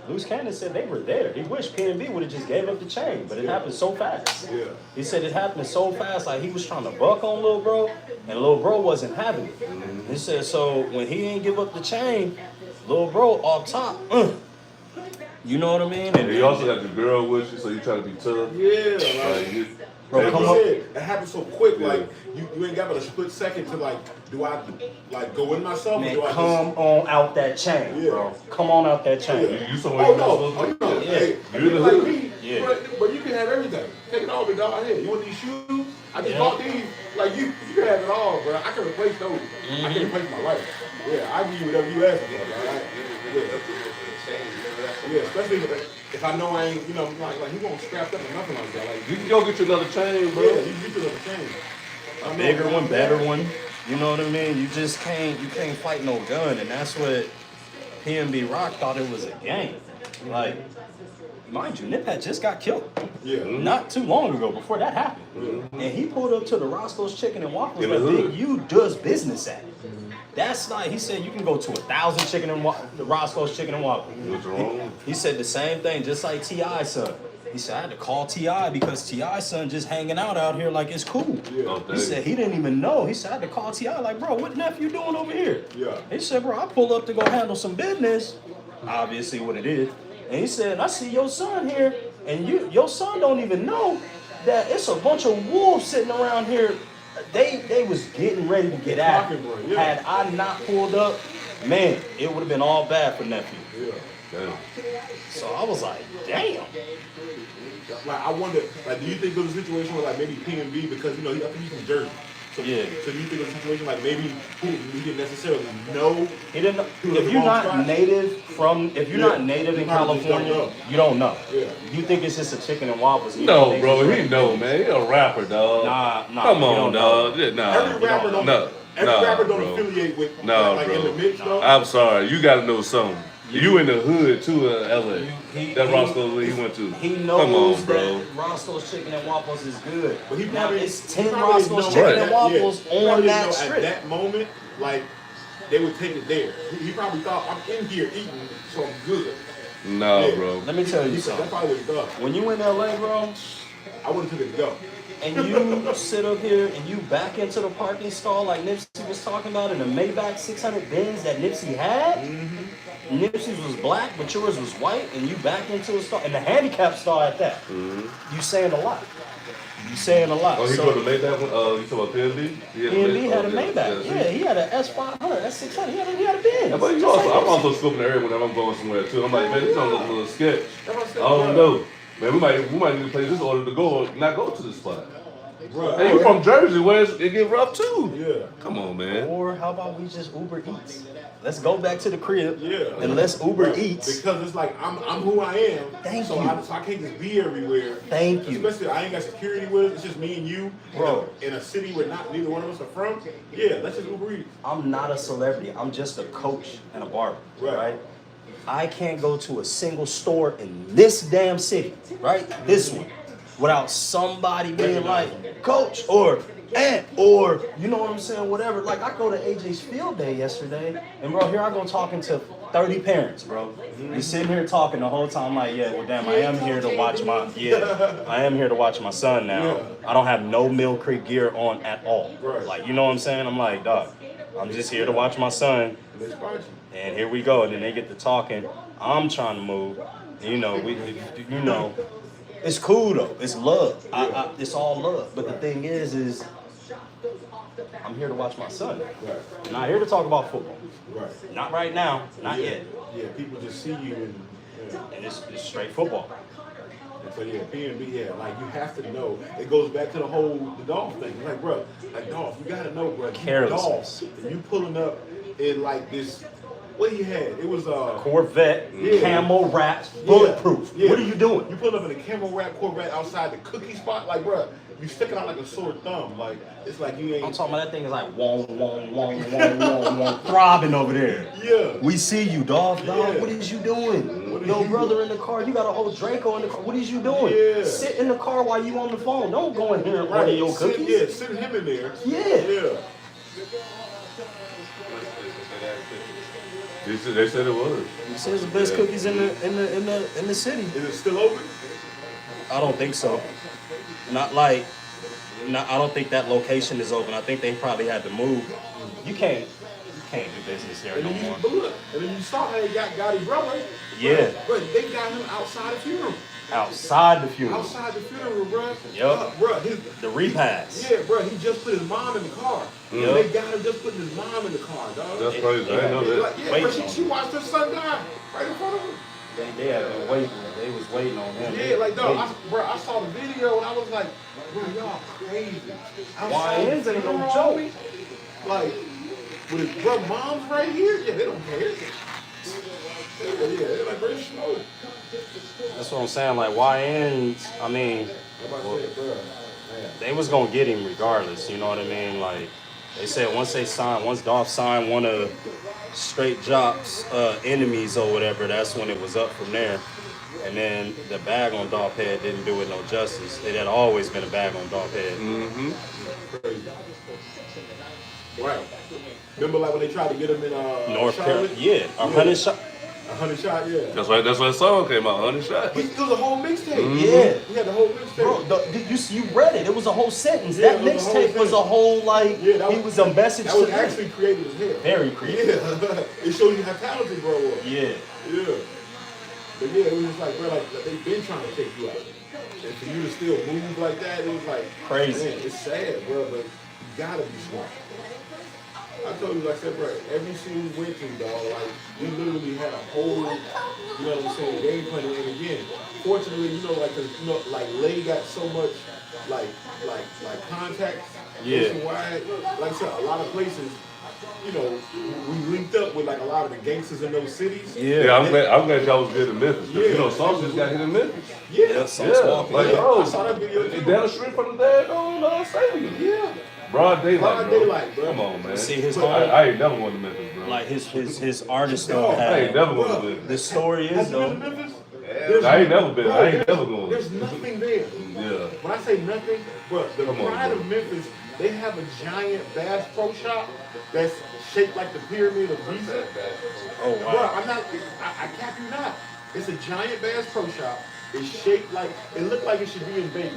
Loose Cannon said they were there. He wished P&B would have just gave up the chain, but it happened so fast. Yeah. He said it happened so fast, he was trying to buck on Lil Bro, and Lil Bro wasn't having it. Mm-hmm. He said, so when he didn't give up the chain, Lil Bro off top, you know what I mean? And you also got the girl with you, so you try to be tough. Yeah. Bro, come up. It happened so quick, you ain't got but a split second to do I go in myself? Man, or do I come on out that chain, bro. Come on out that chain. You somewhere no. Hey, you're the hood. Yeah. But you can have everything. Take it all, big dog. Hey, you want these shoes? I just Yeah. bought these. Like, you can have it all, bro. I can replace those. Mm-hmm. I can replace my life. Yeah, I give you whatever you ask for, bro. Yeah, especially if I know I ain't, you know, like he won't strapped up or nothing like that. Like, You can go get you another chain, bro. yeah, you get you another chain. A bigger one, better one. You know what I mean? You just can't fight no gun, and that's what PNB Rock thought it was a game. Like, mind you, Nip had just got killed. Yeah. Not too long ago, before that happened. And he pulled up to the Roscoe's Chicken and Waffles In the that hood. Big U does business at. That's not, he said you can go to 1,000 chicken and the Roscoe's Chicken and Waffles. What's wrong? He said the same thing, just like T.I. son. He said, I had to call T.I. because T.I. son just hanging out here like it's cool. Oh, He said he didn't even know. He said, I had to call T.I. like, bro, what nephew doing over here? Yeah. He said, bro, I pulled up to go handle some business. Obviously what it is. And he said, I see your son here, and your son don't even know that it's a bunch of wolves sitting around here. They was getting ready to get at him. Had I not pulled up, man, it would have been all bad for nephew. Yeah. Damn. So I was like, damn. Like, I wonder, like, do you think there was a situation where, like, maybe PNB, because, you know, I think he's from Jersey. So, Yeah. So do you think it was a situation like maybe he didn't necessarily know? He didn't know. He was If the you're wrong not tribe? native if you're not native He in probably just don't California, know. you don't know. Yeah. You think it's just a chicken and waffles. You No, think bro, it's he right. know, man. He a rapper, dog. Nah. Come you on, don't dog. know. Nah. Every rapper don't. No. Every Nah, rapper don't bro. affiliate with. No, like bro. in the mix, though. I'm sorry. You got to know something. You in the hood, too, in L.A. That he- Roscoe's where he went to. He knows Come on, bro. that Roscoe's Chicken and Waffles is good. But he Now probably, it's he 10 probably didn't Roscoe's know Chicken at and that- Waffles he probably on didn't that know strip. At that moment, like, they would take it there. He probably thought, I'm in here eating, so I'm good. No, Yeah. bro. Let me tell you That's something. probably what he thought. When you in LA, bro, I wouldn't took it to go. and you sit up here and you back into the parking stall like Nipsey was talking about in the Maybach 600 Benz that Nipsey had. Nipsey's was black, but yours was white, and you back into a stall, and the handicap stall at that. You saying a lot. You saying a lot. Oh, he So, could have made that one? You talking about PNB? PNB had a Maybach. Yeah, he had an S500, S600. He had a Benz. Yeah, but you Just also, like I'm Nipsey. also scoping the area when I'm going somewhere too. I'm like, man, this don't look a little sketch. That's what I I said, don't bro. know. Man, we might need to play this order to go or not go to this spot. Bro, Hey, you from Jersey, where it get rough too. Yeah. Come on, man. Or how about we just Uber Eats? Let's go back to the crib Yeah. and let's Uber Eats. Because it's like, I'm who I am. Thank so you. I can't just be everywhere. Thank you. Especially, I ain't got security with us. It's just me and you. Bro. In a city where neither one of us are from. Yeah, let's just Uber Eats. I'm not a celebrity. I'm just a coach and a barber, Right. right? I can't go to a single store in this damn city, right? This one, without somebody being like, coach, or aunt, or you know what I'm saying, whatever. Like, I go to AJ's field day yesterday, and bro, here I go talking to 30 parents, bro. We sitting here talking the whole time, like, yeah, well, damn, I am here to watch I am here to watch my son now. Yeah. I don't have no Mill Creek gear on at all. Right. Like, you know what I'm saying? I'm like, dog, I'm just here to watch my son. They spot you. And here we go. And then they get to talking. I'm trying to move. You know, you know, it's cool though. It's love. It's all love. But the thing is I'm here to watch my son. Right. I'm not here to talk about football. Right. Not right now. Not Yeah. yet. Yeah, people just see you and And it's straight football. And so yeah, PNB, yeah, like you have to know. It goes back to the Dolph thing. Like, bro, like Dolph, you gotta know, bro. Carelessness. Dolph, and you pulling up in like this. What you had? It was Corvette, Yeah. camo wrapped, bulletproof. Yeah. What are you doing? You pulling up in a camel wrap Corvette outside the cookie spot, like, bro, you sticking out like a sore thumb. Like, it's like you ain't. I'm talking about that thing is like wong, throbbing over there. Yeah. We see you, dog. Yeah. What is you doing? What is Your you brother in the car. You got a whole Draco in the car. What is you doing? Yeah. Sit in the car while you on the phone. Don't go in here and order your Sit, cookies. yeah, sitting him in there. Yeah. Yeah. They said it was. He says the best cookies in the city. Is it still open? I don't think so. Not like. I don't think that location is open. I think they probably had to move. You can't do business here And no then more. but look, and then you saw how they got his brother. Yeah. But they got him outside the funeral. Outside the funeral. Outside the funeral, bro. Yup. Bro, The repass. yeah, bro, he just put his mom in the car. Yup. They got him just putting his mom in the car, dog. That's crazy. I didn't know Like, that. yeah, bro, she watched her son die right in front of her. They had been waiting. They was waiting on him. Yeah, like dog, I saw the video and I was like, bro, y'all crazy. YNs ain't no funeral, joke. homie. Like, with his bro mom's right here, yeah, they don't care. Yeah, they're like very slow. That's what I'm saying. Like YNs, I mean, well, they was gonna get him regardless. You know what I mean? Like they said, once Dolph signed one of Straight Jop's enemies or whatever, that's when it was up from there. And then the bag on Dolph head didn't do it no justice. It had always been a bag on Dolph head. Mm-hmm. Right. Remember, like when they tried to get him in North Carolina? Yeah, 100 shot. 100 shot, yeah. That's right. That's when the song came out. 100 shots. It was a whole mixtape. Mm-hmm. Yeah, he had the whole mixtape. Bro, you read it? It was a whole sentence. Yeah, that mixtape was a whole like. Yeah, he was a message. That was actually creative as hell. Very creative. Yeah, it showed you how talented bro was. Yeah. Yeah. But yeah, it was just like, bro, like they've been trying to take you out. And for you to still move like that, it was like crazy. Man, it's sad, bro, but you gotta be smart. I told you, like I said, bro, every scene we went to, dog, like, we literally had a whole, you know what I'm saying, game plan. And again, fortunately, you know, like, 'cause, you know, like, Lay got so much, like contacts nationwide. Like I said, a lot of places, you know, we linked up with, like, a lot of the gangsters in those cities. Yeah, I'm glad y'all was good in Memphis. Yeah. You know, Sauce just got hit in Memphis. Yeah, Like, I saw that video too. Down the street from the dad on stadium. Yeah. Broad daylight, bro. Bro. Come on, man. See his I ain't never going to Memphis, bro. Like his artist don't have. I ain't never going to Memphis. The story is though. I ain't never been. I ain't never going. There's nothing there. Yeah. When I say nothing, bro, the pride of Memphis, they have a giant Bass Pro Shop that's shaped like the pyramid of Giza. Oh wow. Bro, I cap you not. It's a giant Bass Pro Shop. It's shaped like, it looked like it should be in Vegas.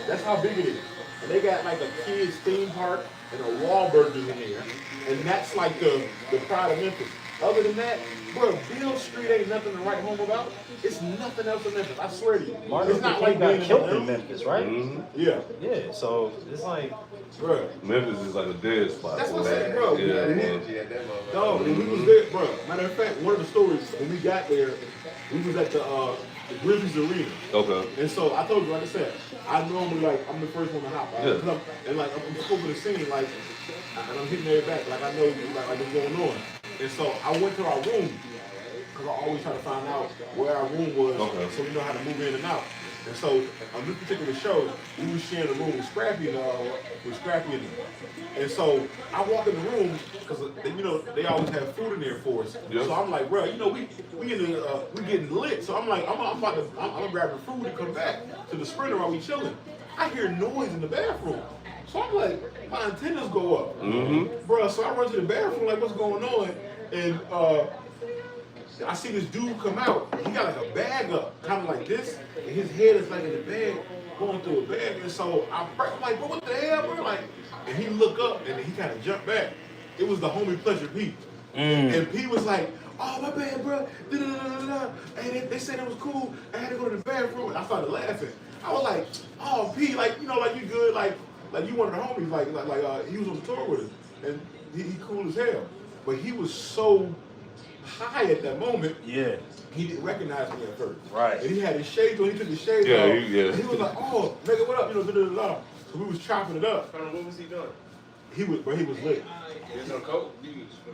That's how big it is. And they got like a kids theme park and a Wahlburgers in there. And that's like the pride of Memphis. Other than that, bro, Beale Street ain't nothing to write home about. It's nothing else in Memphis. I swear to you. Martin It's not Luther like King being got killed in in Memphis, right? Mm-hmm. Yeah. Yeah, so it's like, bro. Memphis is like a dead spot. That's what I'm saying, bro. Yeah. Dog, when we was there, bro. Matter of fact, one of the stories, when we got there, we was at the Grizzlies Arena. Okay. And so I told you, like I said, I normally like I'm the first one to hop out. Yeah. And like I'm over the scene, like, and I'm hitting every back, like I know like what's going on. And so I went to our room because I always try to find out where our room was, so we know how to move in and out. And so on this particular show, we were sharing a room with Scrappy and them. And so I walk in the room because you know they always have food in there for us. Yep. So I'm like, bro, you know we getting lit. So I'm like, I'm gonna grab the food and come back to the Sprinter while we chilling. I hear noise in the bathroom. So I'm like, my antennas go up. Mm-hmm. Bro, so I run to the bathroom like, what's going on? And I see this dude come out. He got like a bag up, kind of like this, and his head is like in the bag, going through a bag. And so I'm like, bro, what the hell, bro? Like, and he looked up and he kind of jumped back. It was the homie Pleasure P. And P was like, oh, my bad, bro. And they said it was cool. I had to go to the bathroom. And I started laughing. I was like, oh, P, like, you know, like you good, like you one of the homies, like he was on the tour with us. And he cool as hell. But he was so high at that moment. Yeah. He didn't recognize me at first. Right. And he had his shades on. He took his shades off. And he was like, oh, nigga, what up? You know, So we was chopping it up. What was he doing? He was lit. He was on coke?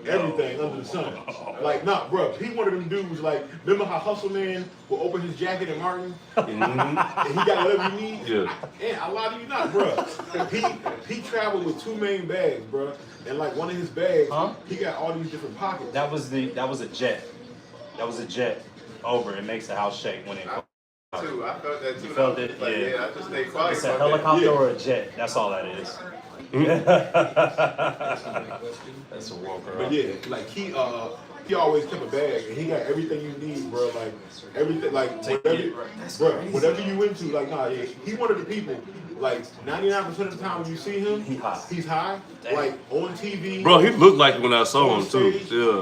Everything under the sun. Like, nah, bro, he one of them dudes, like, remember how Hustle Man will open his jacket at Martin? And he got whatever he needs? Yeah. I lie to you not, bro. He traveled with 2 main bags, bro. And like one of his bags, he got all these different pockets. that was a jet. That was a jet over. It makes the house shake when it comes. I felt that too. You felt it? Like, yeah. I just stay quiet. It's a helicopter or a jet. That's all that is. That's a walker. But yeah, like he always kept a bag and he got everything you need, bro. Like everything, like whatever you into, like he one of the people. Like 99% of the time when you see him, he's high. Damn. Like on TV. Bro, he looked like it when I saw him too.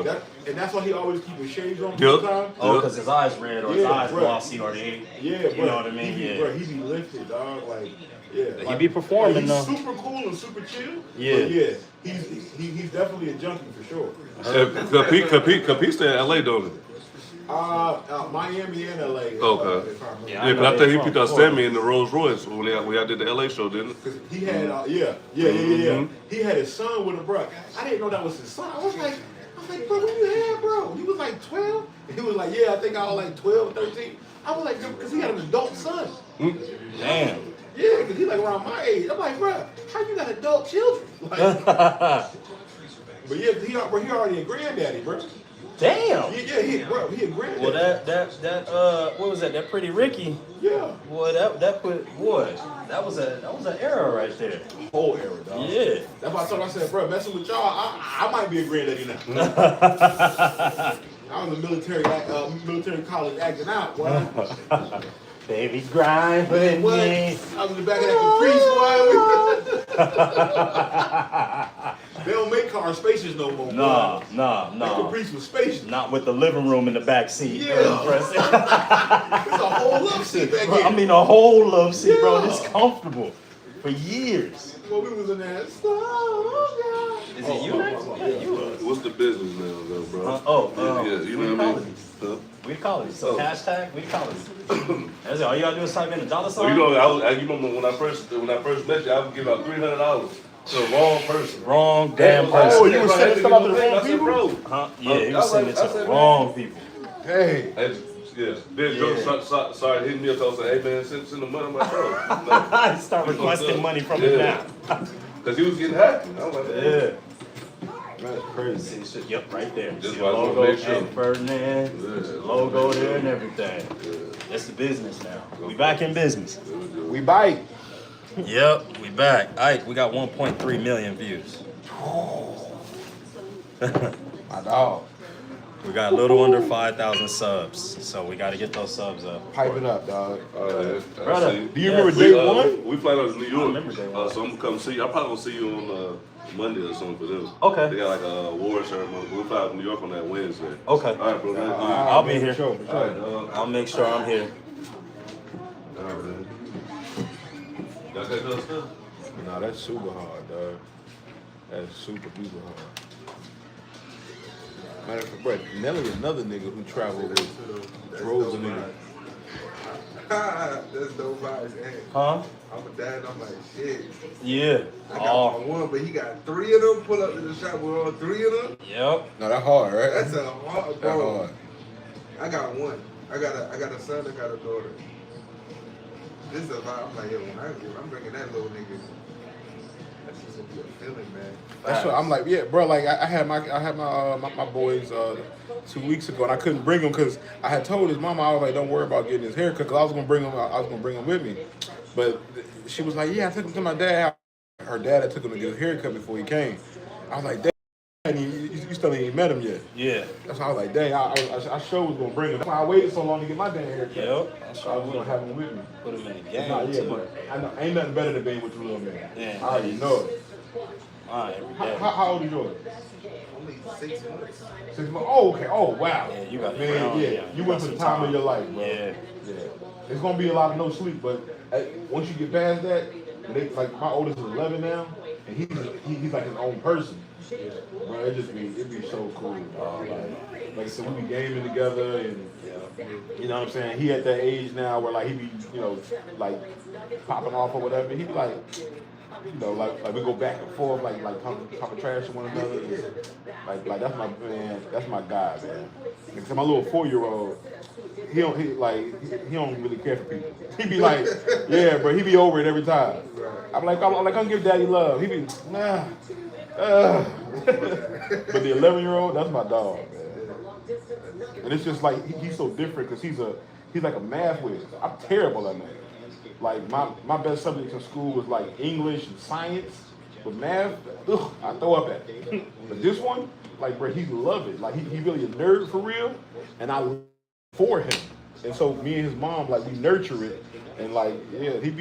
Yeah. And that's why he always keep his shades on. Yep. Oh, because his eyes red or his eyes glossy or they. Yeah, you know what I mean. He be lifted, dog. Like. Yeah, he be performing he's though. Super cool and super chill. Yeah, but yeah, he's definitely a junkie for sure. Capi stay in LA, don't he? Miami and LA. Okay. Yeah, because I think he picked up Sammy in the Rolls Royce when I did the LA show, didn't it? He had, He had his son with him, bro. I didn't know that was his son. I was like, bro, what you had, bro? He was like 12? He was like, yeah, I think I was like 12, 13. I was like, because he had an adult son. Damn. Yeah, because he's like around my age. I'm like, bro, how you got adult children? Like, but yeah, he already a granddaddy, bro. Damn. Yeah, he a granddaddy. Well, that what was that? That Pretty Ricky. Yeah. Boy, that was an era right there. Whole era, dog. Yeah. That's why I said, bro, messing with y'all, I might be a granddaddy now. I was a military college acting out, boy. Baby grind with me. I was in the back of that Caprice, boy. They don't make car spacious no more. Nah. That Caprice was spacious. Not with the living room in the back seat. Yeah. It's a whole love seat back here. I mean, a whole love seat, bro. It's comfortable for years. Well, we was in that. Is it you next? Yeah, you was. What's the business now, though, bro? You know what I mean? We call it. So hashtag, we call it. That's it. All you gotta do is type in a $sign. Well, you remember when I first met you, I would give out $300 to the wrong person. Wrong damn person. Oh, you were sending stuff out to the wrong people? Yeah, he was sending it to the wrong people. Hey. Yeah. Then Joe started hitting me up. I was like, hey man, send the money on my bro. Start requesting money from him now. Because he was getting happy. I was like, yeah. That's crazy. Yep, right there. Just See the logo, and Ferdinand, logo there and everything. That's the business now. We back in business. We bite. Yep, we back. All right, we got 1.3 million views. My dog. We got a little under 5,000 subs, so we got to get those subs up. Pipe it up, dog. Brother, do you remember day one? We flying out to New York. I remember day one. So I'm gonna come see you. I'm probably gonna see you on Monday or something for them. Okay. They got like a award ceremony. We fly out to New York on that Wednesday. Okay. All right, bro. Man. I'll be here. All right, dog. I'll make sure I'm here. All right, man. Y'all got that stuff? No, that's super hard, dog. That's super duper hard. Matter of fact, bro, Nelly, another nigga who traveled with droves of niggas. That's dope vibes. Huh? I'm a dad. I'm like, shit. Yeah. I got my one, but he got 3 of them. Pull up to the shop with all 3 of them. Yep. No, that's hard, right? That's a hard, bro. That's hard. I got one. I got a son. I got a daughter. This is a vibe. I'm like, yo, when I'm bringing that little nigga. That's just gonna be a feeling, man. That's what I'm like, yeah, bro. Like I had my boys 2 weeks ago, and I couldn't bring him because I had told his mama I was like, don't worry about getting his haircut because I was gonna bring him with me, but she was like, yeah, I took him to my dad. Her dad had took him to get his haircut before he came. I was like, dang, you still ain't even met him yet. Yeah. That's why I was like, dang, I sure was gonna bring him. That's why I waited so long to get my damn haircut. Yep. I was gonna have him with me. Put him in the It's game. not yet, but I know ain't nothing better than being with your little man. Yeah. I already know it. All right, every day. How old is yours? Only 6 months. 6 months. Oh, okay. Oh, wow. Yeah, you got man. Yeah, you went for the time of your life, bro. Yeah. It's gonna be a lot of no sleep, but once you get past that, like my oldest is 11 now, and he's like his own person. Bro, it'd be so cool. Like I said, we be gaming together, and you know what I'm saying. He at that age now where like he be like popping off or whatever. He be like. Like we go back and forth, like talking trash to one another. Like that's my man, that's my guy, man. Because my little 4-year-old, he don't really care for people. He be like, yeah, bro, he be over it every time. I'm like, I'm give daddy love. He be, nah. But the 11-year-old, that's my dog, man. And it's just like he's so different because he's like a math whiz. I'm terrible at math. Like my best subjects in school was like English and science, but math, I throw up at it. But this one, like bro, he love it. Like he really a nerd for real, and I for him. And so me and his mom, like we nurture it, and like yeah, he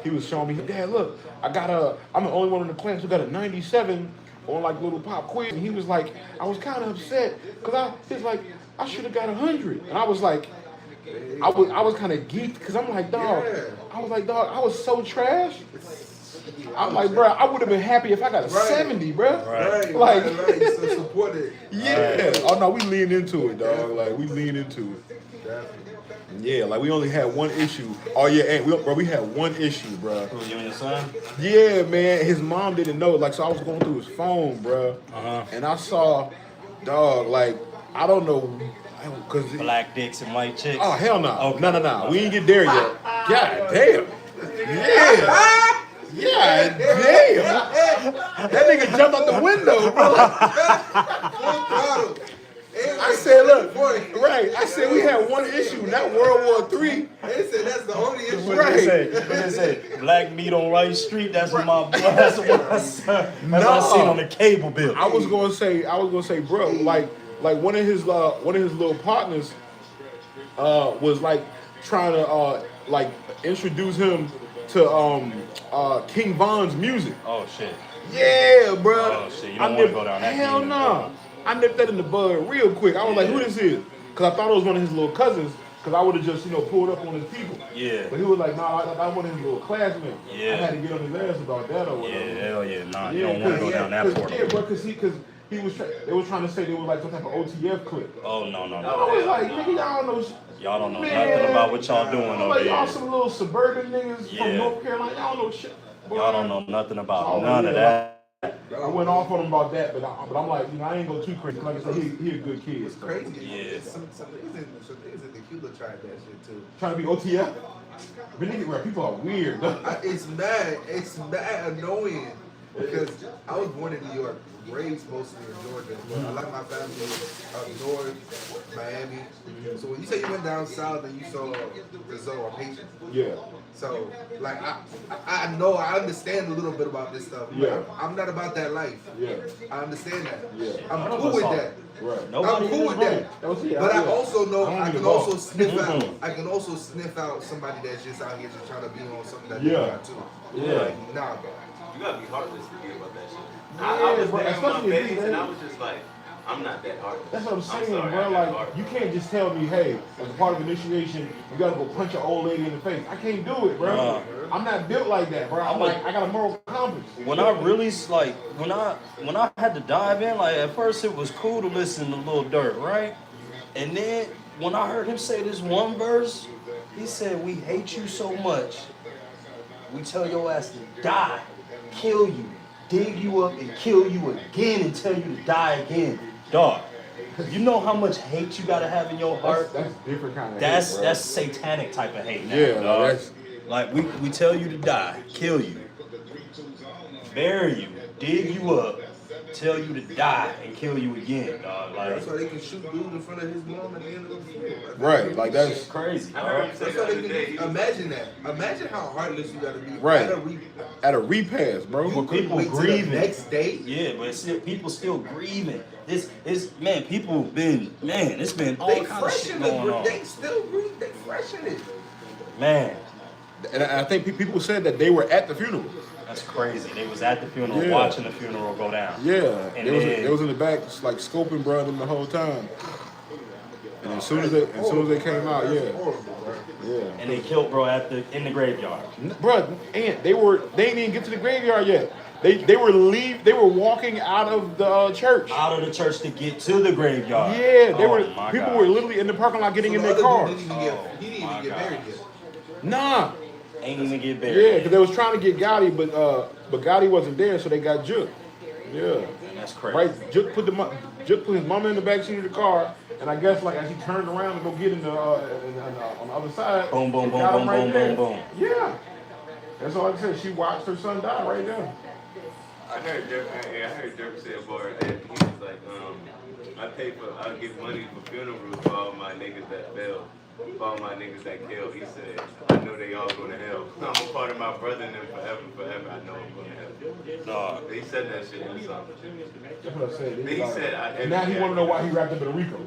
was showing me, Dad, look, I'm the only one in the class who got a 97 on like little pop quiz, and he was like, I was kind of upset because I should have got 100, and I was like. I was kind of geeked because I'm like, dog. I was like, dog. I was so trash. I'm like, bro, I would have been happy if I got a 70, bro. Right, Like, right. So support it. yeah. Right. Oh no, we lean into it, dog. Like we lean into it. Yeah, like we only had one issue. Oh yeah, and we had one issue, bro. Who, you and your son? Yeah, man. His mom didn't know. Like, so I was going through his phone, bro, and I saw, dog. Like, I don't know, cause Black dicks and white chicks. oh hell no, Okay. no. We ain't get there yet. God damn. Yeah. Yeah, damn. That nigga jumped out the window, bro. I said, look, right. I said we had one issue, not World War III. They said that's the only issue. What they say? Black meat on Rice Street. That's what my that's what I seen on the cable bill. I was gonna say, bro, like one of his little partners was like trying to like introduce him to King Von's music. Oh shit. Yeah, bro. Oh shit. You don't want to go down that. Hell no. Nah. I nipped that in the bud real quick. I was like, who this is? Because I thought it was one of his little cousins. Because I would have just, pulled up on his people. Yeah. But he was like, nah, I one of his little classmates. Yeah. I had to get on his ass about that or whatever. Yeah, hell yeah, nah. You don't want to go down that portal. Yeah, bro, because they was trying to say they was like some type of OTF clip. Oh no. I was like, nigga, y'all don't know. Y'all don't know nothing about what y'all doing over like, here. y'all some little suburban niggas from North Carolina. Y'all don't know shit. Y'all don't know nothing about none of that. I went off on him about that, but I'm like, I ain't go too crazy. Like I said, he a good kid. It's crazy. Yeah. Some niggas in the Cuba tried that shit too. Trying to be OTF? But nigga, bro, people are weird. It's mad annoying because I was born in New York, raised mostly in Georgia. But I like my family up north, Miami. So when you say you went down south and you saw Brazil, I'm Haitian. Yeah. So, like, I know, I understand a little bit about this stuff. Yeah. I'm not about that life. Yeah. I understand that. Yeah. I'm cool with that. Right. I'm cool with that. But I also know I can also sniff out. I can also sniff out somebody that's just out here just trying to be on something that they're not too. Yeah. Like, nah, bro. You gotta be heartless to get about that shit. Yeah, I was bro, there on my especially face if you, and I was just like, I'm not that heartless. That's what I'm saying, sorry, bro. I'm Like, not heartless. you can't just tell me, hey, as a part of initiation, you gotta go punch an old lady in the face. I can't do it, bro. I'm not built like that, bro. I got a moral compass. When I really when I had to dive in, like at first it was cool to listen to Lil Durk, right? And then when I heard him say this one verse, he said, "We hate you so much, we tell your ass to die, kill you, dig you up and kill you again and tell you to die again." Dog, you know how much hate you gotta have in your heart? That's different kind of hate, bro. That's satanic type of hate now, Yeah, dog. that's... Like, we tell you to die, kill you, bury you, dig you up, tell you to die, and kill you again, dog. Like, That's why they can shoot dude in front of his mom at the end of the field. Right, like that's crazy. That's why they can imagine that. Imagine how heartless you gotta be. right. At a repass, bro. When people wait till the grieving. next day? Yeah, but still, people still grieving. It's it's been all They kind of shit freshen going it. on. They still grieve. They freshen it. Man, And I think people said that they were at the funeral. that's crazy. They was at the funeral, Yeah. watching the funeral go down. Yeah, And they was in the back, just like scoping bro them the whole time. And as soon as they came out, yeah. And they killed bro in the graveyard. Bro, and they didn't even get to the graveyard yet. They were walking out of the church. Out of the church to get to the graveyard. Yeah, My people God. were literally in the parking lot getting in their cars. He didn't even get married yet. Nah. Ain't even get buried. Yeah, because they was trying to get Gotti, but Gotti wasn't there, so they got Juke. Yeah. That's crazy. Right, Juke put his mama in the back seat of the car, and I guess like as he turned around to go get in the on the other side, Boom, boom, they boom, got him boom, right boom, there. boom, boom. Yeah. That's all I said. She watched her son die right there. I heard Dirk say a bar that he was like, I give money for funerals for all my niggas that fell, for all my niggas that killed. He said, I know they all go to hell. I'm a part of my brother and them forever. I know I'm going to hell. No. He said that shit in the song. That's what I said. Then he said, and now he want to know why he wrapped up in a Rico.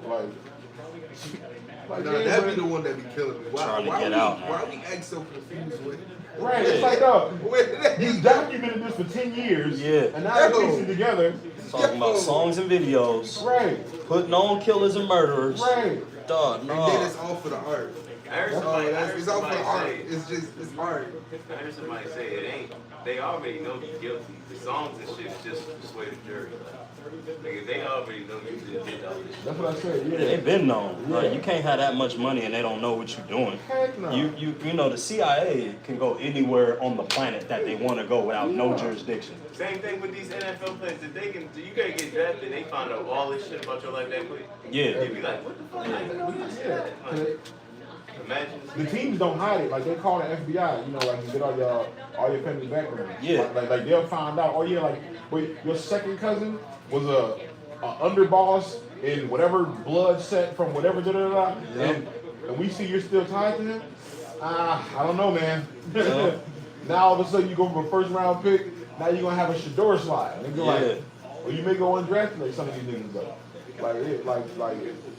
Like Nah, that be the one that be killing me. Trying to get out, man. Why we act so confused with it? Right, it's like, you documented this for 10 years, and now you're piecing together. Talking about songs and videos. Right. Putting on killers and murderers. Right. Dog, And no. then it's all for the art. I heard Oh, somebody, I that's, heard it's all for somebody art. say, It's just, it's art. I heard somebody say it ain't. They already know you're guilty. The songs and shit is just sway the jury. Like if they already know you did all this shit. That's what I said. Yeah. They've been known. Yeah. You can't have that much money and they don't know what you're doing. Heck no. You know the CIA can go anywhere on the planet that they want to go without no jurisdiction. Same thing with these NFL players. If they can, you gotta get drafted and they find out all this shit about your life that quick. Yeah. They be like, what the fuck? I didn't know this shit. Like, imagine. The teams don't hide it. Like they call the FBI. You know, like you get all your family background. Yeah. Like they'll find out. Oh yeah, like wait, your second cousin was a underboss in whatever blood set from whatever and we see you're still tied to him. I don't know, man. Yeah. Now all of a sudden you go from a first round pick. Now you're gonna have a Shador slide. And they're like, well, you may go undrafted like some of these niggas go. Like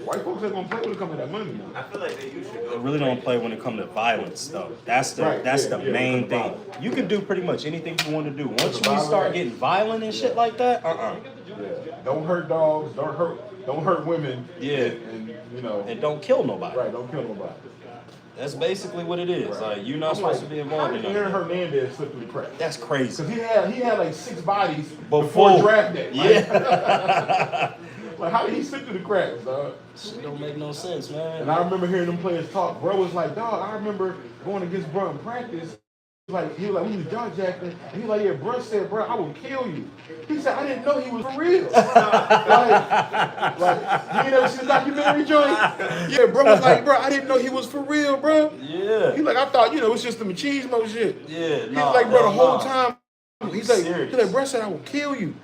white folks ain't gonna play when it comes to that money. I feel like they usually go. They really don't play when it comes to violence, though. That's the main thing. You can do pretty much anything you want to do. Once you start getting violent and shit like that, Yeah. Don't hurt dogs. Don't hurt women. Yeah. And you know. And don't kill nobody. Right. Don't kill nobody. That's basically what it is. Right. Like you're not supposed to be involved in Aaron that. Hernandez slipped through the cracks. That's crazy. Because he had like 6 bodies before draft day. Yeah. Like how did he slip through the cracks, dog? Shit don't make no sense, man. And I remember hearing them players talk. Bro was like, dog, I remember going against bro in practice. He was like, we was jaw jacking. And he was like, yeah, bro said, bro, I will kill you. He said, I didn't know he was for real. like, you ain't ever seen the documentary, joint? Yeah, bro was like, bro, I didn't know he was for real, bro. Yeah. He like, I thought, it was just the machismo shit. Yeah, He was like, bro, the whole time. He's like, bro said, I will kill you.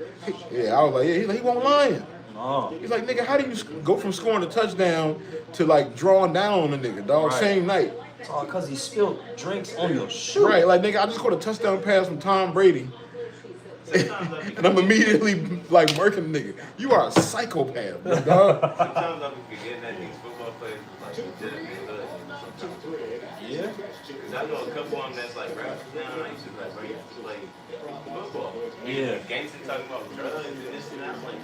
Yeah, I was like, yeah, he wasn't lying. No. He's like, nigga, how do you go from scoring a touchdown to like drawing down on the nigga, dog, Right. same night? It's all because he spilled drinks on your shoe. Right, like nigga, I just caught a touchdown pass from Tom Brady. And I'm immediately like murking the nigga. You are a psychopath, bro, dog. Sometimes I be forgetting that these football players like legitimate hood. Yeah. Because I know a couple of them that's like rappers now. I used to rap, bro. I used to play football. Yeah. Gangster talking about drugs and this and that. I'm like,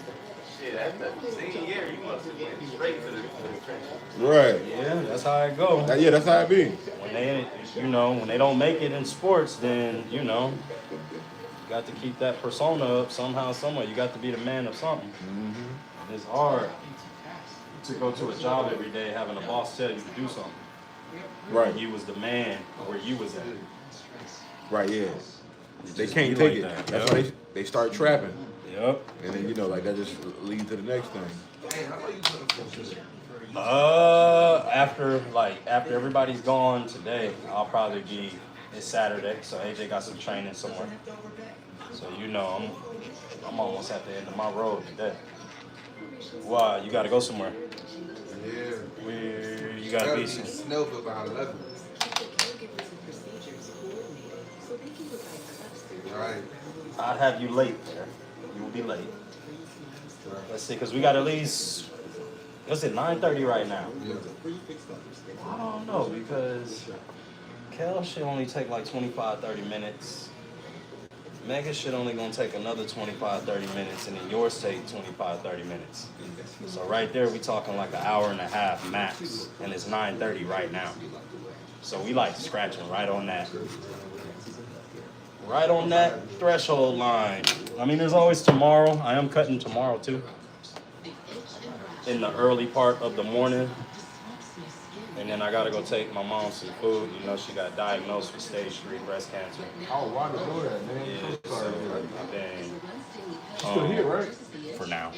shit, after senior year, you must have went straight to the trenches. Right. Yeah, that's how it go. Yeah, that's how it be. When they, when they don't make it in sports, then you got to keep that persona up somehow, somewhere. You got to be the man of something. Mm-hmm. And it's hard to go to a job every day having a boss tell you to do something. Right. You was the man where you was at. Right, yeah. They just can't be take like it. that, That's yep. why they start trapping. Yep. And then like that just leads to the next thing. After everybody's gone today, I'll probably be. It's Saturday, so AJ got some training somewhere. So I'm almost at the end of my road today. Why? You got to go somewhere. Yeah. You got to be some. Snellville by 11. Right. I'd have you late there. You will be late. Let's see, because we got at least, what's it, 9:30 right now? I don't know, because Kel should only take like 25-30 minutes. Mega should only gonna take another 25-30 minutes, and then yours take 25-30 minutes. So right there, we talking like an hour and a half max, and it's 9:30 right now. So we like scratching right on that. Right on that threshold line. I mean, there's always tomorrow. I am cutting tomorrow too. In the early part of the morning. And then I gotta go take my mom some food. She got diagnosed with stage 3 breast cancer. Oh, why did you do that, man? Yeah, I'm so sorry. so Still here, right? For now.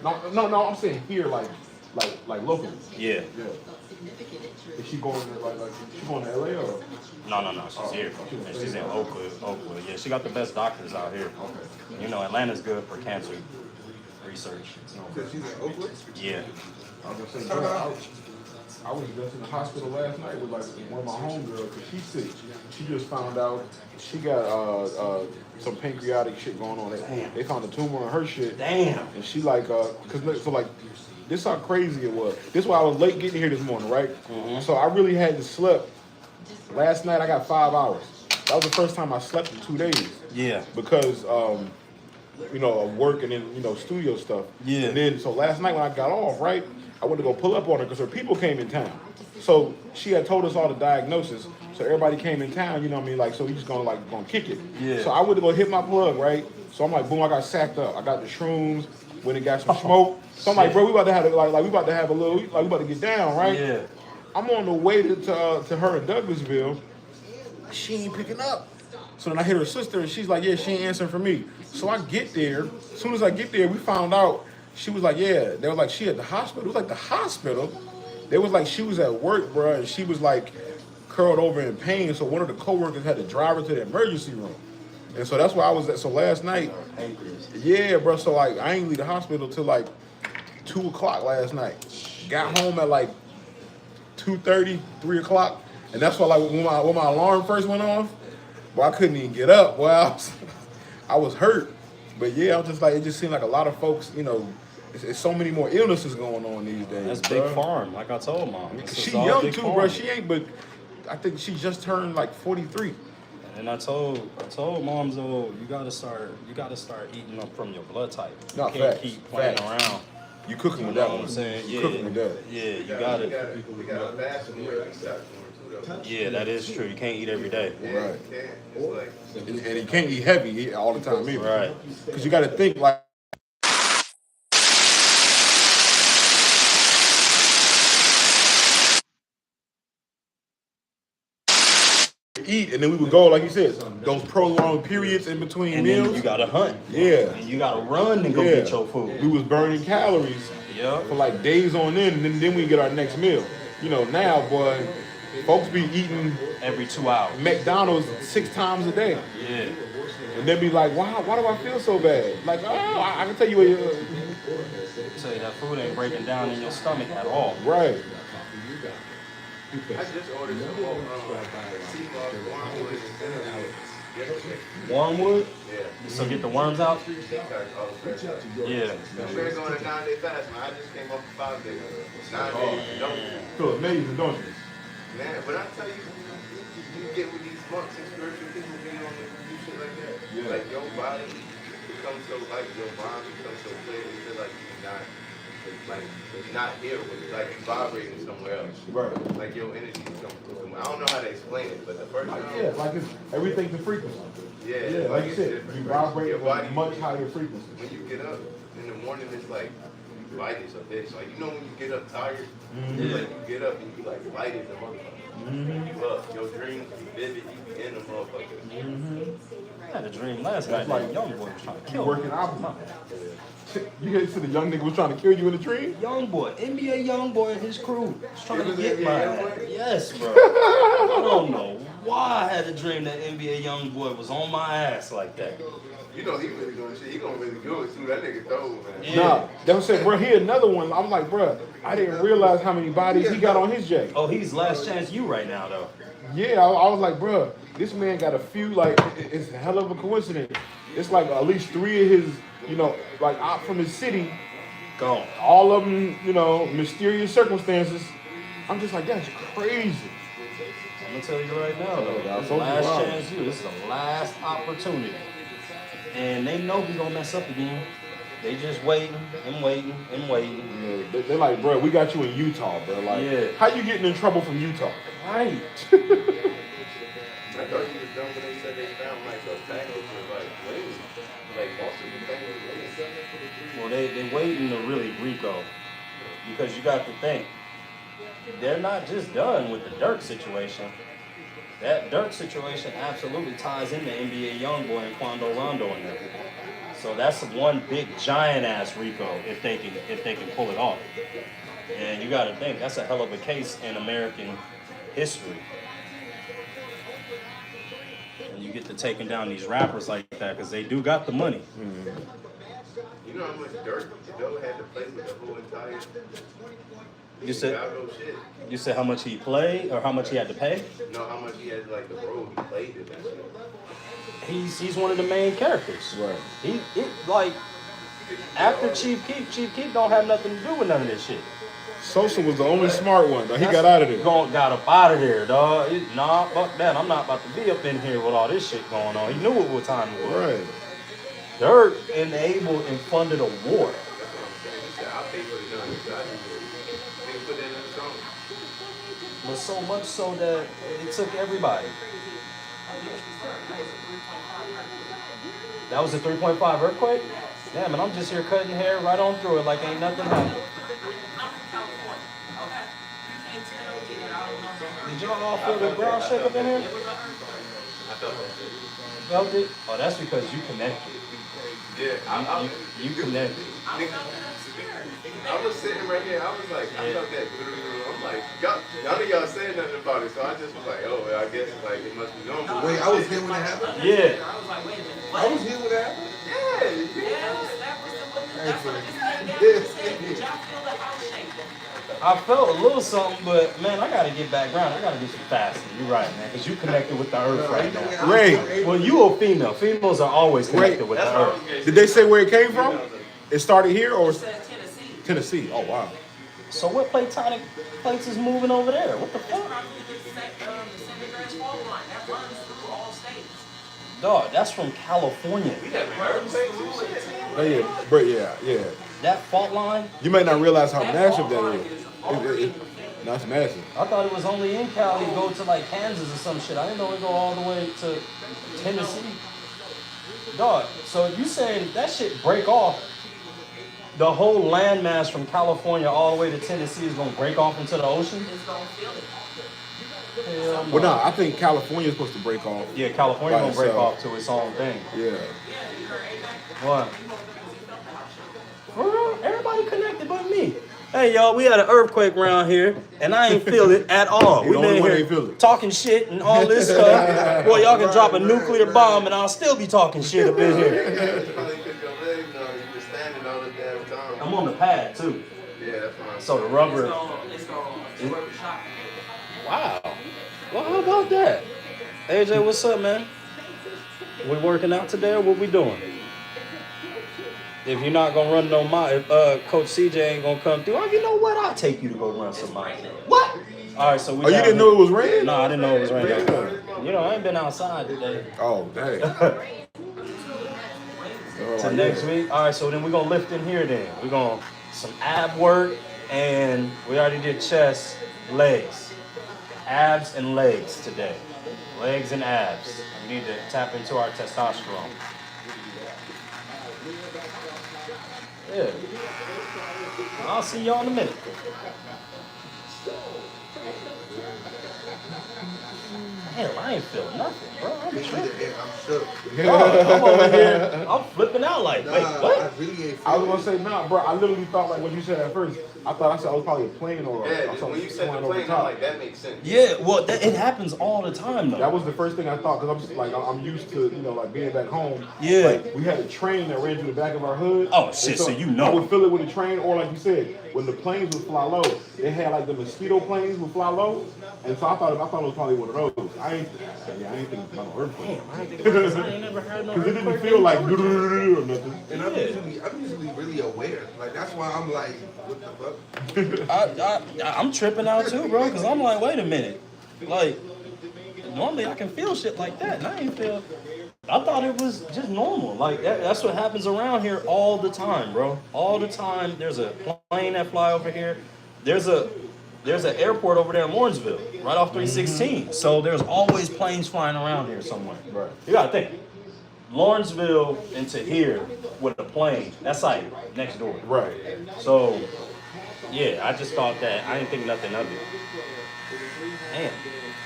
No, I'm saying here, like locally. Yeah. Yeah. Is she going to she going to LA or? No, she's here. And she's in Oakwood. Yeah, she got the best doctors out here. Okay. Atlanta's good for cancer research. She's in Oakwood? Yeah. I was gonna say, bro, I was just in the hospital last night with one of my homegirls because she's sick. She just found out she got some pancreatic shit going on. They found a tumor in her shit. Damn. And she this how crazy it was. This is why I was late getting here this morning, right? Mm-hmm. So I really hadn't slept. Last night I got 5 hours. That was the first time I slept in 2 days. Yeah. Because of work and then studio stuff. Yeah. And then so last night when I got off, right, I went to go pull up on her because her people came in town. So she had told us all the diagnosis. So everybody came in town, you know what I mean? Like, so we just gonna kick it. Yeah. So I went to go hit my plug, right? So I'm like, boom, I got sacked up. I got the shrooms, went and got some smoke. So I'm like, bro, we about to have we about to have a little, like we about to get down, right? Yeah. I'm on the way to her in Douglasville. She ain't picking up. So then I hit her sister and she's like, yeah, she ain't answering for me. So I get there. As soon as I get there, we found out she was like, yeah. They were like, she at the hospital. It was like the hospital. They was like, she was at work, bro, and she was like curled over in pain. So one of the coworkers had to drive her to the emergency room. And so that's where I was at. So last night, yeah, bro. So like, I ain't leave the hospital till like 2 o'clock last night. Got home at like 2:30, 3 o'clock. And that's why like when my alarm first went off, well, I couldn't even get up. Well, I was hurt. But yeah, I was just like, it just seemed like a lot of folks, you know, it's so many more illnesses going on these days. That's big farm, like I told Mom. She young too, bro. She ain't, but I think she just turned like 43. And I told Moms, oh, you gotta start eating up from your blood type. You No, can't facts, keep playing facts. around. You cooking with know that what one. I'm saying? You Yeah, cooking with that. Yeah, you gotta. Yeah, that is true. You can't eat every day. Right. And you can't eat heavy all the time either. Right. Because you got to think like. Eat, and then we would go, like you said, those prolonged periods in between And meals. then you gotta hunt. Yeah. And you gotta run and go get your food. We was burning calories for like days on end, and then we get our next meal. You know, now, boy, folks be eating every 2 hours. McDonald's 6 times a day. Yeah. And they be like, why do I feel so bad? Like, oh, I can tell you what Tell you that food ain't breaking down in your stomach at all. Right. I just ordered some more sea moss wormwood yesterday. Wormwood? Yeah. So get the worms out? Yeah. I'm going on a 9-day fast, man. I just came off a 5-day. 9 days. Don't. Feel amazing, don't you? Man, when I tell you, you get with these monks and spiritual people be on the shit like that. Yeah. Like your body becomes so, like your mind becomes so clear, you feel like you're not here with, like you're vibrating somewhere else. Right. Like your energy comes somewhere. I don't know how to explain it, but the first time. Yeah, like it's everything's a frequency. Yeah, like you said, you vibrate your body, at a much higher frequency. When you get up in the morning, it's like light as a bitch. Like you know when you get up tired, it's like you get up and you like light as a motherfucker. You up, your dreams be vivid, you be in the motherfucker. I had a dream last night. Like that young boy was trying to kill working me. out. You guys said the young nigga was trying to kill you in the dream? Young boy, NBA young boy and his crew was trying to get my ass. Yes, bro. I don't know why I had a dream that NBA young boy was on my ass like that. You know he really doing shit. He gonna really do it too. That nigga throw, man. Yeah. Nah, that was said, bro, he another one. I'm like, bro, I didn't realize how many bodies he got on his jet. Oh, he's last chance you right now, though. Yeah, I was like, bro, this man got a few, like, it's a hell of a coincidence. It's like at least 3 of his, you know, like out from his city. Gone. All of them, you know, mysterious circumstances. I'm just like, that's crazy. I'm gonna tell you right now, though. Yeah, This is the last chance you. This is the last opportunity. And they know we gonna mess up again. They just waiting and waiting and waiting. Yeah, they're like, bro, we got you in Utah, bro. Like, how you getting in trouble from Utah? Right. I thought he was dumb when they said they found like a package of like wings, like multiple things. Well, they waiting to really RICO, because you got to think they're not just done with the Dirk situation. That Dirk situation absolutely ties into NBA YoungBoy and Quando Rondo in there. So that's one big giant ass RICO if they can pull it off. And you got to think that's a hell of a case in American history. And you get to taking down these rappers like that because they do got the money. You know how much Dirk Joe had to play with the whole entire You said Chicago shit? You said how much he played or how much he had to pay? No, how much he had, like the role he played in that shit. He's one of the main characters. Right. Like after Chief Keef don't have nothing to do with none of this shit. Sosa was the only smart one, though. He got out of there. Got up out of there, dog. Nah, fuck that. I'm not about to be up in here with all this shit going on. He knew what time it was. Right. Dirk enabled and funded a war. That's what I'm saying. He said, I'll pay for the gun. So I just put that in the song. but so much so that it took everybody. That was a 3.5 earthquake? Damn, and I'm just here cutting hair right on through it like ain't nothing happened. Did y'all all feel the ground shake up in here? Felt it? Oh, that's because you connected. Yeah, You connected. I was sitting right here. I was like, I felt that. I'm like, none of y'all said nothing about it, so I just was like, oh, well, I guess like it must be normal. Wait, I was here when it happened? Yeah. I was here when it happened? I felt a little something, but man, I gotta get back ground. I gotta do some fasting. You're right, man, because you connected with the earth right now. Ray. Well, you a female. Females are always connected with the earth. Did they say where it came from? It started here or Tennessee? Oh wow. So what platonic plates is moving over there? What the fuck? Dog, that's from California. Yeah. That fault line? You may not realize how massive that is. That's massive. I thought it was only in Cali, go to like Kansas or some shit. I didn't know it go all the way to Tennessee. Dog, so you saying that shit break off, the whole landmass from California all the way to Tennessee is gonna break off into the ocean? It's gonna feel it. Hell no. Well, no, I think California's supposed to break off. Yeah, California gonna break off to its own thing. Yeah. What? For real? Everybody connected but me. Hey y'all, we had an earthquake around here, and I ain't feel it at all. We been here talking shit and all this stuff. Boy, y'all can drop a nuclear bomb, and I'll still be talking shit up in here. I'm on the pad too. Yeah, that's fine. So the rubber. Wow. Well, how about that? AJ, what's up, man? We working out today, or what we doing? If you're not gonna run no mile, if Coach CJ ain't gonna come through, oh, you know what? I'll take you to go run some miles. What? All right, so we. Oh, you didn't know it was raining? No, I didn't know it was raining. You know, I ain't been outside today. Oh, dang. To next week. All right, so then we're gonna lift in here. Then we're gonna some ab work, and we already did chest, legs, abs and legs today. Legs and abs. We need to tap into our testosterone. Yeah. I'll see y'all in a minute. Damn, I ain't feel nothing, bro. I'm tripping. I'm shook. I'm over here. I'm flipping out like, wait, what? I was gonna say, nah, bro. I literally thought like what you said at first. I thought I was probably a plane or something. When you said the plane, I'm like, that makes sense. Yeah, well, it happens all the time, though. That was the first thing I thought, because I'm just like, I'm used to, like being back home. Yeah. Like, we had a train that ran through the back of our hood. Oh, shit, so you know. I would feel it with the train, or like you said, when the planes would fly low, they had like the mosquito planes would fly low. And so I thought it was probably one of those. I ain't thinking about an earthquake. I ain't never heard no Because it didn't feel like or nothing. And I'm usually really aware. Like, that's why I'm like, what the fuck? I'm tripping out too, bro, because I'm like, wait a minute. Like, normally I can feel shit like that, and I ain't feel. I thought it was just normal. Like, that's what happens around here all the time, bro. All the time. There's a plane that fly over here. There's an airport over there in Lawrenceville, right off 316. So there's always planes flying around here somewhere. Right. You gotta think. Lawrenceville into here with a plane, that's like next door. Right. So, yeah, I just thought that. I didn't think nothing of it. Damn,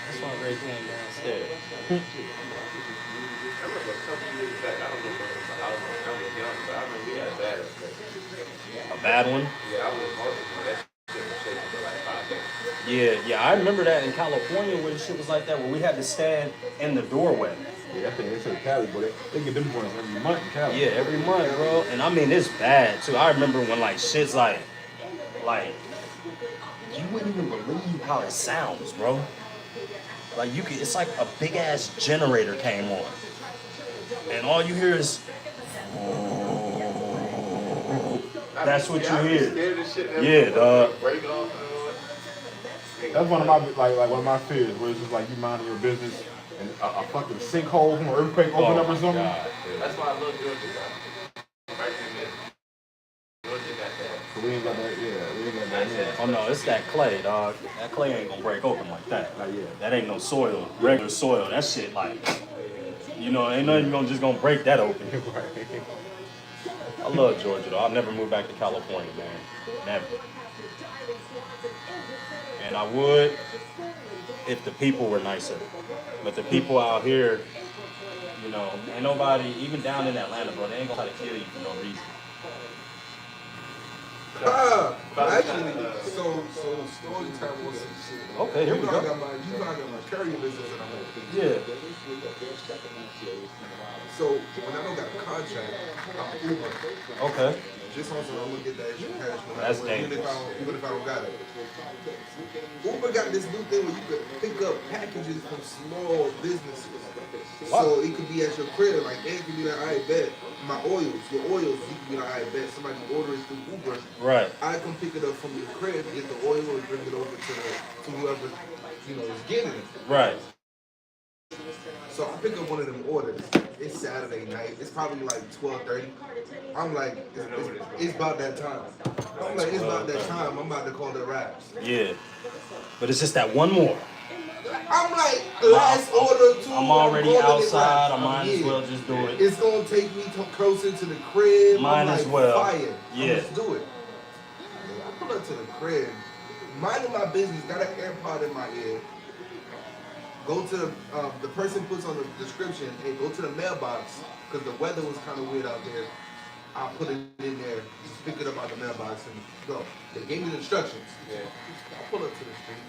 that's why Ray came downstairs. I remember a couple years back, I don't know if it was, I was young, but I remember we had a bad earthquake. A bad one? Yeah, I was multiple. That shit was shaking for like 5 days. Yeah, I remember that in California where shit was like that, where we had to stand in the doorway. Yeah, I think they say Cali, but they get them points every month in Cali. Yeah, every month, bro. And I mean, it's bad too. I remember when like shit's like you wouldn't even believe how it sounds, bro. Like it's like a big ass generator came on, and all you hear is. That's what you hear. Yeah, dog. That's one of my one of my fears, where it's just like you minding your business and a fucking sinkhole from an earthquake open up or something. God. That's why I love Georgia, bro. Right in the middle. Georgia got that. So we ain't got that. Yeah, we ain't got that. Oh no, it's that clay, dog. That clay ain't gonna break open like that. That ain't no soil, regular soil. That shit like, you know, ain't nothing gonna break that open. I love Georgia though. I'll never move back to California, man. Never. And I would if the people were nicer. But the people out here, you know, ain't nobody, even down in Atlanta, bro, they ain't gonna try to kill you for no reason. Actually, so story time was some shit. Okay, here we go. You know I got my courier business and I'm like, Yeah. So when I don't got a contract, I'm Uber. Okay. Just on some, I'm gonna get that extra cash. That's even if I don't got it. Uber got this new thing where you could pick up packages from small businesses. What? So it could be at your crib, like it could be like, I bet my oils, your oils, you could be like, I bet somebody orders through Uber. Right. I come pick it up from your crib, get the oil, and bring it over to whoever, you know, is getting it. Right. So I pick up one of them orders. It's Saturday night. It's probably like 12:30. I'm like, it's about that time. I'm like, it's about that time. I'm about to call the raps. Yeah. But it's just that one more. I'm like, last order too. I'm already outside. I might as well just do it. It's gonna take me closer to the crib. Might as well. Fire. Yeah. Let's do it. I pull up to the crib, minding my business, got an AirPod in my ear. Go to the person puts on the description, hey, go to the mailbox, because the weather was kind of weird out there. I put it in there, just pick it up out the mailbox and go. They gave me the instructions. Yeah. I pull up to the street,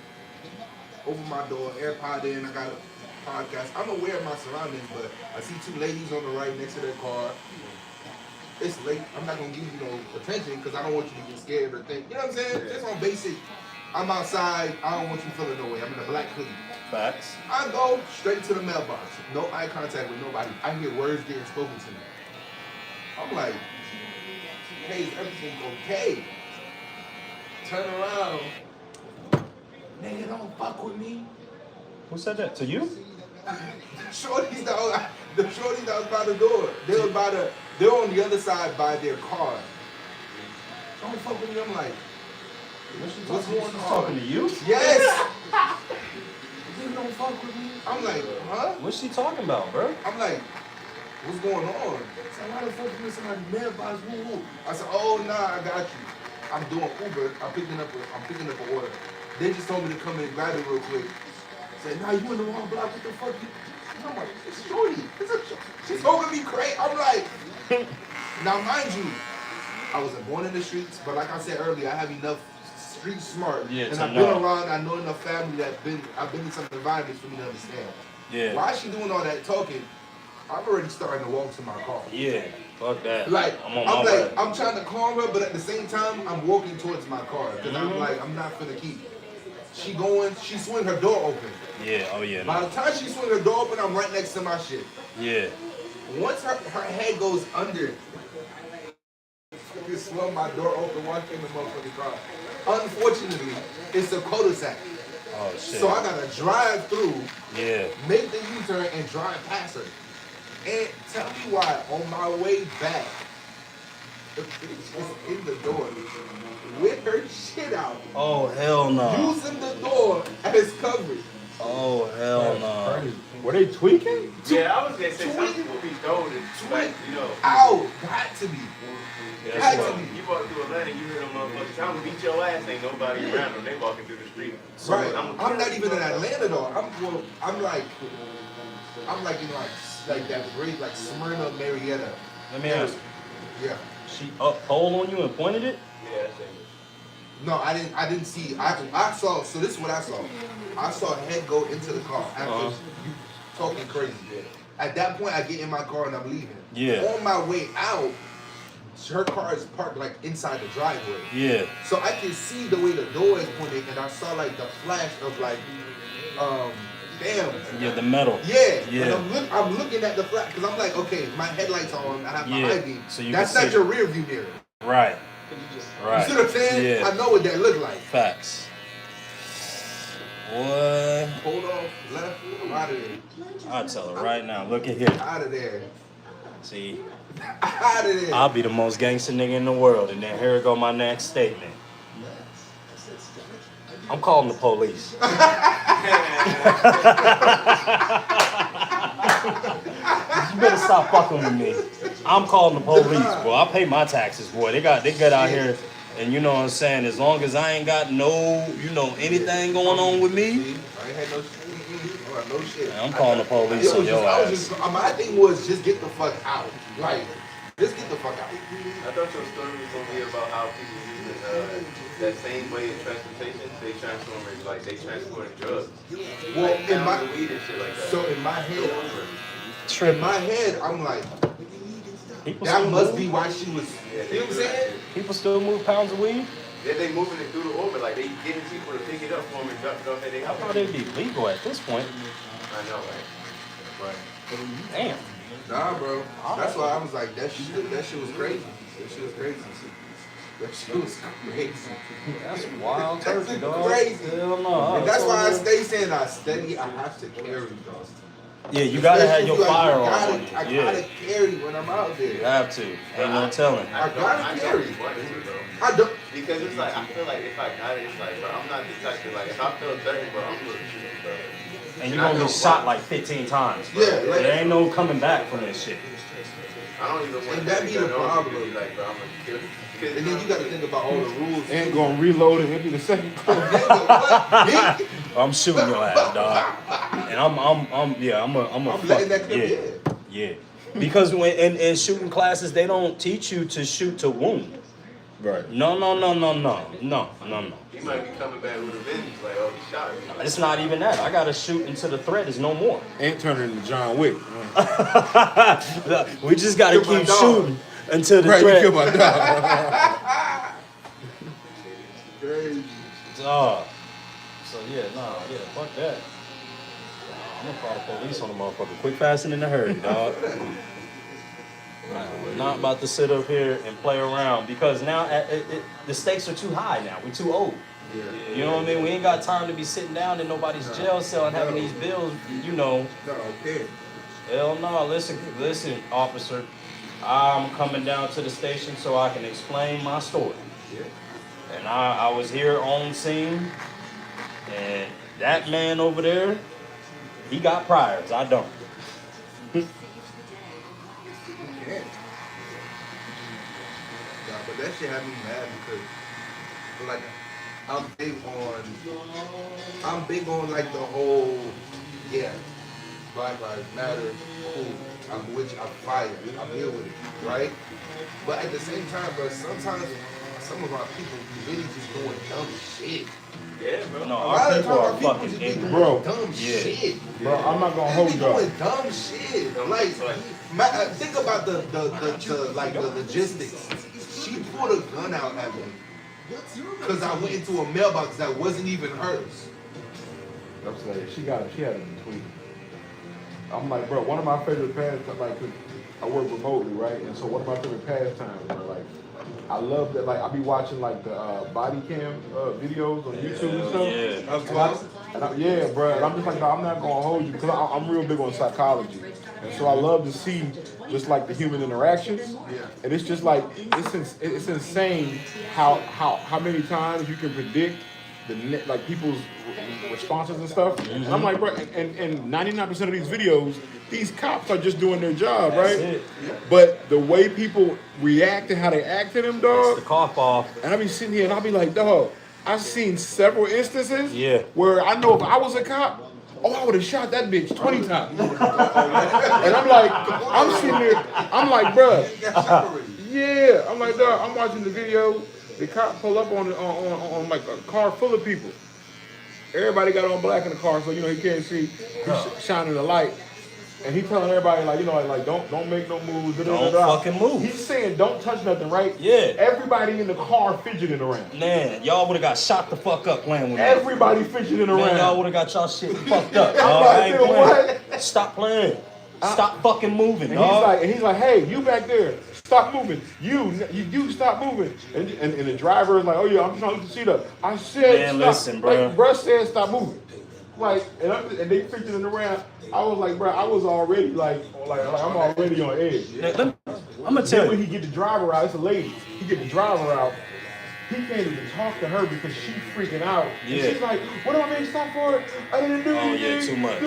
open my door, AirPod in, I got a podcast. I'm aware of my surroundings, but I see two ladies on the right next to their car. It's late. I'm not going to give you no attention because I don't want you to get scared or think. You know what I'm saying? Just on basic. I'm outside. I don't want you feeling no way. I'm in a black hoodie. Facts. I go straight to the mailbox. No eye contact with nobody. I hear words getting spoken to me. I'm like, hey, is everything okay? Turn around. Nigga, don't fuck with me. Who said that? To you? The shorties that was by the door. They're on the other side by their car. Don't fuck with me. I'm like, what's going on? She's talking to you? Yes. You don't fuck with me. I'm like, huh? What's she talking about, bro? I'm like, what's going on? She's like, why the fuck you somebody mailbox? Woo woo. I said, oh nah, I got you. I'm doing Uber. I'm picking up an order. They just told me to come in and grab it real quick. I said, nah, you in the wrong block. What the fuck? And I'm like, it's Shorty. She's holding me crazy. I'm like, now mind you, I wasn't born in the streets, but like I said earlier, I have enough street smart. Yeah, and I've been around, I know enough family I've been in some environments for me to understand. Yeah. Why is she doing all that talking? I'm already starting to walk to my car. Yeah. Fuck that. Like, I'm on my way. I'm trying to calm her, but at the same time, I'm walking towards my car. Because I'm like, I'm not finna keep. She swing her door open. Yeah, oh yeah. By the time she swing her door open, I'm right next to my shit. Yeah. Once her head goes under, you swung my door open, walk in the motherfucking car. Unfortunately, it's a cul-de-sac. Oh shit. So I gotta drive through, make the U-turn, and drive past her. And tell me why, on my way back, it's in the door with her shit out. Oh hell no. Using the door as coverage. Oh hell no. Were they tweaking? Yeah, I was gonna say some people be throwing it, like, you know. Ow, got to be. Yeah, Got to be. You walk through Atlanta, you hear them motherfuckers trying to beat your ass, ain't nobody around them. They walking through the street. Right. I'm not even in Atlanta though. I'm like you know, like that bridge, like Smyrna, Marietta. Let me ask. Yeah. She up pole on you and pointed it? Yeah, that's it. No, I didn't see. I saw. So this is what I saw. I saw her head go into the car after you talking crazy. At that point, I get in my car and I'm leaving. Yeah. On my way out, her car is parked like inside the driveway. Yeah. So I can see the way the door is pointed, and I saw like the flash of like, damn. Yeah, the metal. Yeah. Yeah. And I'm looking at the flash because I'm like, okay, my headlights on. I have my high beam. So that's not your rear view mirror. Right. Right. You see what I'm saying? Yeah. I know what that looked like. Facts. What? Hold on, left, I'm out of there. I'll tell her right now. Look at here. Out of there. See? Out of there. I'll be the most gangster nigga in the world, and then here go my next statement. I'm calling the police. You better stop fucking with me. I'm calling the police, bro. I pay my taxes, boy. They get out here, and you know what I'm saying. As long as I ain't got no, anything going on with me, I ain't had no shit. I'm calling the police on your ass. My thing was just get the fuck out. Like, just get the fuck out. I thought your story was gonna be about how people use that same way of transportation. They transport drugs. Well, like in my weed and shit like that. so in my head, I'm like, People that still must move. be why she was. Yeah, You know what I'm saying? People still move pounds of weed. Yeah, they moving it through the orbit, like they getting people to pick it up for them and drop it off at their I house. thought it'd be legal at this point. I know, right? Damn. Nah, bro. That's why I was like, that shit was crazy. That shit was crazy. That's wild turkey, dog. Crazy. Hell no. And that's why I stay saying I have to carry, dog. Yeah, you gotta have your firearm. I gotta carry when I'm out there. You have to. Ain't no telling. I gotta carry. I don't. Because it's like, I feel like if I got it, it's like, bro, I'm not the type to, like, if I feel dirty, bro, I'm looking at it, bro. And you're gonna be shot like 15 times, bro. Yeah, like, there ain't no coming back from this shit. I don't even want and that be the problem. Like, bro, I'm gonna kill you. And then you gotta think about all the rules. Ain't gonna reload it. Empty the second clip. I'm shooting your ass, dog. And I'm letting that clip yeah. Because when in shooting classes, they don't teach you to shoot to wound. Right. No. He might be coming back with a vengeance, like, oh, he shot me. It's not even that. I gotta shoot until the threat is no more. Ain't turning into John Wick. We just gotta keep shooting until the right, threat. you kill my dog. Dog. So fuck that. I'm gonna call the police on the motherfucker. Quick, fast, and in a hurry, dog. We're not about to sit up here and play around because now the stakes are too high now. We're too old. Yeah. You know what I mean? We ain't got time to be sitting down in nobody's jail cell and having these bills, No, okay. Hell no. Listen, officer. I'm coming down to the station so I can explain my story. Yeah. And I was here on scene, and that man over there, he got priors. I don't. But that shit had me mad because, like, I'm big on like the whole, Black Lives Matter, cool. I'm with you, I'm fired, I'm here with it, right? But at the same time, bro, sometimes some of our people really just doing dumb shit. Yeah, bro. No, A our lot of people times are our people fucking just be ignorant. doing Bro. dumb shit. Bro, I'm not gonna They hold be y'all. doing dumb shit. Like, think about the logistics. She pulled a gun out at me because I went into a mailbox that wasn't even hers. I'm saying she had it in tweet. I'm like, bro, one of my favorite pastimes, like, 'cause I work remotely, right? And so one of my favorite pastimes, bro, like, I love that, like, I be watching, like, the body cam videos on YouTube and stuff. Yeah. Bro, and I'm just like, no, I'm not gonna hold you, because I'm real big on psychology. And so I love to see just, like, the human interactions. Yeah. And it's just, like, it's insane how many times you can predict like people's responses and stuff. And I'm like, bro, and 99% of these videos, these cops are just doing their job, right? That's it. But the way people react and how they act to them, It's dog. the cough off. And I be sitting here and I be like, dog, I've seen several instances where I know if I was a cop, I would have shot that bitch 20 times. And I'm like, I'm sitting there, I'm like, bro, yeah. I'm like, dog, I'm watching the video. The cop pull up on like a car full of people. Everybody got on black in the car, so he can't see. He's shining the light, and he telling everybody like, like don't make no moves. Don't fucking move. He's saying don't touch nothing, right? Yeah. Everybody in the car fidgeting around. Man, y'all would have got shot the fuck up playing with me. Everybody fidgeting around. Man, y'all would have got y'all shit fucked up. I'm Dog. like, I ain't dude, playing. Stop playing. Stop fucking moving, And dog. he's like, hey, you back there, stop moving. You stop moving. And the driver is like, oh yeah, I'm trying to lift the seat up. I said, Man, stop. listen, bro. Like, bruh said, stop moving. Like, and they fidgeting around. I was like, bro, I was already like I'm already on edge. I'm gonna tell When you. he get the driver out, it's a lady. He get the driver out. he can't even talk to her because she's freaking out. Yeah. And she's like, what do I make stop for? I didn't do Oh, anything. yeah, too much.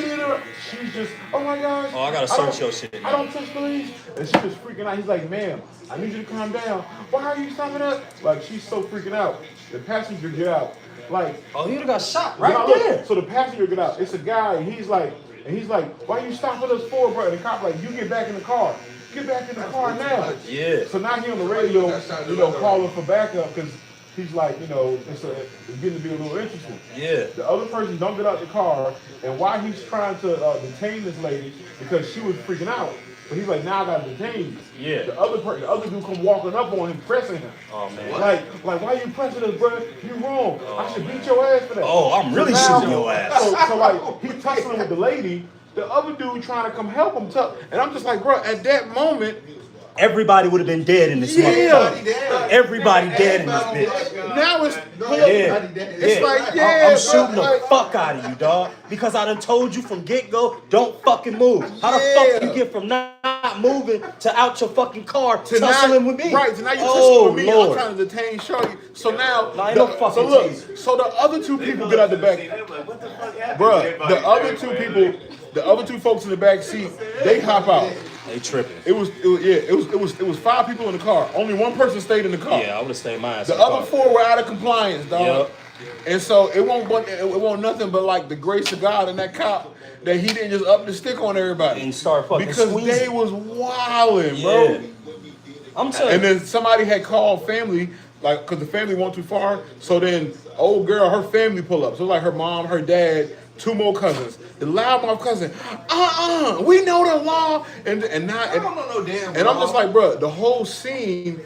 She's just, oh my gosh. Oh, I gotta search your shit now. I don't touch police. And she's just freaking out. He's like, ma'am, I need you to calm down. Why are you stopping us? Like, she's so freaking out. The passenger get out. Like, oh, he got shot right there. So the passenger get out. It's a guy, and he's like, why are you stopping us for, bro? And the cop like, you get back in the car. Get back in the car now. Yeah. So now he on the radio, calling for backup because he's like, it's getting to be a little interesting. Yeah. The other person don't get out the car, and while he's trying to detain this lady because she was freaking out, but he's like, now I gotta detain you. Yeah. The other dude come walking up on him, pressing him. Oh man. Like why you pressing us, bro? You wrong. I should beat your ass for that. Oh, I'm really shooting your ass. So like he tussling with the lady. The other dude trying to come help him, and I'm just like, bro, at that moment, everybody would have been dead in this motherfucker. Everybody dead in this bitch. Now it's it's like, I'm shooting the fuck out of you, dog. Because I done told you from get-go, don't fucking move. How the fuck you get from not moving to out your fucking car tussling with me? Right, so now you tussling with me, and I'm trying to detain Shorty. So now, so the other two people get out the back. Bruh, the other two folks in the back seat, they hop out. They tripping. It was 5 people in the car. Only one person stayed in the car. Yeah, I would have stayed my ass. The other 4 were out of compliance, dog. Yep. And so it won't nothing but like the grace of God and that cop that he didn't just up the stick on everybody and start fucking because squeezing. they was wilding, bro. Yeah. I'm telling you. And then somebody had called family, like, because the family went too far. So then old girl, her family pull up. So like her mom, her dad, 2 more cousins. The loudmouth cousin, we know the law. And not, and, I don't know no damn and law. I'm just like, bro, the whole scene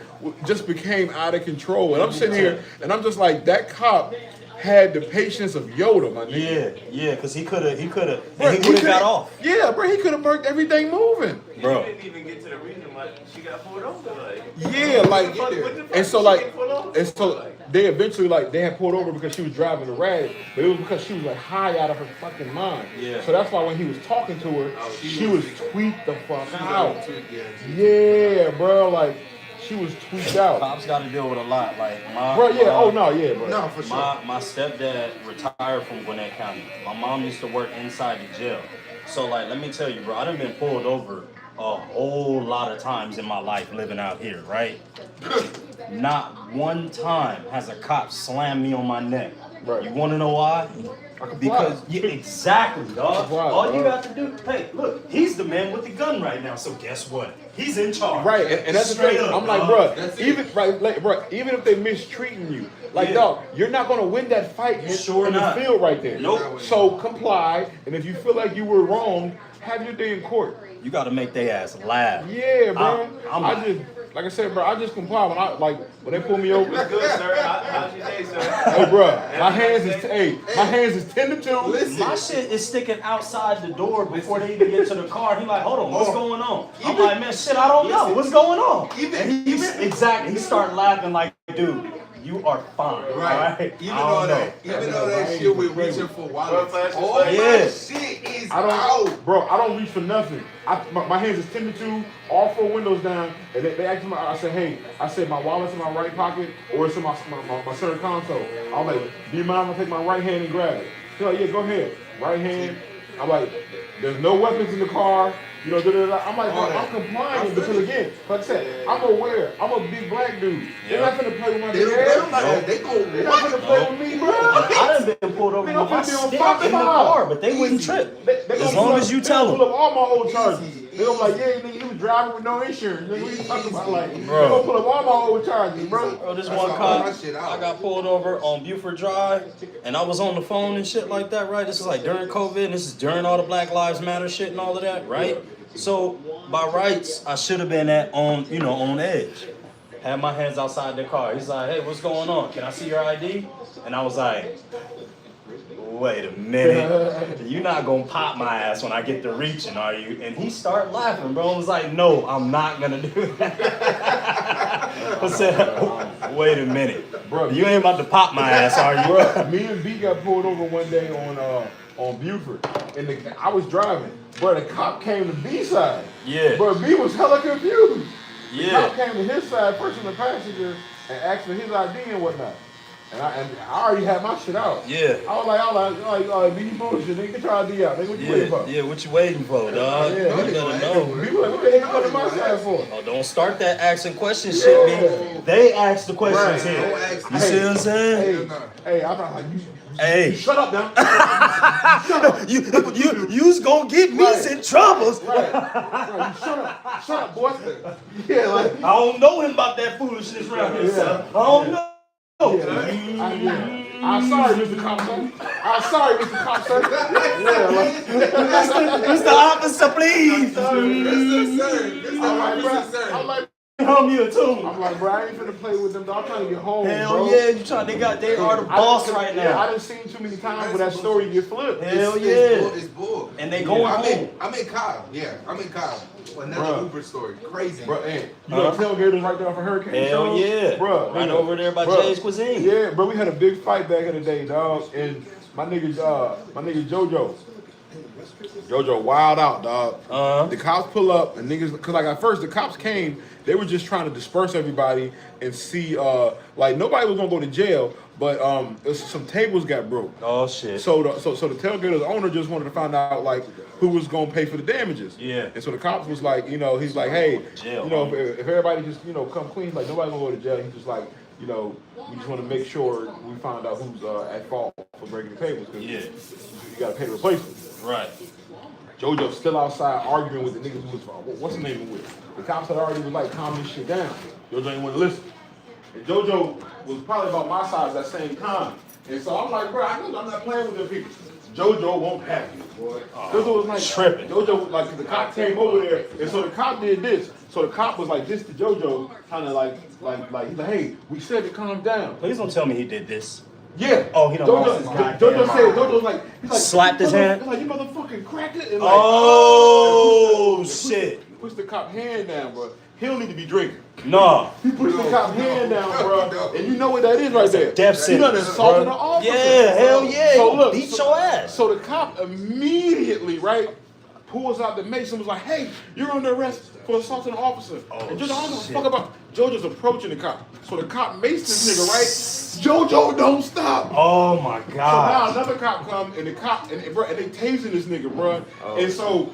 just became out of control. And I'm sitting here, and I'm just like, that cop had the patience of Yoda, my nigga. Yeah, because he could have, and he would have got off. Yeah, bro, he could have burnt everything moving. Bro. He didn't even get to the reason why she got pulled over. Like, Yeah, like, and so they eventually, like, they had pulled over because she was driving the rag, but it was because she was like high out of her fucking mind. Yeah. So that's why when he was talking to her, she was tweaked the fuck out. Yeah, bro, like she was tweaked out. Cops got to deal with a lot, like my. Bro, yeah, bro. No, for sure. My stepdad retired from Gwinnett County. My mom used to work inside the jail. So like, let me tell you, bro, I done been pulled over a whole lot of times in my life living out here, right? Not one time has a cop slammed me on my neck. Right. You want to know why? Because exactly, dog. All you got to do, hey, look, he's the man with the gun right now. So guess what? He's in charge. Right, and that's the Straight thing. up, I'm like, dog. bro, even if they mistreating you, like, dog, you're not gonna win that fight in the field right there. Nope. So comply, and if you feel like you were wrong, have your day in court. You got to make their ass laugh. Yeah, bro. I'm I said, bro, I just comply when they pull me over. good, sir. How's your day, sir? Hey, bro, my hands is 10 to 2. My shit is sticking outside the door before they even get to the car. He like, hold on, what's going on? I'm like, man, shit, I don't know. What's going on? And he started laughing like, dude, you are fine. Right. Even though that shit with reaching for wallets. Oh, my shit is out. Bro, I don't reach for nothing. My hands is 10 to 2, all 4 windows down, and they asked me, I said, hey, my wallet's in my right pocket, or it's in my center console. I'm like, do you mind if I take my right hand and grab it? He's like, yeah, go ahead. Right hand. I'm like, there's no weapons in the car. You know, I'm like, bro, I'm complying because again, like I said, I'm aware. I'm a big black dude. They're not gonna play with my big ass. They're not gonna play with me, bro. I done been pulled over with my stick in the car, but they wouldn't trip. As long as you tell them. Pull up all my old charges. They're gonna be like, yeah, nigga, he was driving with no insurance. Nigga, what you talking about? Like, they're gonna pull up all my old charges, bro. Bro, this one cop, I got pulled over on Buford Drive, and I was on the phone and shit like that, right? This is like during COVID, and this is during all the Black Lives Matter shit and all of that, right? So by rights, I should have been on edge. Had my hands outside the car. He's like, hey, what's going on? Can I see your ID? And I was like, wait a minute. You're not gonna pop my ass when I get to reaching, are you? And he started laughing, bro. I was like, no, I'm not gonna do that. I said, oh, wait a minute. Bro, you ain't about to pop my ass, are you? Bro, me and B got pulled over one day on Buford, and I was driving. Bro, the cop came to B side. Yeah. Bro, B was hella confused. The Yeah. cop came to his side, first in the passenger, and asked for his ID and whatnot. And I already had my shit out. Yeah. I was like, be bullshit, nigga, get your ID out. Nigga, what you waiting for? Yeah, what you waiting for, dog? Yeah, You better know. People like, what the hell you to my side for? Oh, don't start that asking questions shit, man. They ask the questions Right. here. You see what I'm saying? Hey, I'm not like, Hey, shut up now. You's gonna get me in troubles. Right. Shut up, boy. Yeah, like I don't know him about that foolishness around here, son. I don't know. I'm sorry, Mr. Copson. I'm sorry, Mr. Copson. Mr. Officer, please. I'm like, home here too. I'm like, bro, I ain't finna play with them. I'm trying to get home. Hell bro. yeah, they are the boss right now. I done seen too many times where that story get flipped. Hell yeah. It's bull. And they going home. I'm in Kyle. Yeah, I'm in Kyle. Another Uber story. Crazy. Bro, hey, you know tailgaters right there off a hurricane. Hell yeah. Bro. Right over there by Jay's Cuisine. Yeah, bro, we had a big fight back in the day, dog. And my nigga Jojo wild out, dog. The cops pull up and niggas, cause like at first the cops came, they were just trying to disperse everybody and see, like nobody was gonna go to jail, but some tables got broke. Oh shit. So the tailgater's owner just wanted to find out like who was gonna pay for the damages. Yeah. And so the cops was like, he's like, hey, jail, if everybody just come clean, like nobody gonna go to jail. He's just like, we just want to make sure we find out who's at fault for breaking the tables. Cause you gotta pay the replacement. Right. JoJo's still outside arguing with the niggas who was, what's the name of it? The cops had already was like calming this shit down. JoJo didn't want to listen. And JoJo was probably about my size at that same time. And so I'm like, bro, I'm not playing with them people. JoJo won't have you, boy. JoJo was like tripping. JoJo, like the cop came over there, and so the cop did this. So the cop was like this to JoJo, kind of like he's like, hey, we said to calm down. Please don't tell me he did this. Yeah. Oh, he don't lost his JoJo said, JoJo's like, he's like, slapped his hand. He's like, you motherfucking cracked it. And Oh shit. He pushed the cop hand down, bro. He don't need to be drinking. No. He pushed the cop hand down, bro. And you know what that is right there. Death You done sentence, assaulted bro. an officer. Yeah, hell yeah. So look, Beat your ass. So the cop immediately, right, pulls out the mace and was like, hey, you're under arrest for assaulting an officer. And JoJo, I don't give a fuck about JoJo's approaching the cop. So the cop maced this nigga, right? JoJo don't stop. Oh my God. So now another cop come and the cop and they tasing this nigga, bro. And so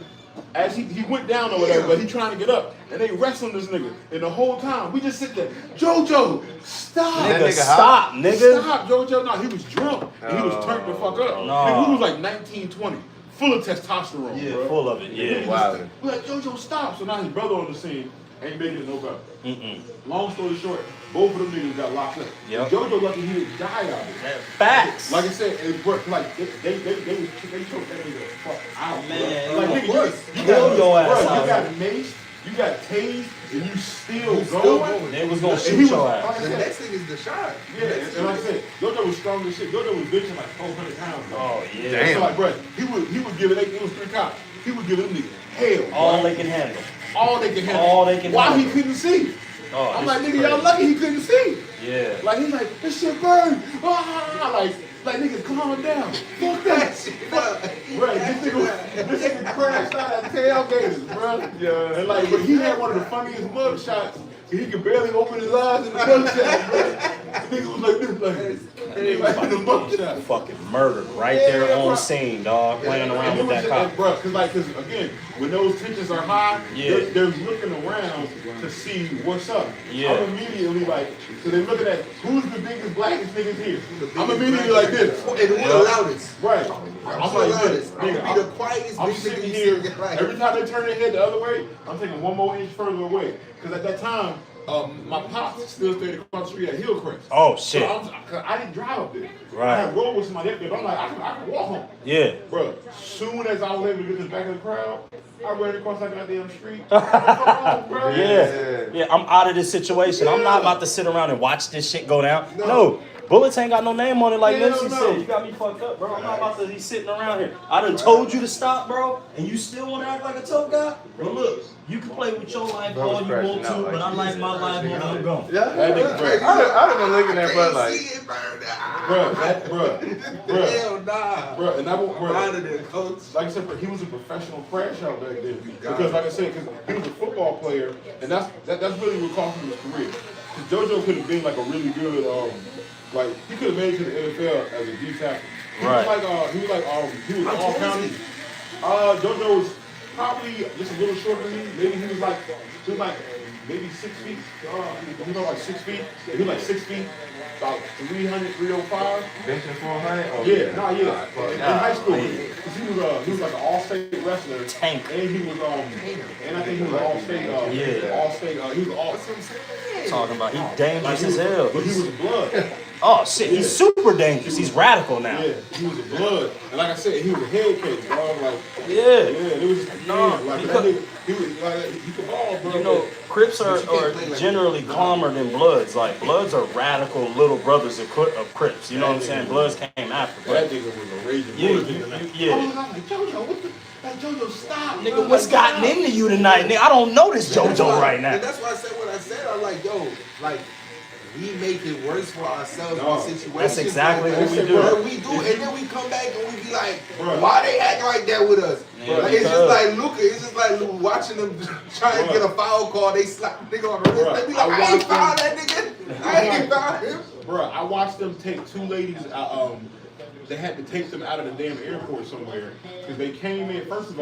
as he went down or whatever, but he trying to get up, and they wrestling this nigga. And the whole time we just sit there, JoJo, stop. Nigga, stop, nigga. Stop, JoJo. No, he was drunk and he was turned the fuck up. No. Nigga, he was like 19, 20. Full of testosterone, Yeah, bro. full of it, yeah. Wow. We're like, JoJo, stop. So now his brother on the scene ain't making it no better. Long story short, both of them niggas got locked up. Yep. JoJo lucky he didn't die out of it. Facts. Like I said, it worked. Like they choked that nigga fuck out. Man, bro. Like nigga, you kill your ass bro, out. you got maced, you got tased, and you still going. They was gonna And shoot he your was- ass. like I The said, next thing is the shot. yeah, and like I said, JoJo was strong as shit. JoJo was bitching like 400 pounds. Bro. Oh yeah. So like, bro, he would give it. It was 3 cops. He would give them niggas hell. All bro. they can handle. All they can handle. All they can Why handle. he couldn't see? Oh, I'm this like, is nigga, y'all crazy. lucky he couldn't see. Yeah. Like he's like, this shit burn. Ah, like nigga, calm down. Fuck that shit. Bro, this nigga crashed out at tailgaters, bro. Yeah. And like, but he had one of the funniest mug shots. He could barely open his eyes in the mug shot, bro. The nigga was like this, like in the mug shot. Fucking murdered right there on scene, dog. Playing around with that cop. Bro, cause again, when those tensions are high, Yeah. they're looking around to see what's up. Yeah. I'm immediately like, so they're looking at who's the biggest, blackest niggas here. I'm immediately like this. And we're the loudest. Right. I'm I'm the like this. loudest. I'm Nigga, gonna be the quietest I'm big sitting nigga you here. see in your life. Every time they turn their head the other way, I'm taking one more inch further away. Because at that time, my pops still stayed across the street at Hillcrest. Oh shit. So cause I didn't drive up there. Right. I had rolled with somebody up there, but I'm like, I can walk home. Yeah. Bro, soon as I was able to get to the back of the crowd, I ran across that goddamn street. Bro. Yeah. I'm out of this situation. I'm not about to sit around and watch this shit go down. No. Bullets ain't got no name on it like Hell Nipsey no. said. You got me fucked up, bro. I'm not about to be sitting around here. I done told you to stop, bro, and you still want to act like a tough guy? Bro, look, you can play with your life all you want to, but I like my life when I'm gone. Yeah, That nigga, bro. I'd have been looking at bro like, Bro, Hell nah. Bro, and I won't, bro. Out of there, coach. Like I said, bro, he was a professional crash out back then. Because, like I said, because he was a football player, and that's really what cost him his career. JoJo could have been like a really good, like he could have made it to the NFL as a D tackle. He was Right. like, he was all county. JoJo was probably just a little shorter than me. Maybe he was like maybe 6 feet. He was like 6 feet. He was like 6 feet, about 300, 305. Benching 400? Oh, Yeah, in high school. man. Cause he was like an all-state wrestler. Tank. And he was and I think he was all-state. He was all. Talking about he dangerous as hell. But he was blood. Oh shit, he's super dangerous. He's radical now. Yeah, he was a blood. And like I said, he was a head case, bro. Like Yeah. it was like that nigga, he could ball, bro. You know, Crips are generally calmer than Bloods. Like Bloods are radical little brothers of Crips. You know what I'm saying? Bloods came after. That nigga was a raging bullet. Yeah. I was like, JoJo, what the? Like, JoJo, stop. Nigga, what's gotten into you tonight? Nigga, I don't know this JoJo right now. And that's why I said what I said. I'm like, yo, like, we make it worse for ourselves in situations. That's exactly like what we do. We do, and then we come back and we be like, why they act like that with us? Like, it's just like Luka. It's just like watching them try and get a foul call. They slap the nigga on the wrist. They be like, I ain't fouled that nigga. I ain't fouled him. Bro, I watched them take two ladies. They had to take them out of the damn airport somewhere because they came in. First of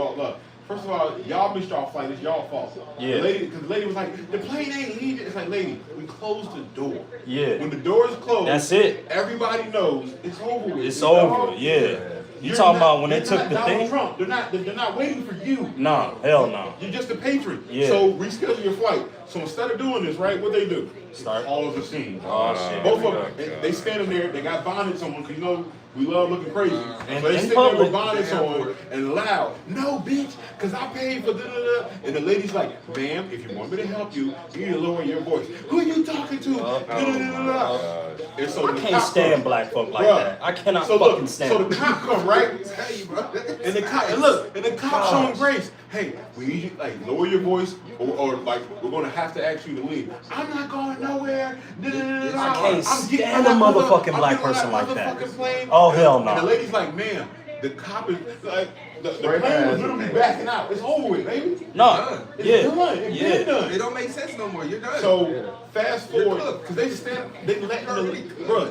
all, y'all missed y'all flight. It's y'all fault. Yeah. Because the lady was like, the plane ain't leaving. It's like, lady, we closed the door. Yeah. When the door is closed, That's it. Everybody knows it's over with. It's over. Yeah. You talking about when they took the Donald thing? Trump. They're not waiting for you. Nah, hell no. You're just a patron. Yeah. So reschedule your flight. So instead of doing this, right, what they do? Start all of the scenes. Oh shit. Both of them, they standing there. They got bonnets on because you know we love looking crazy. And so they in sit there with public, bonnets on and loud. No, bitch, because I paid for da-da-da. And the lady's like, ma'am, if you want me to help you, you need to lower your voice. Who are you talking to? Da-da-da-da-da. And so I can't stand black folk like that. I cannot fucking stand So them. the cop come, right? And the cop, and the cop showing grace. Hey, we need you, like, lower your voice, or like, we're gonna have to ask you to leave. I'm not going nowhere. I can't stand a motherfucking black person like that. Oh hell no. And the lady's like, ma'am, the cop is like, the plane was literally backing out. It's over with, baby. No. It's done. It's been done. It don't make sense no more. You're done. So fast forward, because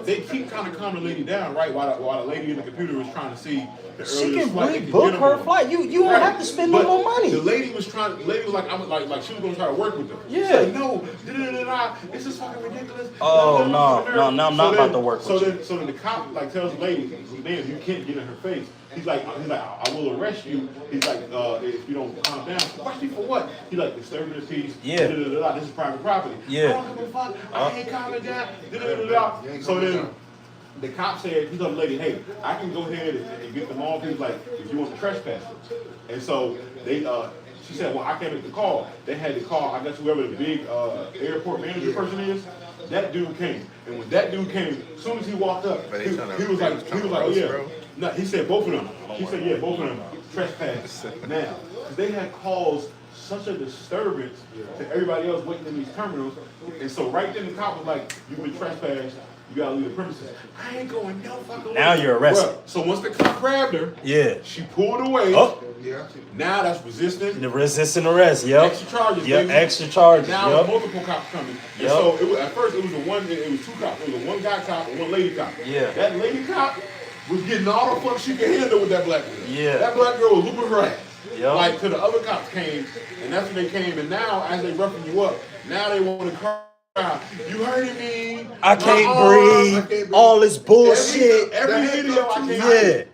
they keep kind of calming the lady down, right? While the lady in the computer was trying to see the She earliest can flight they could rebook get her on. flight. You don't have to spend no But more money. The lady was she was like she was gonna try to work with them. Yeah. She's like, no, this is fucking ridiculous. Oh no, I'm not about to work with you. So then the cop like tells the lady, man, you can't get in her face. He's like, I will arrest you. He's like, if you don't calm down. Arrest me for what? He's like, disturbing the peace. Yeah. This is private property. Yeah. I don't give a fuck. I ain't calming down. So then the cop said, he told the lady, hey, I can go ahead and get them all. He was like, if you want to trespass. And so they, she said, well, I can't make the call. They had to call, I guess, whoever the big airport manager person is. That dude came. And when that dude came, as soon as he walked up, he was like, oh yeah. No, he said both of them. He said, yeah, both of them trespass now. Because they had caused such a disturbance to everybody else waiting in these terminals. And so right then the cop was like, you've been trespassed. You gotta leave the premises. I ain't going no fucking way. Now you're arrested. Well, so once the cop grabbed her, Yeah. she pulled away. Oh. Yeah. Now that's resistance. The resisting arrest. Yep. Extra charges. Yep. Baby. Extra charges. Now Yep. multiple cops coming. And Yep. so it was, at first it was two cops. It was a one guy cop and one lady cop. Yeah. That lady cop was getting all the fuck she could handle with that black girl. Yeah. That black girl was whooping her ass. Yep. Like till the other cops came, and that's when they came. And now as they roughing you up, now they want to cry. You hurting me. I can't breathe. All this bullshit. Every video I can't breathe.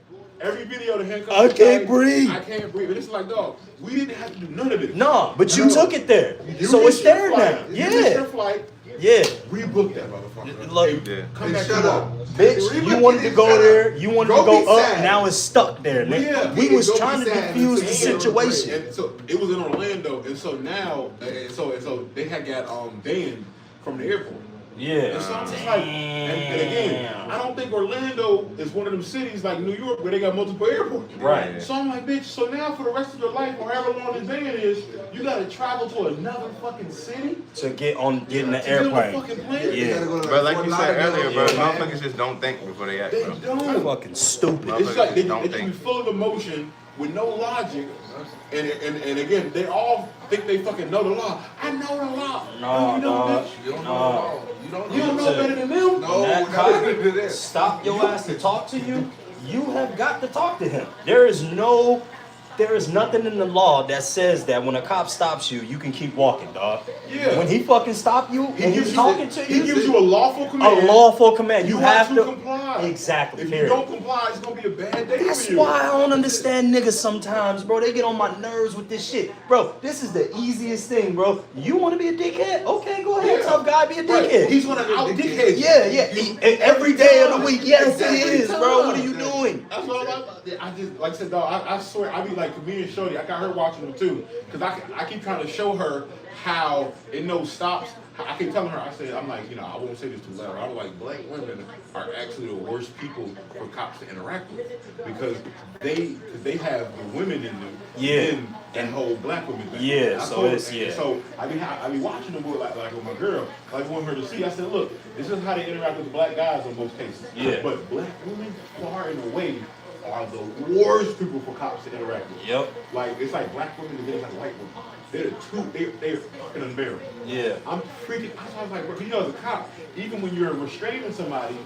Every video the handcuffs. I can't breathe. I can't breathe. But it's like, dog, we didn't have to do none of this. No, but you took it there. You So it's missed your there flight. now. You missed your Yeah. flight. Yeah. Rebook that motherfucker. Look, Come back shut tomorrow. up. bitch, you wanted to go there. You wanted to go be up. sad. Now it's stuck there. Nigga. Yeah. We was Go be trying to sad. diffuse the And- situation. And so it was in Orlando, and so now, so they had got banned from the airport. Yeah. And so I'm just like, and again, I don't think Orlando is one of them cities like New York where they got multiple airports. Right. So I'm like, bitch, so now for the rest of your life, or however long this ban is, you gotta travel to another fucking city To get in the to get on a airplane. fucking plane? Yeah. But like you said earlier, bro, Yeah. motherfuckers just don't think before they act, They bro. don't. Fucking stupid. It's like they Don't can be think. full of emotion with no logic, and again, they all think they fucking know the law. I know the law. No, you know, dog. bitch. You don't know. You don't know better than them. No, That that's cop better than that. stop your ass to talk to you. You have got to talk to him. There is nothing in the law that says that when a cop stops you, you can keep walking, dog. Yeah. When he fucking stop you and he's talking to you, he gives you a lawful command. A lawful command. You have to comply. Exactly. If period. you don't comply, it's gonna be a bad day That's for you. why I don't understand niggas sometimes, bro. They get on my nerves with this shit. Bro, this is the easiest thing, bro. You want to be a dickhead? Okay, go ahead. Tough guy, be a dickhead. He's gonna out dickhead you. Yeah. Every day of the week. Yes, Exactly. he is, bro. What are you doing? That's what I just, like I said, dog, I swear, I be like, me and Shorty, I got her watching them too. Because I keep trying to show her how in those stops, I keep telling her, I'm like, you know, I won't say this too loud. I'm like, black women are actually the worst people for cops to interact with. Because they have the women in them. Yeah. And hold black women back. Yeah, so it's, yeah. So I be watching them like with my girl, like I want her to see. I said, look, this is how they interact with black guys in most cases. Yeah. But black women far and away are the worst people for cops to interact with. Yep. Like it's like black women and then it's like white women. They're fucking unbearable. Yeah. I'm freaking. I was like, bro, you know, as a cop, even when you're restraining somebody,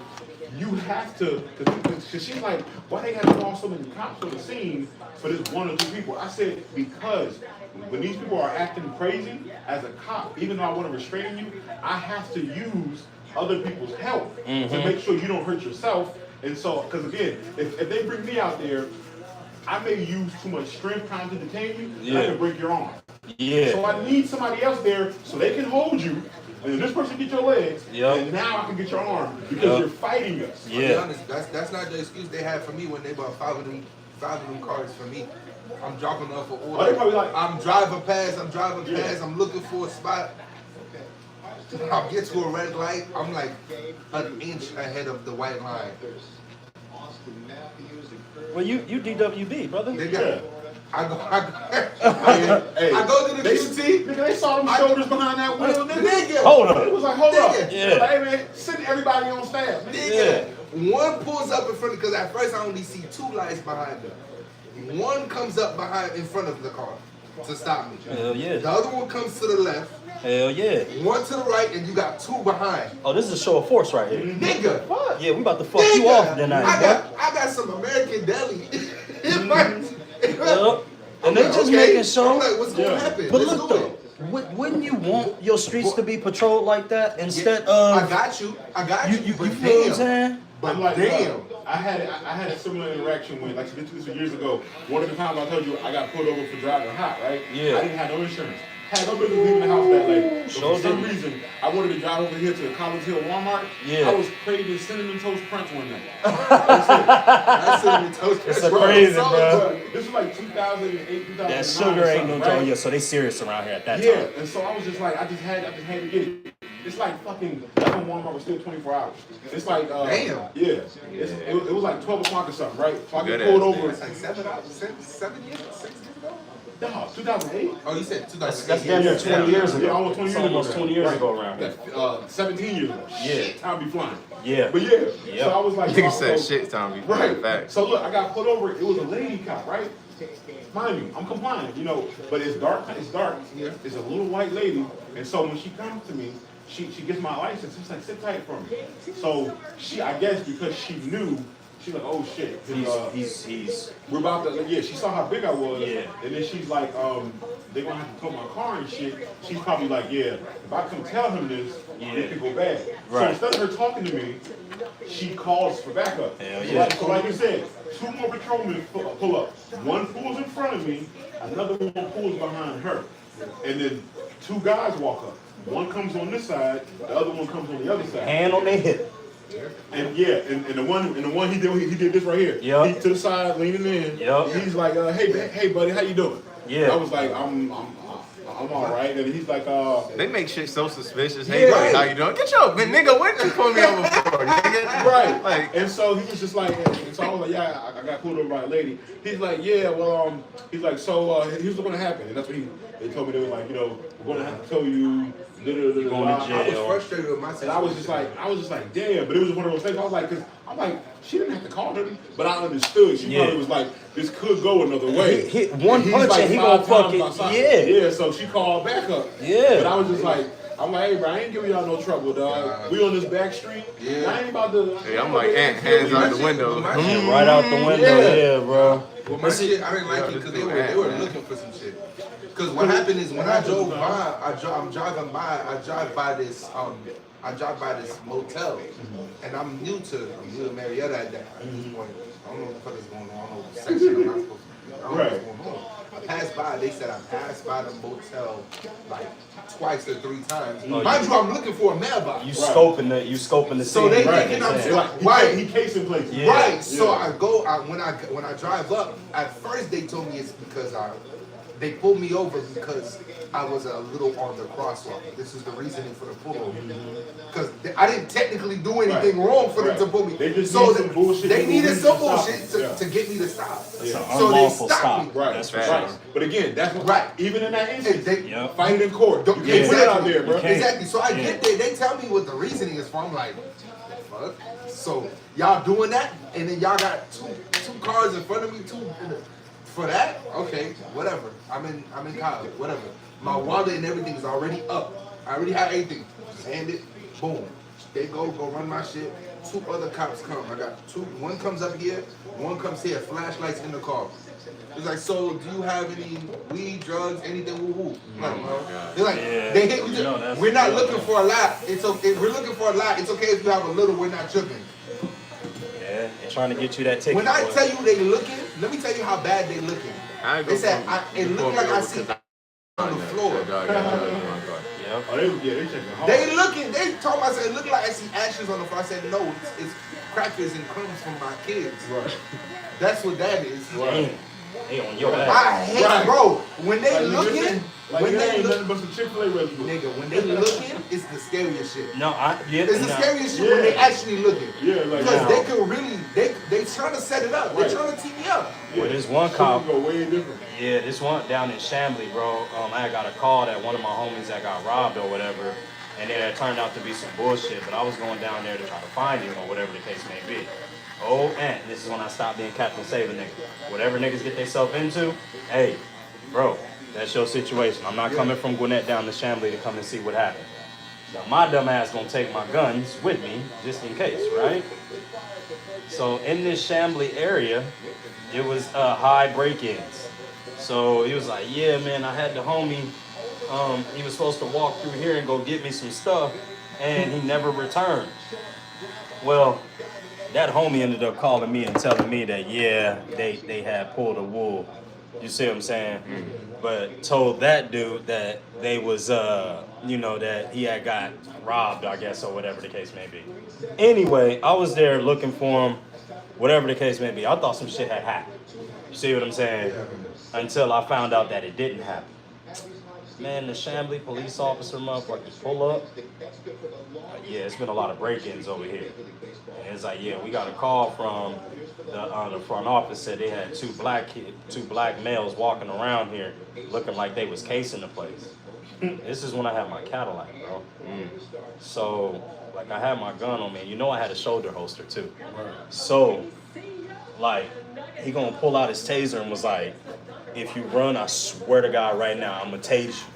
you have to. Because she's like, why they gotta call so many cops on the scene for this one or two people? I said because when these people are acting crazy, as a cop, even though I want to restrain you, I have to use other people's help to make sure you don't hurt yourself. And so, because again, if they bring me out there, I may use too much strength trying to detain you, and I can break your arm. Yeah. So I need somebody else there so they can hold you, and then this person get your legs, and now I can get your arm because you're fighting us. Yeah. To be honest, that's not the excuse they had for me when they bought five of them cars for me. I'm dropping off an order. Oh, they probably like, I'm driving past, I'm looking for a spot. I'll get to a red light, I'm like an inch ahead of the white line. Well, you DWB, brother. Yeah. I go to the QT. Nigga, they saw them shoulders behind that wheel. Nigga. Hold up. It was like, hold up. Yeah. Like, hey man, send everybody on staff. Nigga. One pulls up in front because at first I only see two lights behind them. One comes up in front of the car to stop me. Hell yeah. The other one comes to the left. Hell yeah. One to the right, and you got two behind. Oh, this is a show of force right here. Nigga. What? Yeah, we about to fuck you off tonight. I got some American deli. And they just making sure. I'm like, what's gonna happen? But look though, wouldn't you want your streets to be patrolled like that instead of? I got you. You feel what I'm saying? But like, damn, I had a similar interaction when, like, this was years ago. One of the times I told you I got pulled over for driving hot, right? Yeah. I didn't have no insurance. Had no business leaving the house that late. But Sure for some didn't. reason, I wanted to drive over here to the College Hill Walmart. Yeah. I was craving Cinnamon Toast Crunch one night. That's Cinnamon Toast Crunch. It's crazy, bro. This was like 2008, 2009. That sugar ain't no right? joke. Yeah, so they serious around here at that time. Yeah, and so I was just like, I just had to get it. It's like fucking, that one Walmart was still 24 hours. It's like, damn. Yeah. It was like 12 o'clock or something, right? So I Good get pulled ass. over. It's like 7 years, 6 years ago? No, 2008. Oh, you said 2008. That's damn near 20 years ago. Yeah, almost 20 It's years ago. almost 20 years ago around here. 17 years ago. Yeah. Shit, time be flying. Yeah. But yeah, Yep. so I was like, Nigga so- said so- shit, Tommy. Right. Facts. So look, I got pulled over. It was a lady cop, right? Mind you, I'm compliant, you know, but it's dark. It's dark. Yeah. It's a little white lady, and so when she comes to me, she gets my license. She's like, sit tight for me. So I guess because she knew, she's like, oh shit. He's We're about to, yeah, she saw how big I was. Yeah. And then she's like, they're gonna have to tow my car and shit. She's probably like, yeah, if I come tell him this, it could go bad. Right. So instead of her talking to me, she calls for backup. Hell So yeah. like you said, two more patrolmen pull up. One pulls in front of me, another one pulls behind her. And then two guys walk up. One comes on this side, the other one comes on the other side. hand on their hip. And yeah, and the one he did this right here. Yep. He to the side, leaning in. Yep. He's like, hey buddy, how you doing? Yeah. I was like, I'm all right. And he's like, They make shit so suspicious. Hey, buddy, how you doing? Get your nigga. What did you pull me over for, nigga? right. Like, And so he was just like, and so I was like, yeah, I got pulled over by a lady. He's like, yeah, well, he's like, so here's what's gonna happen. And that's what they told me. They were like, you know, we're gonna have to tow you. Going to I was jail. frustrated with my And situation. I was just like, damn. But it was one of those things. I was like, cause I'm like, she didn't have to call him, but I understood. She probably was like, this could go another way. Hit one he's punch like and he 5 gonna times fuck it. outside. Yeah. Yeah. So she called back up. Yeah. But I was just like, I'm like, hey, bro, I ain't giving y'all no trouble, dog. We on this back street. Yeah. I ain't about to. Hey, I'm like, hands out the window. Right out the window, yeah, bro. Well, my shit, I didn't like it because they were looking for some shit. Because what happened is when I drove by, I'm driving by, I drive by this motel, and I'm new to Marietta at this point. I don't know what the fuck is going on. I don't know what section I'm not supposed to. I don't know what's going on. I passed by. They said I passed by the motel like twice or 3 times. Mind you, I'm looking for a mailbox. You scoping the So scene. they thinking I'm He casing places. Yeah. Right. So I go when I drive up. At first they told me it's because they pulled me over because I was a little on the crosswalk. This is the reasoning for the pullover. Because I didn't technically do anything wrong for them to pull me. They just so need some bullshit. they needed some bullshit Yeah. to get me to stop. Yeah. So they Unlawful stopped stop. me. Right. That's for Right. sure. But again, that's Right. Even in that instance, Yep. fight in court. You Yeah, can't put it out there, bro. Exactly. So I get there. They tell me what the reasoning is for. I'm like, fuck. So y'all doing that, and then y'all got two cars in front of me, for that. Okay, whatever. I'm in college. Whatever. My wallet and everything is already up. I already have everything. Just hand it. Boom. They go run my shit. 2 other cops come. I got 2. One comes up here. One comes here. Flashlights in the car. It's like, so do you have any weed, drugs, anything? Woo-woo. They're like, they hit you. We're not looking for a lot. It's okay. We're looking for a lot. It's okay if you have a little. We're not tripping. Yeah, they're trying to get you that ticket. When I tell you they looking, let me tell you how bad they looking. They said it looked like I see on the floor. Yep. Oh, they checking hard. They looking. They told me I said it looked like I see ashes on the floor. I said no, it's crackers and crumbs from my kids. Right. That's what that is. Right. They on your ass. I hate, bro. When they Like, looking, like when it they ain't look, nothing but some Chick-fil-A residue. nigga, when they looking, it's the scariest shit. No, It's the scariest shit when they actually looking. Yeah, like Because they can really, they trying to set it up. They trying to tee me up. Well, this one cop. Go way different. Yeah, this one down in Chamblee, bro. I got a call that one of my homies that got robbed or whatever, and then it turned out to be some bullshit. But I was going down there to try to find him or whatever the case may be. Oh, and this is when I stopped being Captain Save a nigga. Whatever niggas get themselves into, hey, bro, that's your situation. I'm not coming from Gwinnett down to Chamblee to come and see what happened. Now, my dumb ass gonna take my guns with me just in case, right? So in this Chamblee area, it was high break-ins. So he was like, yeah, man, I had the homie, he was supposed to walk through here and go get me some stuff, and he never returned. Well, that homie ended up calling me and telling me that, yeah, they had pulled a wool. You see what I'm saying? But told that dude that they was, that he had got robbed, I guess, or whatever the case may be. Anyway, I was there looking for him, whatever the case may be. I thought some shit had happened. You see what I'm saying? Until I found out that it didn't happen. Man, the Chamblee police officer motherfuckers pull up. Yeah, it's been a lot of break-ins over here. And it's like, yeah, we got a call from the front office said they had two black males walking around here looking like they was casing the place. This is when I had my Cadillac, bro. So, like, I had my gun on me. You know I had a shoulder holster, too. So, like, he gonna pull out his taser and was like, if you run, I swear to God right now, I'm gonna tase you.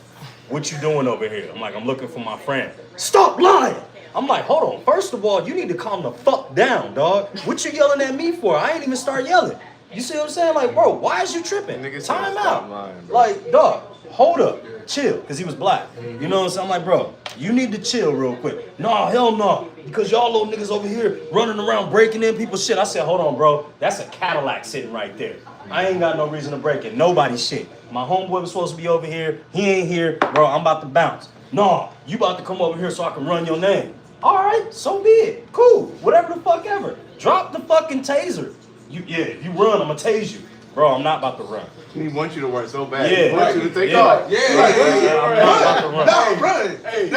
What you doing over here? I'm like, I'm looking for my friend. Stop lying! I'm like, hold on. First of all, you need to calm the fuck down, dog. What you yelling at me for? I ain't even start yelling. You see what I'm saying? Like, bro, why is you tripping? Time out. Like, dog, hold up. Chill, because he was black. You know what I'm saying? I'm like, bro, you need to chill real quick. No, hell no. Because y'all little niggas over here running around breaking in people's shit. I said, hold on, bro. That's a Cadillac sitting right there. I ain't got no reason to break it. Nobody's shit. My homeboy was supposed to be over here. He ain't here. Bro, I'm about to bounce. No, you about to come over here so I can run your name. All right, so be it. Cool. Whatever the fuck ever. Drop the fucking taser. If you run, I'm going to tase you. Bro, I'm not about to run. He wants you to run so bad. Yeah. He wants you to take Yeah. off. I'm not about to run. No, run. Hey,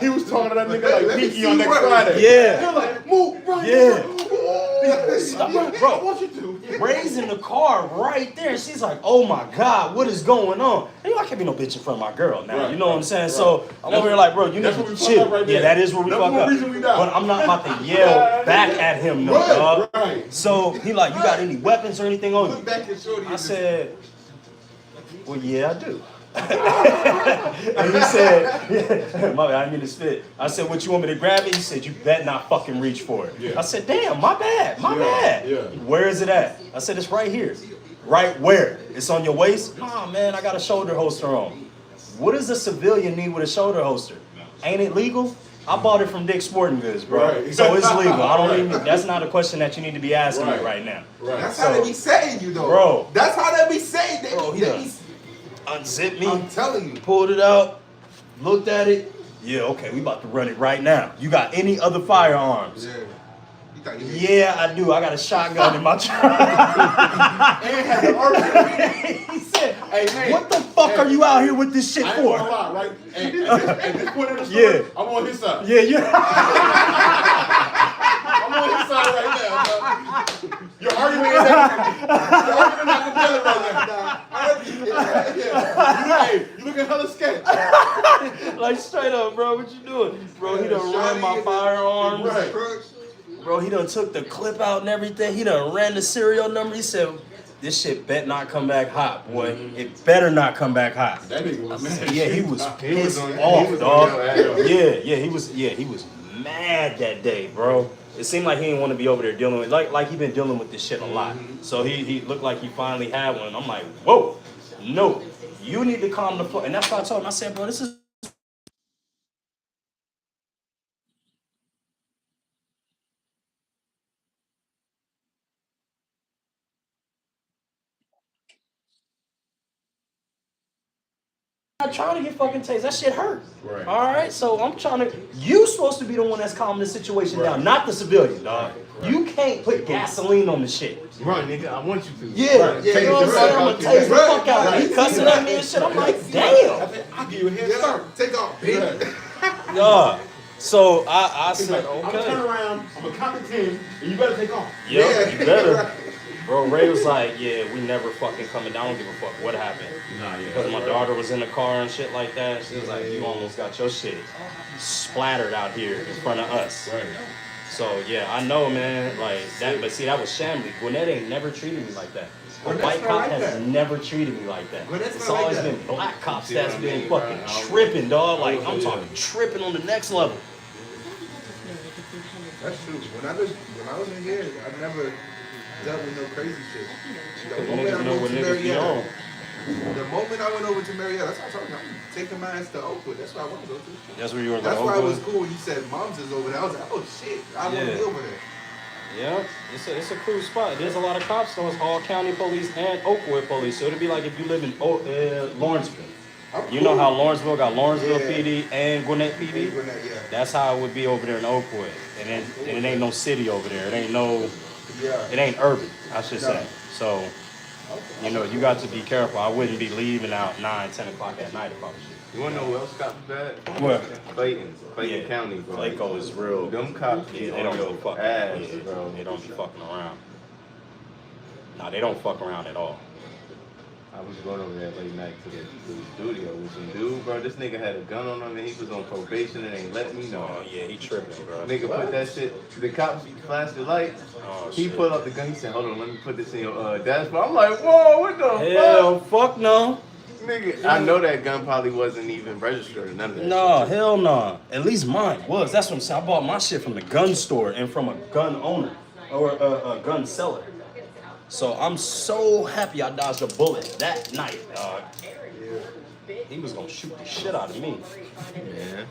he was talking to that nigga like Pinky on next Friday. Yeah. He was like, move, run. Yeah. Stop, bro. I want you to. Ray's in the car right there. And she's like, oh my God, what is going on? And I can't be no bitch in front of my girl now. Right, you know what I'm saying? right. So I'm over here like, bro, you need to chill. Right yeah, that is where we fuck up. But I'm not about to yell back at him, no, dog. Right. So he like, you got any weapons or anything on you? I said, well, yeah, I do. And he said, my bad, I didn't mean to spit. I said, what, you want me to grab it? He said, you bet not fucking reach for it. Yeah. I said, damn, my bad. Yeah. Where is it at? I said, it's right here. Right where? It's on your waist? Nah, man, I got a shoulder holster on. What does a civilian need with a shoulder holster? Ain't it legal? I bought it from Dick's Sporting Goods, bro. Right. So it's legal. I don't even. That's not a question that you need to be asking me right now. Right. That's how they be saying you though, bro. That's how they be saying. They unzipped me. I'm telling you. Pulled it out. Looked at it. Yeah, okay, we about to run it right now. You got any other firearms? Yeah. Yeah, I do. I got a shotgun in my truck. And had the arsenal. He said, hey, man, what the fuck are you out here with this shit for? I ain't gonna lie, right? At this point in the story, I'm on his side. Yeah. I'm on his side right now, bro. Your argument is not compelling right now. Hey, you looking hella sketch. Like straight up, bro, what you doing? Bro, he done ran my firearms. Right. Bro, he done took the clip out and everything. He done ran the serial number. He said, this shit bet not come back hot, boy. It better not come back hot. That nigga was mad. Yeah, he was pissed off, dog. Yeah, he was mad that day, bro. It seemed like he didn't want to be over there dealing with, like he been dealing with this shit a lot. So he looked like he finally had one. I'm like, whoa, no, you need to calm the fuck. And that's what I told him. I said, bro, this is. I'm not trying to get fucking tased. That shit hurt. Right. All right, so I'm trying to. You supposed to be the one that's calming the situation down, not the civilian, dog. Right. You can't put gasoline on the shit. Right, nigga, I want you to. Yeah, right. You know what I'm saying? I'm gonna tase the fuck out of you, cussing at me and shit. I'm like, damn. I'll give you a head start. Take off, bitch. Yeah. So I said, okay. I'm gonna turn around. I'm gonna count to 10, and you better take off. Yeah, you better. Bro, Ray was like, yeah, we never fucking coming down. I don't give a fuck what happened. Because my daughter was in the car and shit like that. She was like, you almost got your shit splattered out here in front of us. Right. So, yeah, I know, man, like that. But see, that was Shamley. Gwinnett ain't never treated me like that. A white cop has never treated me like that. It's always been black cops that's been fucking tripping, dog. Like, I'm talking tripping on the next level. That's true. When I was in here, I never dealt with no crazy shit. The moment I went to Marietta, I went over to Marietta, that's what I'm talking about. I'm taking my ass to Oakwood. That's where I want to go to. That's where you were going. That's why it was cool when you said Mom's is over there. I was like, oh shit, I want to be over there. Yeah, it's a cool spot. There's a lot of cops, so it's all county police and Oakwood police. So it'd be like if you live in Lawrenceville. You know how Lawrenceville got Lawrenceville PD and Gwinnett PD? That's how it would be over there in Oakwood. And it ain't no city over there. It ain't urban, I should say. So, you know, you got to be careful. I wouldn't be leaving out 9, 10 o'clock at night if I was you. You wanna know who else cops bad? What? Clayton County, bro. Clayco is real. Them cops they on don't your be fucking ass, bro. They don't be fucking around. Nah, they don't fuck around at all. I was going over there late night to the studio with some dude, bro. This nigga had a gun on him and he was on probation and ain't let me know. Oh yeah, he tripping, bro. Nigga put that shit. The cops flashed the lights. Oh, he pulled up the gun. He said, "Hold on, let me put this in your dashboard." I'm like, "Whoa, what the hell, fuck no." Nigga, I know that gun probably wasn't even registered or none of that. No, hell no. At least mine was. That's what I'm saying. I bought my shit from the gun store and from a gun owner or a gun seller. So I'm so happy I dodged a bullet that night, dog. He was gonna shoot the shit out of me. Yeah.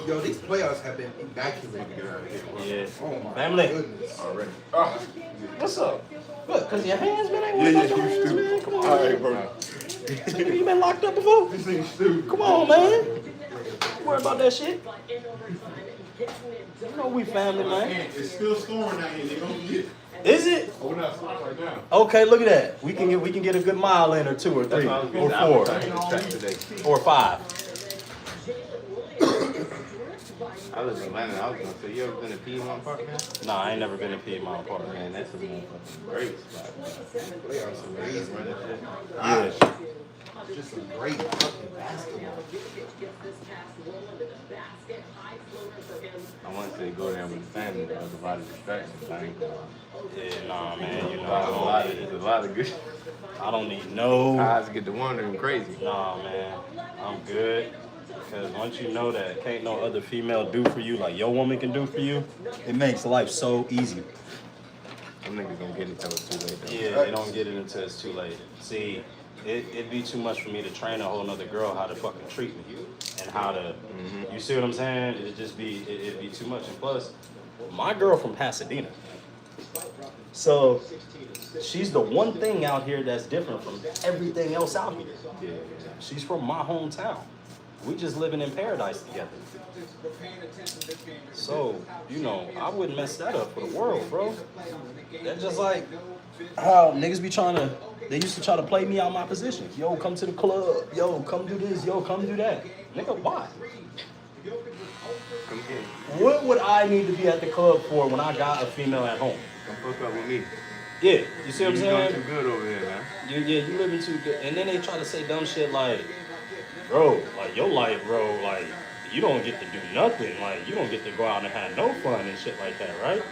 Yo, these playoffs have been immaculate around here. Yeah. Oh my Family. goodness. Already. What's up? Good, cause your hands, man. I ain't want to touch your hands, man. Come on, all right, man. bro. Nigga, you been locked up before? This nigga stupid. Come on, man. Don't worry about that shit. You know we family, man. It's still scoring out here. They don't get. Is it? Oh, we're not stopped right now. Okay, look at that. We can get a good mile in, or 2 or 3 or 4 or 5. I live in Atlanta. I was gonna say, you ever been to Piedmont Park, man? Nah, I ain't never been to Piedmont Park. Man, that's a motherfucking great spot, man. They are some amazing. Yeah. Just some great fucking basketball. I want to say go there with the family, but there's a lot of distractions. I ain't gonna lie. Yeah, nah, man. You know, There's a lot of good. I don't need no. Eyes get to wandering crazy. Nah, man. I'm good. Because once you know that can't no other female do for you like your woman can do for you, it makes life so easy. Them niggas don't get it till it's too late, though. Yeah, they don't get it until it's too late. See, it'd be too much for me to train a whole nother girl how to fucking treat me and how to, you see what I'm saying? It'd be too much. And plus, my girl from Pasadena. So, she's the one thing out here that's different from everything else out here. Yeah. She's from my hometown. We just living in paradise together. So, you know, I wouldn't mess that up for the world, bro. That's just like how niggas be they used to try to play me out my position. Yo, come to the club. Yo, come do this. Yo, come do that. Nigga, why? Come get it. What would I need to be at the club for when I got a female at home? Come fuck up with me. Yeah, you see what I'm You saying? doing too good over here, man. You living too good. And then they try to say dumb shit like, bro, like your life, bro, like you don't get to do nothing. Like you don't get to go out and have no fun and shit like that, right?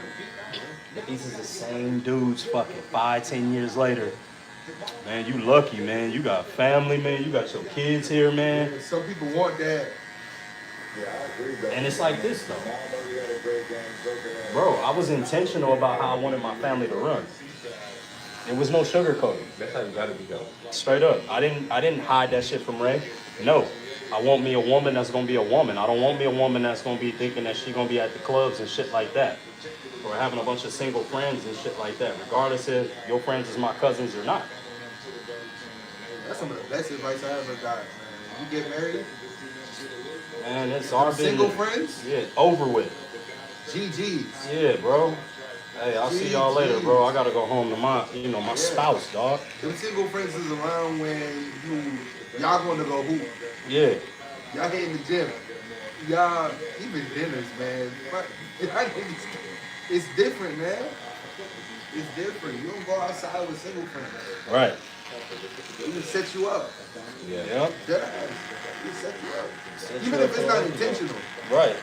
These is the same dudes fucking 5-10 years later. Man, you lucky, man. You got family, man. You got your kids here, man. Some people want that. Yeah, I agree, bro. And it's like this though. I know we had a great game, joking. Bro, I was intentional about how I wanted my family to run. It was no sugarcoating. That's how you gotta be going. Straight up. I didn't hide that shit from Ray. No. I want me a woman that's gonna be a woman. I don't want me a woman that's gonna be thinking that she gonna be at the clubs and shit like that. Or having a bunch of single friends and shit like that, regardless if your friends is my cousins or not. That's some of the best advice I ever got, man. You get married, Man, it's our single business. friends, Yeah, over with. GG's. Yeah, bro. Hey, I'll see y'all later, bro. I gotta go home to my spouse, dog. Them single friends is around when y'all going to go hoop. Yeah. Y'all hitting the gym. Y'all even dinners, man. But it's different, man. It's different. You don't go outside with single friends. Right. It can set you up. Yeah. Yep. Dead ass. It set you up. Set Even you if up it's for not everything. intentional. Right.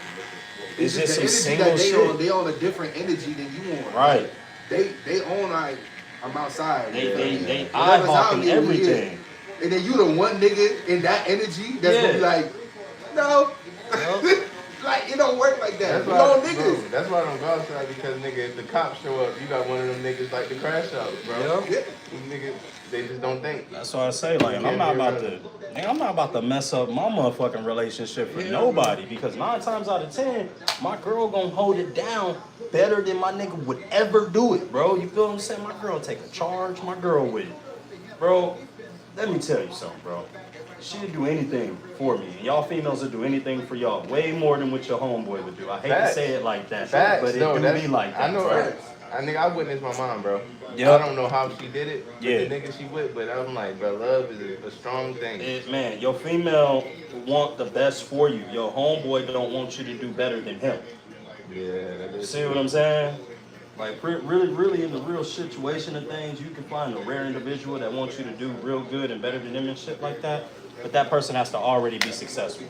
It's It's just just the some energy single that shit. they on a different energy than you on. Right. They own like I'm outside. They Whatever's out eye-hawking here, we everything. here. And then you the one nigga in that energy that's gonna be like, no. Like it don't work like that. That's You why, know bro, niggas. that's why I don't go outside because nigga, if the cops show up, you got one of them niggas like the crash out, bro. Yeah. These niggas, they just don't think. That's why I say, like, I'm not about to mess up my motherfucking relationship for nobody, because 9 times out of 10, my girl gonna hold it down better than my nigga would ever do it, bro. You feel what I'm saying? My girl take a charge. My girl with, bro. Let me tell you something, bro. She'll do anything for me. Y'all females will do anything for y'all, way more than what your homeboy would do. I hate to say it like that, but it do be like that. I know, bro. I think I witnessed my mom, bro. Yep. I don't know how she did it, Yeah. the nigga she with, but I'm like, bro, love is a strong thing. Man, your female want the best for you. Your homeboy don't want you to do better than him. Yeah, that is. See what I'm saying? Like, really in the real situation of things, you can find a rare individual that wants you to do real good and better than them and shit like that. But that person has to already be successful.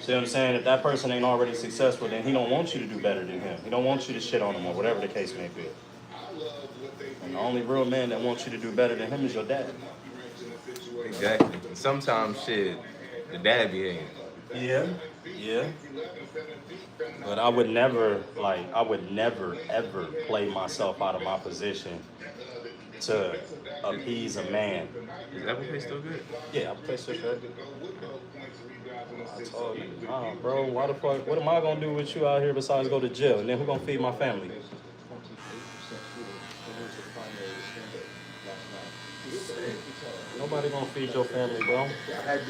See what I'm saying? If that person ain't already successful, then he don't want you to do better than him. He don't want you to shit on him or whatever the case may be. And the only real man that wants you to do better than him is your dad. Exactly. Sometimes shit, the dad be hating. Yeah. But I would never ever play myself out of my position to appease a man. Is Apple Pay still good? Yeah, Apple Pay still good. I told him, nah, bro, why the fuck, what am I gonna do with you out here besides go to jail? And then who gonna feed my family? Nobody gonna feed your family, bro. I had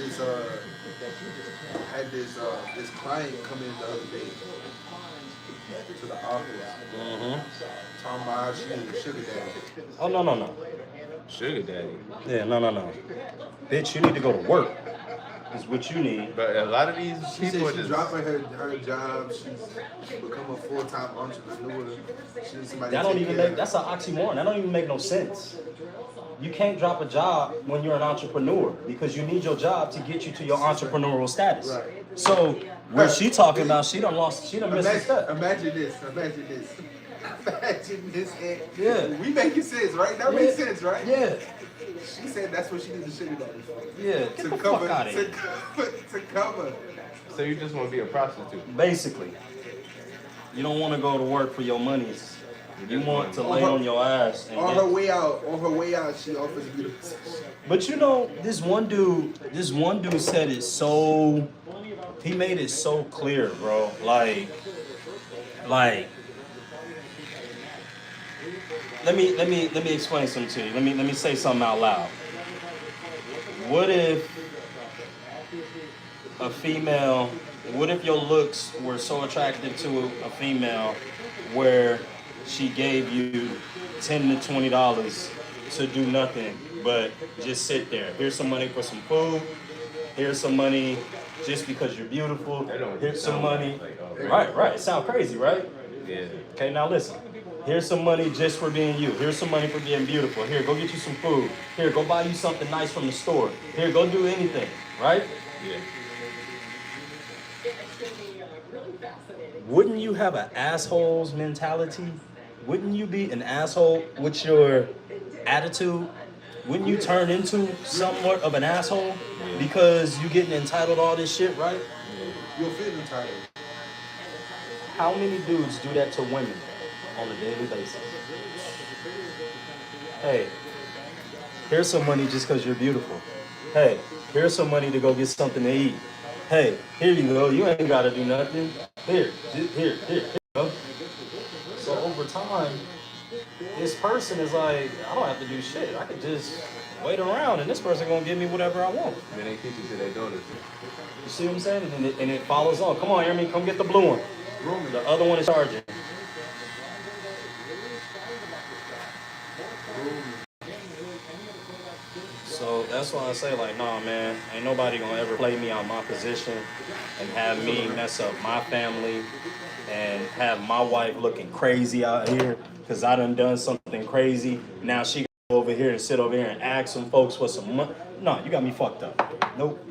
this client come in the other day to the office. Talking about how she needs a sugar daddy. Oh, no. Sugar daddy? Yeah, no. Bitch, you need to go to work. is what you need. But a lot of these She people said she's just dropping her job. She's become a full-time entrepreneur. She needs somebody That to don't take even care make, that's an oxymoron. That don't even make no sense. You can't drop a job when you're an entrepreneur because you need your job to get you to your entrepreneurial status. Right. So what she talking about, she done missed a step. Imagine this. Imagine this. Yeah. We making sense, right? That makes sense, right? Yeah. She said that's what she needs the sugar daddy for. Yeah. Get the fuck out of here. To cover. so you just want to be a prostitute. Basically, you don't want to go to work for your monies. You want to lay on your ass. And On her way out, she offers you the position. But you know, this one dude said it so. He made it so clear, bro. Like. Let me explain something to you. Let me say something out loud. What if a female? What if your looks were so attractive to a female, where she gave you $10 to $20 to do nothing but just sit there? Here's some money for some food. Here's some money just because you're beautiful. Here's some money. Right. It sounds crazy, right? Yeah. Okay, now listen. Here's some money just for being you. Here's some money for being beautiful. Here, go get you some food. Here, go buy you something nice from the store. Here, go do anything, right? Yeah. Wouldn't you have an asshole's mentality? Wouldn't you be an asshole with your attitude? Wouldn't you turn into somewhat of an asshole because you getting entitled all this shit, right? You'll feel entitled. How many dudes do that to women on a daily basis? Hey, here's some money just because you're beautiful. Hey, here's some money to go get something to eat. Hey, here you go. You ain't got to do nothing. Here you go. So over time, this person is like, I don't have to do shit. I could just wait around and this person going to give me whatever I want. Then they keep it to their daughters. You see what I'm saying? And it follows on. Come on, Jeremy, come get the blue one. The other one is charging. So that's why I say, like, nah, man, ain't nobody gonna ever play me out my position and have me mess up my family and have my wife looking crazy out here because I done something crazy. Now she go over here and sit over here and ask some folks for some money. No, you got me fucked up. Nope.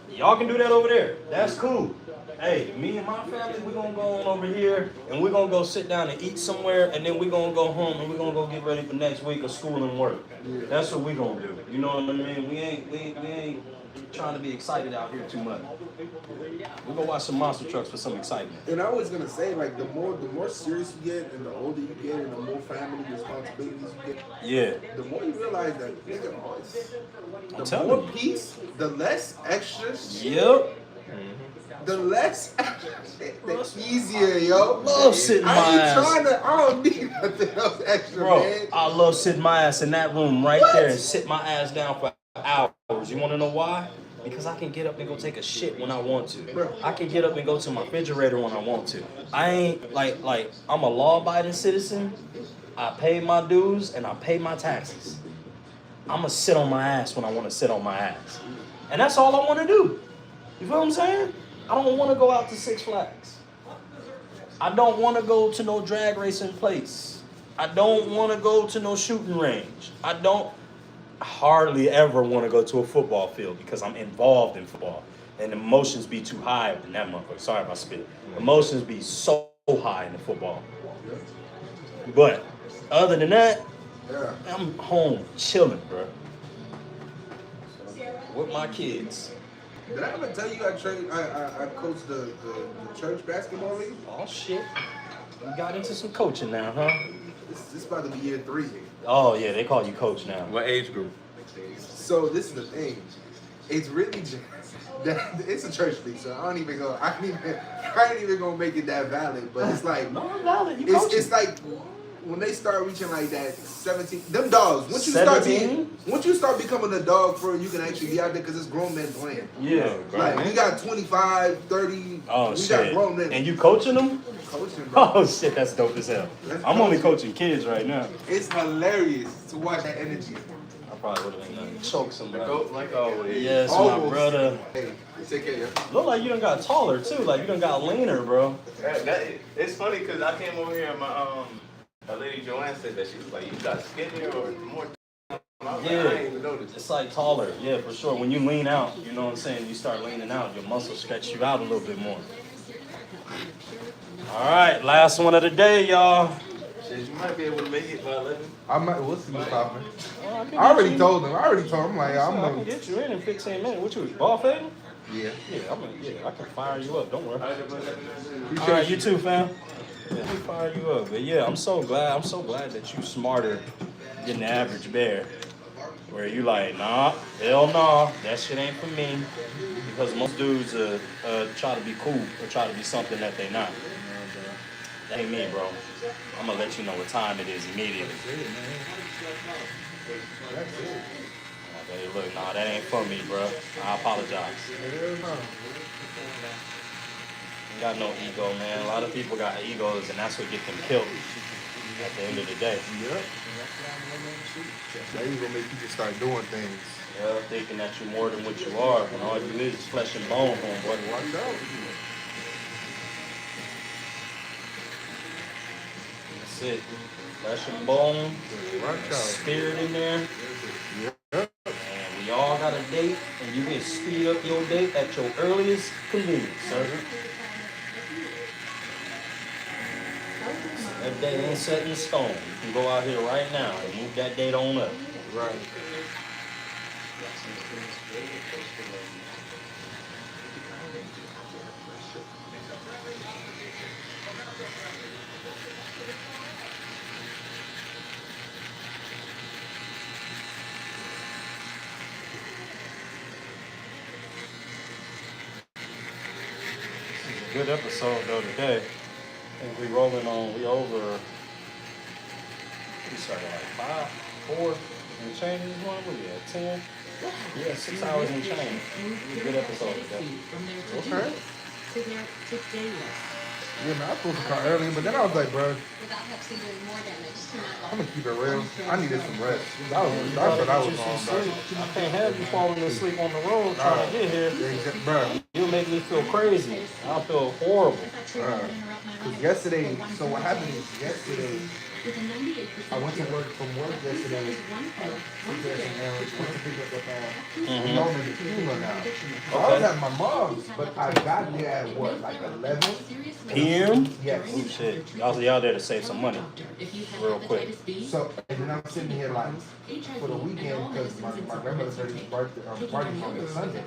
Y'all can do that over there. That's cool. Hey, me and my family, we're going to go on over here, and we're going to go sit down and eat somewhere, and then we're going to go home, and we're going to go get ready for next week of school and work. Yeah. That's what we're going to do. You know what I mean? We ain't trying to be excited out here too much. We'll go watch some monster trucks for some excitement. And I was going to say, like, the more serious you get, and the older you get, and the more family responsibilities you get, yeah, the more you realize that, nigga, the more peace, the less extra shit. Yep. The less extra shit, the easier, yo. Love sitting my ass. I don't need nothing else extra, bro, man. I love sitting my ass in that room right there and sit my ass down for hours. You want to know why? Because I can get up and go take a shit when I want to. I can get up and go to my refrigerator when I want to. I ain't like I'm a law-abiding citizen. I pay my dues and I pay my taxes. I'm gonna sit on my ass when I want to sit on my ass, and that's all I want to do. You feel what I'm saying? I don't want to go out to Six Flags. I don't want to go to no drag racing place. I don't want to go to no shooting range. I don't hardly ever want to go to a football field because I'm involved in football. And emotions be too high in that motherfucker. Sorry if I spit. Emotions be so high in the football. But other than that, I'm home chilling, bro. With my kids. Did I ever tell you I coached the church basketball league? Oh shit. You got into some coaching now, huh? This is about to be year 3. Oh yeah, they call you coach now. What age group? So this is the thing. It's really just it's a church league, so I ain't even gonna make it that valid. But it's like valid. It's like when they start reaching like that 17, them dogs. Once you start becoming a dog for you can actually be out there because it's grown men playing. Yeah, like we got 25, 30. Oh we shit. got grown men. And you coaching them? Coaching, bro. Oh shit, that's dope as hell. I'm only coaching kids right now. It's hilarious to watch that energy. I probably would have been done. Choke somebody. Like always. Yes, my Almost. brother. Hey, take care, yo. Look like you done got taller too. Like you done got leaner, bro. It's funny because I came over here and my lady Joanne said that she was like, you got skinnier or more. I was like, I didn't even notice. It's like taller. Yeah, for sure. When you lean out, you know what I'm saying? You start leaning out, your muscles stretch you out a little bit more. All right, last one of the day, y'all. Shit, you might be able to make it by 11. I might. We'll see what's popping. Well, I already told him. I'm like, I'm I can gonna. get you in 15 minutes. What you was ball fading? Yeah. Yeah, I can fire you up. Don't worry. All Appreciate right, you too, fam. Yeah, let me fire you up. But yeah, I'm so glad that you smarter than the average bear. Where you like, nah, hell nah, that shit ain't for me. Because most dudes try to be cool or try to be something that they not. That ain't me, bro. I'm gonna let you know what time it is immediately. Okay, look, nah, that ain't for me, bro. I apologize. Ain't got no ego, man. A lot of people got egos, and that's what get them killed at the end of the day. Yep. That ego make people start doing things. Yeah, thinking that you're more than what you are, and all you is flesh and bone, homeboy. Watch out. That's it. Flesh and bone. Watch out. Spirit in there. Yep. And we all got a date, and you can speed up your date at your earliest convenience, sir. That date ain't set in stone. You can go out here right now and move that date on up. Right. Good episode though today. I think we over, we started like 4 and change this one. What we at, 10? Yeah, 6 hours and change. Good episode today. Okay. To their today list. Yeah, man, I supposed to call earlier, but then I was like, bro, Without Pepsi doing more damage to my I'm gonna keep it real. I needed some rest. That's what I was on, bro. I can't have you falling asleep on the road trying to get here. Bro. You'll make me feel crazy. I'll feel horrible. Because yesterday, so what happened is yesterday, I went to work from work yesterday. Norman the funeral now. So I was at my mom's, but I got there at what, like 11 PM? Yes. Oh shit. Y'all there to save some money. Real quick. So, and then I'm sitting here like, for the weekend, because my grandmother's birthday, party on Sunday.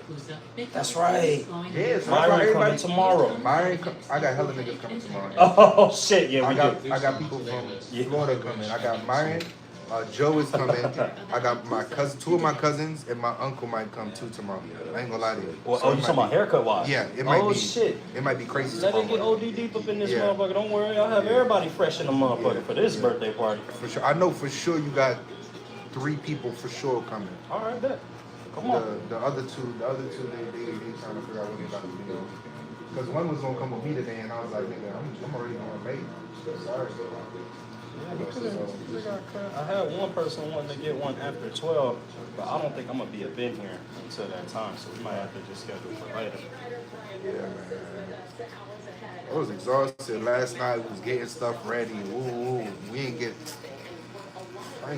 That's right. Yeah, so Myron coming tomorrow. I got hella niggas coming tomorrow. Oh shit, yeah, I got people from Florida coming. I got Myron, Joe is coming. I got my cousin, 2 of my cousins, and my uncle might come too tomorrow. I ain't gonna lie to you. Well, you talking about haircut wise? Yeah, it might be. Shit. It might be crazy. Let it get OD deep up in this motherfucker. Don't worry, I'll have everybody fresh in the motherfucker for this birthday party. For sure, I know for sure you got 3 people for sure coming. All right, bet. Come on. The other two, they trying to figure out what they about to do. Because one was gonna come with me today, and I was like, nigga, I'm already on my mate. Sorry. I had one person wanting to get one after 12, but I don't think I'm gonna be up in here until that time, so we might have to just schedule for later. Yeah, man. I was exhausted last night. We was getting stuff ready. Ooh, I didn't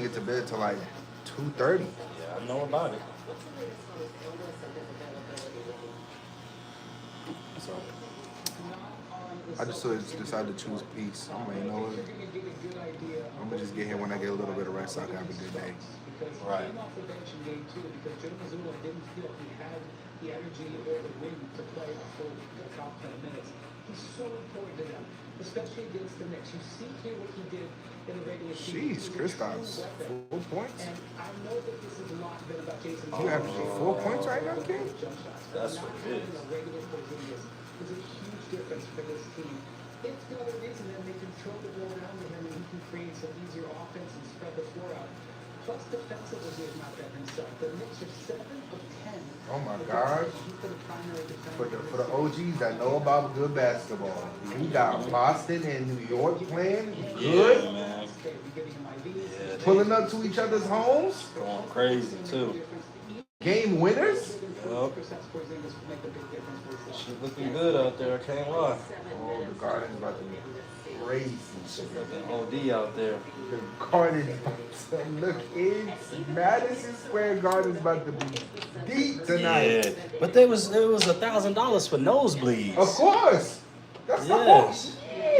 get to bed till like 2:30. Yeah, I know about it. So I just decided to choose peace. I'm like, you know what? I'm gonna just get here when I get a little bit of rest so I can have a good day. Right. The energy or the wind to play a full top 10 minutes. He's so important to them, especially against the Knicks. You see here what he did in the regular season. Jeez, Kristaps, 4 points? And I know that this is a lot been about Jason. You averaging 4 points right now, kid? That's what it is. Regular Porzingis is a huge difference for this team. It's the other reason that they can throw the ball around to him and he can create some easier offense and spread the floor out. Plus, defensively, he has not been himself. The Knicks are 7 of 10. Oh my God. For the OGs that know about good basketball, we got Boston and New York playing good. Yeah, man. Yeah, pulling up to each other's homes. Going crazy too. Game winners. Yep. She looking good out there. I can't lie. Oh, the Garden's about to be crazy. Looking OD out there. The Garden's about to look in. Madison Square Garden's about to be deep tonight. Yeah, but there was $1,000 for nosebleeds. Of course. That's Yes.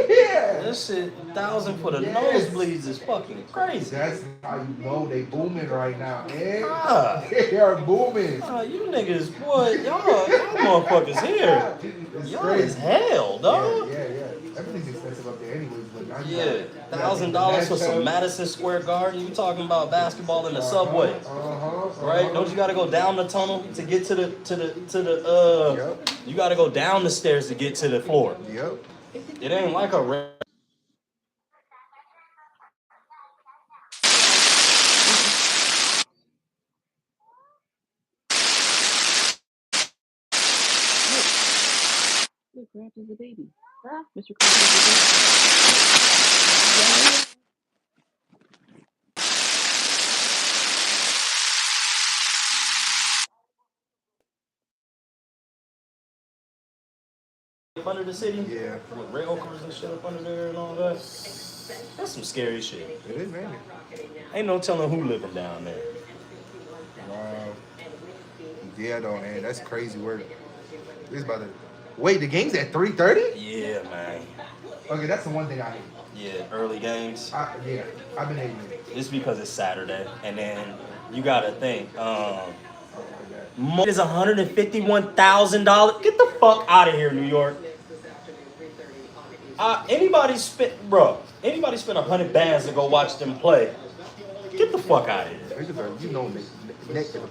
Yeah. That shit, 1,000 for the nosebleeds is fucking crazy. That's how you know they booming right now, man. Ah. They are booming. You niggas, boy, y'all motherfuckers here. It's Y'all crazy. is hell, dog. Yeah. Everything's expensive up there anyways, but now you Yeah, got- $1,000 for some Madison Square Garden. You talking about basketball in the subway, right? Don't you got to go down the tunnel to get to the You got to go down the stairs to get to the floor. Yep. It ain't like a. Look, Krabs is a baby. Mr. Krabs is a baby. Up under the city? Yeah. With rail cars and shit up under there and all that. That's some scary shit. It is, man. Ain't no telling who living down there. Wow. Yeah, though, man. That's crazy work. It's about to... Wait, the game's at 3:30? Yeah, man. Okay, that's the one thing I hate. Yeah, early games. I've been hating it. It's because it's Saturday, and then you gotta think. It is $151,000. Get the fuck out of here, New York. Anybody spent 100 bands to go watch them play? Get the fuck out of here. You know,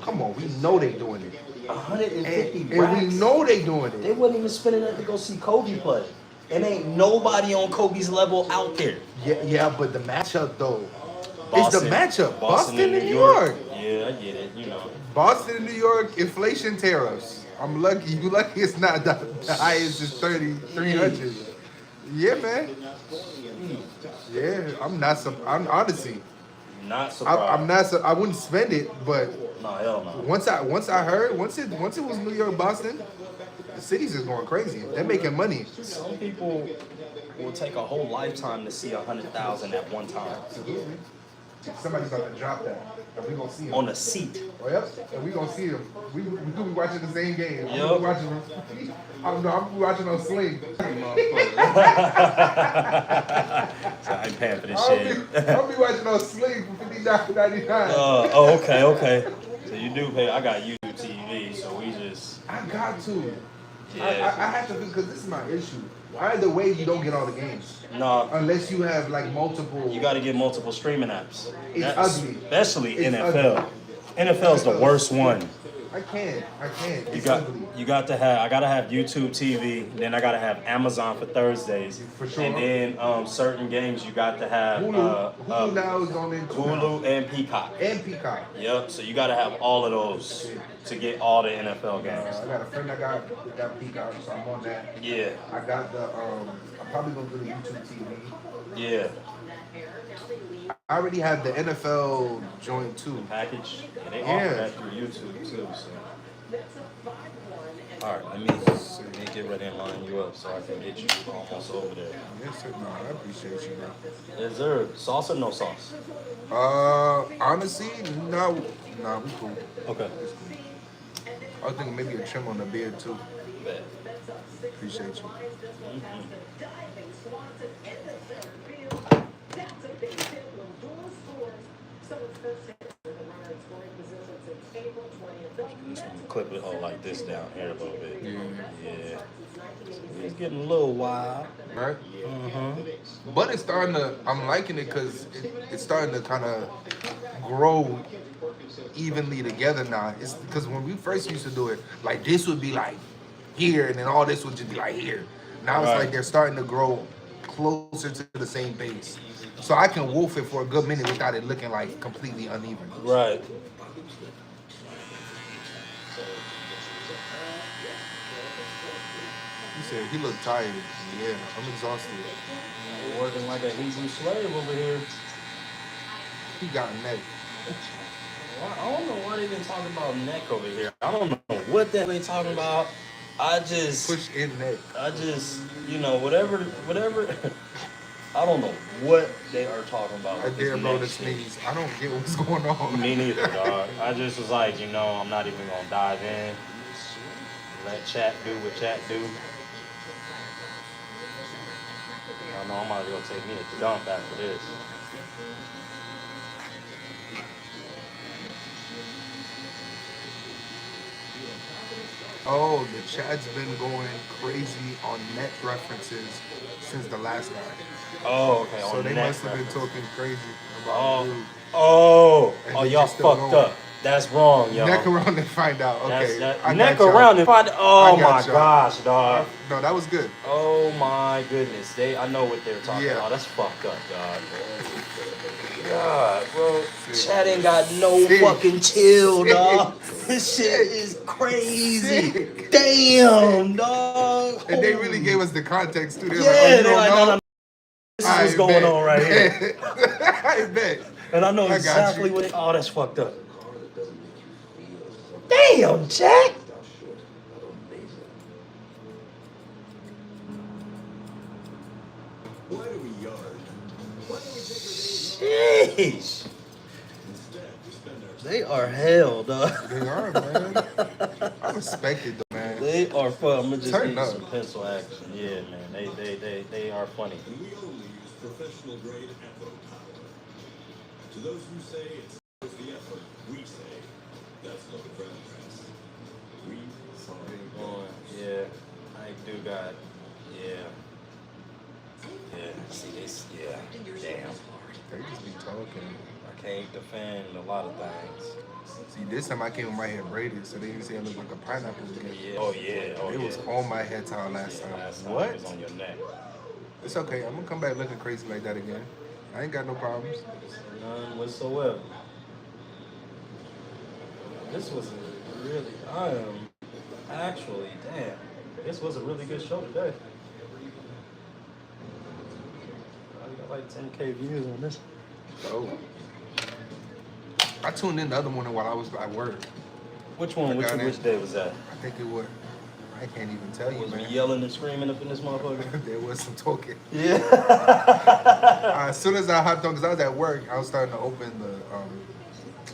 come on, we know they doing it. 150 and racks. we know they doing it. They wasn't even spending that to go see Kobe play. And ain't nobody on Kobe's level out there. Yeah, but the matchup though. Boston, it's the matchup. Boston and New York. York. Yeah, I get it. You know. Boston and New York, inflation tariffs. I'm lucky. You lucky it's not the highest is 300. Yeah, man. Yeah, I'm honestly not surprised. I'm not. I wouldn't spend it, but no, hell no. Once I heard, once it was New York, Boston, the cities is going crazy. They're making money. Some people will take a whole lifetime to see 100,000 at one time. Absolutely. Somebody's about to drop that, and we gonna see him on a seat. Oh, yep, and we gonna see him. We gonna be watching the same game. Yep. I'm watching him. I'm watching on Sling. So I ain't paying for this shit. I'll be watching on Sling for $59.99. Okay. So you do pay. I got YouTube TV, so we just. I got to. Yeah. I have to because this is my issue. Either way, you don't get all the games. No. Unless you have like multiple. You got to get multiple streaming apps. It's ugly. Especially It's NFL. ugly. NFL's the worst one. I can't. It's I gotta have YouTube TV, then I gotta have Amazon for Thursdays. For sure. And then certain games you got to have Hulu now is on it too. Hulu and Peacock. Yep, so you gotta have all of those to get all the NFL games. I got a friend that got Peacock, so I'm on that. Yeah. I got the I'm probably gonna do the YouTube TV. Yeah. I already have the NFL joint too. Package. And they offer that through YouTube too. So. All right, let me get ready and line you up so I can get you almost over there. Yes, sir. No, I appreciate you, bro. Is there sauce or no sauce? Honestly, no, we cool. Okay. I was thinking maybe a trim on the beard too. Bet. Appreciate you. Just clip it like this down here a little bit. Yeah. It's getting a little wild. Right? But it's starting to, I'm liking it because it's starting to kind of grow evenly together now. It's because when we first used to do it, like this would be like here and then all this would just be like here. Now it's like they're starting to grow closer to the same pace. So I can wolf it for a good minute without it looking like completely uneven. Right. He said he looked tired. Yeah, I'm exhausted. Working like a Hebrew slave over here. He got neck. Well, I don't know why they been talking about neck over here. I don't know what the hell they talking about. I just push in neck. Whatever. I don't know what they are talking about. I dare bro to sneeze. I don't get what's going on. Me neither, dog. I just was like, I'm not even gonna dive in. Let chat do what chat do. I know I'm about to go take me a dump after this. Oh, the chat's been going crazy on net references since the last guy. Oh, okay. So they must have been talking crazy about dude. Oh, y'all fucked up. That's wrong, y'all. Neck around and find out. Okay. Neck around and find out. Oh my gosh, dog. No, that was good. Oh my goodness. I know what they're talking about. That's fucked up, dog. God, bro. Chat ain't got no fucking chill, dog. This shit is crazy. Damn, dog. And they really gave us the context too. They're like, no. This is what's going on right here. I bet. And I know exactly what. Oh, that's fucked up. Damn, Jack. Sheesh. They are hell, dog. They are, man. I respect it, though, man. They are fun. I'm gonna just Turn need up. some pencil action. Yeah, man. They are funny. We only use professional grade Echo power. To those who say it's the effort, we say that's not the ground press. We Going. Yeah, I do got. Yeah. See this? Yeah. Damn. They just be talking. I can't defend a lot of things. See, this time I came with my hair braided, so they didn't say I looked like a pineapple again. Yeah. Oh yeah. It was on my head towel last time. What? It was on your neck. It's okay. I'm gonna come back looking crazy like that again. I ain't got no problems. None whatsoever. This was really. Actually, damn. This was a really good show today. I got like 10K views on this. Oh. I tuned in the other morning while I was at work. Which one? Which day was that? I think it was. I can't even tell you, was man. We yelling and screaming up in this motherfucker? There was some talking. Yeah. As soon as I hopped on, because I was at work, I was starting to open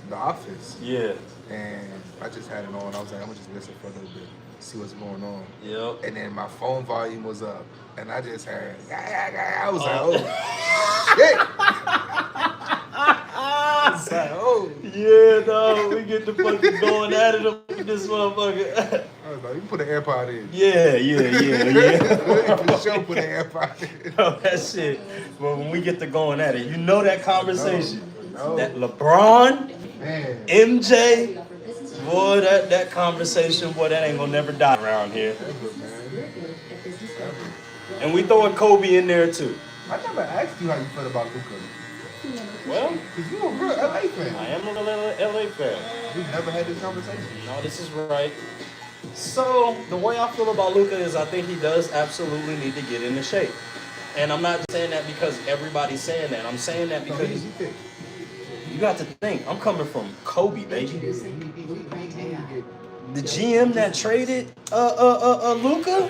the office. Yeah. And I just had it on. I was like, I'm gonna just listen for a little bit, see what's going on. Yep. And then my phone volume was up, and I just heard. I was like, oh shit. I was like, oh. Yeah, dog. We get the fucking going at it up with this motherfucker. I was like, you put an AirPod in. Yeah. For sure, put an AirPod in. Oh, that shit. But when we get to going at it, you know that conversation. No. That LeBron, man. MJ, boy, that conversation, boy, that ain't gonna never die around here. And we throwing Kobe in there too. I never asked you how you felt about Luka. Well, because you're a real LA fan. I am a LA fan. We've never had this conversation. No, this is right. So the way I feel about Luka is I think he does absolutely need to get into shape. And I'm not saying that because everybody's saying that. I'm saying that because you got to think, I'm coming from Kobe, baby. The GM that traded Luka,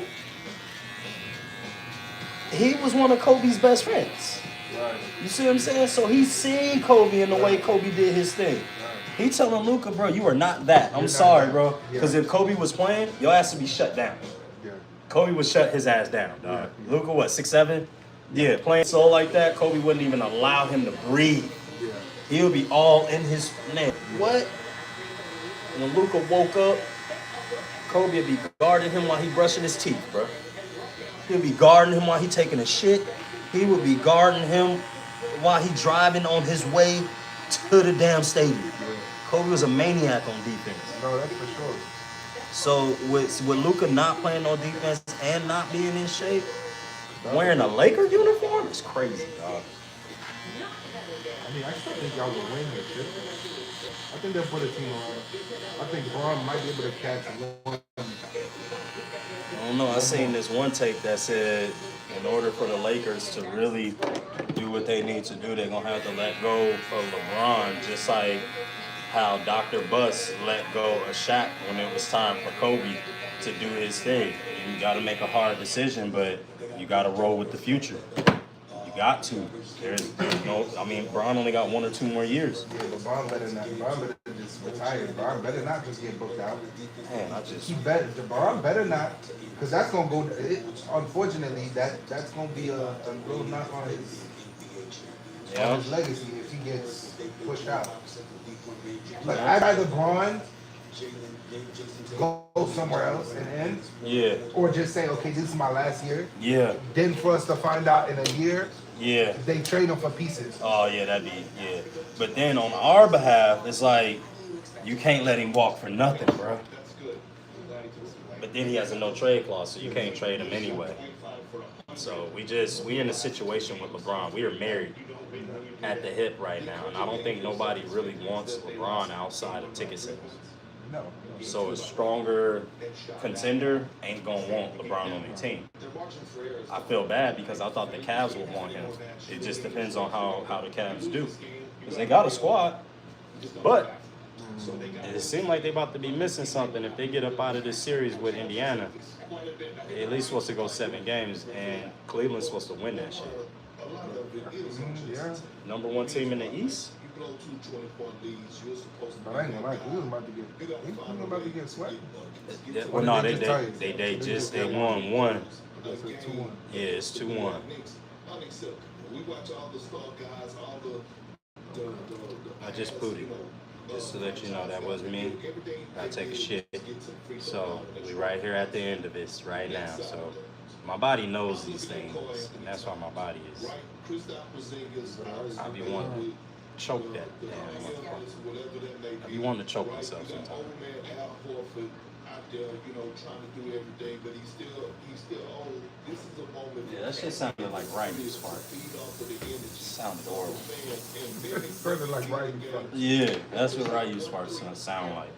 he was one of Kobe's best friends. Right. You see what I'm saying? So he's seen Kobe in the way Kobe did his thing. He telling Luka, bro, you are not that. I'm sorry, bro. Because if Kobe was playing, your ass would be shut down. Yeah. Kobe would shut his ass down, dog. Luka, what, 6'7"? Yeah, playing so like that, Kobe wouldn't even allow him to breathe. Yeah. He would be all in his name. What? When Luka woke up, Kobe would be guarding him while he brushing his teeth, bro. He would be guarding him while he taking a shit. He would be guarding him while he driving on his way to the damn stadium. Yeah. Kobe was a maniac on defense. No, that's for sure. So with Luka not playing on defense and not being in shape, wearing a Laker uniform is crazy, dog. I mean, I still think y'all will win this shit. I think they'll put a team on. I think Braun might be able to catch one. I don't know. I seen this one tape that said in order for the Lakers to really do do what they need to do. They're going to have to let go of LeBron, just like how Dr. Buss let go of Shaq when it was time for Kobe to do his thing. You got to make a hard decision, but you got to roll with the future. You got to. There's no, I mean, Bron only got 1 or 2 more years. Yeah, but Bron better not. Bron better just retire. Bron better not just get booked out. Man, I just. He better. Bron better not, because that's gonna go. Unfortunately, that's gonna be a little knock on his legacy if he gets pushed out. Like I'd rather Bron go somewhere else and end. Yeah. Or just say, okay, this is my last year. Yeah. Then for us to find out in a year. Yeah. They trade him for pieces. Oh, yeah, that'd be, yeah. But then on our behalf, it's like, you can't let him walk for nothing, bro. But then he has a no trade clause, so you can't trade him anyway. So we in a situation with LeBron. We are married at the hip right now, and I don't think nobody really wants LeBron outside of ticket sales. No. So a stronger contender ain't gonna want LeBron on their team. I feel bad because I thought the Cavs would want him. It just depends on how the Cavs do. Because they got a squad, but it seemed like they about to be missing something. If they get up out of this series with Indiana, they at least supposed to go 7 games, and Cleveland's supposed to win that shit. Yeah. Number 1 team in the East. But I ain't gonna lie, we was about to get swept. Well, no, they won 1. Yeah, it's 2-1. I just pooted. Just to let you know that was me. I take a shit. So we right here at the end of this right now. So my body knows these things. And that's why my body is. I be wanting to choke that damn motherfucker. I be wanting to choke myself sometimes. Yeah, that shit sounded like Ryan's fart. Sounded horrible. Sounded like Ryan's fart. Yeah, that's what Ryan's fart sound like.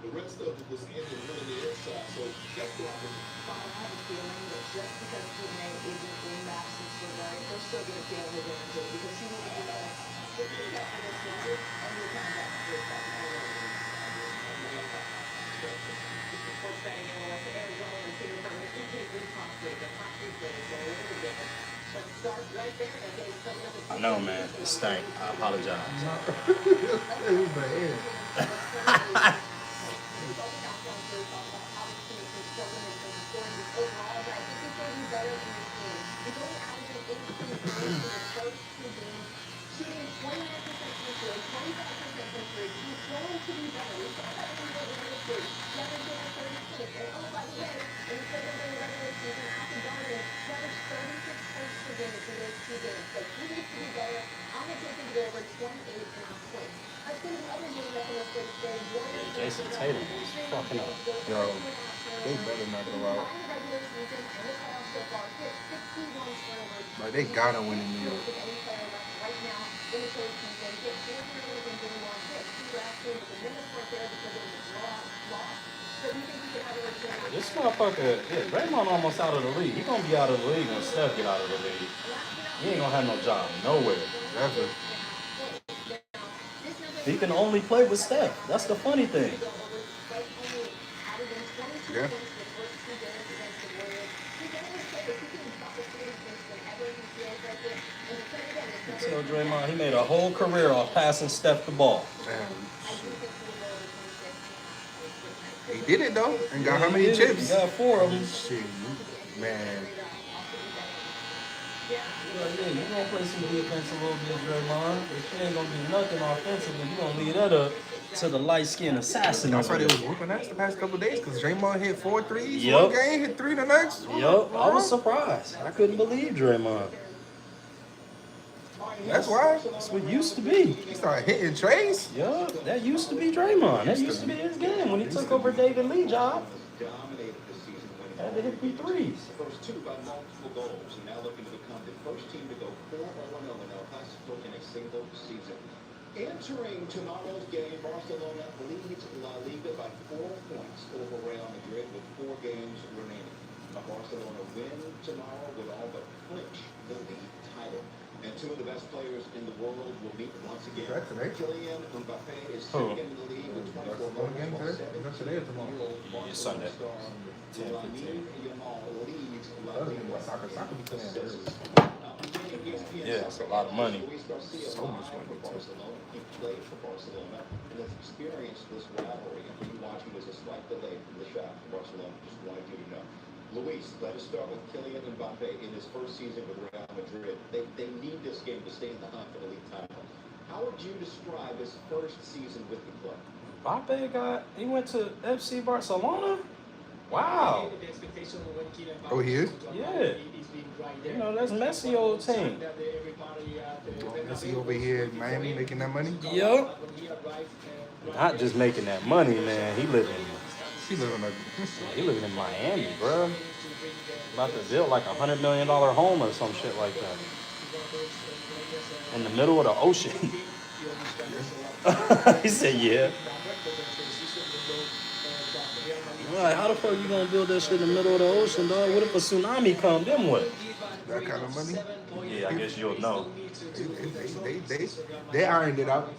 I know, man. It stank. I apologize. Jason Tatum is fucking up. Yo, they better not go out. Like, they gotta win in New York. This motherfucker, Draymond almost out of the league. He's gonna be out of the league when Steph get out of the league. He ain't gonna have no job nowhere. Ever. He can only play with Steph. That's the funny thing. Yeah. You tell Draymond he made a whole career off passing Steph the ball. He did it though, and got how many chips? He got 4 of them. Shit, man. Yeah, you gonna play some defense a little bit, Draymond. If you ain't gonna do nothing offensively, you gonna leave that up to the light-skinned assassin. That's why they was whooping ass the past couple of days, because Draymond hit 4 threes Yep. one game, hit 3 the next. Yup, I was surprised. I couldn't believe Draymond. That's why. That's what used to be. He started hitting trays. Yup, that used to be Draymond. That used to be his game when he took over David Lee's job. Had to hit 3 threes. First 2 by multiple goals, and now looking to become the first team to go 4-0 in El Clasico in a single season. Entering tomorrow's game, Barcelona leads La Liga by 4 points over Real Madrid with 4 games remaining. A Barcelona win tomorrow would all but clinch the league title. And two of the best players in the world will meet once again. That's today. Kylian Mbappe is Who? sitting in the lead with 24 Barcelona game goals, today? while Is that today or tomorrow? It's Sunday. 10-15. Lamine Yamal leads Other than what soccer be playing early. Yeah, it's a lot of money. So much money too. Barcelona. He played for Barcelona and has experienced this rivalry. And for you watching, there's a slight delay from the shot for Barcelona. Just wanted you to know. Luis, let us start with Kylian Mbappe in his first season with Real Madrid. They need this game to stay in the hunt for the league title. How would you describe his first season with the club? Mbappe he went to FC Barcelona? Wow. Oh, he is? Yeah. You know, that's Messi old team. Messi over here in Miami making that money? Yup. Not just making that money, man. He living in Miami, bro. About to build like $100 million home or some shit like that. In the middle of the ocean. He said, yeah. I'm like, how the fuck you gonna build that shit in the middle of the ocean, dog? What if a tsunami come? Then what? That kind of money? Yeah, I guess you'll know. They ironed it out.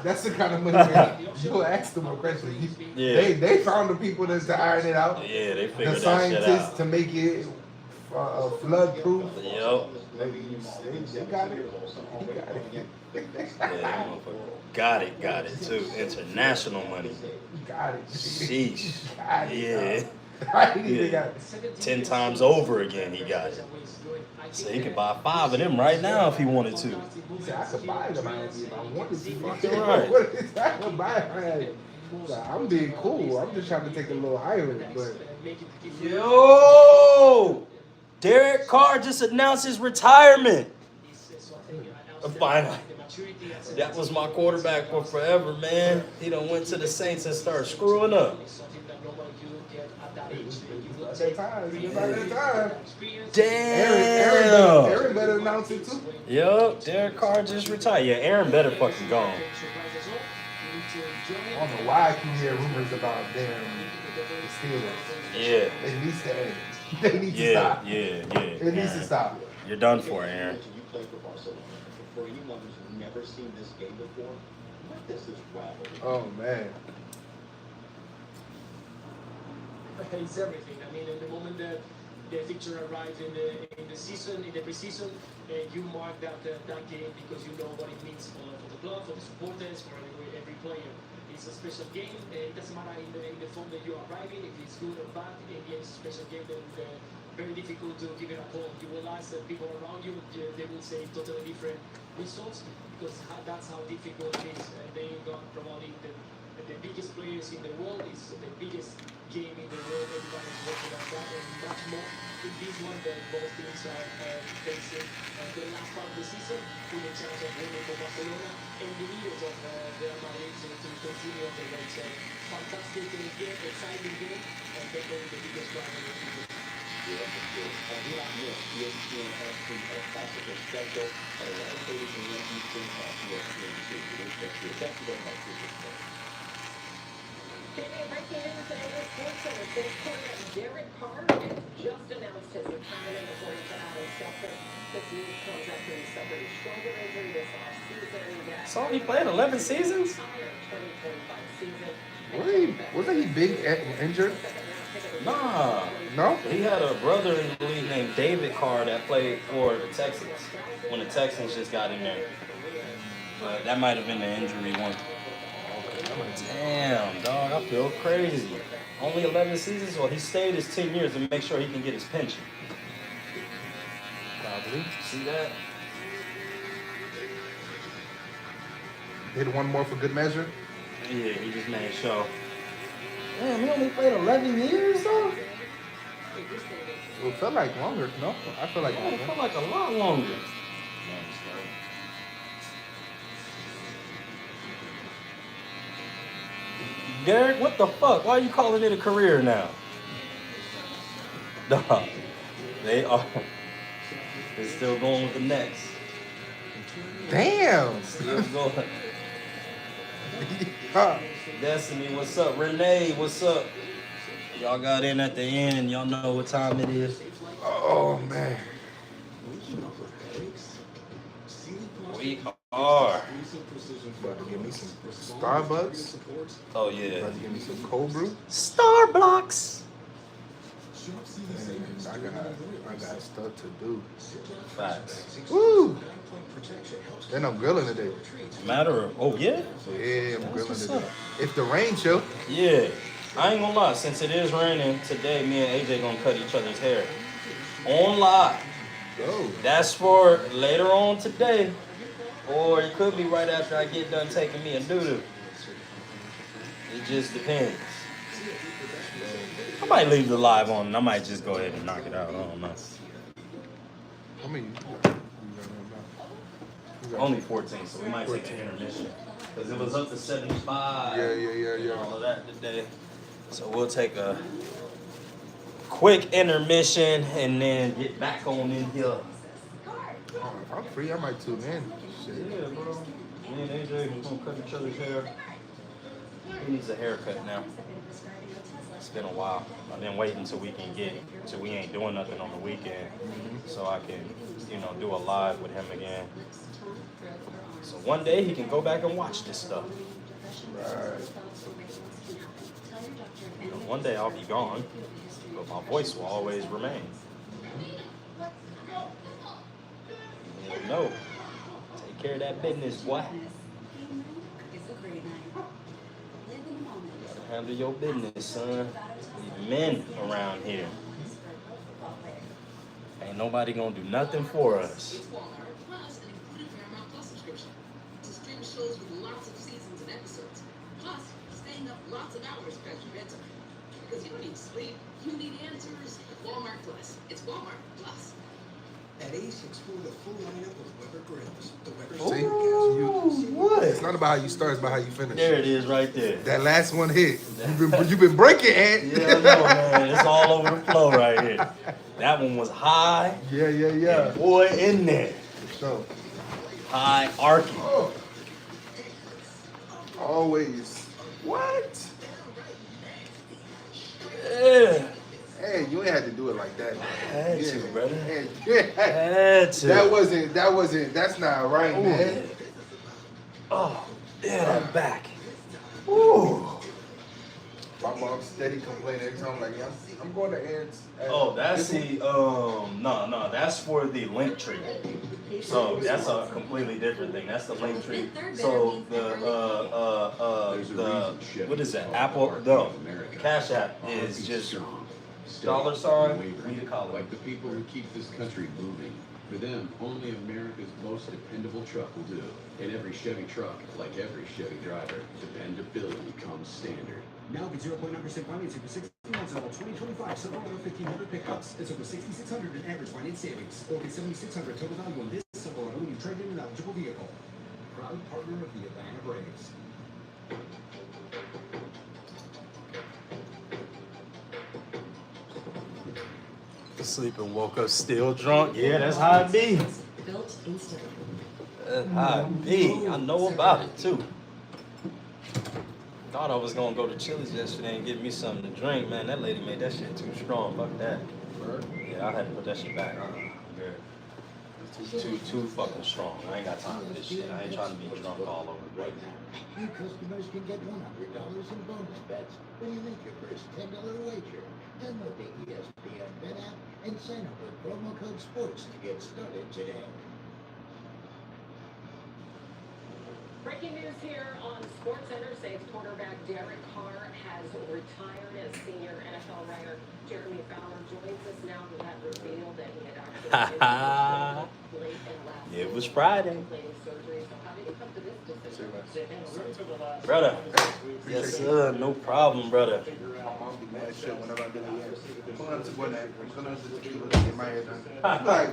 That's the kind of money that you'll ask them a question. Yeah. They found the people to iron it out. Yeah, they figured the that shit scientists out. to make it flood proof. Yep. They got it. Yeah, got it too. International money. Got it. Sheesh. Got it, Yeah. He got it. 10 times over again he got it. So he could buy 5 of them right now if he wanted to. He said, I could buy them if I wanted to. Right. What is that? I could buy it. I'm being cool. I'm just trying to take a little island, but Yo! Derek Carr just announced his retirement. Finally. That was my quarterback for forever, man. He done went to the Saints and started screwing up. Damn. Aaron better announce it too. Yup, Derek Carr just retired. Yeah, Aaron better fucking gone. I don't know why I keep hearing rumors about them the Steelers. Yeah. They need to end. They need to stop. Yeah. It needs to stop. You're done for, Aaron. You play for Barcelona. For anyone who's never seen this game before, what does this rivalry? Oh man. It's everything. I mean, at the moment that the fixture arrives in the season, in the preseason, you mark that game because you know what it means for the club, for the supporters, for every player. It's a special game. It doesn't matter in the form that you are arriving, if it's good or bad. In the end, it's a special game that very difficult to give it a call. You will ask people around you, they will say totally different results because that's how difficult it is. They got probably the biggest players in the world. It's the biggest game in the world. Everybody's watching at that, and much more in this one that both teams are facing the last part of the season with a chance of winning for Barcelona and the leaders of Real Madrid to continue on the race. Fantastic game, exciting game, and definitely the biggest rivalry of the season. Do not miss ESPN Classical Special at 11:30 a.m. Eastern on ESPN2. Thank you very much for this one. Breaking news today in Sports Center says quarterback Derek Carr has just announced his retirement according to Adam Schefter. This new contract when he suffered a shoulder injury this offseason. So he played 11 seasons? 2025 season. Wasn't he big injured? Nah. No? He had a brother in the league named David Carr that played for the Texans when the Texans just got in there. But that might have been the injury one. Damn, dog, I feel crazy. Only 11 seasons? Well, he stayed his 10 years to make sure he can get his pension. Probably. See that? Did one more for good measure? Yeah, he just made sure. Damn, he only played 11 years, though? Well, it felt like longer, no? I feel like it felt like a lot longer. Derek, what the fuck? Why are you calling it a career now? Dog, they are. They're still going with the Nets. Damn. Still going. Destiny, what's up? Renee, what's up? Y'all got in at the end. Y'all know what time it is. Oh, man. We are. About to give me some Starbucks. Oh yeah. About to give me some cold brew. Starbucks. And I got stuff to do. Facts. Woo! Then I'm grilling today. Matter of, oh yeah? Yeah, I'm That's grilling what's today. up. If the rain chill. Yeah. I ain't gonna lie, since it is raining, today me and AJ gonna cut each other's hair. On live. Go. That's for later on today. Or it could be right after I get done taking me a doo-doo. It just depends. I might leave the live on and I might just go ahead and knock it out. I don't know. I mean, Only 14, so we might take an intermission. Because it was up to 75. Yeah. All of that today. So we'll take a quick intermission and then get back on in here. Oh, if I'm free, I might tune in. Shit. Yeah, bro. Me and AJ gonna cut each other's hair. He needs a haircut now. It's been a while. I've been waiting until we ain't doing nothing on the weekend, so I can, do a live with him again. So one day he can go back and watch this stuff. Right. One day I'll be gone, but my voice will always remain. No. Take care of that business, boy. Gotta handle your business, son. We men around here. Ain't nobody gonna do nothing for us. Shows with lots of seasons and episodes. Plus, staying up lots of hours past your bedtime. Because you don't need sleep, you need answers. Walmart Plus. It's Walmart Plus. At Ace, explore the full lineup of Weber grills. The Weber See, what? It's not about how you start, it's about how you finish. There it is, right there. That last one hit. You've been breaking, Ant. Yeah, I know, man. It's all over the flow right here. That one was high. Yeah. And boy, in there. So, high arcing. Oh. Always. What? Yeah. Hey, you ain't had to do it like that. Had to, brother. Had to. That's not right, man. Oh, yeah, I'm back. Ooh. My mom's steady complaining every time, like, I'm going to Ants. Oh, that's no, that's for the link tree. So that's a completely different thing. That's the link tree. So the what is that? Apple, no, Cash App is just $, we to call it. Like the people who keep this country moving. For them, only America's most dependable truck will do. In every Chevy truck, like every Chevy driver, dependability comes standard. Now get 0.9% financing for 16 months on all 2025 Silverado 1500 pickups. It's over $6,600 in average finance savings. Or get $7,600 total value on this Silverado when you trade in an eligible vehicle. Proud partner of the Atlanta Braves. Sleep and woke up still drunk. Yeah, that's how it be. Built instantly. That's how it be. I know about it too. Thought I was gonna go to Chili's yesterday and get me something to drink. Man, that lady made that shit too strong. Fuck that. Yeah, I had to put that shit back. Too fucking strong. I ain't got time for this shit. I ain't trying to be drunk all over the place. New customers can get $100 in bonus bets when you make your first $10 wager. Download the ESPN Bet app and sign up with promo code SPORTS to get started today. Breaking news here on SportsCenter. Saints quarterback Derek Carr has retired as senior NFL writer. Jeremy Fowler joins us now who had revealed that he had actually late in last It was Friday. surgery. So how did you come to this decision? Brother. Yes, sir. No problem, brother. My mom be mad shit whenever I do that. I'm gonna get my hair done. I'm like,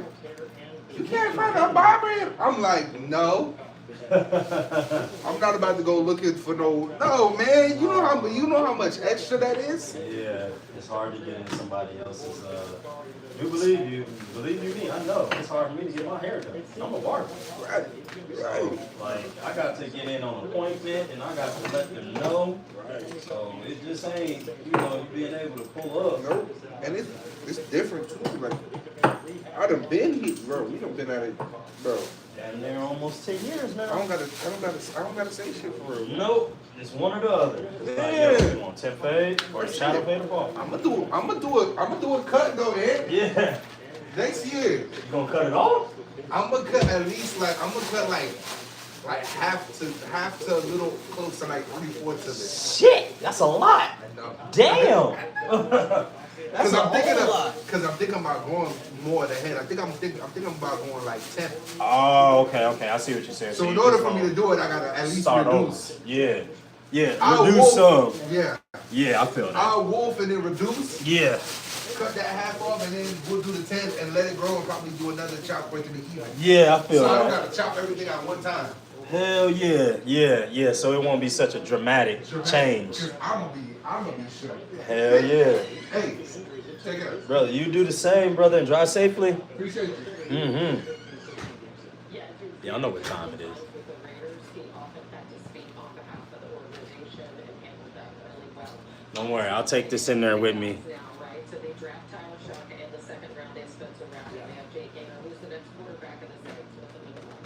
you can't find a barber. I'm like, no. I'm not about to go looking for no man. You know how much extra that is? Yeah, it's hard to get into somebody else's. You believe me? I know it's hard for me to get my hair done. I'm a barber. Right. So, like, I got to get in on appointment, and I got to let them know. So it just ain't, being able to pull up. Nope. And it's different too. Like, I done been here, bro. We done been at it, bro. Damn near almost 10 years now. I don't gotta say shit for real. Nope. It's one or the other. It's like, yo, you want 10 fade or shadow fade or fall? I'm gonna do a cut though, man. Yeah. Next year. You gonna cut it off? I'm gonna cut at least like half to a little close to like 3/4 of it. Shit, that's a lot. Damn. Because I'm thinking about going more ahead. I think I'm about going like 10. Oh, okay. I see what you're saying. So in order for me to do it, I gotta at least start reduce. Over. Yeah. Yeah. I'll Reduce wolf, some. Yeah. Yeah, I feel that. I'll wolf and then reduce. Yeah. Cut that half off and then we'll do the 10 and let it grow and probably do another chop break in the evening. Yeah, I feel so that. I don't gotta chop everything at one time. Hell yeah. So it won't be such a dramatic change. I'm gonna be sure. Hell yeah. Hey, take care. Brother, you do the same, brother, and drive safely. Appreciate you. Mm-hmm. Yeah, I know what time it is. Don't worry, I'll take this in there with me.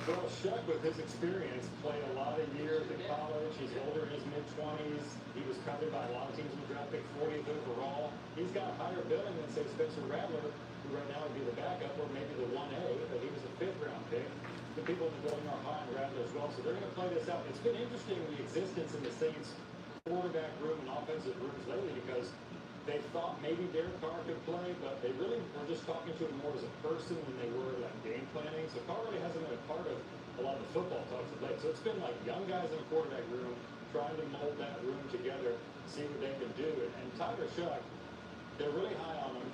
Well, Shuck, with his experience, played a lot of years in college. He's older in his mid-20s. He was covered by a lot of teams in the draft pick 40th overall. He's got a higher billing than, say, Spencer Rattler, who right now would be the backup, or maybe the 1A, but he was a 5th-round pick. The people in the building are high on Rattler as well, so they're going to play this out. It's been interesting, the existence in the Saints quarterback room and offensive rooms lately, because they thought maybe Derek Carr could play, but they really were just talking to him more as a person than they were like game planning. So Carr really hasn't been a part of a lot of the football talks of late. So it's been like young guys in a quarterback room trying to mold that room together, see what they can do. And Tyler Shuck, they're really high on him.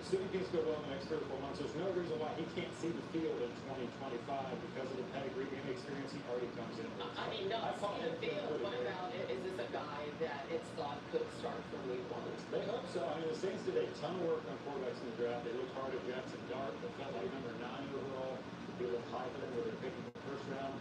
Assuming things go well in the next 3 or 4 months, there's no reason why he can't see the field in 2025 because of the pedigree and experience he already comes in with. I mean, no, see the field. What about, is this a guy that it's thought could start from week 1? They hope so. I mean, the Saints did a ton of work on quarterbacks in the draft. They looked hard at Jackson Dart, but felt like number 9 overall would be a little high for them where they're picking the first round.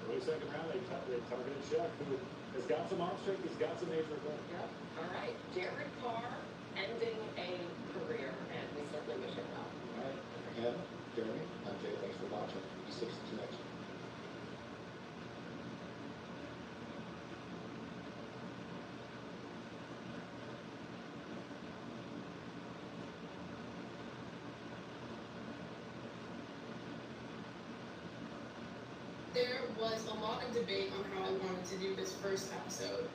Early second round, they targeted Shuck, who has got some arm strength, he's got some major ability. Yep. All right. Jared Carr ending a career, and we certainly wish him well. All right. Again, Jeremy, I'm Jay. Thanks for watching. E6 Connection. There was a lot of debate on how I wanted to do this first episode.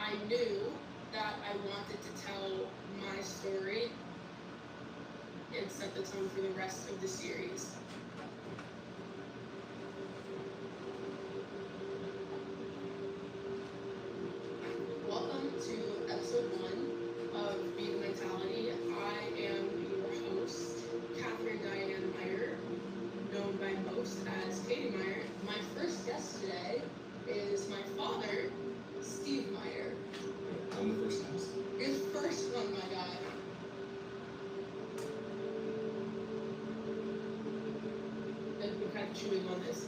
I knew that I wanted to tell my story and set the tone for the rest of the series. Welcome to episode 1 of Be the Mentality. I am your host, Catherine Diane Meyer, known by most as Katie Meyer. My first guest today is my father, Steve Meyer. I'm the first guest. You're the first one, my guy. I've been kind of chewing on this.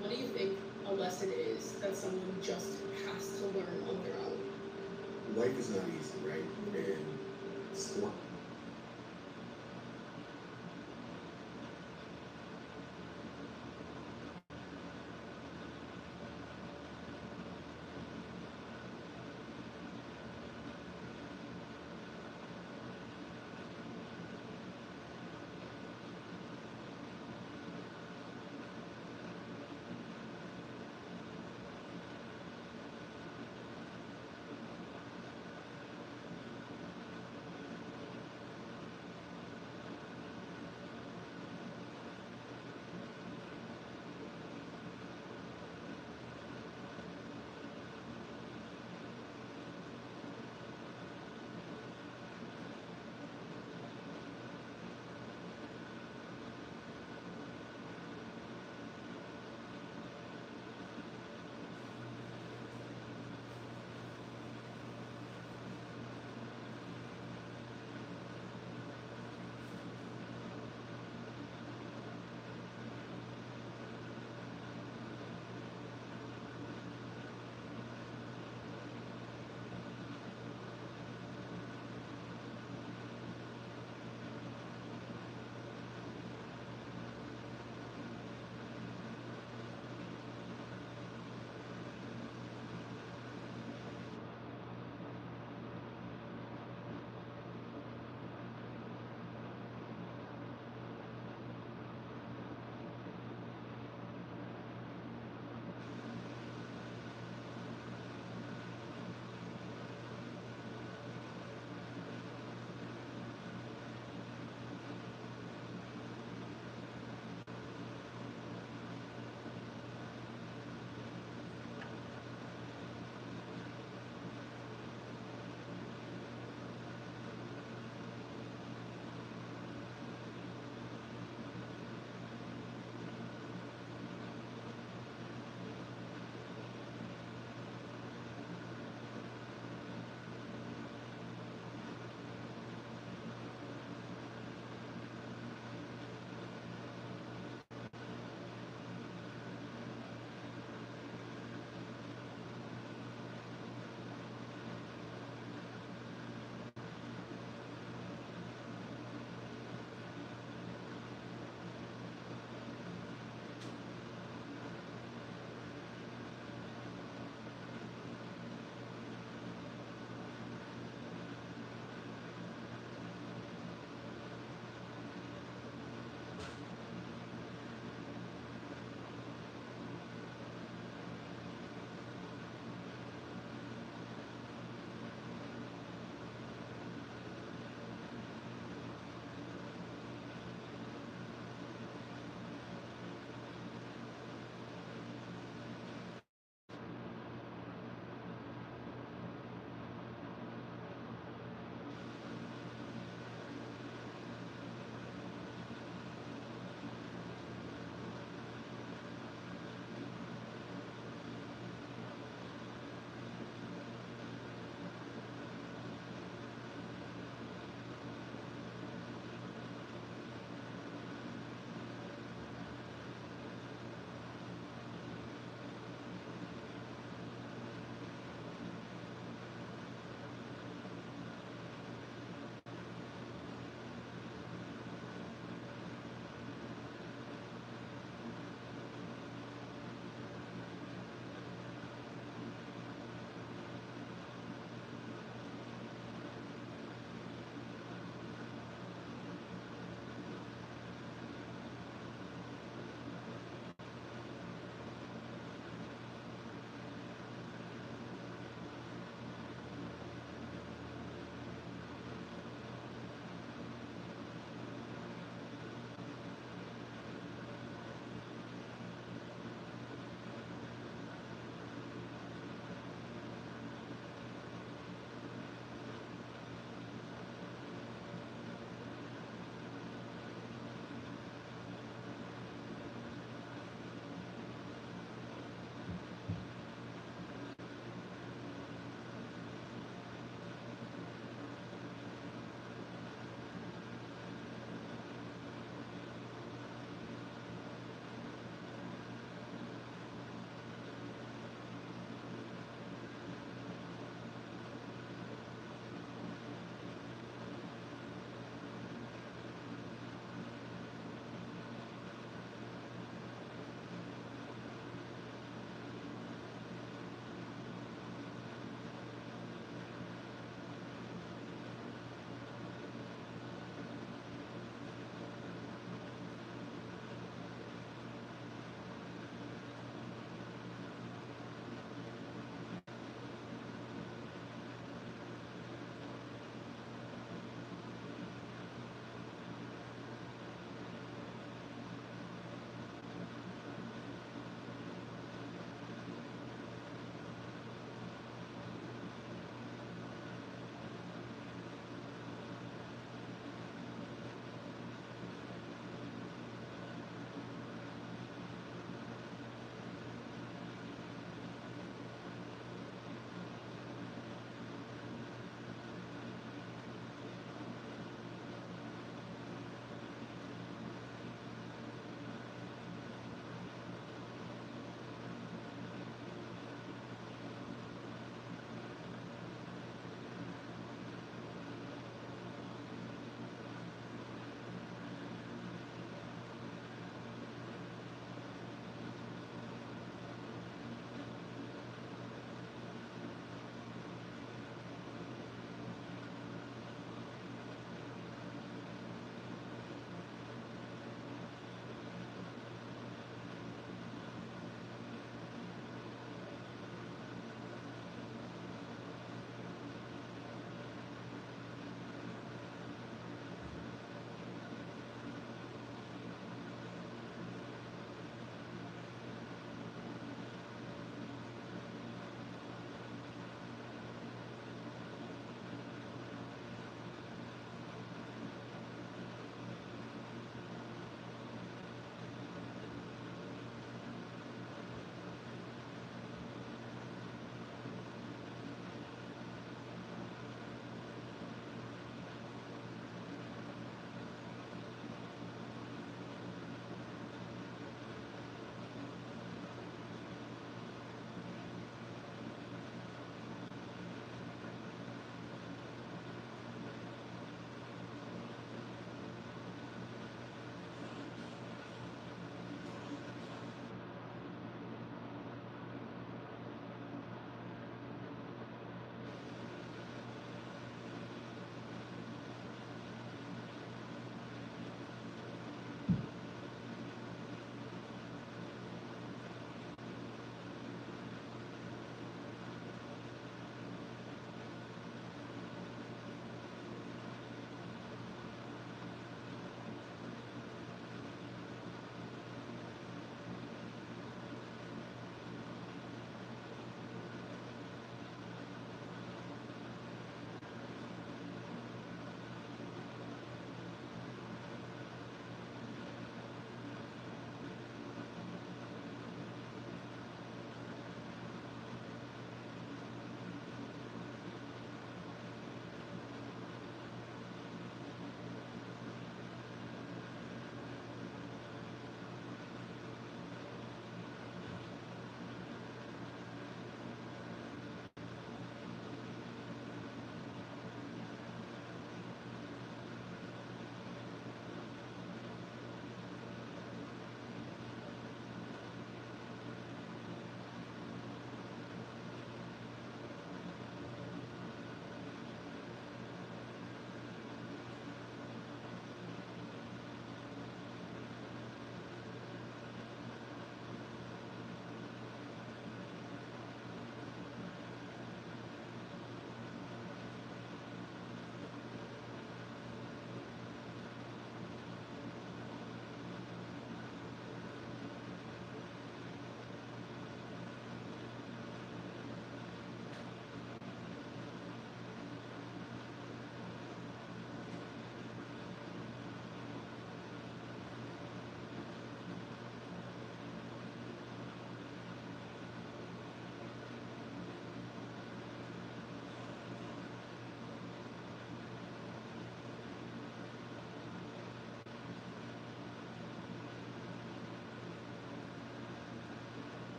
What do you think a lesson is that someone just has to learn on their own? Life is not easy, right? And sport.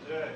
Jay.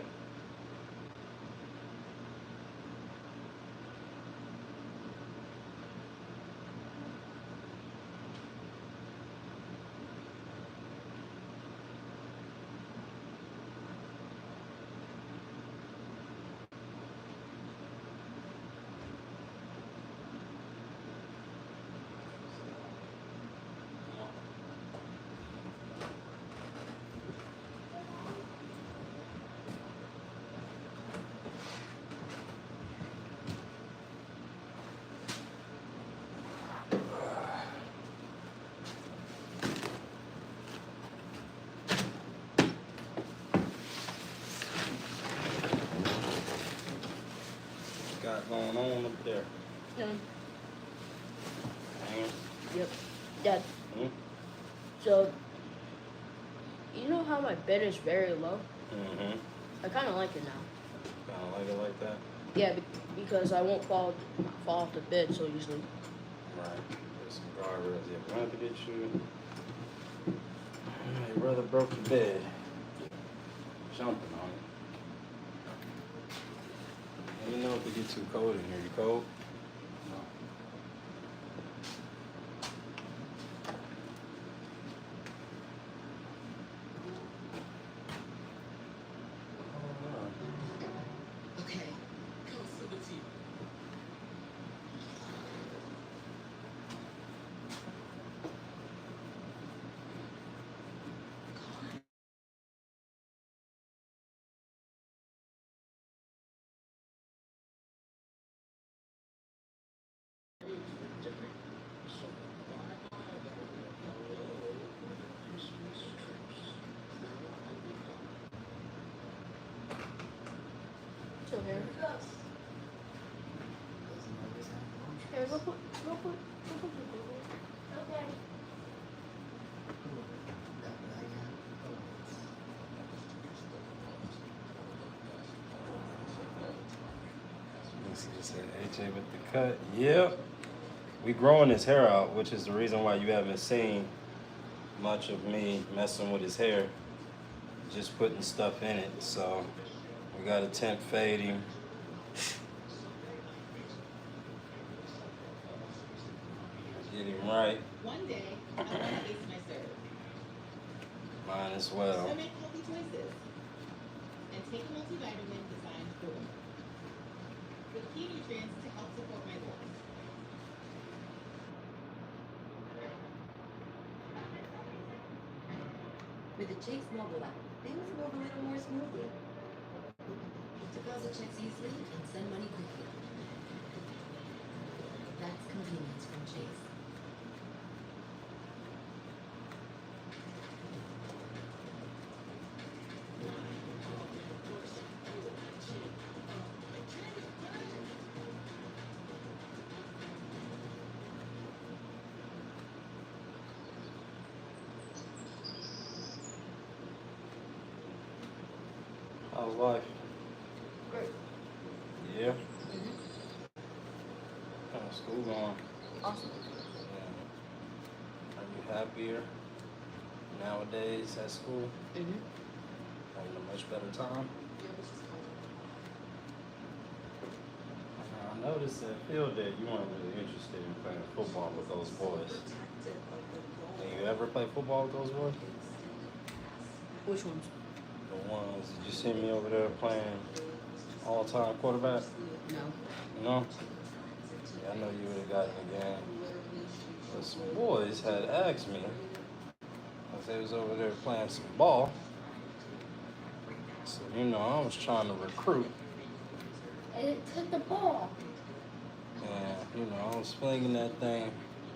Got going on up there. Yep. Dad. Hmm? So, you know how my bed is very low? Mm-hmm. I kind of like it now. Kind of like it like that? Yeah, because I won't fall off the bed so easily. Right. There's some guardrails. Yeah, we're going to get you. Your brother broke the bed. Jumping on it. Let me know if it gets too cold in here. You cold? No. Okay, come to the TV. So here. Here, go put the Okay. Let's see, it said AJ with the cut. Yep. We growing his hair out, which is the reason why you haven't seen much of me messing with his hair. Just putting stuff in it. So we got a temp fade him. Get him right. One day, I want to ace my serve. Mine as well. So make healthy choices. And take a multivitamin designed for women. With key nutrients to help support my goals. With the Chase mobile app, things move a little more smoothly. Deposit checks easily and send money quickly. That's convenience from Chase. How's life? Great. Yeah. How's school going? Awesome. Are you happier nowadays at school? Mm-hmm. Having a much better time? I noticed that field day you weren't really interested in playing football with those boys. Did you ever play football with those boys? Which ones? The ones, did you see me over there playing all-time quarterback? No. No? Yeah, I know you would have gotten the game. But some boys had asked me, as they was over there playing some ball. So, you know, I was trying to recruit. And it took the ball. And, you know, I was flinging that thing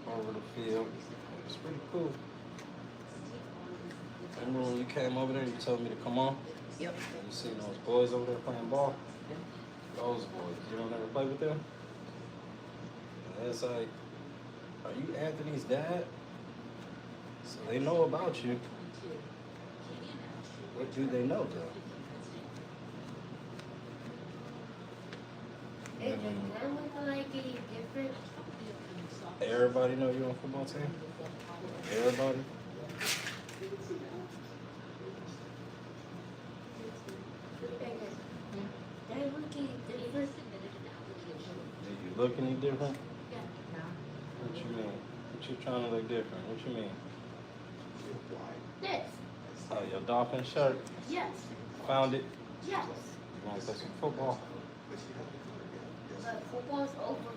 over the field. It was pretty cool. Remember when you came over there and you told me to come on? Yep. And you seen those boys over there playing ball? Those boys. You don't ever play with them? And it's like, are you Anthony's dad? So they know about you. What do they know, though? It doesn't look like any different. Everybody know you're on football team? Everybody? look any different? Yeah. What you mean? What you trying to look different? What you mean? This. Oh, your dolphin shirt? Yes. Found it? Yes. You want to play some football? But football's over for me.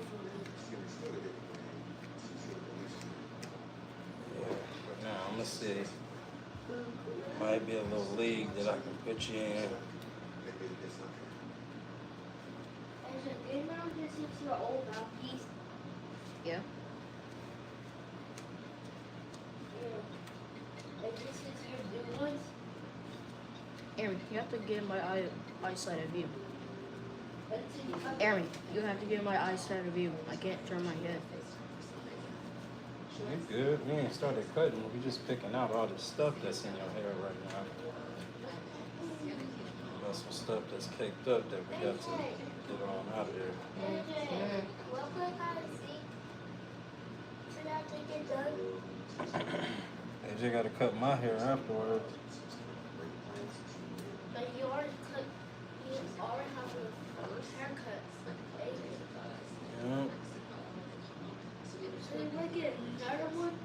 Yeah. Now, I'm going to see. Might be a little league that I can put you in. As a good mom, this is your old mouthpiece. Yeah. Like this is your new ones. Aaron, you have to get my eyesight of view. Aaron, you have to get my eyesight of view. I can't turn my head. You good? We ain't started cutting. We just picking out all the stuff that's in your hair right now. Got some stuff that's caked up that we got to get on out of there. AJ got to cut my hair afterwards. But you already have the first haircut. Yeah. So you want to get another one?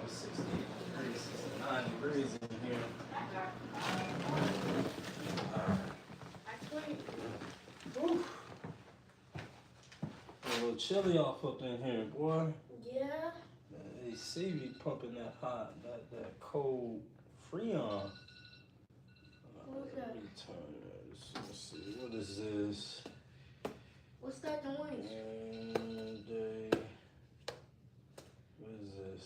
It's 69 degrees in here. A little chilly off up in here, boy. Yeah. They see me pumping that hot, that cold Freon. What's that? Let me turn this. Let's see. What is this? What's that noise? What is this?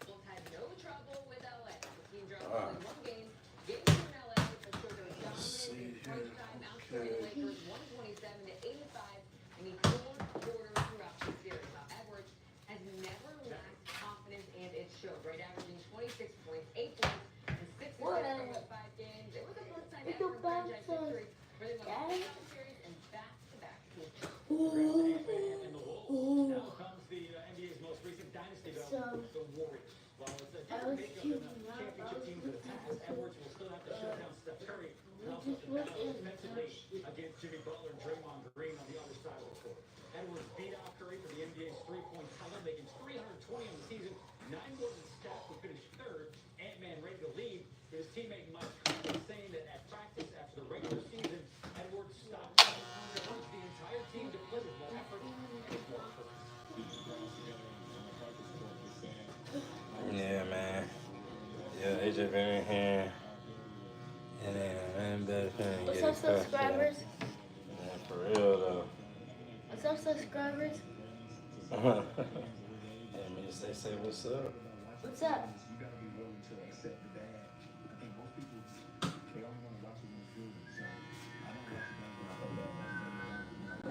Wolves had no trouble with LA. The team dropped Ah. only one game. Games in LA for sure they're Let's dominant see in here. crunch time, outscoring Okay. the Lakers 127-85 in the fourth quarter throughout the series. Now, Edwards has never lacked confidence, and it showed. Right, averaging 26 points, 8 points, and 6 assists over 5 games. It was a first-time ever franchise victory where they won the playoff series and back-to-back games. And the Wolves. Now comes the NBA's most recent dynasty battle, the Warriors. While it's a different makeup than the championship teams of the past, Edwards will still have to shut down Steph Curry and also have to battle defensively against Jimmy Butler and Draymond Green on the other side of the court. Edwards beat out Curry for the NBA's three-point title, making 320 on the season, 9 more than Steph, who finished third. Ant-Man ready to lead. His teammate Mike Conley saying that at practice after the regular season, Edwards stopped and urged the entire team to play with more effort and more purpose. Yeah, man. Yeah, AJ been in here. And then better than What's get up, subscribers? Man, for real though. What's up, subscribers? Yeah, me say what's up. What's up? You gotta be willing to accept the bad. I think most people, they only want to watch it when it's good. So I don't watch the game when I feel bad. I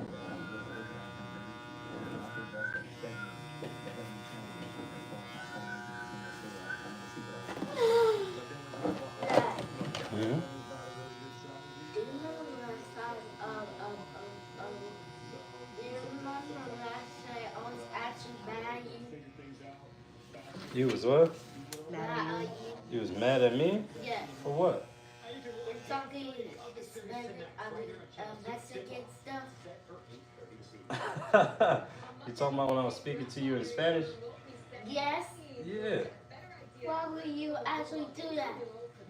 think that's a statement. That doesn't change as far as my phone is concerned. I want to see what I Hmm? Do you remember last time, do you remember last night I was actually mad at you? You was what? Mad at you? You was mad at me? Yes. For what? It's something Mexican stuff. You talking about when I was speaking to you in Spanish? Yes. Yeah, Why would you actually do that?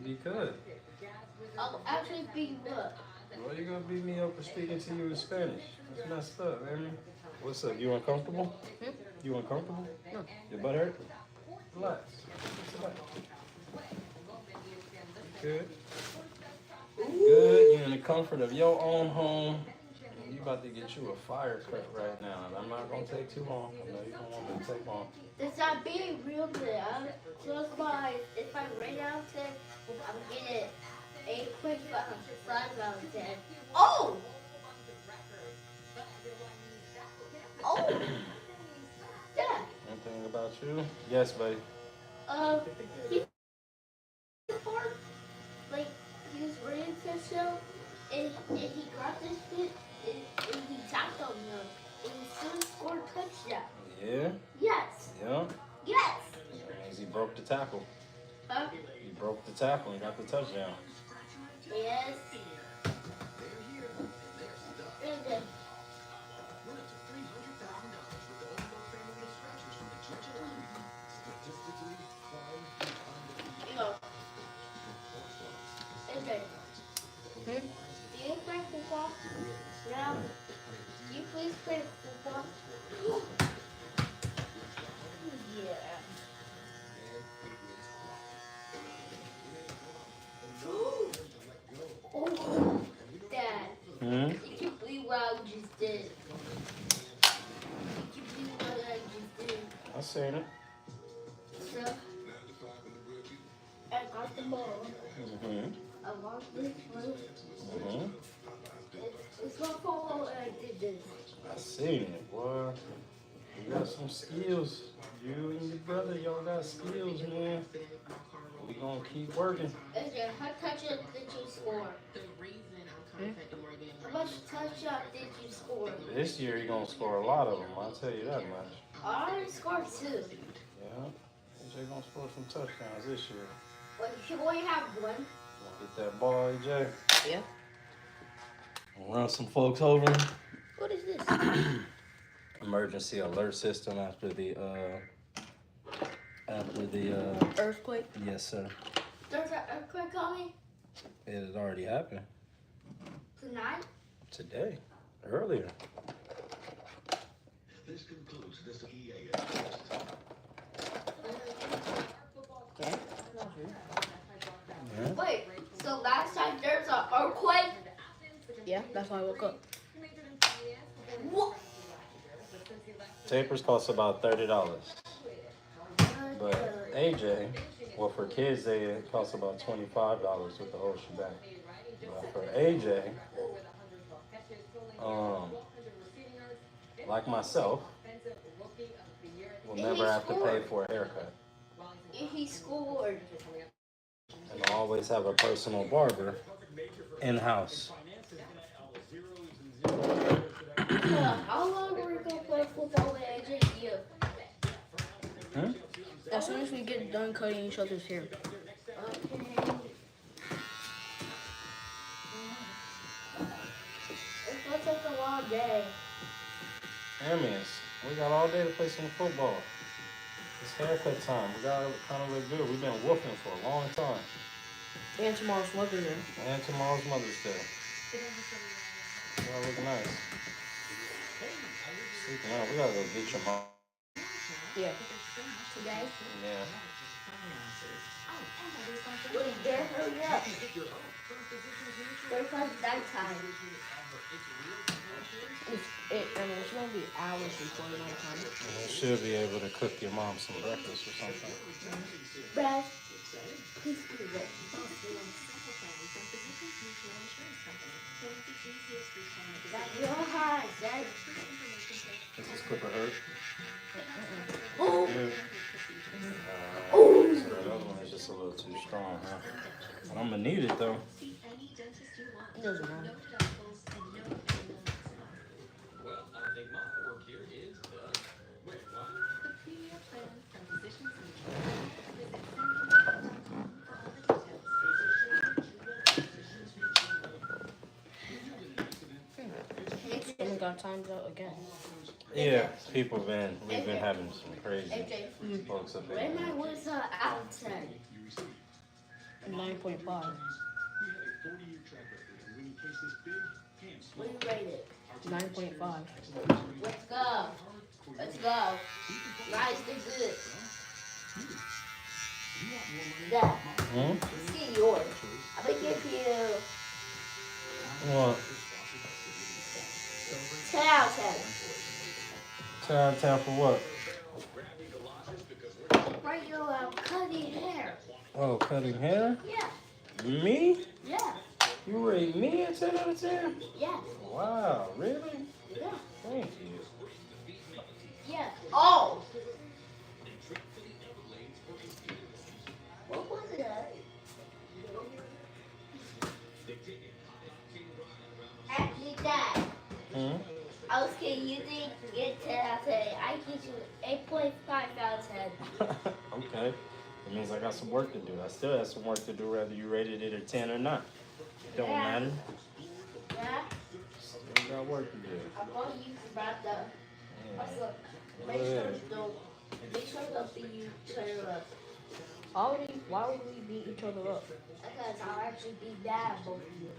because. I'll actually beat you up. Well, you gonna beat me up for speaking to you in Spanish? That's messed up, man. What's up? You uncomfortable? You uncomfortable? No. Your butt hurt? Relax. Good. Good. You're in the comfort of your own home. You about to get you a fire cut right now, and I'm not gonna take too long. I know you don't want me to take long. It's not being real good. I'm close by. If I rate out of 10, I'm getting it 8.5 out of 10. Oh! Oh! Yeah. Anything about you? Yes, buddy. He like he was ready to show, and he grabbed his foot and he tapped on him, and he still scored a touchdown. Yeah? Yes. Yeah? Yes. That means he broke the tackle. Huh? He broke the tackle and got the touchdown. Yes. Okay. Okay. Do you play football? No. Do you please play football? Yeah. Oh, Dad. Hmm? You can believe what I just did. You can believe what I just did. I seen it. So, I got the ball. Mm-hmm. I walked this way. Mm-hmm. It's my fault and I did this. I seen it, boy. You got some skills. You and your brother, y'all got skills, man. We gonna keep working. Okay, how touchdowns did you score? How much touchdowns did you score? This year he gonna score a lot of them. I'll tell you that much. I already scored 2. Yeah. AJ gonna score some touchdowns this year. Wait, you only have 1? Gonna get that ball, AJ. Yeah. Run some folks over. What is this? Emergency alert system after the Earthquake? Yes, sir. There's an earthquake coming? It had already happened Tonight? today, earlier. This concludes this EA. Okay. Yeah. Wait, so last time there's an earthquake? Yeah, that's why I woke up. What? Tapers cost about $30. But AJ, well, for kids, they cost about $25 with the whole shebang. But for AJ, like myself, will never have to pay for a haircut. If he scored. And I always have a personal barber in-house. How long are we going to play football with AJ? Hmm? As soon as we get done cutting each other's hair. Okay. It's going to take a long day. Amius, we got all day to play some football. It's haircut time. We gotta kind of look good. We've been whooping for a long time. And tomorrow's Mother's Day. And tomorrow's Mother's Day. Y'all look nice. Speaking of, we gotta go get your mom. Yeah. Today? Yeah. Wait, there, hurry up. There's like nighttime. It's gonna be hours before the night time. You should be able to cook your mom some breakfast or something. Brad, please do that. You're hot, Dad. Is this clipper hurt? Oh! Good. Oh! So that other one is just a little too strong, huh? But I'm gonna need it though. It doesn't matter. Well, I think my work here is done. Wait, what? Someone got timed out again. Yeah, we've been having some crazy folks up When here. I was out 10. 9.5. What do you rate it? 9.5. Let's go. Let's go. Nice and good. Dad, let's get yours. I'm gonna give you What? 10 out of 10. 10 out of 10 for what? Right here, I'm cutting hair. Oh, cutting hair? Yeah. Me? Yeah. You rate me a 10 out of 10? Yeah. Wow, really? Yeah. Thank you. Yeah. Oh! What was that? Actually, Dad, I was kidding. You didn't get 10 out of 10. I give you 8.5 out of 10. Okay. It means I got some work to do. I still have some work to do, whether you rated it a 10 or not. It don't matter. Yeah. Still got work to do. I'm going to use about the. Also, make sure don't beat each other up. Why would we beat each other up? Because I'll actually be bad both of you.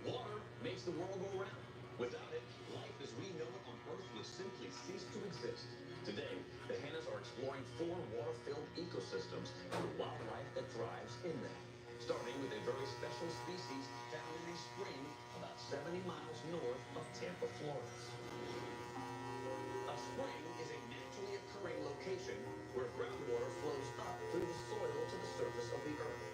Water makes the world go round. Without it, life as we know it on Earth would simply cease to exist. Today, the Hannas are exploring 4 water-filled ecosystems and the wildlife that thrives in them. Starting with a very special species found in a spring about 70 miles north of Tampa, Florida. A spring is a naturally occurring location where groundwater flows up through the soil to the surface of the earth.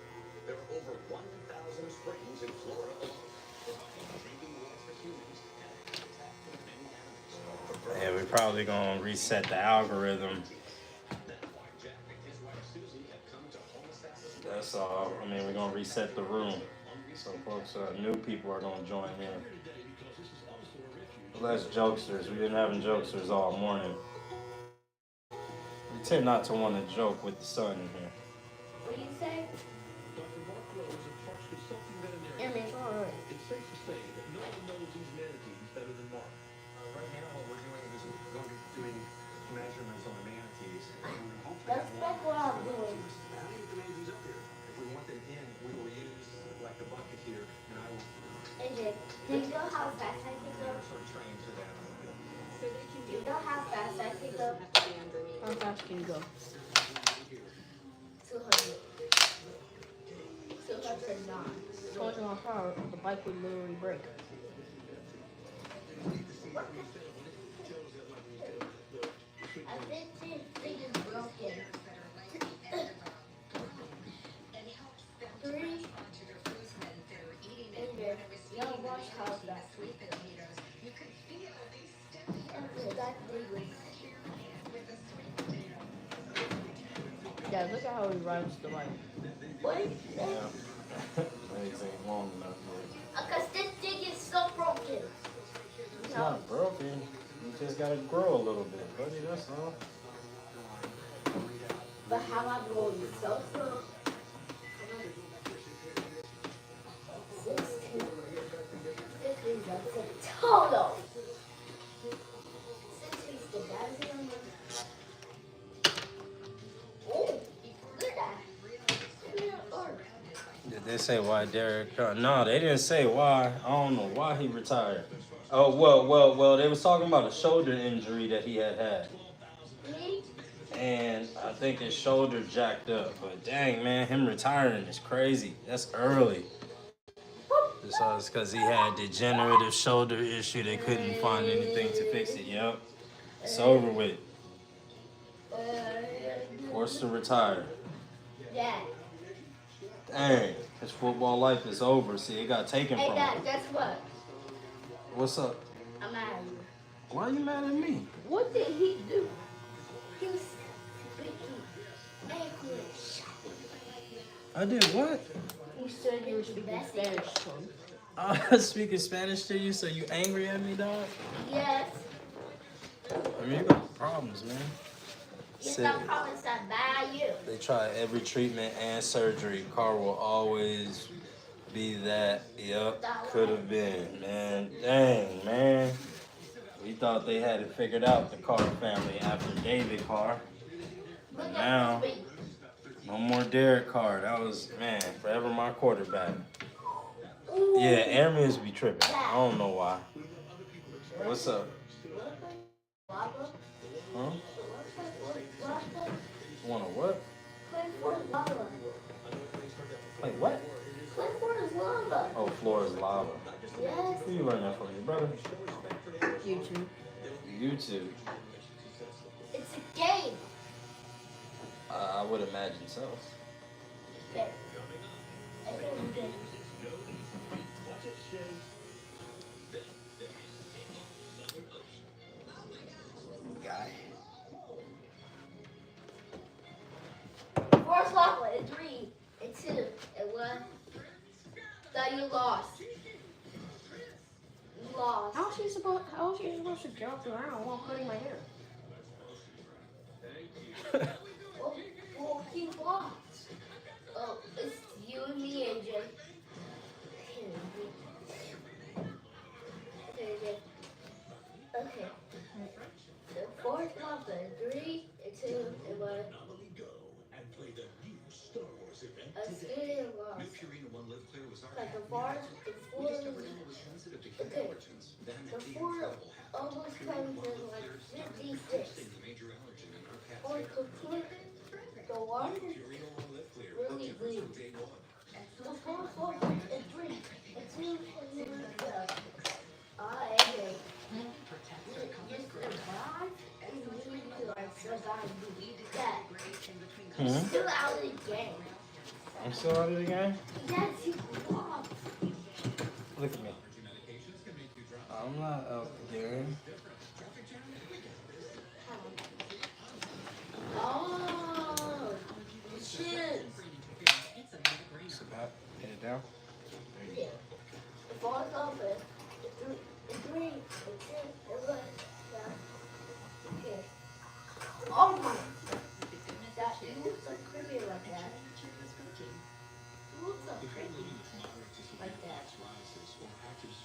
There are over 1,000 springs in Florida alone, providing drinking water for humans and habitat for many animals. Yeah, we're probably gonna reset the algorithm. That's all. I mean, we're gonna reset the room. So folks, new people are gonna join in. Less jokesters. We've been having jokesters all morning. We tend not to want to joke with the sun in here. What do you say? It's safe to say that no one knows these manatees better than Mark. Right now, what we're doing is we're going to be doing measurements on the manatees. That's what I'm doing. How many of the manatees up here? If we want them in, we will use like the bucket here, and I will. AJ, do you know how fast I can go? Sort of train to that. Do you know how fast I can go? How fast can you go? 200. 209. 200 miles per hour, the bike would literally break. I think this thing is broken. 3. Y'all watch how fast. Yeah, look at how he rides the bike. What is Yeah. that? Legs ain't long enough yet. Because this thing is so broken. It's not broken. You just gotta grow a little bit, buddy. That's all. But how am I going so slow? 16. 16 that's a total. 16 is the best number. Oh, look at that. Did they say why Derek? No, they didn't say why. I don't know why he retired. Oh, well. They was talking about a shoulder injury that he had. And I think his shoulder jacked up. But dang, man, him retiring is crazy. That's early. It's because he had degenerative shoulder issue. They couldn't find anything to fix it. Yep. It's over with. Forced to retire. Dad. Dang, his football life is over. See, it got taken Hey, from Dad, him. guess what? What's up? I'm mad at you. Why are you mad at me? What did he do? He was speaking English. I did what? He said you were speaking Spanish to him. I was speaking Spanish to you, so you angry at me, dog? Yes. I mean, you got problems, man. Yes, Sit. I'm probably sad by you. They try every treatment and surgery. Car will always be that. Yep, could have been, man. Dang, man. We thought they had it figured out, the Carr family, after David Carr. But now, no more Derek Carr. That was, man, forever my quarterback. Yeah, Airman's be tripping. I don't know why. What's up? Huh? Want a what? Wait, what? Florida is lava. Oh, Florida's lava. Yes. Where you learn that from, your brother? YouTube. YouTube. It's a game. I would imagine so. Okay. I think it's a game. Guy. Force lava in 3, and 2, and 1. That you lost. You floss. How is she supposed to jump around while cutting my hair? Well, he floss. Oh, it's you and me, AJ. Okay. The fourth one, 3, 2, and 1. A scale was like the four, okay. The 4 almost comes in like 56. Or completely, the 1 really bleeds. The 4, and 3, and 2, and 1. Okay. You survive, and you like survive that. Hmm? Still out of the game. I'm still out of the game? Yes, you lost. Look at me. I'm not out the game. Oh, shit. So that, hit it down. Yeah. The 4's open. The 3, and 2, and 1. Yeah. Okay. Oh my. That you look so creepy like that. You look so creepy like that.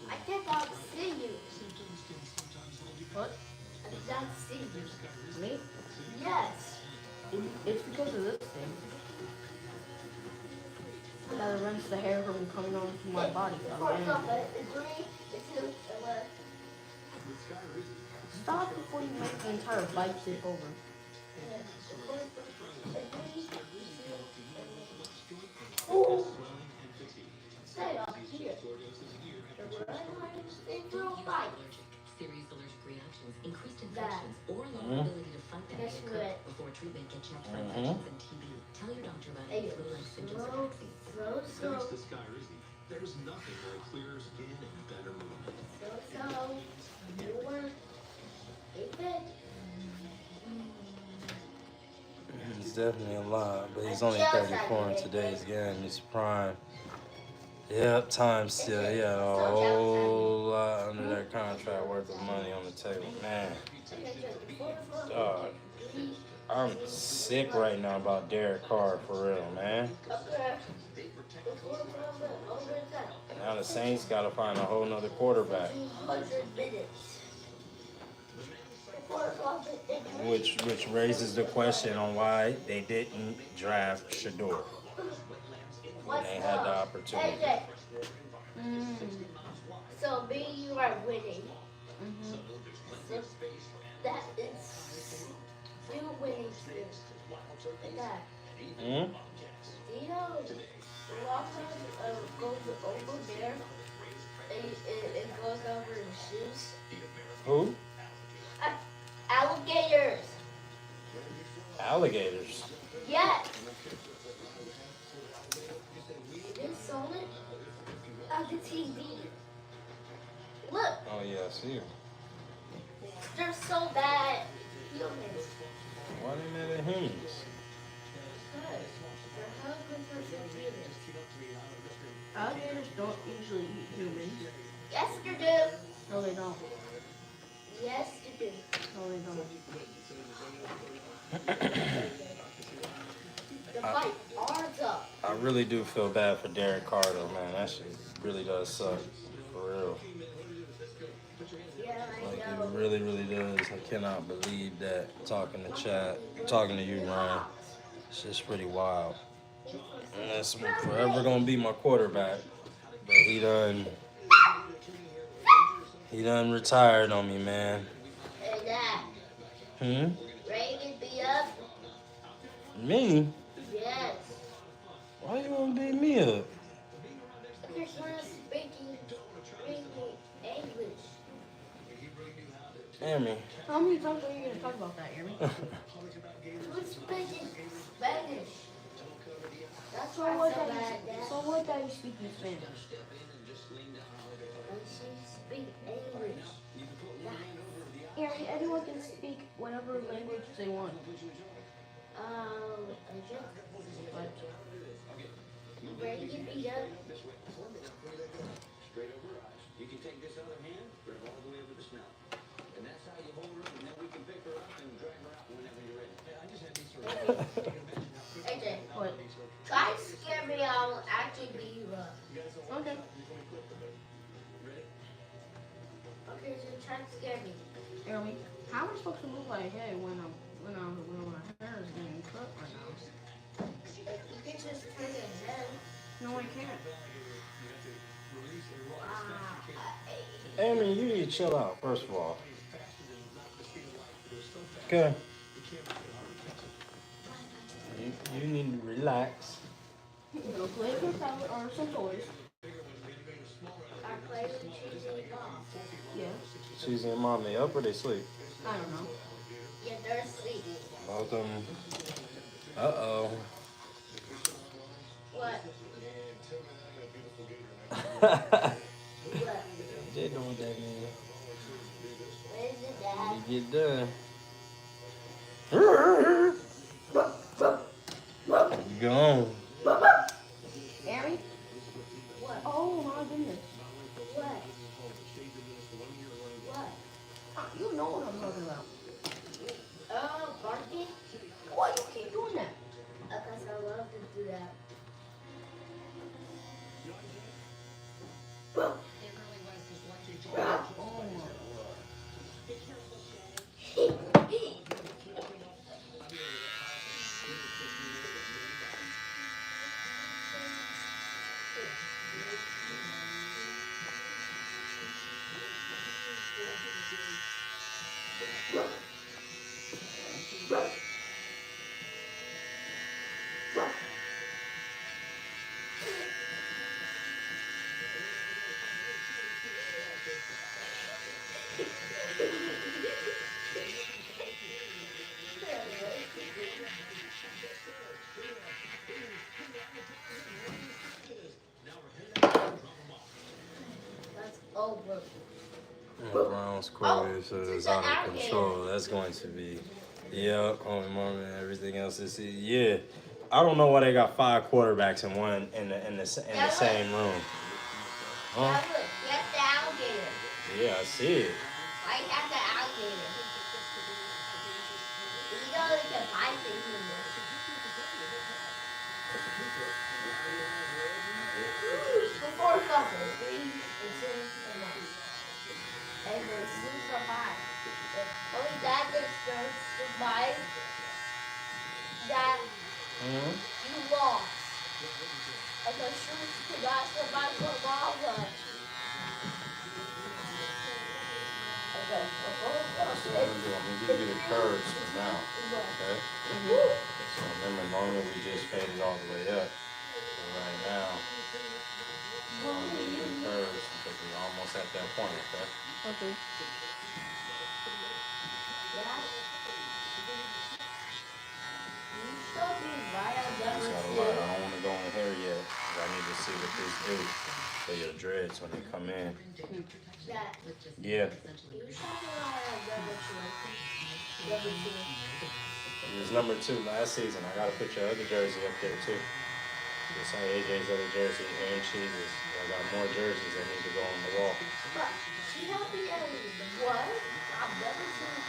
I cannot see you. What? I cannot see you. Me? Yes. It's because of this thing. That prevents the hair from coming onto my body. The 4's open. The 3, the 2, and 1. Stop before you make the entire bike tip over. Oh! Stay up here. The red line is real fight. Serious allergic reactions, increased That. infections, or lower ability to fight that Guess may occur what? before treatment. Get checked for infections and TB. Tell your doctor about any flu-like symptoms or vaccines. So. There's nothing like clearer skin and better movement. You were a bit. He's definitely a lot, but he's only 34 in today's game. He's prime. Yep, time still. He had a whole lot under that contract worth of money on the table. Man, dog. I'm sick right now about Derek Carr, for real, man. Now the Saints got to find a whole nother quarterback. 200 minutes. Which raises the question on why they didn't draft Shador when they had the opportunity. AJ. So me and you are winning. So that is you winning too. Like that. Do you know a lot of times goes over there it goes over the shoes? Who? Alligators. Alligators. Yes. You saw it on the TV. Look, Oh yeah, I see you. they're so bad. Humans. Why they mad at humans? Good. They're hungry for some humans. Alligators don't usually eat humans. Yes, you do. No, they don't. Yes, you do. No, they don't. The fight arms up. I really do feel bad for Derek Carr though, man. That shit really does suck. For real. Yeah, Like I know. it really, really does. I cannot believe that talking to chat, talking to you, Ryan. It's just pretty wild. And that's forever gonna be my quarterback. But he done retired on me, man. And that. Ready to be up? Me? Yes. Why you wanna beat me up? Because we're speaking English. Hear me. How many times are you going to talk about that, Amy? We're speaking Spanish. That's So why what so that bad, you, so what that you speak in Spanish? And she speak English. Yeah, anyone can speak whatever language they want. But ready to be up? You can take this other hand, grab all the way over the snout. And that's how you hold her, and then we can pick her up and drag her out whenever you're ready. Yeah, I just had these sort of... AJ, try to scare me, I'll actually be rough. Okay. Okay, so try to scare me. Ellie, how am I supposed to look like, hey, when my hair is getting cut right now? You can just turn your head. No, I can't. Amy, you need to chill out, first of all. Okay. You need to relax. Go play with your tablet or some toys. I play with Cheesy and Mom. Yeah. Cheesy and Mom, they up or they sleep? I don't know. Yeah, they're asleep. Both of them. Uh-oh. What? What? What? They know what that means. Where's the dad? You get done. Go on. Harry? What? Oh my goodness. What? What? You know what I'm talking about. Barking? Why you keep doing that? Because I love to do that. That's over. Brown square is out of control. That's going to be, yeah, oh mom and everything else is, yeah. I don't know why they got 5 quarterbacks in one in the same room. Huh? Yeah, look, that's the alligator. Yeah, I see it. Right at the alligator. You know they can find things in there. Before couple, 3 and 2 and 1. And the sleeps are high. Only that they survive that you lost. And the shoots could not survive for long run. Okay, before So what I'm gonna give you the curves for now. Okay? So remember, normally we just fade it all the way up. But right now, I'm gonna give you the curves because we're almost at that point, okay? Okay. So I don't want to go in here yet. I need to see what this do for your dreads when they come in. Yeah. It was number 2 last season. I gotta put your other jersey up there too. Just like AJ's other jersey and Cheese's. I got more jerseys that need to go on the wall. But she helped me out with what? I've never seen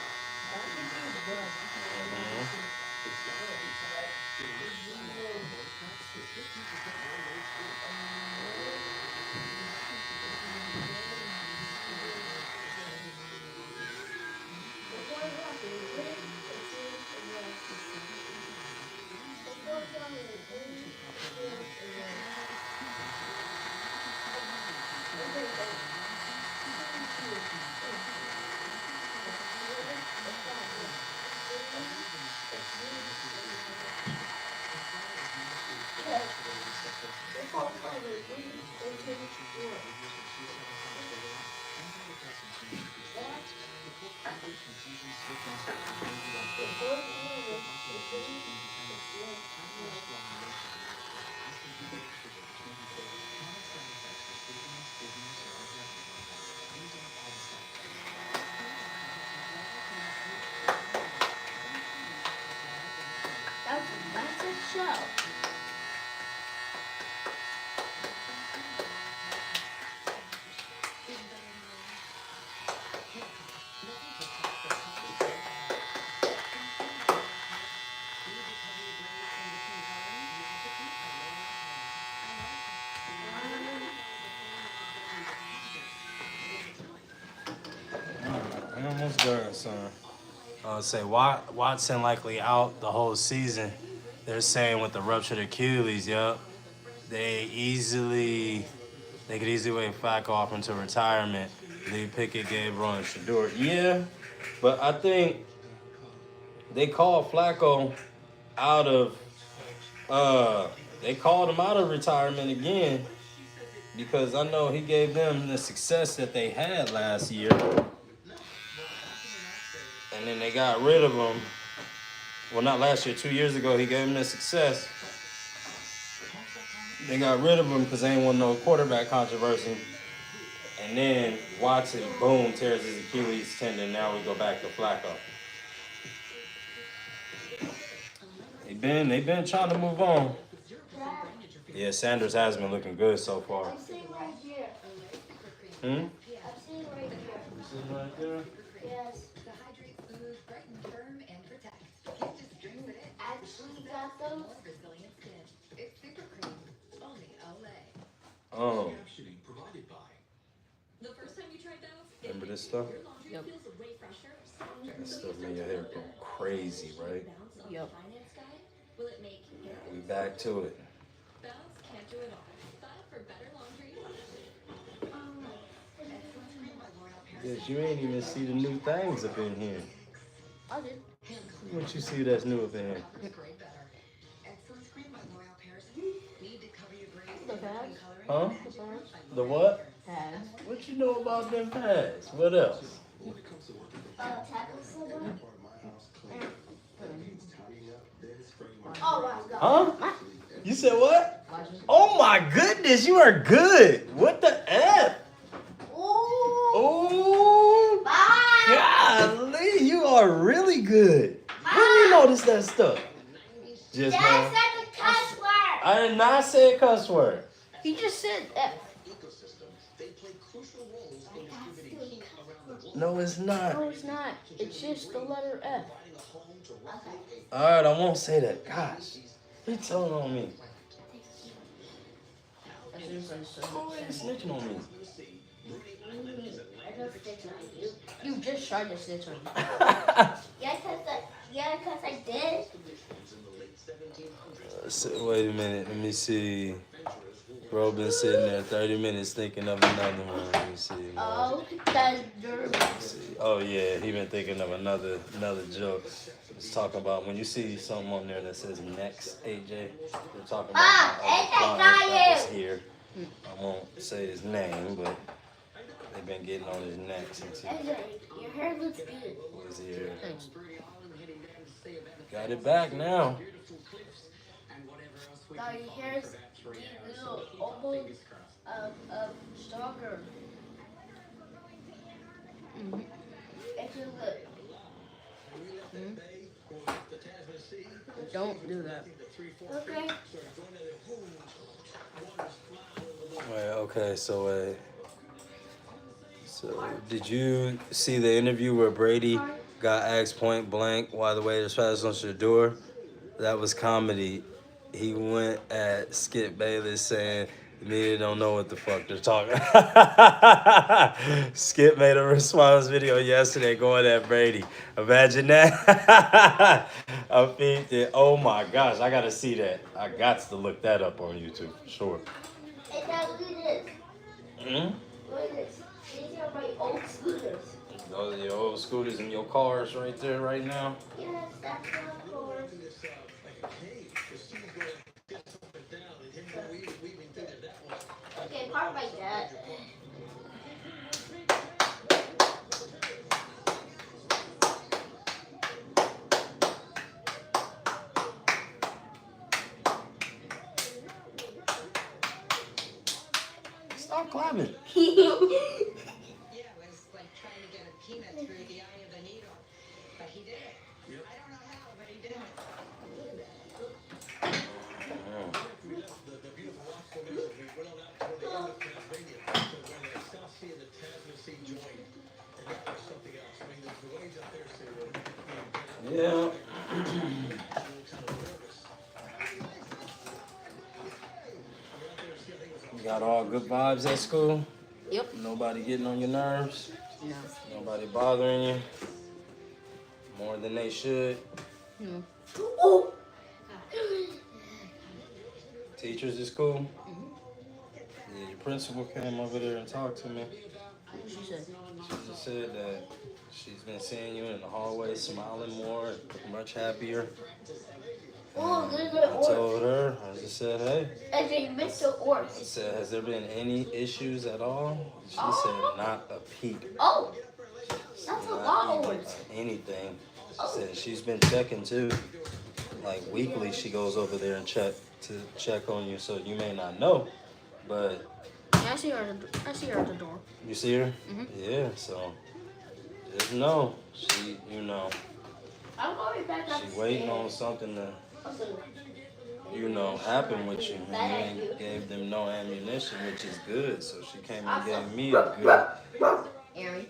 That's a show. Sure, son. Say Watson likely out the whole season. They're saying with the ruptured Achilles, yup. They could easily wave Flacco off into retirement. Lee Pickett, Gabriel, and Shador. Yeah, but I think they called Flacco out of they called him out of retirement again because I know he gave them the success that they had last year. And then they got rid of him. Well, not last year, 2 years ago, he gave them the success. They got rid of him because they ain't want no quarterback controversy. And then Watson, boom, tears his Achilles tendon. Now we go back to Flacco. They been trying to move on. Yeah, Sanders has been looking good so far. I'm sitting right here. Hmm? I'm sitting right here. You sitting right there? Yes. To hydrate food, brighten, firm, and protect. Can't just drink with it. Actually got those. More resilient skin. It's super cream. Only Olay. Oh. The first time you tried those, Remember this stuff? your laundry feels way fresher. That stuff made your hair go crazy, right? Yep. Finance guy, will it make hair? We back to it. Bells can't do it all. But for better laundry, Yes, you ain't even see the new things up in here. I did. What you see that's new up in here? The pads. Huh? The pads. The what? Pads. What you know about them pads? What else? Tackle silver. Oh my God. Huh? You said what? Oh my goodness, you are good. What the F? Oh, golly, you are really good. When you notice that stuff? Just now. Dad said the cuss word. I did not say a cuss word. He just said F. No, it's not. No, it's not. It's just the letter F. All right, I won't say that. Gosh, you telling on me. Who is snitching on me? You just tried to snitch on me. Yeah, cause I did. Wait a minute, let me see. Bro been sitting there 30 minutes thinking of another one. Let me see. Oh, that's dirty. Oh yeah, he been thinking of another joke. It's talking about when you see something on there that says next, AJ. They're talking about AJ got was here. I won't say his name, but they've been getting on his neck since he AJ, your hair looks good. was here. Got it back now. Now your hair is almost stronger. If you look. Don't do that. Okay. Wait, okay, so did you see the interview where Brady got asked point blank why the Waiters passed on Shador? That was comedy. He went at Skip Bayless saying the media don't know what the fuck they're talking. Skip made a response video yesterday going at Brady. Imagine that. I peeped it. Oh my gosh, I gotta see that. I got to look that up on YouTube for sure. Hey, Dad, look at this. Look at this. These are my old scooters. Those are your old scooters and your cars right there right now. Yes, that's my car. Okay, park like that. Stop climbing. Yeah. You got all good vibes at school? Yep. Nobody getting on your nerves? No. Nobody bothering you? more than they should. Yeah. Oh. Teachers is cool. Yeah, your principal came over there and talked to me. What she said? She just said that she's been seeing you in the hallway smiling more, much happier. Oh, there's I an orc. told her, I just said, hey. And they missed the orc. I said, has there been any issues at all? She said, not a peep. Oh, that's a lot of Not orcs. anything. She said she's been checking too. Like weekly, she goes over there and check on you. So you may not know, but Yeah, I see her at the door. you see her? Yeah. So just know she, I'm going back up. she waiting on something to, happen with you. And you ain't gave them no ammunition, which is good. So she came and gave me a good. Aaron,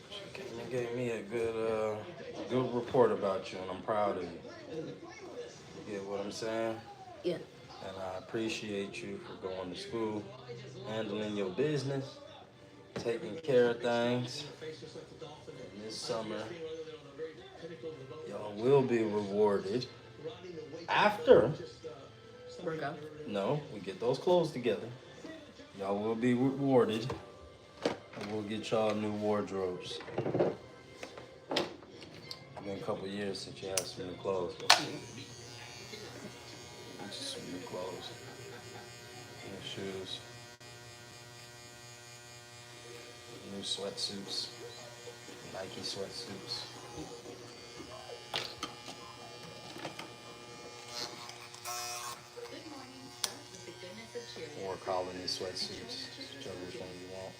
She gave me a good report about you, and I'm proud of you. You get what I'm saying? Yeah. And I appreciate you for going to school, handling your business, taking care of things. And this summer, y'all will be rewarded after. Workout. No, we get those clothes together. Y'all will be rewarded, and we'll get y'all new wardrobes. It's been a couple years since you had some new clothes. Just some new clothes, new shoes, new sweatsuits, Nike sweatsuits. Or colony sweatsuits, whichever one you want.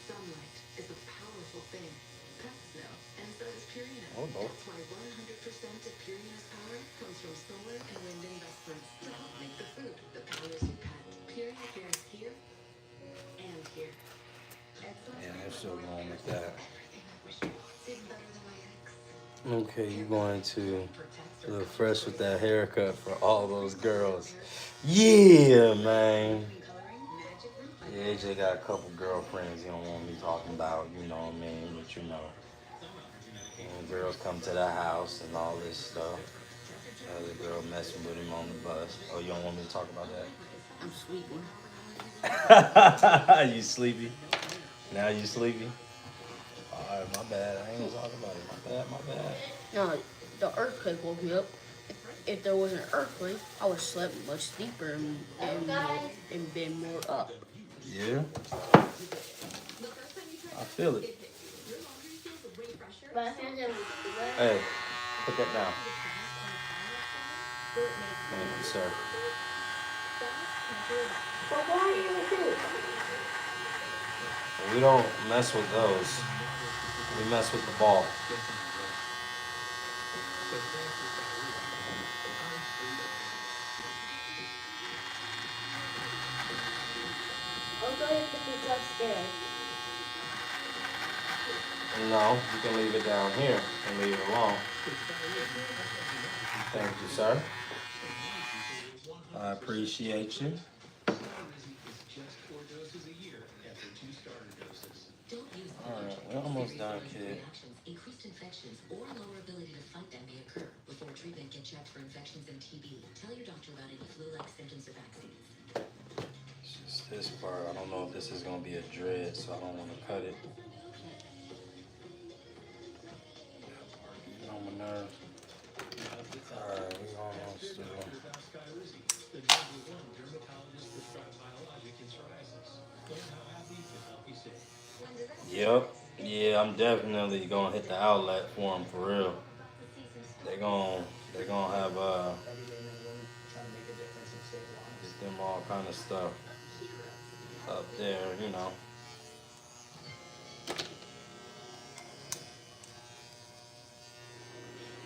Sunlight is a powerful thing. Pets know, and so is Purina. Or both. That's why 100% of Purina's power comes from solar and wind investments to help make the food that powers your pet. Purina cares here and here. Yeah, they're still going with that. Okay, you going to look fresh with that haircut for all those girls. Yeah, man. Yeah, AJ got a couple girlfriends he don't want me talking about, you know what I mean? But when girls come to the house and all this stuff. The girl messing with him on the bus. Oh, you don't want me to talk about that? I'm sleeping. You sleepy? Now you sleepy? Alright, my bad. I ain't gonna talk about it. My bad. No, the earthquake woke me up. If there was an earthquake, I would have slept much deeper and been more up. Yeah? I feel it. Hey, put that down. Thank you, sir. But why are you doing? We don't mess with those. We mess with the ball. I'm going to put this upstairs. No, you can leave it down here and leave it alone. Thank you, sir. I appreciate you. Alright, we're almost done, kid. Increased infections or lower ability to fight them may occur. Before treatment, get checked for infections and TB. Tell your doctor about any flu-like symptoms or vaccines. It's just this part. I don't know if this is going to be a dread, so I don't want to cut it. On my nerves. Alright, we're almost through. Yep. Yeah, I'm definitely gonna hit the outlet for them for real. They're gonna have get them all kind of stuff up there, you know.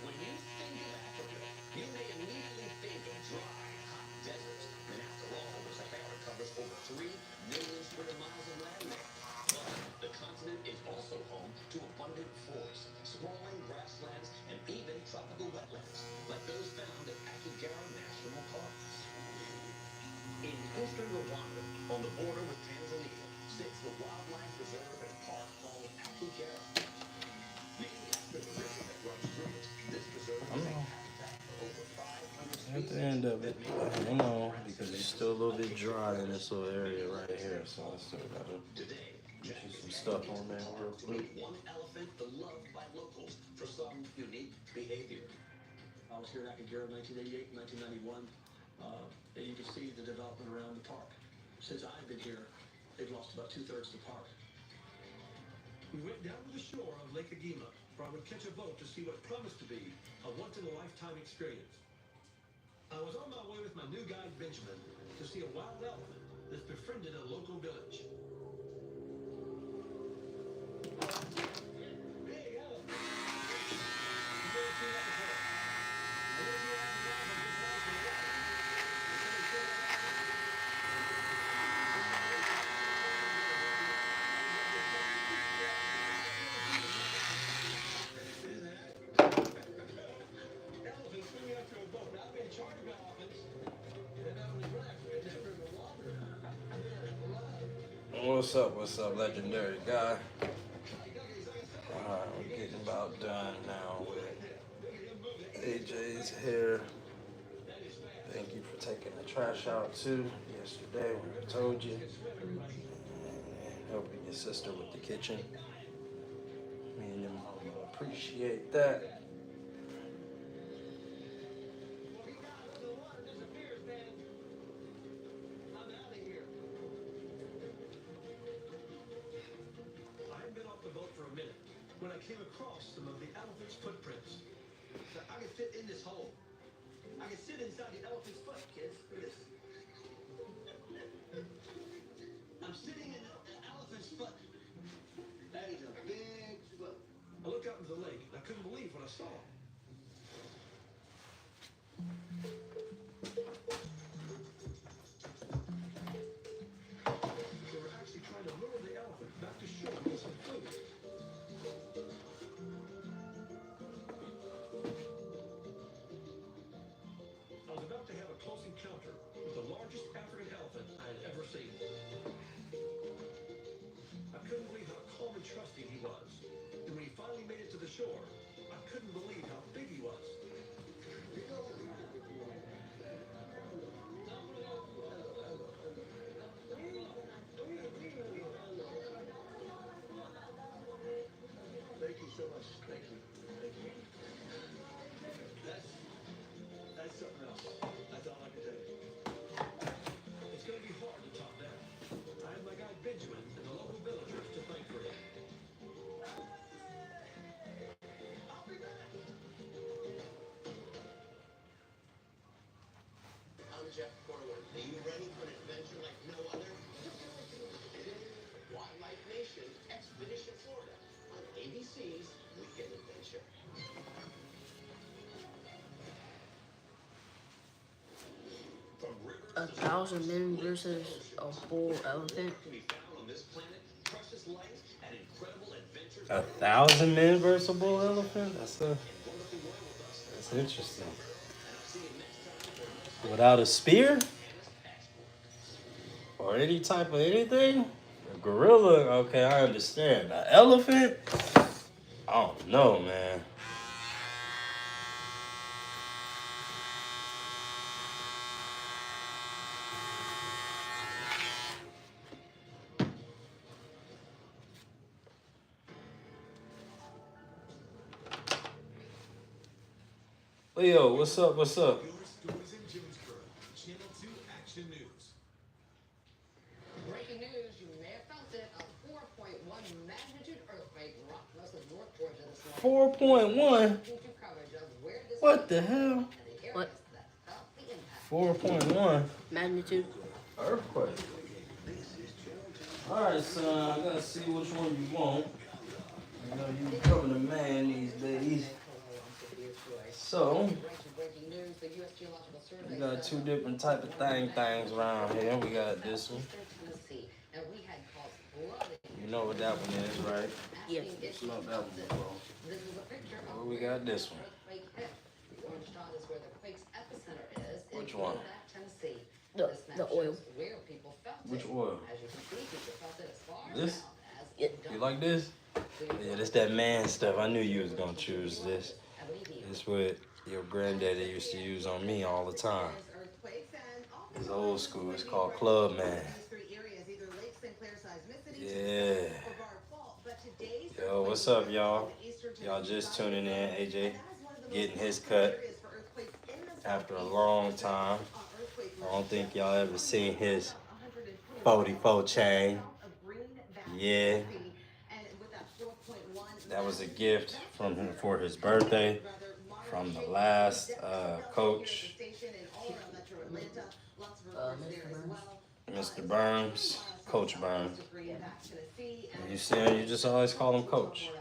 When you think of Africa, you may immediately think of dry, hot deserts. And after all, the Sahara covers over 3 million square miles of land there. But the continent is also home to abundant forests, sprawling grasslands, and even tropical wetlands, like those found at Akigera National Park. In eastern Rwanda, on the border with Tanzania, sits the wildlife reserve and park called Akigera. end of it. Hang on, because it's still a little bit dry in this little area right here. So I still gotta get you some stuff on there real quick. One elephant beloved by locals for some unique behavior. I was here in Akagera in 1988, 1991, and you can see the development around the park. Since I've been here, they've lost about 2/3 of the park. We went down to the shore of Lake Agima, where I would catch a boat to see what promised to be a once-in-a-lifetime experience. I was on my way with my new guide, Benjamin, to see a wild elephant that's befriended a local village. Big elephant. You've never seen that before. I never seen an elephant this large in the water. Elephants swimming up to a boat. Now, I've been charged by elephants. They're not only black, they're never in the water. What's up, legendary guy? Alright, we're getting about done now with AJ's hair. Thank you for taking the trash out too yesterday when I told you. And helping your sister with the kitchen. Me and your mama appreciate that. For a minute, when I came across some of the elephant's footprints. So I could fit in this hole. I could sit inside the elephant's foot, kids. Look at this. I'm sitting in the elephant's foot. That is a big foot. I looked out into the lake, and I couldn't believe what I saw. They were actually trying to lure the elephant back to shore with some food. I was about to have a close encounter with the largest African elephant I had ever seen. I couldn't believe how calm and trusting he was. And when he finally made it to the shore, I couldn't believe how big he was. Thank you so much. Thank you. Thank you. That's something else. That's all I can tell you. It's going to be hard to top that. I had my guy Benjamin and the local villagers to thank for it. I'll be back. I'm Jeff Corwin. Are you ready for an adventure like no other? Wildlife Nation Expedition Florida on ABC's Weekend Adventure. From rivers 1,000 men versus a bull elephant. can be found on this planet, precious life and incredible adventures. 1,000 men versus a bull elephant? That's interesting. Without a spear? Or any type of anything? A gorilla? Okay, I understand. An elephant? I don't know, man. Leo, what's up? What's up? Your stories in Jonesboro. Channel 2 Action News. Breaking news, you may have felt it. A 4.1 magnitude earthquake rocked most of North Georgia this morning. 4.1? What the hell? What? 4.1 magnitude? Earthquake. Alright, son, I gotta see which one you want. I know you becoming a man these days. So, we got two different type of things around here. We got this one. You know what that one is, right? Yes. Smell that one, bro. Well, we got this one. Which one? The oil. Which oil? This? Yeah. You like this? Yeah, this that man stuff. I knew you was gonna choose this. It's with your granddaddy used to use on me all the time. It's old school. It's called Clubman. Yeah. Yo, what's up, y'all? Y'all just tuning in. AJ getting his cut after a long time. I don't think y'all ever seen his 44 chain. Yeah. That was a gift from him for his birthday from the last coach, Mr. Burns, Coach Burns. And you see him, you just always call him Coach.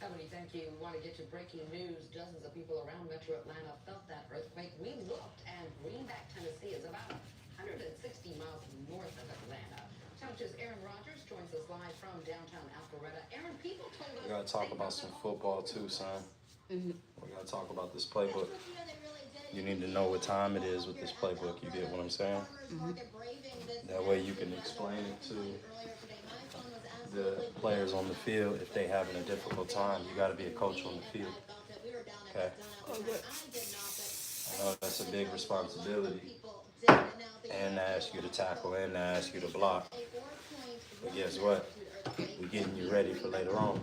Ebony, thank you. We want to get to breaking news. Dozens of people around Metro Atlanta felt that earthquake. We looked, and Greenback, Tennessee is about 160 miles north of Atlanta. Channel 2's Aaron Rodgers joins us live from downtown Alpharetta. Aaron, people told us... We gotta talk about some football too, son. We gotta talk about this playbook. You need to know what time it is with this playbook. You get what I'm saying? That way you can explain it to the players on the field if they having a difficult time. You gotta be a coach on the field. Okay? I know that's a big responsibility. And I ask you to tackle and I ask you to block. But guess what? We're getting you ready for later on.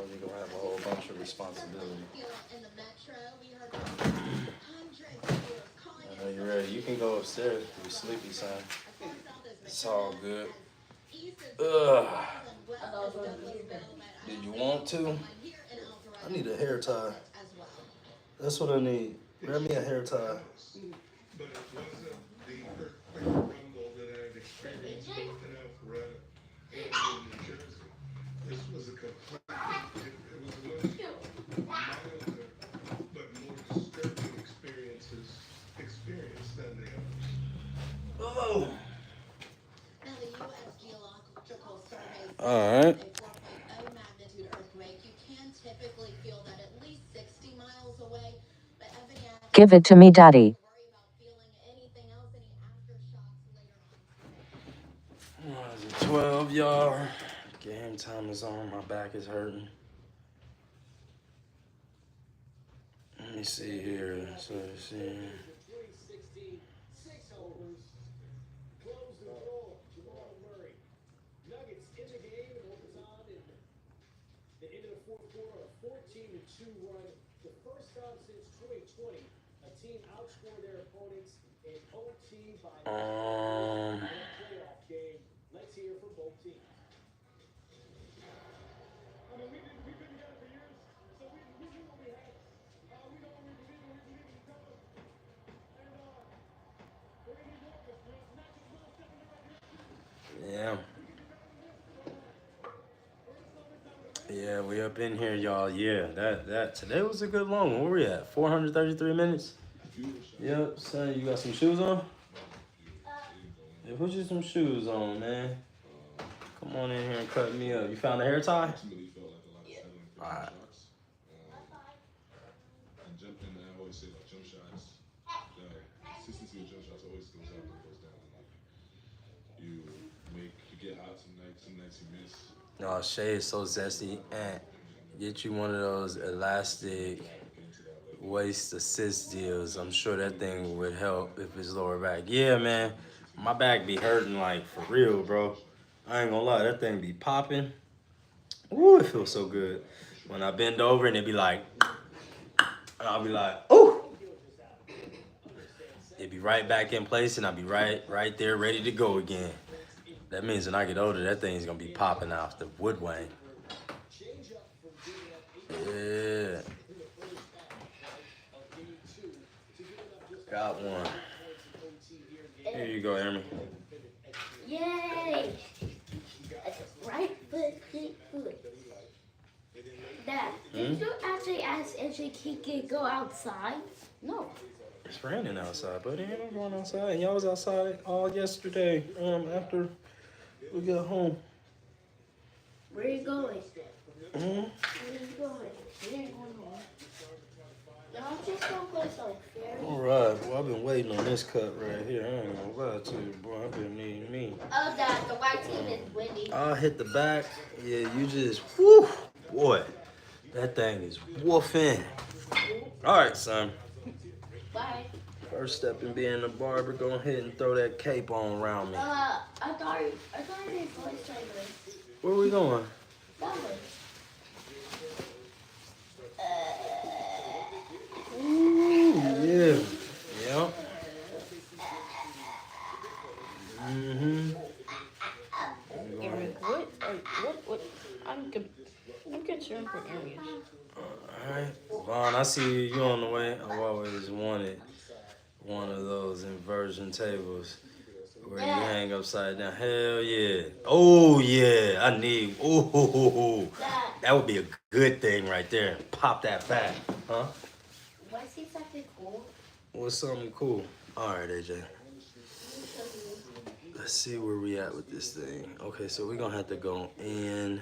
You're gonna have a whole bunch of responsibility. I know you're ready. You can go upstairs if you're sleepy, son. It's all good. Ugh. Did you want to? I need a hair tie. That's what I need. Grab me a hair tie. But it wasn't the earthquake rumble that I've experienced both in Alpharetta and in New Jersey. This was a complete, it was a much milder, but more disturbing experience than the others. Oh. All right. Give it to me, Daddy. 12, y'all. Game time is on. My back is hurting. Let me see here. So let's see. Nuggets in the game and opens on in the end of the fourth quarter, a 14-2 run. The first time since 2020, a team outscored their opponents in OT by in a playoff game. Let's hear from both teams. I mean, we've been together for years, so we knew what we had. We know what we believe in, each other. And we're going to need more of this, man. It's not just one step in the right direction. Yeah. Yeah, we up in here, y'all. Yeah, that today was a good long one. Where we at? 433 minutes? Yep, son, you got some shoes on? Yeah, put you some shoes on, man. Come on in here and cut me up. You found a hair tie? Yeah. Alright. And jumping, I always say like jump shots. Consistency with jump shots always goes up and goes down. Like you get hot some nights you miss. Oh, Shay is so zesty. And get you one of those elastic waist assist deals. I'm sure that thing would help if it's lower back. Yeah, man. My back be hurting like for real, bro. I ain't gonna lie, that thing be popping. Ooh, it feels so good. When I bend over and it be like, and I'll be like, ooh. It be right back in place and I'll be right there ready to go again. That means when I get older, that thing's gonna be popping off the woodwang. Yeah. Got one. Here you go, Aaron. Yay! Right foot, left foot. Dad, did you actually ask if he could go outside? No. It's raining outside, buddy. Ain't no going outside. And y'all was outside all yesterday. After we got home. Where are you going? Hmm? Where are you going? You ain't going home. I'm just gonna put some fairy. All right. Well, I've been waiting on this cut right here. I ain't gonna lie to you, boy. I've been needing me. Oh, Dad, the white team is winning. I'll hit the back. Yeah, you just, whoo, boy. That thing is woofing. All right, son. Bye. First step in being a barber, go ahead and throw that cape on around me. I thought it was voice trainer. Where we going? That way. Ooh, yeah. Yep. Mm-hmm. Aaron, what? I'm concerned for areas. Alright. Vaughn, I see you on the way. I've always wanted one of those inversion tables where you hang upside down. Hell yeah. Oh yeah. I need. Ooh. That would be a good thing right there. Pop that back. Huh? Why see something cool? What's something cool? Alright, AJ. Let's see where we at with this thing. Okay, so we're gonna have to go in.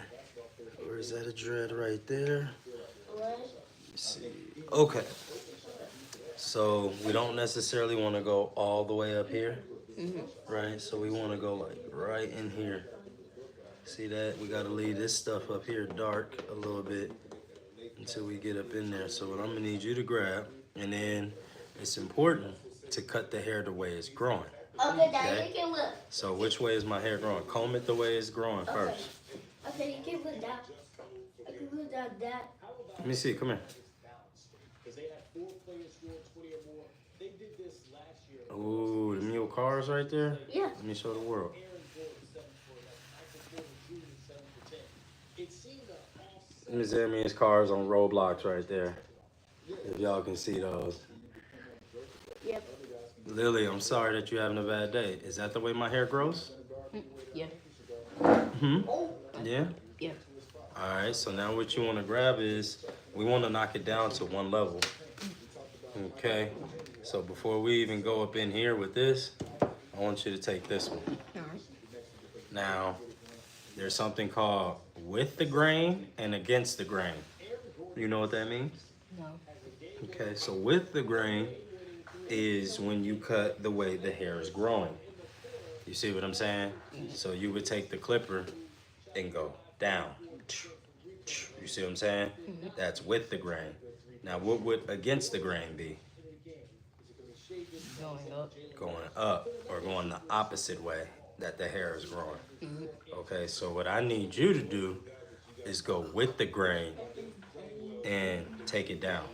Where is that a dread right there? What? Let's see. Okay. So we don't necessarily want to go all the way up here, right? So we want to go like right in here. See that? We got to leave this stuff up here dark a little bit until we get up in there. So what I'm gonna need you to grab, and then it's important to cut the hair the way it's growing. Okay, Dad, you can look. So which way is my hair growing? Comb it the way it's growing first. Okay, you can look that. I can look that. Let me see. Come here. Because they had 4 players score 20 or more. They did this last year. Ooh, the mule cars right there? Yeah. Let me show the world. Let me zoom in his cars on Roblox right there. If y'all can see those. Yep. Lily, I'm sorry that you're having a bad day. Is that the way my hair grows? Yeah. Yeah? Yeah. All right, so now what you want to grab is, we want to knock it down to one level. Okay, so before we even go up in here with this, I want you to take this one. All right. Now, there's something called with the grain and against the grain. You know what that means? No. Okay, so with the grain is when you cut the way the hair is growing. You see what I'm saying? So you would take the clipper and go down. You see what I'm saying? That's with the grain. Now what would against the grain be? Going up. Going up, or going the opposite way that the hair is growing. Okay, so what I need you to do is go with the grain and take it down.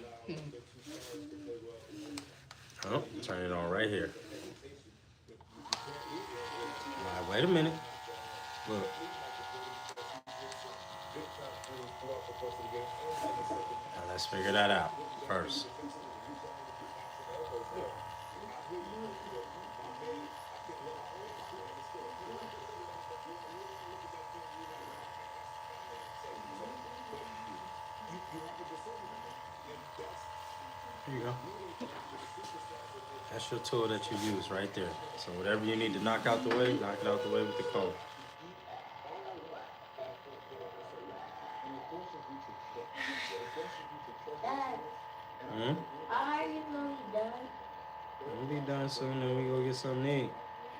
Oh, turn it on right here. All right, wait a minute. Look. Now let's figure that out first. Here you go. That's your tool that you use right there. So whatever you need to knock out the way, knock it out the way with the comb. Dad, Hmm? are you gonna be done? We'll be done soon, then we go get something to eat.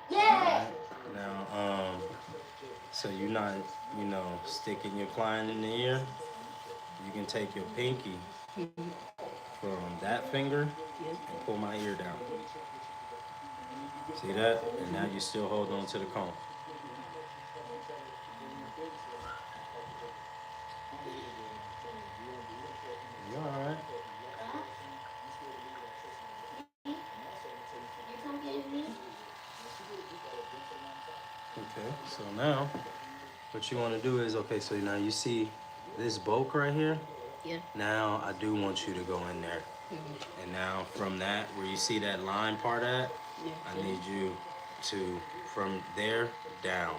Yeah! Now, so you're not, sticking your client in the ear. You can take your pinky from that finger and pull my ear down. See that? And now you still hold on to the comb. You alright? You come get me? Okay, so now what you want to do is, okay, so now you see this bulk right here? Yeah. Now I do want you to go in there. And now from that, where you see that line part at, I need you to, from there, down.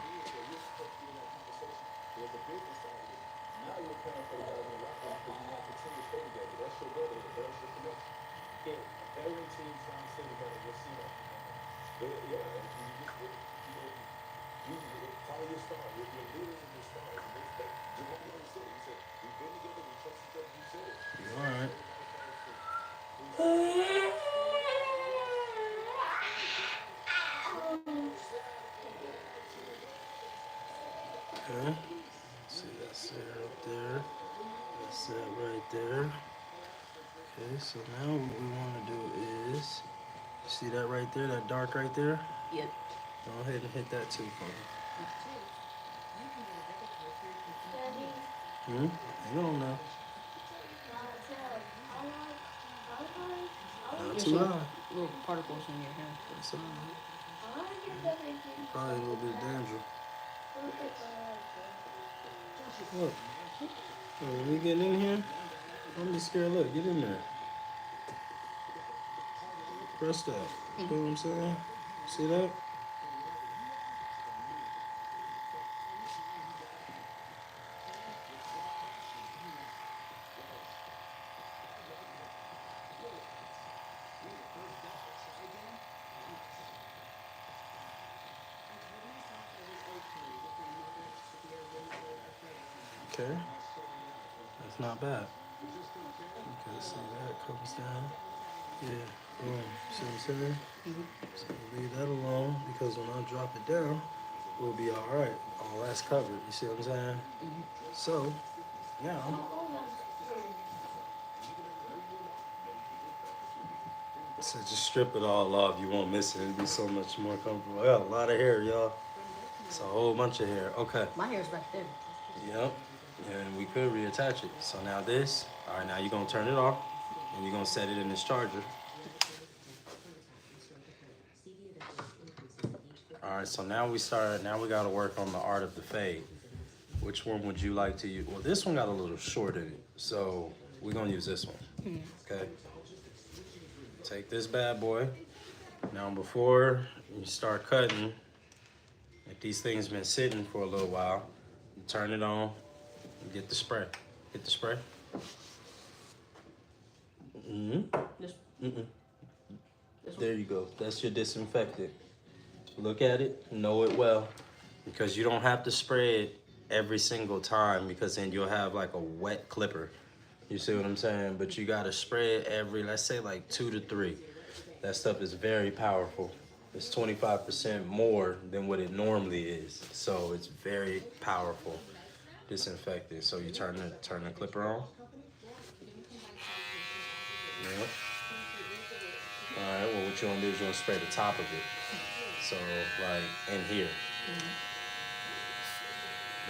You alright? Okay. See, that's there up there. That's that right there. Okay, so now what we want to do is, see that right there, that dark right there? Yep. Go ahead and hit that too for me. Hang on now. Not There's too some loud. little particles in your hair. That's all right. Probably a little bit of dandruff. Look. When we get in here, don't be scared. Look, get in there. Press that. You know what I'm saying? See that? Okay. That's not bad. Okay, see that comes down. Yeah, boom. See what I'm saying? So leave that alone because when I drop it down, we'll be all right. All that's covered. You see what I'm saying? So now, so just strip it all off. You won't miss it. It'll be so much more comfortable. I got a lot of hair, y'all. It's a whole bunch of hair. Okay. My hair's back there. Yep. And we could reattach it. So now this. All right. Now you're gonna turn it off, and you're gonna set it in this charger. All right, so now we got to work on the art of the fade. Which one would you like to use? Well, this one got a little short in it, so we're going to use this one. Okay. Take this bad boy. Now, before you start cutting, if these things been sitting for a little while, you turn it on and get the spray. Get the spray. There you go. That's your disinfectant. Look at it, know it well, because you don't have to spray it every single time because then you'll have like a wet clipper. You see what I'm saying? But you gotta spray it every, let's say like 2 to 3. That stuff is very powerful. It's 25% more than what it normally is. So it's very powerful disinfectant. So you turn the clipper on. Yep. All right, well what you wanna do is you wanna spray the top of it. So, like, in here.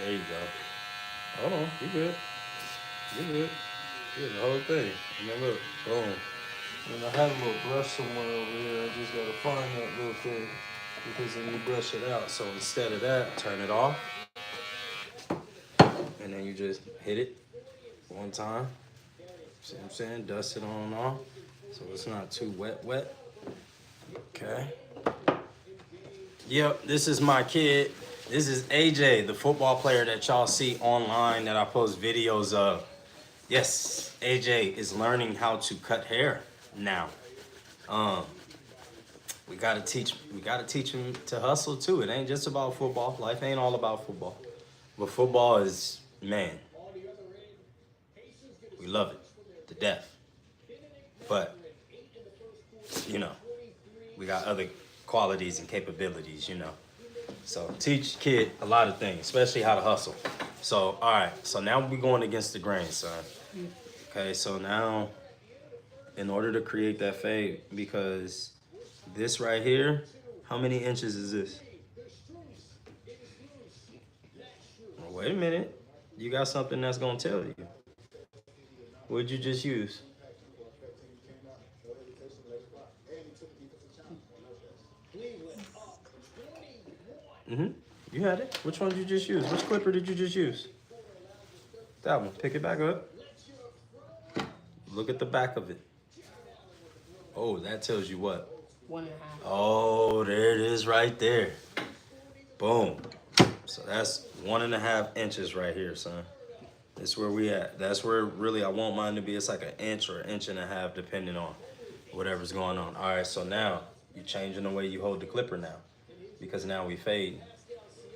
There you go. Hold on, you good. You good. You good, the whole thing. And then look, boom. And I have a little brush somewhere over here. I just gotta find that little thing. Because then you brush it out. So instead of that, turn it off. And then you just hit it one time. See what I'm saying? Dust it on and off. So it's not too wet. Okay. Yep, this is my kid. This is AJ, the football player that y'all see online that I post videos of. Yes, AJ is learning how to cut hair now. We gotta teach him to hustle too. It ain't just about football. Life ain't all about football. But football is, man, we love it to death. But, you know, we got other qualities and capabilities, you know. So teach kid a lot of things, especially how to hustle. So, all right, so now we're going against the grain, son. Okay, so now, in order to create that fade, because this right here, how many inches is this? Well, wait a minute. You got something that's gonna tell you. What'd you just use? You had it. Which one did you just use? Which clipper did you just use? That one. Pick it back up. Look at the back of it. Oh, that tells you what? 1.5. Oh, there it is right there. Boom. So that's 1.5 inches right here, son. That's where we at. That's where really I want mine to be. It's like 1 inch or 1.5 inches depending on whatever's going on. All right, so now you're changing the way you hold the clipper now because now we fade.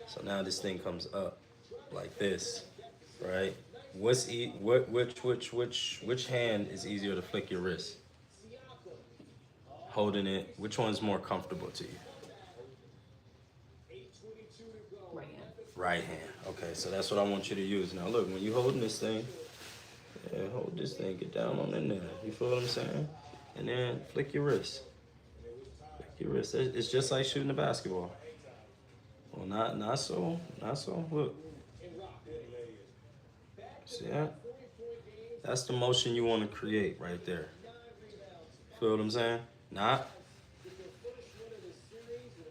So now this thing comes up like this, right? Which hand is easier to flick your wrist? holding it. Which one's more comfortable to you? Right hand. Right hand. Okay, so that's what I want you to use. Now look, when you holding this thing, hold this thing, get down on in there. You feel what I'm saying? And then flick your wrist. Flick your wrist. It's just like shooting a basketball. Well, not so. Look. See that? That's the motion you want to create right there. Feel what I'm saying? Not.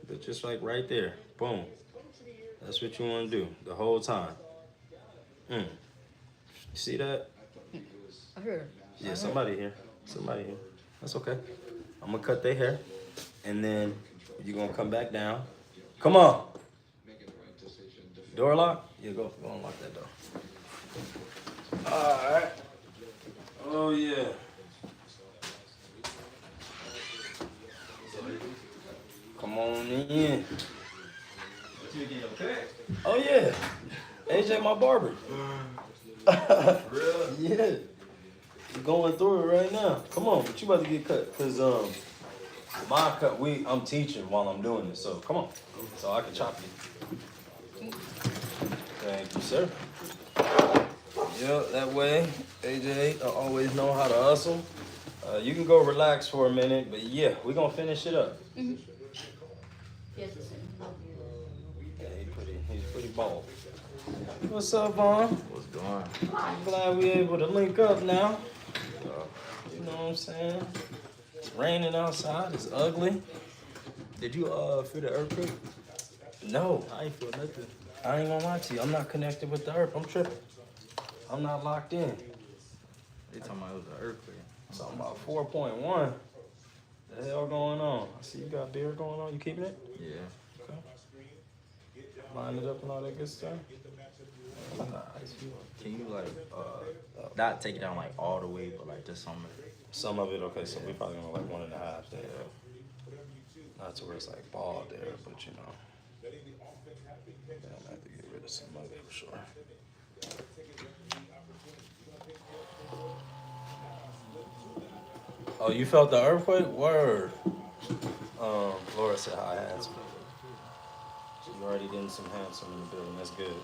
But just like right there. Boom. That's what you want to do the whole time. You see that? I heard. Yeah, somebody here. That's okay. I'm going to cut their hair. And then you're going to come back down. Come on. Door lock? Yeah, go unlock that door. All right. Oh, yeah. Come on in. Oh, yeah. AJ, my barber. Really? Yeah. We're going through it right now. Come on, but you about to get cut. Because my cut, I'm teaching while I'm doing this. So come on. So I can chop you. Thank you, sir. Yep, that way, AJ, I always know how to hustle. You can go relax for a minute, but yeah, we're going to finish it up. Mm-hmm. Yes, Yeah, he's pretty bald. What's up, Vaughn? What's going on? I'm glad we're able to link up now. You know what I'm saying? It's raining outside. It's ugly. Did you feel the earthquake? No. I ain't feel nothing. I ain't gonna lie to you. I'm not connected with the earth. I'm tripping. I'm not locked in. They talking about it was an earthquake. Something about 4.1. The hell going on? I see you got beer going on. You keeping it? Yeah. Okay. Line it up and all that good stuff. Can you like not take it down like all the way, but like just some of it? Some of it, okay. So we probably gonna like 1.5 there. Not to where it's like bald there, but you know. Yeah, I'm gonna have to get rid of some of it for sure. Oh, you felt the earthquake? Word. Laura said hi, handsome. She's already getting some handsome in the building. That's good.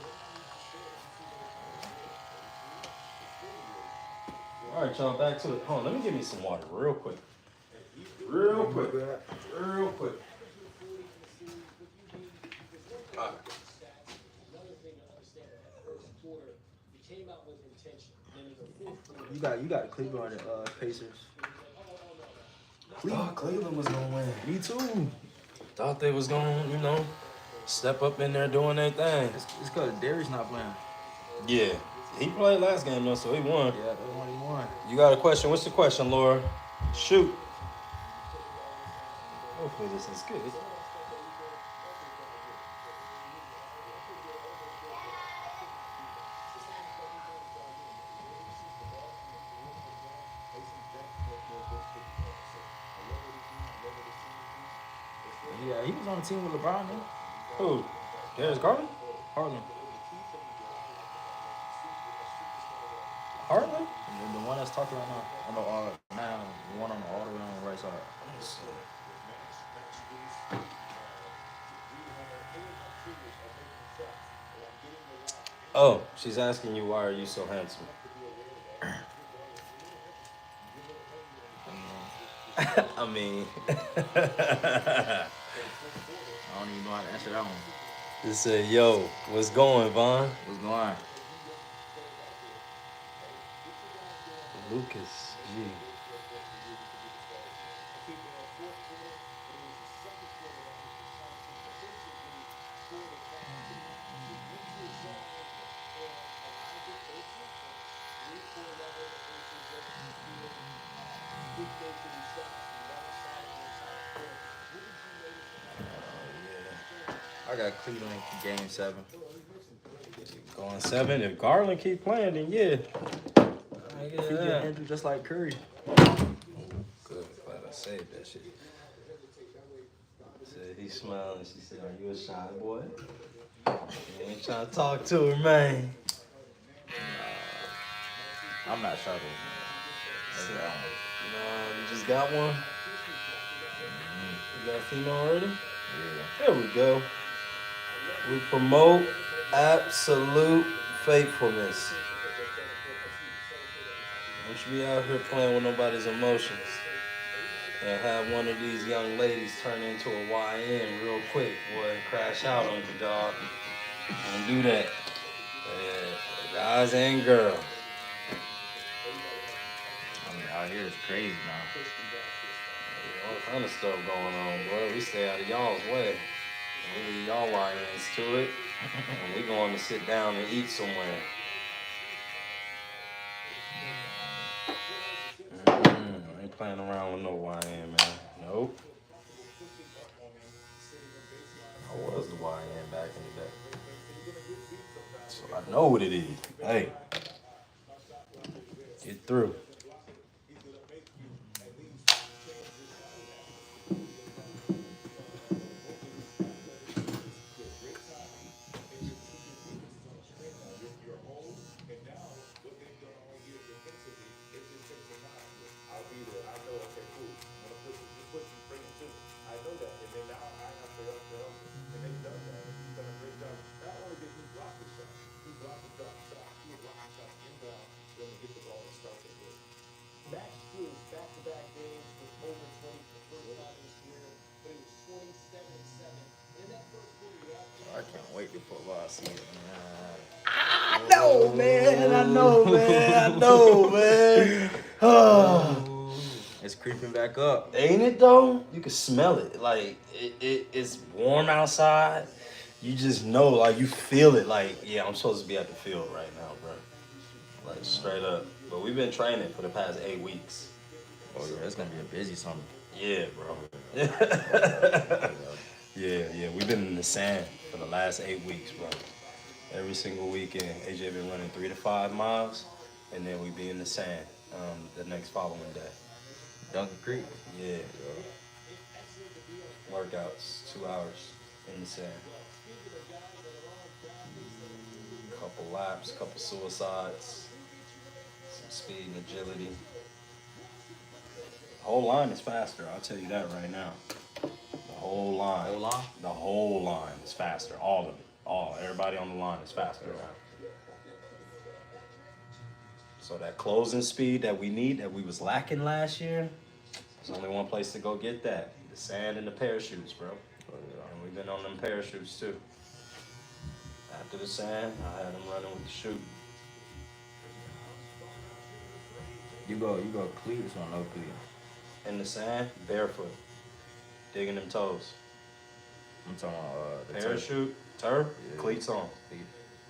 All right, y'all, back to it. Hold on, let me give me some water real quick. Real quick. All right. You got Cleveland Pacers. Cleveland was gonna win. Me too. Thought they was gonna, step up in there doing their thing. It's because Darius not playing. Yeah. He played last game though, so he won. Yeah, that's one he won. You got a question? What's the question, Laura? Shoot. Hopefully this is good. Yeah, he was on the team with LeBron, man. Who? Darius Garland? Harlan. Harlan? The one that's talking right now. On the now, the one on the all the way on the right side. Oh, she's asking you why are you so handsome? I mean, I don't even know how to answer that one. Just say, yo, what's going, Vaughn? What's going on? Lucas, G. I got Cleveland game 7. Going 7. If Garland keep playing, then yeah. If he get injured just like Curry. Good, glad I saved that shit. Said he's smiling. She said, "Are you a shy boy? You ain't trying to talk to her, man." I'm not shy though. You just got one. You got a female already? Yeah. There we go. We promote absolute faithfulness. Don't you be out here playing with nobody's emotions and have one of these young ladies turn into a YN real quick, boy, and crash out on you, dog. Don't do that. Yeah, guys and girls. I mean, out here it's crazy now. All kind of stuff going on, boy. We stay out of y'all's way. We leave y'all YNs to it. And we going to sit down and eat somewhere. I ain't playing around with no YN, man. Nope. I was the YN back in the day. So I know what it is. Hey. Get through. I can't wait to football season. I know, man. I know, man. I know, man. It's creeping back up. Ain't it though? You can smell it. Like it's warm outside. You just know, like you feel it. Like, yeah, I'm supposed to be at the field right now, bro. Like straight up. But we've been training for the past 8 weeks. Oh yeah, it's gonna be a busy summer. Yeah, bro. Yeah. We've been in the sand for the last 8 weeks, bro. Every single weekend, AJ been running 3 to 5 miles, and then we be in the sand the next following day. Duncan Creek. Yeah. Workouts, 2 hours in the sand. Couple laps, couple suicides, some speed and agility. The whole line is faster, I'll tell you that right now. The whole line. The whole line is faster. All of it. Everybody on the line is faster now. So that closing speed that we need, that we was lacking last year, there's only one place to go get that. The sand and the parachutes, bro. And we've been on them parachutes too. After the sand, I had them running with the chute. You go cleats or no cleats? In the sand, barefoot. Digging them toes. I'm talking about the parachute, turf, yeah. Cleats on.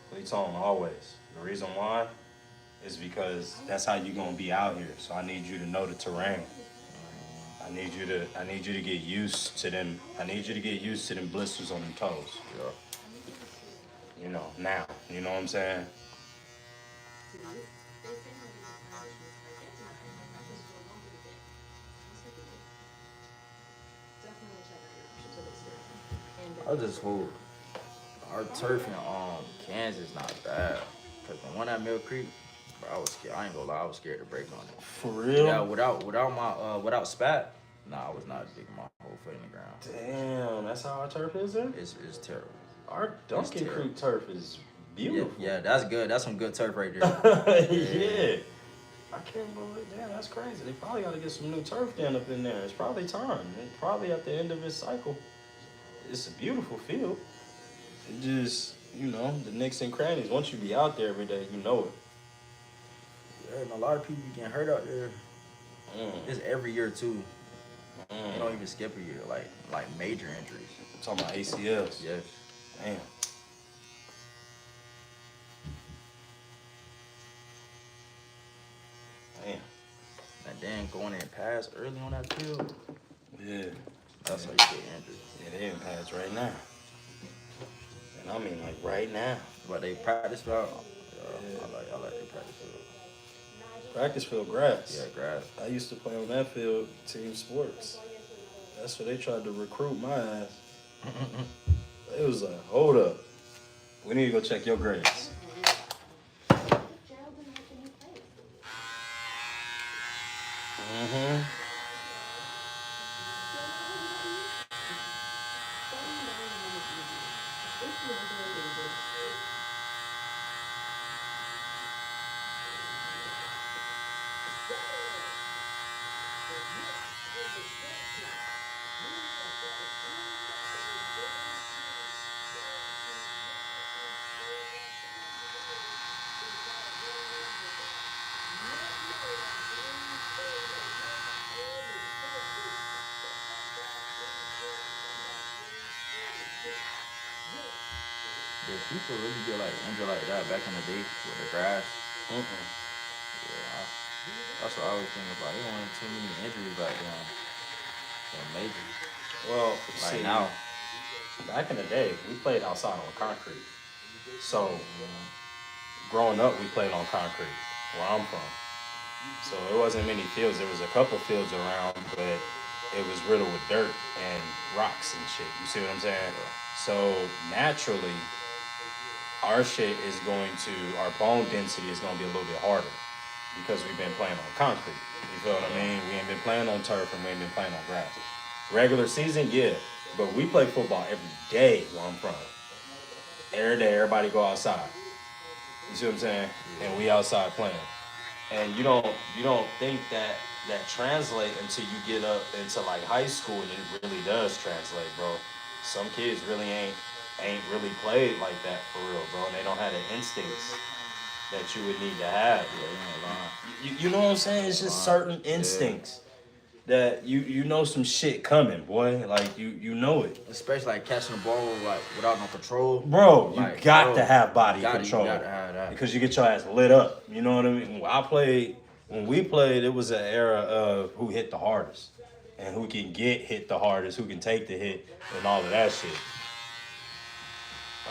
Cleats on always. The reason why is because that's how you're gonna be out here. So I need you to know the terrain. I need you to get used to them. I need you to get used to them blisters on them toes. Yeah. You know, now. You know what I'm saying? I just hope our turf in Kansas not bad. Cause the one at Mill Creek, bro, I was scared. I ain't gonna lie, I was scared to break on it. For real? Yeah, without spat, nah, I was not digging my whole foot in the ground. Damn, that's how our turf is there? It's terrible. Our Duncan Creek turf is beautiful. Yeah, that's good. That's some good turf right there. Yeah. I can't believe, damn, that's crazy. They probably got to get some new turf down up in there. It's probably time. It's probably at the end of its cycle. It's a beautiful field. It just, you know, the nicks and crannies. Once you be out there every day, you know it. Yeah, and a lot of people be getting hurt out there. It's every year too. They don't even skip a year, like major injuries. I'm talking about ACLs. Yeah. Damn. Damn. And then going in pass early on that field. Yeah. That's how you get injured. Yeah, they in pads right now. And I mean like right now. But they practice field. I like their practice field. Practice field grass. Yeah, grass. I used to play on that field, team sports. That's where they tried to recruit my ass. It was like, hold up. We need to go check your grades. people really get like injured like that back in the day with the grass. Mm-mm. Yeah, that's what I was thinking about. There weren't too many injuries back then. They're major. Well, Like see, now. back in the day, we played outside on concrete. So, growing up, we played on concrete where I'm from. So it wasn't many fields. There was a couple fields around, but it was riddled with dirt and rocks and shit. You see what I'm saying? So naturally, our shit is going to, our bone density is going to be a little bit harder because we've been playing on concrete. You feel what I mean? We ain't been playing on turf and we ain't been playing on grass. Regular season, yeah, but we play football every day where I'm from. Every day, everybody go outside. You see what I'm saying? And we outside playing. And you don't think that translate until you get up into like high school, and it really does translate, bro. Some kids really ain't really played like that for real, bro. And they don't have the instincts that you would need to have. You know what I'm saying? It's just certain instincts that you know some shit coming, boy. Like you know it. Especially like catching the ball like without no control. Bro, you like, got to have body you control. gotta have that. Because you get your ass lit up. You know what I mean? When we played, it was an era of who hit the hardest. And who can get hit the hardest, who can take the hit, and all of that shit.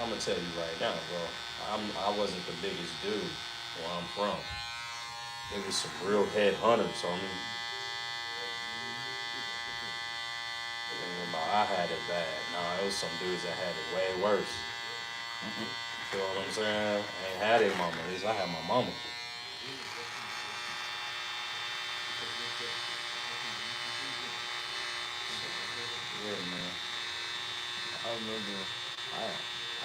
I'm gonna tell you right now, bro. I wasn't the biggest dude where I'm from. It was some real headhunters on me. I had it bad. Nah, it was some dudes that had it way worse. You feel what I'm saying? I ain't had it, mama. At least I had my mama. Yeah, man. I remember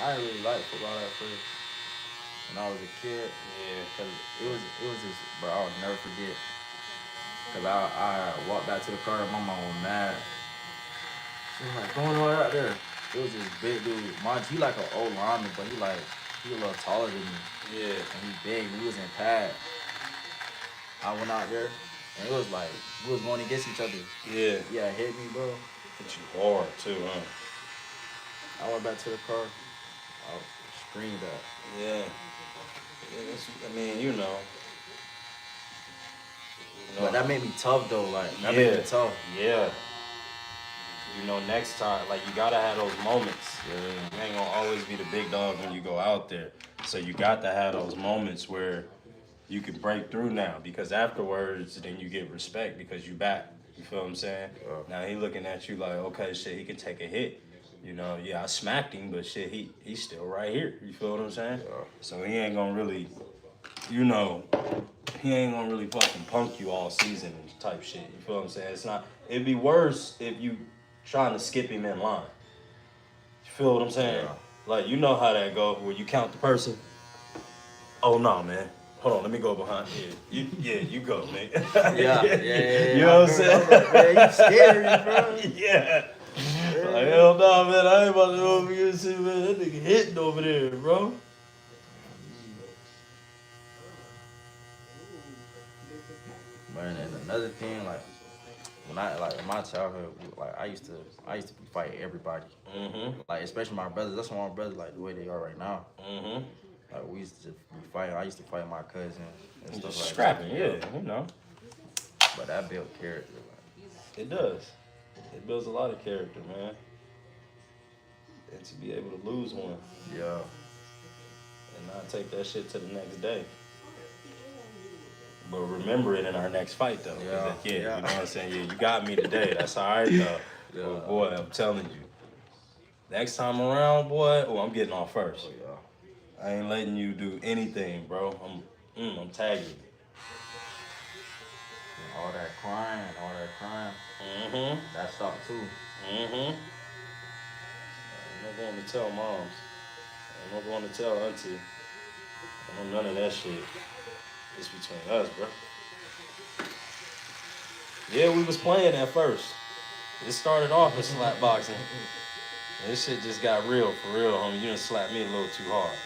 I didn't really like football at first when I was a kid. Yeah. Cause it was just, bro, I'll never forget. Cause I walked back to the car and my mom was mad. She was like, going on out there. It was this big dude. Mind you, he like an old lineman, but he a little taller than me. Yeah. And he big. We was in pad. I went out there, and it was like we was going against each other. Yeah. Yeah, hit me, bro. Hit you hard too, huh? I went back to the car. I screamed at. Yeah. I mean, you know. But that made me tough though. Like that made me tough. Yeah. You know, next time, like you gotta have those moments. Yeah. You ain't gonna always be the big dog when you go out there. So you got to have those moments where you can break through now, because afterwards, then you get respect because you back. You feel what I'm saying? Now he looking at you like, okay, shit, he can take a hit. You know, yeah, I smacked him, but shit, he's still right here. You feel what I'm saying? So he ain't gonna really, you know, he ain't gonna really fucking punk you all season type shit. You feel what I'm saying? It's not. It'd be worse if you trying to skip him in line. You feel what I'm saying? Like, you know how that go, where you count the person. Oh no, man. Hold on, let me go behind here. You go, man. Yeah. You know what I'm saying? Man, you scary, bro. Yeah. Like, hell no, man. I ain't about to go over here and see, man. That nigga hitting over there, bro. Man, and another thing, like when I like in my childhood, like I used to be fighting everybody. Like especially my brothers. That's why my brothers like the way they are right now. Like we used to be fighting. I used to fight my cousin and stuff like scrapping, that. you know. But that built character. It does. It builds a lot of character, man. And to be able to lose one. Yeah. And not take that shit to the next day. But remember it in our next fight, though. Yeah. You know what I'm saying? Yeah, you got me today. That's all right, though. But boy, I'm telling you. Next time around, boy, I'm getting off first. I ain't letting you do anything, bro. I'm tagging you. All that crying. That stopped too. I'm not going to tell moms. I'm not going to tell auntie. I don't know none of that shit. It's between us, bro. Yeah, we was playing at first. It started off as slap boxing. This shit just got real, for real, homie. You done slapped me a little too hard.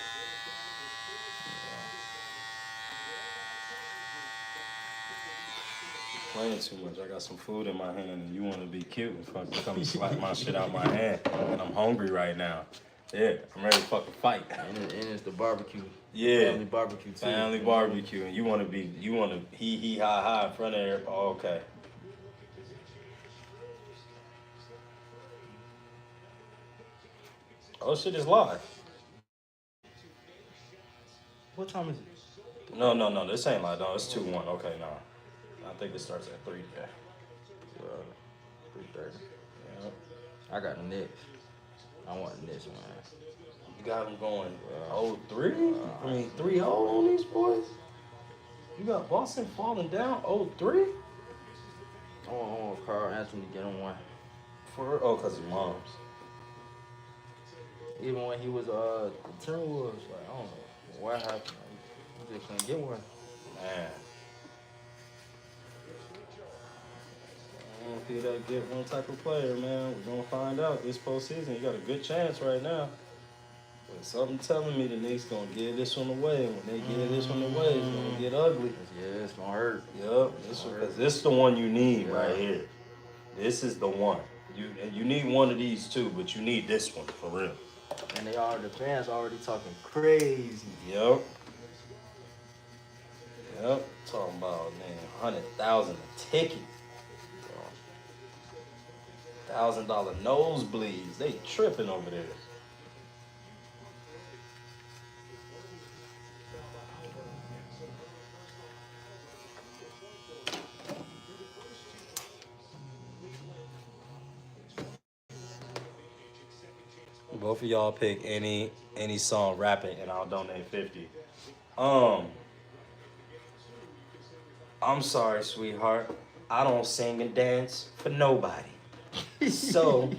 Playing too much. I got some food in my hand and you want to be cute and fucking come and slap my shit out my hand. And I'm hungry right now. Yeah, I'm ready to fucking fight. And it's the barbecue. Yeah. Family barbecue too. Family barbecue. And you want to hee ha ha in front of everybody. Oh, okay. Oh, shit is live. What time is it? No. This ain't live. No, it's 2-1. Okay, no. I think it starts at 3. Yeah. 3:30. Yep. I got the Knicks. I want the Knicks, man. You got them going 0-3? I mean, 3-0 on these boys? You got Boston falling down 0-3? I want Carl Anthony to get him one. Because of moms. Even when he was the Timberwolves, like, I don't know what happened. He just couldn't get one. Man. I don't know if he that get one type of player, man. We're going to find out this postseason. You got a good chance right now. But something telling me the Knicks going to give this one away. And when they give this one away, it's going to get ugly. Yeah, it's going to hurt. Yep. This is the one you need right here. This is the one. You need one of these too, but you need this one for real. And the fans already talking crazy. Yep. Talking about, man, 100,000 a ticket. $1,000 nosebleeds. They tripping over there. Both of y'all pick any song, rap it, and I'll donate 50. I'm sorry, sweetheart. I don't sing and dance for nobody. So,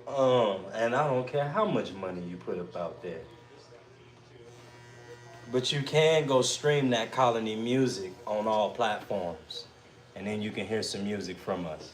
and I don't care how much money you put up out there. But you can go stream that Colony music on all platforms. And then you can hear some music from us.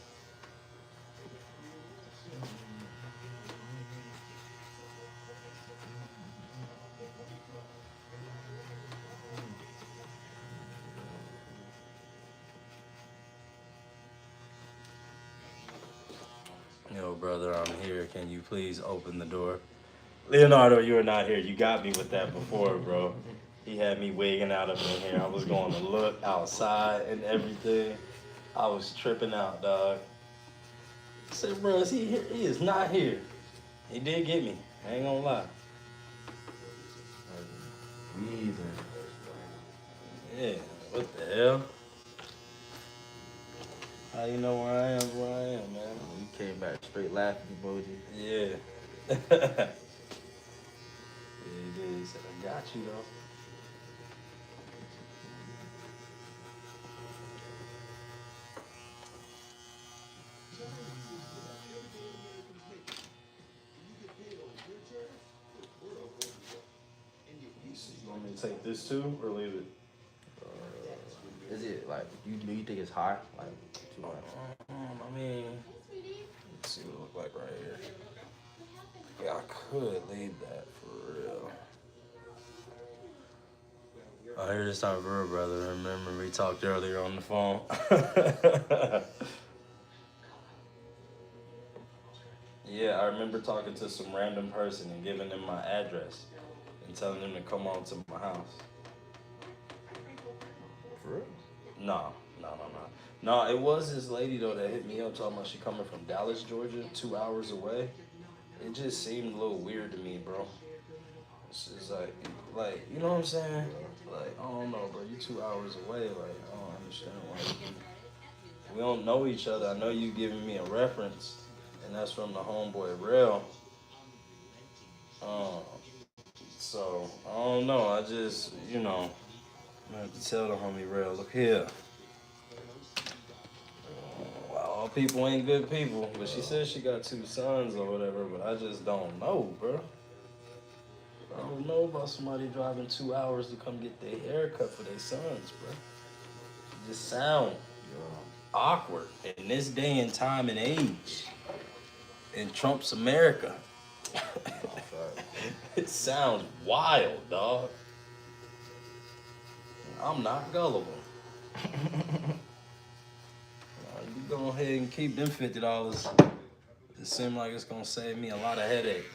Yo, brother, I'm here. Can you please open the door? Leonardo, you are not here. You got me with that before, bro. He had me wigging out up in here. I was going to look outside and everything. I was tripping out, dog. I said, bro, is he here? He is not here. He did get me. I ain't gonna lie. Yeah, what the hell? How you know where I am, man? You came back straight laughing emoji. Yeah. Yeah, he did. He said, I got you, though. You want me to take this too, or leave it? Is it like, do you think it's high? Like, too much? I mean, let's see what it look like right here. Yeah, I could leave that for real. Oh, here this time for real, brother. Remember we talked earlier on the phone? Yeah, I remember talking to some random person and giving them my address and telling them to come on to my house. For real? No. No, it was this lady, though, that hit me up talking about she coming from Dallas, Georgia, 2 hours away. It just seemed a little weird to me, bro. It's just like, you know what I'm saying? Like, I don't know, bro. You 2 hours away. Like, I don't understand why. We don't know each other. I know you giving me a reference, and that's from the homeboy Rail. So, I don't know. I just, I have to tell the homie Rail, look here. All people ain't good people, but she says she got 2 sons or whatever, but I just don't know, bro. I don't know about somebody driving 2 hours to come get their hair cut for their sons, bro. It just sound awkward in this day and time and age in Trump's America. It sounds wild, dog. I'm not gullible. You go ahead and keep them $50. It seems like it's gonna save me a lot of headache.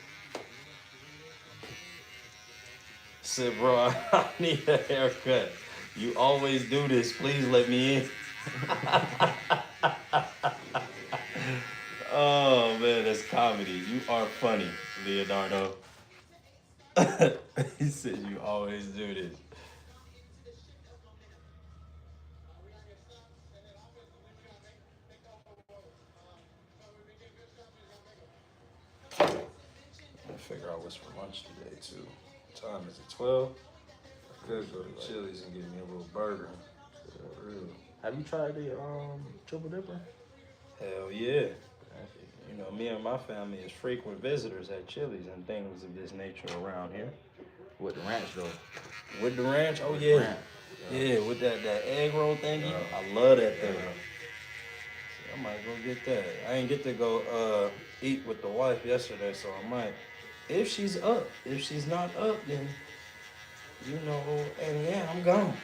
said, bro, I need a haircut. You always do this. Please let me in. Oh man, that's comedy. You are funny, Leonardo. He said you always do this. I figure out what's for lunch today too. What time is it? 12? I could go to Chili's and get me a little burger. For real. Have you tried the triple dipper? Hell yeah. You know, me and my family is frequent visitors at Chili's and things of this nature around here. With the ranch though. With the ranch? Oh With yeah. ranch. Yeah, with that egg roll thingy. I love that thing. I might go get that. I ain't get to go eat with the wife yesterday, so I might. If she's up. If she's not up, then you know, and yeah, I'm gone.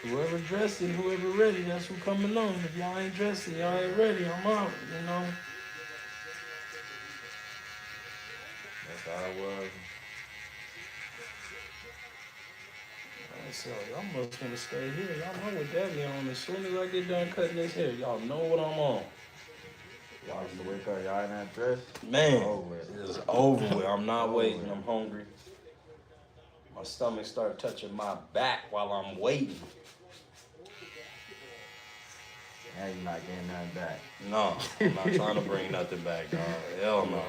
Whoever dressed and whoever ready, that's who coming on. If y'all ain't dressed and y'all ain't ready, I'm out, you know. That's how it was. So y'all must want to stay here. Y'all know what daddy on. As soon as I get done cutting this hair, y'all know what I'm on. Y'all used to wake up, y'all in that dress? Man, it's over with. I'm not waiting. I'm hungry. My stomach started touching my back while I'm waiting. Now you're not getting nothing back. No, I'm not trying to bring nothing back, dog. Hell no.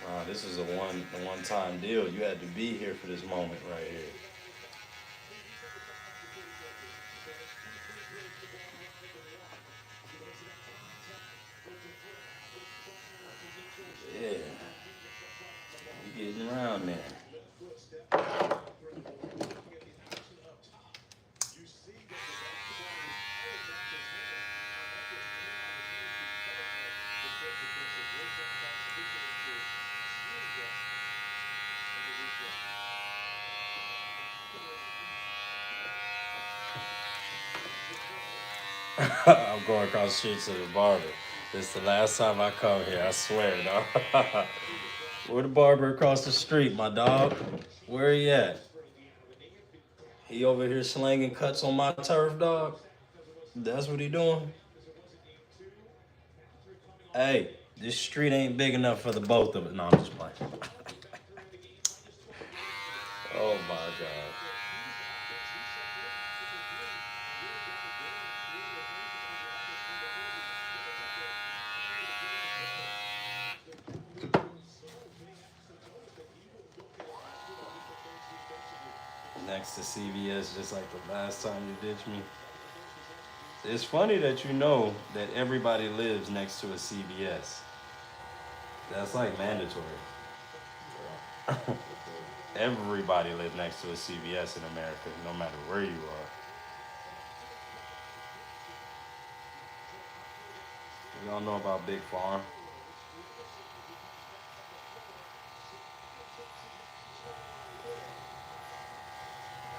Nah, this is a one-time deal. You had to be here for this moment right here. Yeah. We getting around there. I'm going across the street to the barber. This is the last time I come here, I swear, dog. Where the barber across the street, my dog? Where he at? He over here slanging cuts on my turf, dog? That's what he doing? Hey, this street ain't big enough for the both of us. No, I'm just playing. Oh my God. Next to CVS, just like the last time you ditched me. It's funny that you know that everybody lives next to a CVS. That's like mandatory. Everybody lives next to a CVS in America, no matter where you are. Y'all know about Big Farm?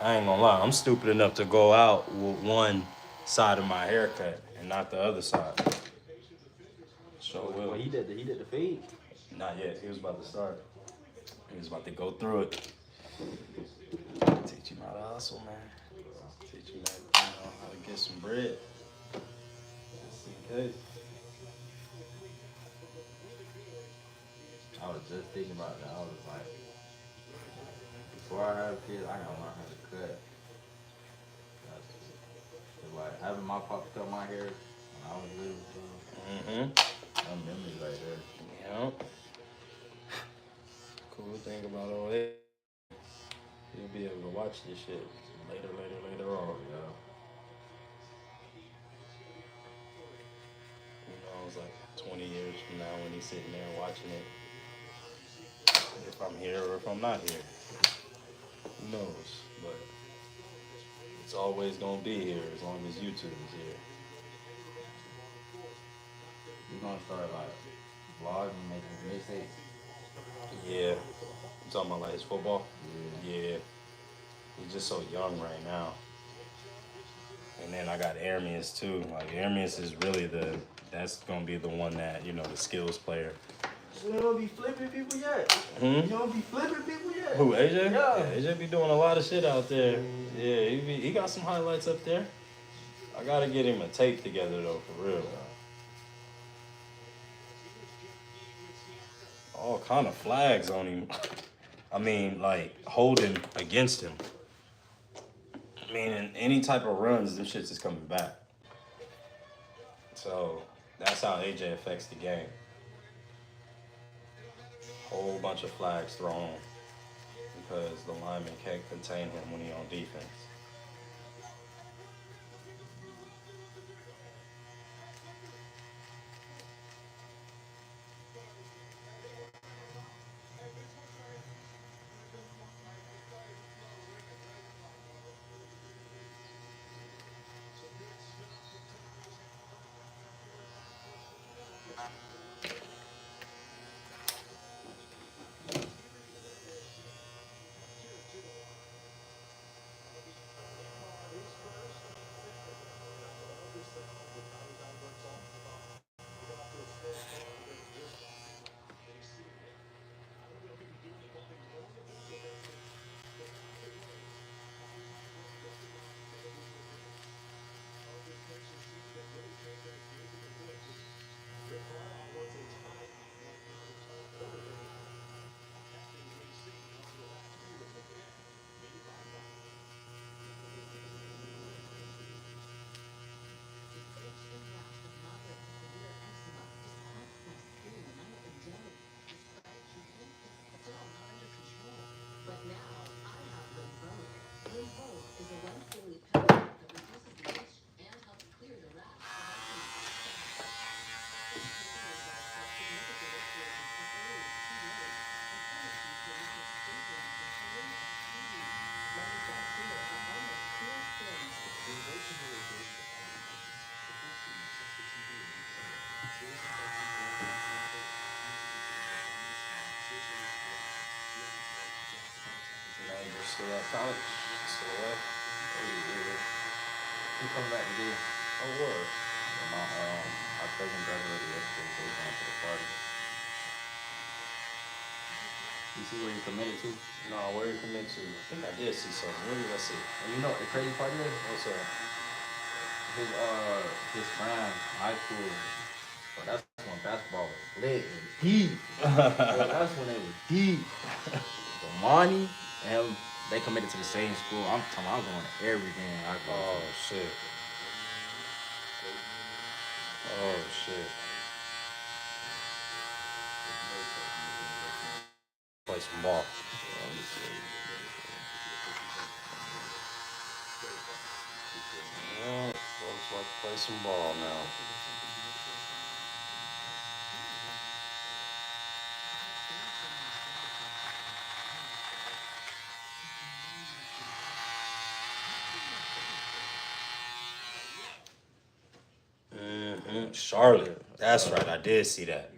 I ain't gonna lie, I'm stupid enough to go out with one side of my haircut and not the other side. So well, he did the fade? Not yet. He was about to start. He was about to go through it. Teach him how to hustle, man. Teach him how to get some bread. Just in case. I was just thinking about that. I was like, before I have kids, I gotta learn how to cut. Like having my papa cut my hair when I was little. Some memories right there. Yeah. Cool thing about all that, you'll be able to watch this shit later on. Yeah. Who knows, like 20 years from now when he's sitting there watching it, if I'm here or if I'm not here. Who knows? But it's always gonna be here as long as YouTube is here. You gonna start like vlogging, making mixtapes? Yeah. You talking about like his football? Yeah. He's just so young right now. And then I got Ermias too. Like Ermias is really that's gonna be the one that, you know, the skills player. You don't be flipping people yet? You don't be flipping people yet? Who, AJ? Yeah. AJ be doing a lot of shit out there. Yeah, he got some highlights up there. I gotta get him a tape together though, for real. All kind of flags on him. I mean, like holding against him. I mean, in any type of runs, them shits is coming back. So that's how AJ affects the game. Whole bunch of flags thrown because the lineman can't contain him when he on defense. Still at college? Still away? He coming back today. Oh, word. And my cousin graduated yesterday, so he's going to the party. You see where he committed to? No, where he committed to? I think I did see something. Where did I see? And you know what the crazy part is? What's up? His friend, high school. But that's when basketball was lit and deep. That's when it was deep. So Monty and him, they committed to the same school. I'm going to every game I go Oh, to. shit. Oh, shit. Play some ball. Yeah, folks like to play some ball now. Charlotte. That's right. I did see that.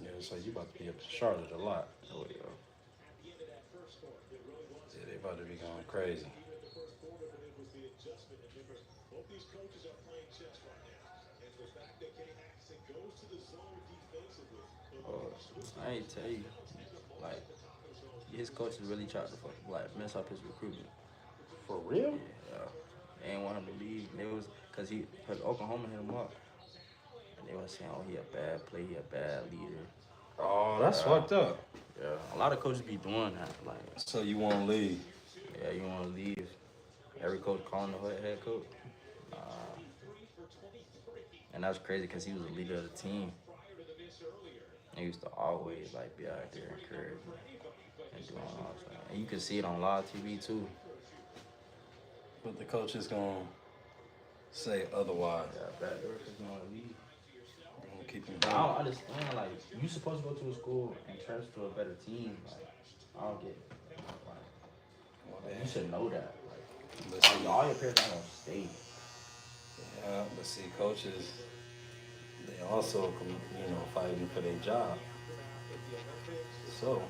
Yeah, so you about to be up in Charlotte a lot. Oh, yeah. Yeah, they about to be going crazy. I ain't tell you, like, his coaches really tried to mess up his recruitment. For real? Yeah. They didn't want him to leave. They was, cause Oklahoma hit him up. And they was saying, oh, he a bad player, he a bad leader. Oh, that's fucked up. Yeah, a lot of coaches be doing that. Like, so you want to leave? Yeah, you want to leave. Every coach calling the head coach. And that's crazy because he was the leader of the team. He used to always be out there encouraging and doing all that. And you can see it on live TV too. But the coach is gonna say otherwise. Yeah, bad Dirk is gonna leave. Gonna keep him. I don't understand. You supposed to go to a school and transfer to a better team. I don't get it. You should know that. All your parents not gonna stay. Yeah, but see, coaches, they also, fighting for their job. So,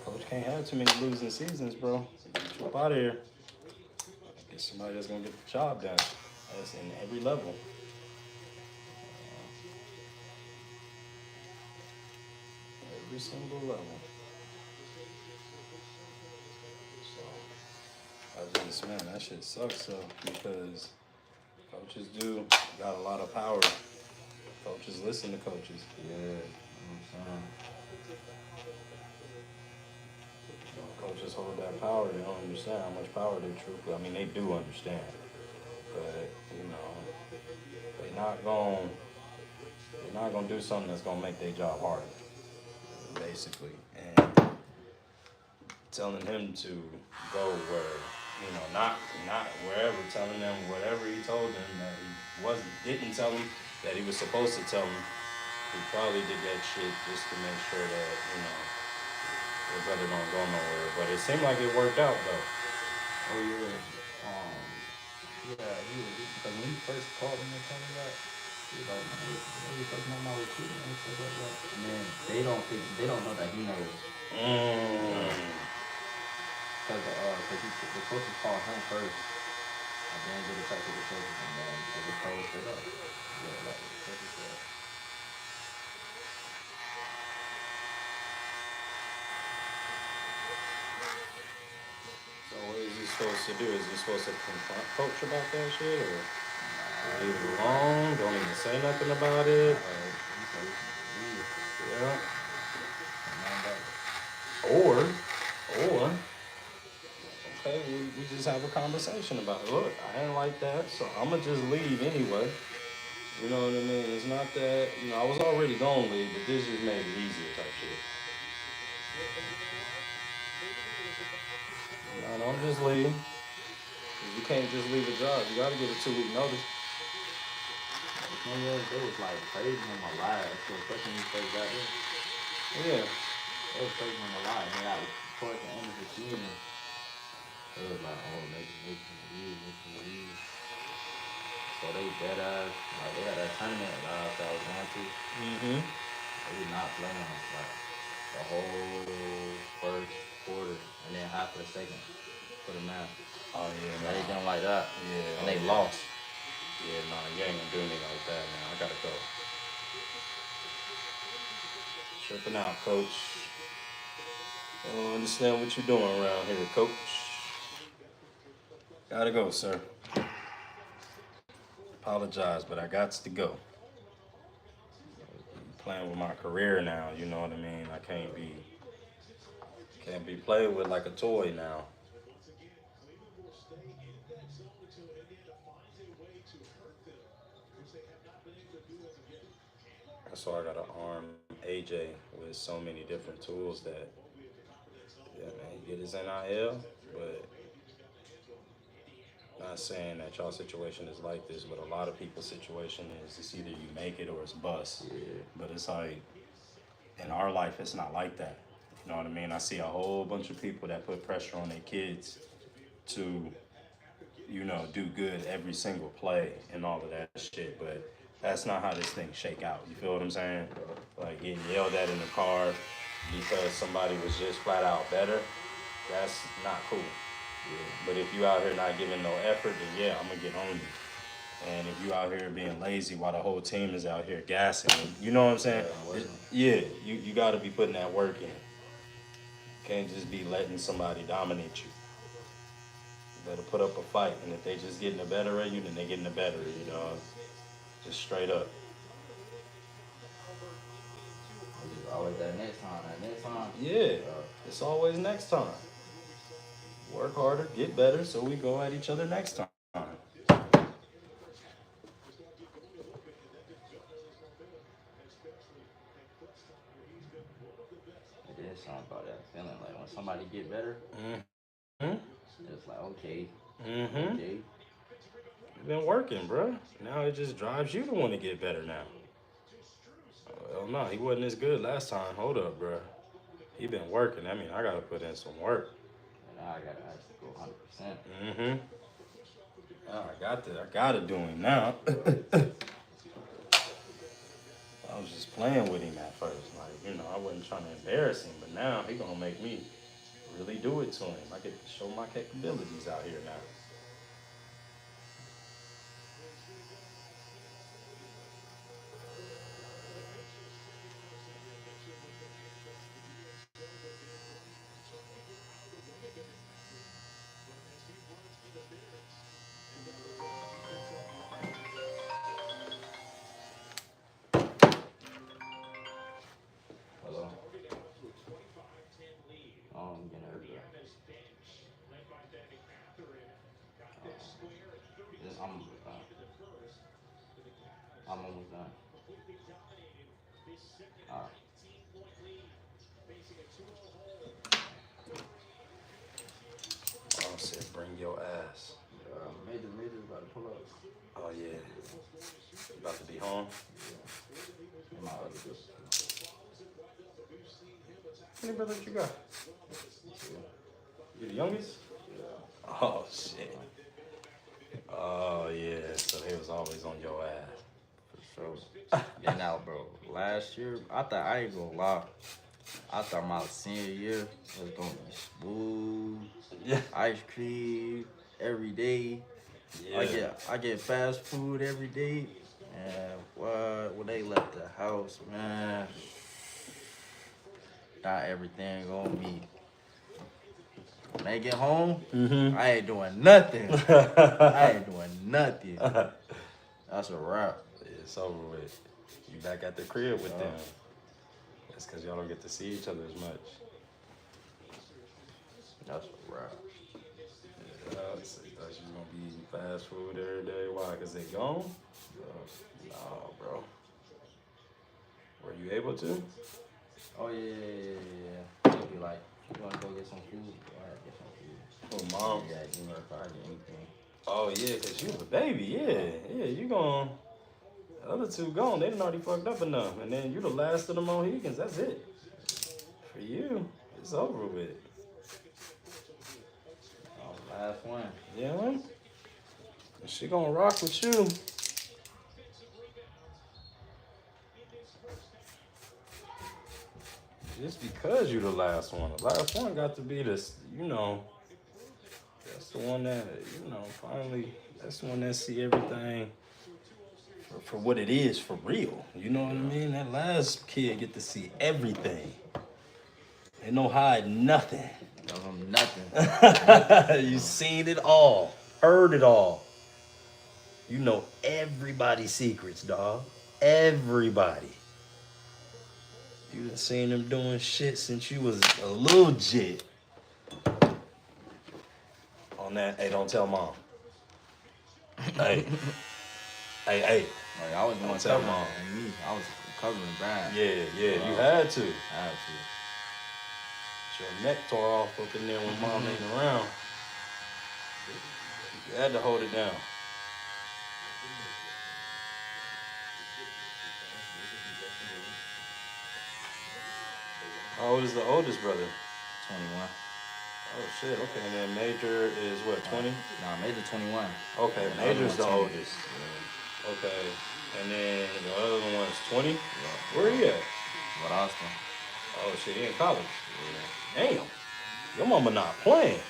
coach can't have too many losing seasons, bro. Get you up out of here. Get somebody that's gonna get the job done. That's in every level. Every single level. So, I just, man, that shit sucks though, because coaches do got a lot of power. Coaches listen to coaches. Yeah. Coaches hold that power. They don't understand how much power they truthfully. I mean, they do understand, but they're not gonna do something that's gonna make their job harder, basically. And telling him to go where, not wherever, telling them whatever he told them that he didn't tell him that he was supposed to tell him. He probably did that shit just to make sure that, your brother don't go nowhere. But it seemed like it worked out though. Oh yeah. Because when he first called me and told me that, he was like, man, we talking about my recruiting and stuff like that. And then they don't know that he knows. Because the coaches called him first, and then get in touch with the coaches, and then they just told straight up. Yeah, like the coaches said. So what is he supposed to do? Is he supposed to confront coach about that shit, or leave it alone? Don't even say nothing about it. Yeah. Or, okay, we just have a conversation about it. Look, I ain't like that, so I'ma just leave anyway. You know what I mean? It's not that, I was already gonna leave, but this just made it easier type shit. No, don't just leave. You can't just leave a job. You gotta give a 2-week notice. They was like praising him a lot. So especially when he first got there. Yeah. They was praising him a lot. And then towards the end of the season, it was like, oh, make him leave. So they dead ass, like they had that tournament that I was going to. They did not play him like the whole first quarter and then half of the second for the match. Oh yeah, they didn't like that. Yeah, and they lost. Yeah, nah, you ain't gonna do anything like that, man. I gotta go. Tripping out, coach. I don't understand what you're doing around here, coach. Gotta go, sir. Apologize, but I got to go. I'm playing with my career now, you know what I mean? I can't be played with like a toy now. So I gotta arm AJ with so many different tools that, yeah, man, he get his NIL, but not saying that y'all situation is like this, but a lot of people's situation is it's either you make it or it's bust. Yeah. But it's like, in our life, it's not like that. You know what I mean? I see a whole bunch of people that put pressure on their kids to, do good every single play and all of that shit, but that's not how this thing shake out. You feel what I'm saying? Like getting yelled at in the car because somebody was just flat out better, that's not cool. Yeah. But if you out here not giving no effort, then yeah, I'm gonna get on you. And if you out here being lazy while the whole team is out here gassing, you know what I'm saying? Yeah, you gotta be putting that work in. Can't just be letting somebody dominate you. You better put up a fight, and if they just getting the better of you, then they getting the better of you, dog. Just straight up. Always that next time. Yeah, it's always next time. Work harder, get better, so we go at each other next time. It is something about that feeling, like when somebody get better, it's like, okay. Okay. You've been working, bro. Now it just drives you to want to get better now. Well, no, he wasn't as good last time. Hold up, bro. He been working. I mean, I gotta put in some work. And now I gotta actually go 100%. I gotta do him now. I was just playing with him at first. Like, I wasn't trying to embarrass him, but now he gonna make me really do it to him. I get to show my capabilities out here now. Hello. Oh, I'm getting everywhere. I'm almost done. I'm almost done. All right. Oh, said bring your ass. Major's about to pull up. Oh yeah. You about to be home? And my other bitch. How many brothers you got? You the youngest? Yeah. Oh shit. Oh yeah. So he was always on your ass. For sure. Yeah, now, bro. Last year, I ain't gonna lie. I thought my senior year was gonna be smooth. Yeah. Ice cream every day. Yeah. I get fast food every day. And what when they left the house, man, not everything on me. When they get home, I ain't doing nothing. I ain't doing nothing. That's a wrap. It's over with. You back at the crib with them. That's because y'all don't get to see each other as much. That's a wrap. Yeah, so you thought you was gonna be eating fast food every day. Why? Cause they gone? No, bro. Were you able to? Oh yeah. They'll be like, you wanna go get some food? Go ahead, get some food. Oh, mom. Yeah, you know if I get anything. Oh yeah, cause you was a baby. Yeah. You gone. The other two gone. They done already fucked up enough, and then you the last of the Mohicans. That's it. For you, it's over with. Oh, last one. Yeah. She gonna rock with you. Just because you the last one. The last one got to be this, that's the one that, finally, that's the one that see everything for what it is for real. You know what I mean? That last kid get to see everything. Ain't no hide nothing. Nothing. You seen it all, heard it all. You know everybody's secrets, dog. Everybody. You done seen them doing shit since you was a little jit. On that, hey, don't tell mom. Hey. Like, I was don't tell mom. Me, I was covering Brian. Yeah, you had to. I had to. Your neck tore off up in there when mom ain't around. You had to hold it down. How old is the oldest brother? 21. Oh shit, okay, and then Major is what, 20? Nah, Major 21. Okay, and Major's the 20. oldest. Yeah. Okay, and then the other one's 20? Yeah. Where he at? What Austin? Oh shit, he in college. Yeah. Damn, your mama not playing.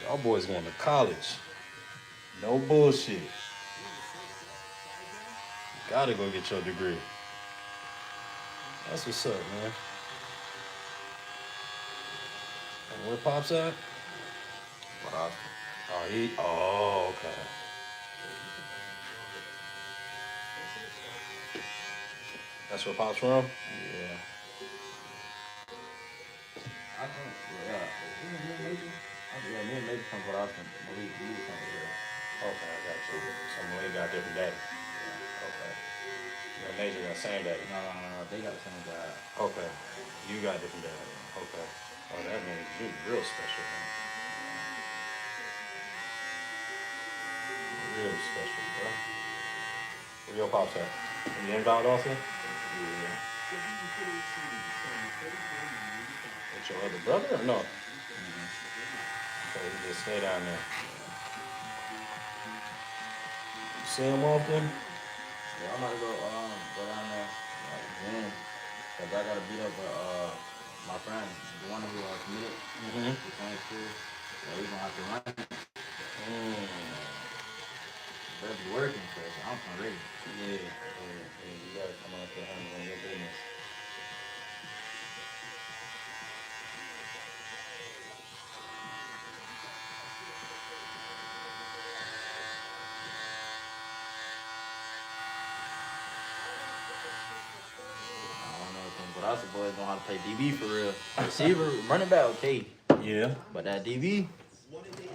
Y'all boys going to college. No bullshit. Gotta go get your degree. That's what's up, man. And where Pop's at? What Austin? Oh, okay. That's where Pop's from? Yeah. I think, me and Major come from Austin. We come from here. Okay, I got you. So we got different daddy. Okay. You and Major got the same daddy? No, they got the same dad. Okay. You got different daddy. Okay. Oh, that means you real special, man. Real special, bro. Where your pops at? In the inbound also? Yeah. With your other brother or no? So you just stay down there. You see him often? Yeah, I'm about to go down there like June. Cause I gotta beat up my friend, the one who committed. Mm-hmm. The same school. So we gonna have to run. Better be working, cause I'm ready. Yeah, you gotta come out there handling your business. I don't know, but I boys know how to play DB for real. Receiver, running back, okay. Yeah. But that DB,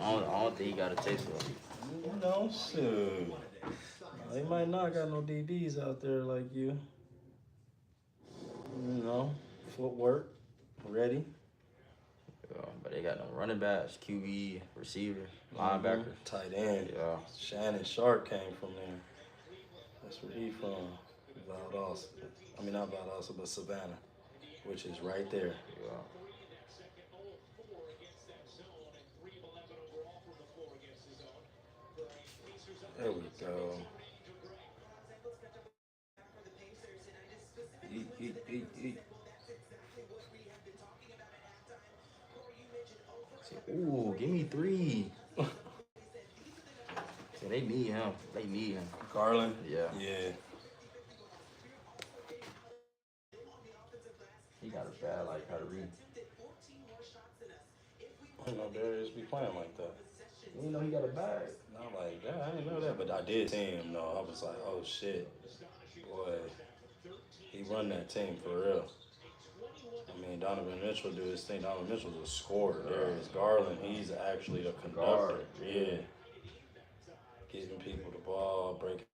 I don't think he got a taste for it. You know, shoot. They might not got no DBs out there like you. You know, footwork, ready. But they got no running backs, QB, receiver, linebacker, tight end. Yeah. Shannon Sharp came from there. That's where he from. Valdosta. I mean, not Valdosta, but Savannah, which is right there. Yeah. There we go. Eat. Ooh, give me 3. So they need him. Garland? Yeah. Yeah. He got a bad, like, how to read. I know Darius be playing like that. You didn't know he got a bag? Not like that. I didn't know that, but I did see him though. I was like, oh shit. Boy, he run that team for real. I mean, Donovan Mitchell do his thing. Donovan Mitchell's a scorer. Darius Garland, he's actually the conductor. Yeah. Giving people the ball, breaking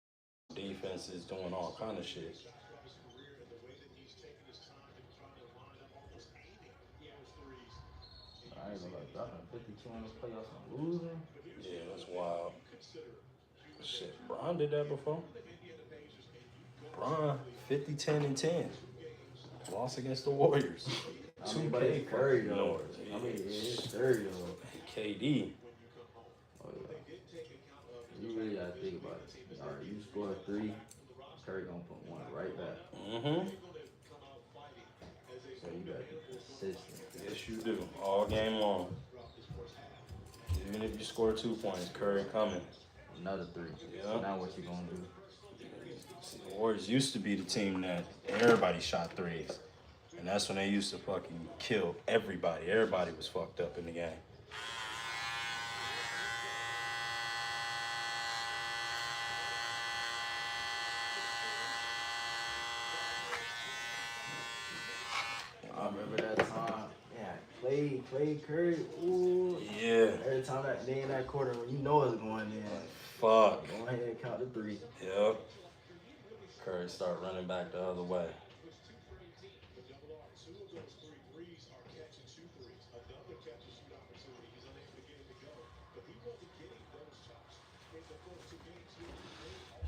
defenses, doing all kind of shit. I ain't gonna dropping 52 in the playoffs and losing. Yeah, that's wild. Shit, Bron did that before. Bron, 50, 10, and 10. Lost against the Warriors. 2K Curry though. I mean, it's Curry though. KD. Oh yeah. You really gotta think about it. All right, you score 3, Curry gonna put 1 right back. Mm-hmm. So you gotta be consistent. Yes, you do. All game long. Even if you score 2 points, Curry coming. Another 3. Yeah. So now what you gonna do? See, the Warriors used to be the team that everybody shot threes. And that's when they used to fucking kill everybody. Everybody was fucked up in the game. I remember that time. Yeah, Clay Curry. Ooh. Yeah. Every time that they in that quarter, when you know it's going in. Fuck. Go ahead and count the 3. Yep. Curry start running back the other way.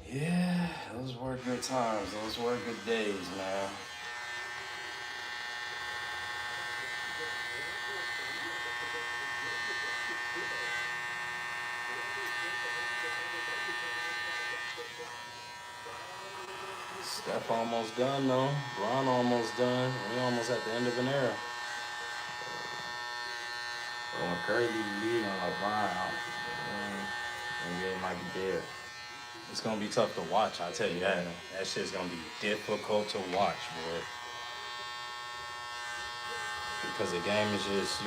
Yeah, those were good times. Those were good days, man. Steph almost done, though. Bron almost done. We almost at the end of an era. But when Curry leading on LeBron, NBA might be dead. It's going to be tough to watch, I tell you that. That shit's going to be difficult to watch, boy. Because the game is just,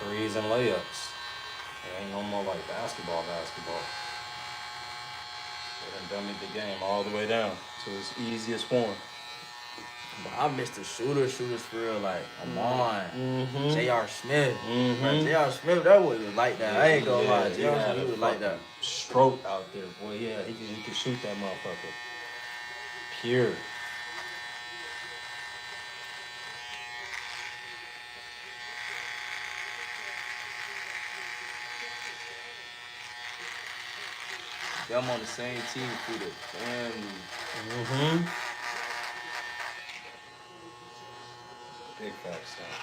threes and layups. It ain't no more like basketball. They done dummied the game all the way down to its easiest form. But I miss the shooters for real, like Amon, J.R. Smith. Mm-hmm. J.R. Smith, that was like that. I ain't gonna lie, J.R. He Smith was like that. Stroke out there, boy. Yeah, he can shoot that motherfucker. Pure. I'm on the same team through the family. Mm-hmm. Big facts, though.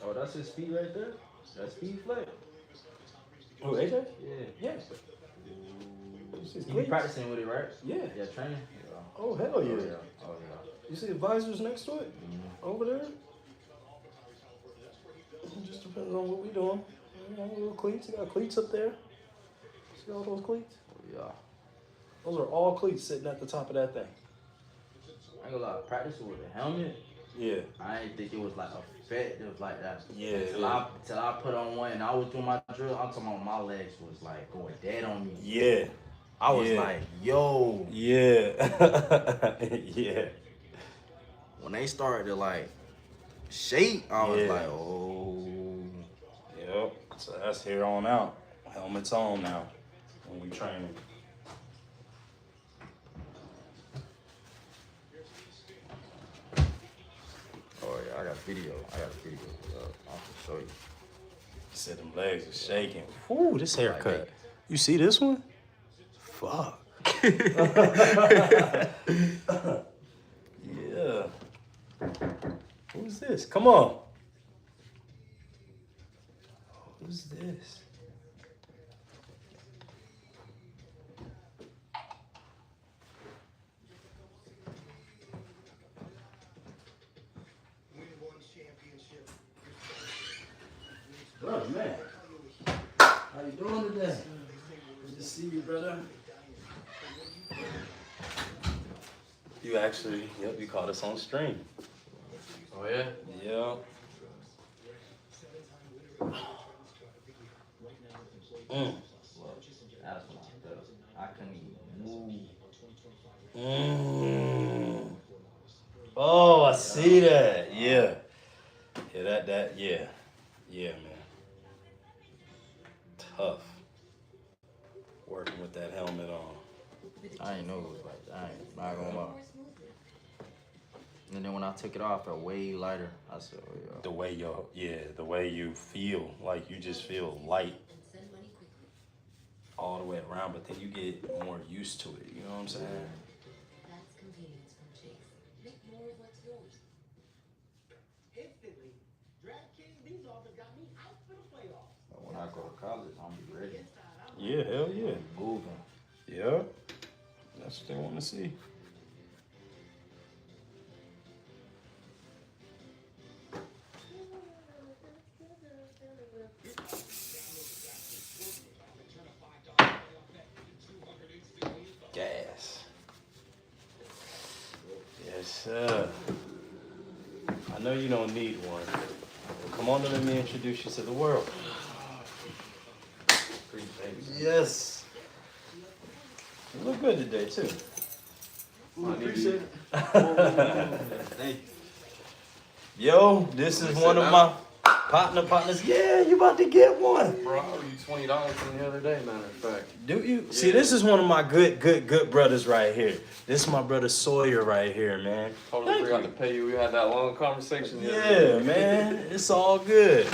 Oh, that's his speed right there? That's speed flat. Oh, AJ? Yeah. Yeah. You be practicing with it, right? Yeah. Yeah, training? Yeah. Oh, hell yeah. Oh, yeah. Oh, yeah. You see the visors next to it? Mm-hmm. Over there? It just depends on what we doing. You know, little cleats. You got cleats up there. See all those cleats? Yeah. Those are all cleats sitting at the top of that thing. I ain't gonna lie, practice with a helmet. Yeah. I didn't think it was like effective like that. Yeah. Till I put on one and I was doing my drill, I'm talking about my legs was like going dead on me. Yeah. I was like, yo. Yeah. Yeah. When they started to like shake, I was like, oh. Yep. So that's here on out. Helmets on now when we training. Oh yeah, I got video. I'll show you. You said them legs are shaking. Whoo, this haircut. You see this one? Fuck. Yeah. Who's this? Come on. Who's this? Oh man, how you doing today? Good to see you, brother. You actually, yep, you caught us on stream. Oh yeah? Yeah. That's what I felt. I couldn't even move. Oh, I see that. Yeah. Yeah, yeah. Yeah, man. Tough. Working with that helmet on. I didn't know it was like that. I ain't not gonna lie. And then when I took it off, I felt way lighter. I said, oh yeah. The way you feel, like you just feel light all the way around, but then you get more used to it. You know what I'm saying? That's convenience from Chase. Make more of what's yours. Instantly, DraftKings, these offers got me out for the playoffs. But when I go to college, I'm be ready. Yeah, hell yeah. Moving. Yeah. That's what they want to see. Gas. Yes, sir. I know you don't need one. Come on, let me introduce you to the world. Yes. You look good today, too. I appreciate it. Thank you. Yo, this is one of my partners. Yeah, you about to get one. Bro, I owe you $20 from the other day, matter of fact. Do you? Yeah. See, this is one of my good brothers right here. This is my brother Sawyer right here, man. Totally forgot to pay you. We had that long conversation. Yeah, man. It's all good.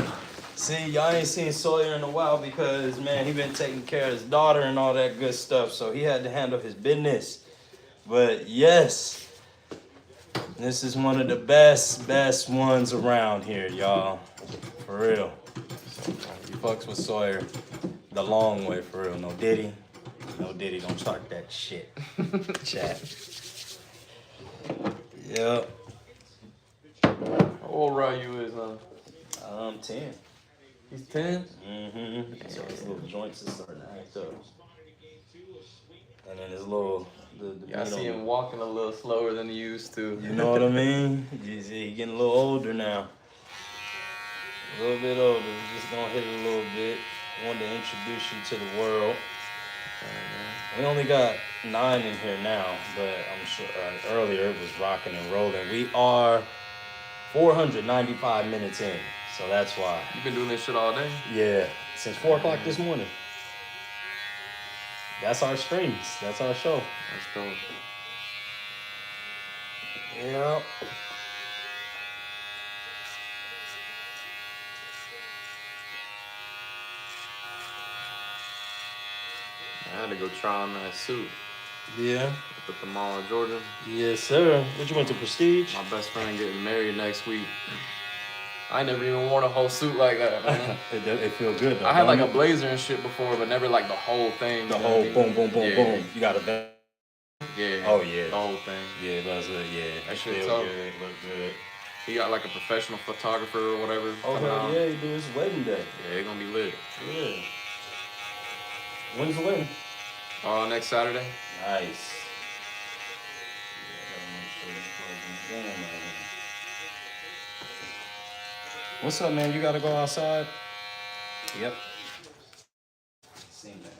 See, y'all ain't seen Sawyer in a while because, man, he been taking care of his daughter and all that good stuff, so he had to handle his business. But, yes, this is one of the best ones around here, y'all. For real. He fucks with Sawyer the long way, for real. No Diddy. No Diddy. Don't talk that shit. Chat. Yep. How old Ryu is, huh? 10. He's 10? Mm-hmm. So his little joints is starting to act up. And then his little... I see him walking a little slower than he used to. You know what I mean? He's getting a little older now. A little bit older. We're just gonna hit it a little bit. I wanted to introduce you to the world. We only got 9 in here now, but I'm sure earlier it was rocking and rolling. We are 495 minutes in, so that's why. You been doing this shit all day? Yeah, since 4 o'clock this morning. That's our streams. That's our show. That's dope. Yep. I had to go try on that suit. Yeah. Up at the mall in Georgia. Yes, sir. What you went to Prestige? My best friend getting married next week. I never even worn a whole suit like that, man. It feel good though. I had like a don't it? blazer and shit before, but never like the whole thing. The you know whole what I mean? boom, boom, boom, Yeah. boom. You got a Yeah. Oh yeah. The whole thing. Yeah, that's it. Yeah. That shit Feel tough. good. Look good. He got like a professional photographer or whatever. Oh coming hell out. yeah, he do. It's wedding day. Yeah, it's gonna be lit. Yeah. When's the wedding? Next Saturday. Nice. Yeah, what's up, man? You gotta go outside? Yep. Seen that.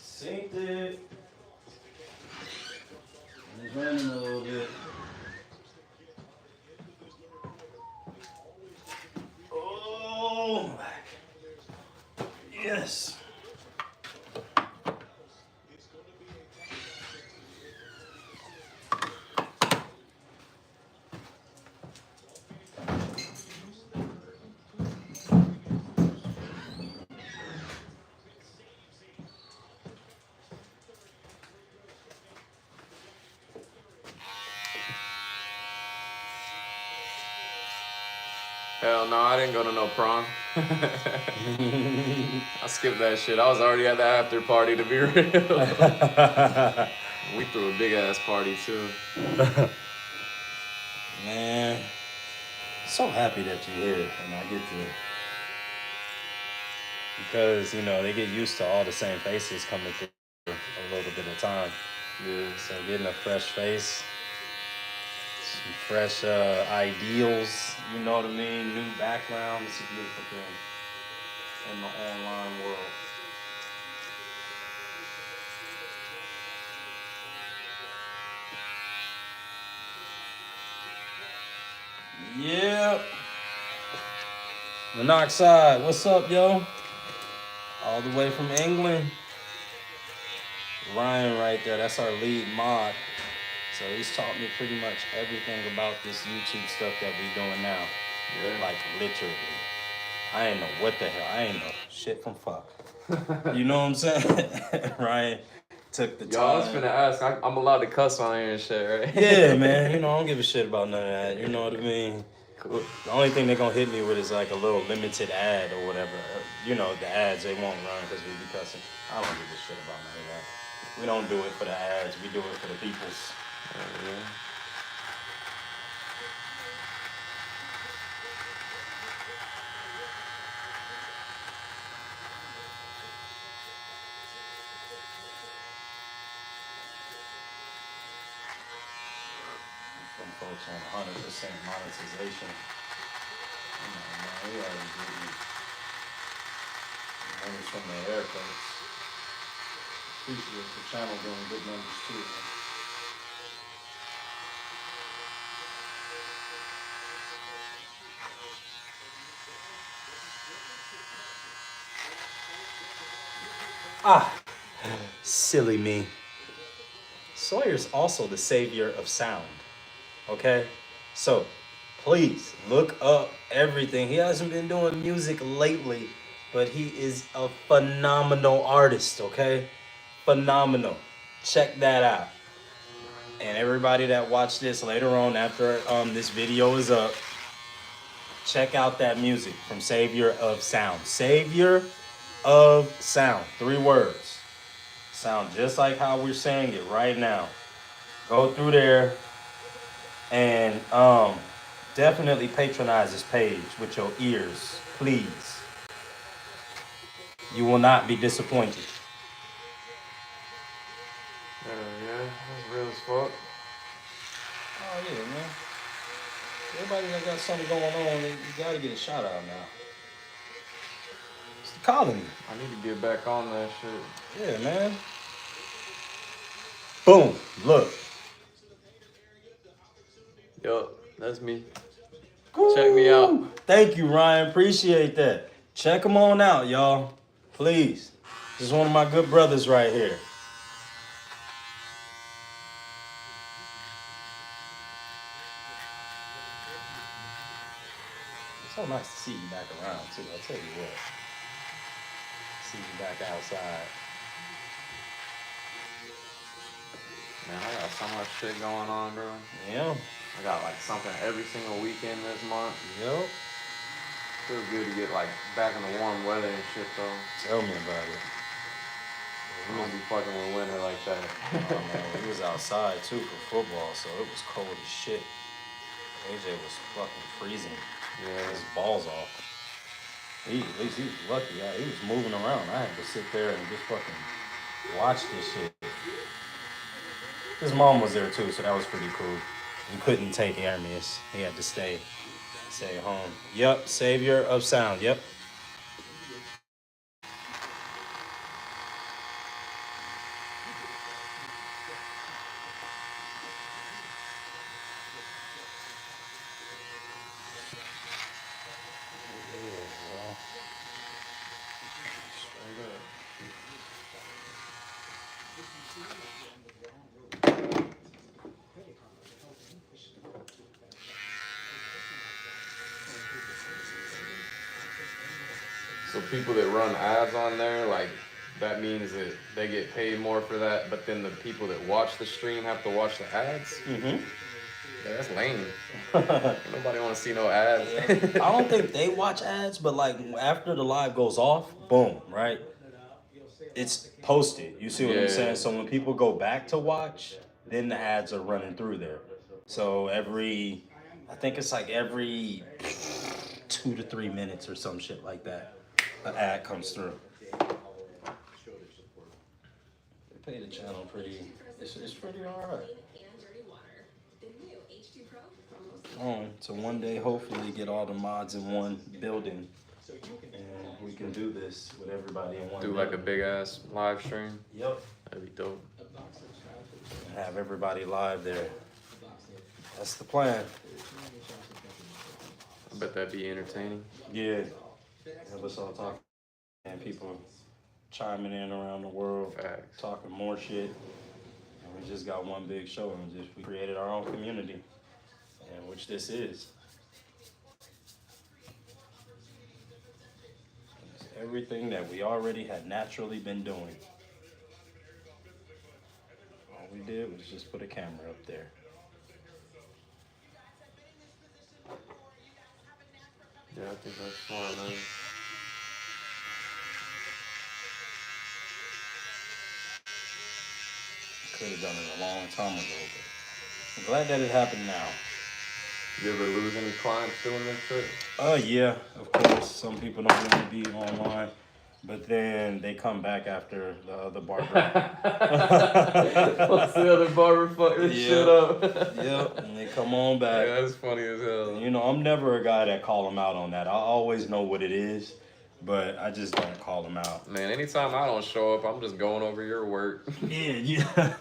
Seen it. It's raining a little bit. Oh, yes. Hell no, I didn't go to no prom. I skipped that shit. I was already at the after party, to be real. We threw a big ass party too. Man, so happy that you're here and I get to, because you know they get used to all the same faces coming through a little bit of time. Yeah. So getting a fresh face, some fresh ideals, you know what I mean, new background, it's a beautiful thing in the online world. Yep. Monoxide, what's up, yo? All the way from England. Ryan right there, that's our lead mod. So he's taught me pretty much everything about this YouTube stuff that we doing now. Yeah. Like literally. I ain't know what the hell. I ain't know shit from fuck. You know what I'm saying? Ryan took the time. Y'all, I was finna ask. I'm allowed to cuss on here and shit, right? Yeah, man. You know, I don't give a shit about none of that. You know what I mean? Cool. The only thing they're gonna hit me with is like a little limited ad or whatever. You know, the ads, they won't run because we be cussing. I don't give a shit about none of that. We don't do it for the ads. We do it for the peoples. Yeah. Some folks on 100% monetization. You know, man, we already getting numbers from the airplanes. Appreciate the channel doing good numbers too, man. Silly me. Sawyer's also the savior of sound. Okay? So, please look up everything. He hasn't been doing music lately, but he is a phenomenal artist, okay? Phenomenal. Check that out. And everybody that watched this later on after this video is up, check out that music from Savior of Sound. Savior of Sound. 3 words. Sound just like how we're saying it right now. Go through there and definitely patronize this page with your ears, please. You will not be disappointed. Yeah, that's real as fuck. Oh yeah, man. Everybody that got something going on, you gotta get a shout out now. It's the colony. I need to get back on that shit. Yeah, man. Boom. Look. Yo, that's me. Check me out. Thank you, Ryan. Appreciate that. Check them on out, y'all. Please. This is one of my good brothers right here. It's so nice to see you back around, too. I'll tell you what. See you back outside. Man, I got so much shit going on, bro. Yeah. I got like something every single weekend this month. Yep. Feels good to get like back in the warm weather and shit though. Tell me about it. I don't be fucking with winter like that. Oh man, we was outside too for football, so it was cold as shit. AJ was fucking freezing. Yeah. His balls off. At least he was lucky. He was moving around. I had to sit there and just fucking watch this shit. His mom was there too, so that was pretty cool. He couldn't take air miss. He had to stay home. Yep, savior of sound. Yep. So people that run ads on there, like that means that they get paid more for that, but then the people that watch the stream have to watch the ads? Mm-hmm. Yeah, that's lame. Nobody want to see no ads. I don't think they watch ads, but like after the live goes off, boom, right? It's posted. You see what I'm saying? So when people go back to watch, then the ads are running through there. So I think it's like every 2 to 3 minutes or some shit like that, an ad comes through. They pay the channel it's pretty alright. So one day, hopefully, get all the mods in one building, and we can do this with everybody in one. Do like a big ass live stream. Yep. That'd be dope. And have everybody live there. That's the plan. I bet that'd be entertaining. Yeah. Have us all talking, and people chiming in around the world, talking more shit. And we just got one big show, and we created our own community, and which this is. It's everything that we already had naturally been doing. All we did was just put a camera up there. Yeah, I think that's smart, man. Could have done it a long time ago, but I'm glad that it happened now. You ever lose any clients doing that shit? Yeah, of course. Some people don't want to be online, but then they come back after the other barber. Once the other barber fucked this shit up. Yep, and they come on back. Yeah, that's funny as hell. You know, I'm never a guy that call them out on that. I always know what it is, but I just don't call them out. Man, anytime I don't show up, I'm just going over your work. Yeah.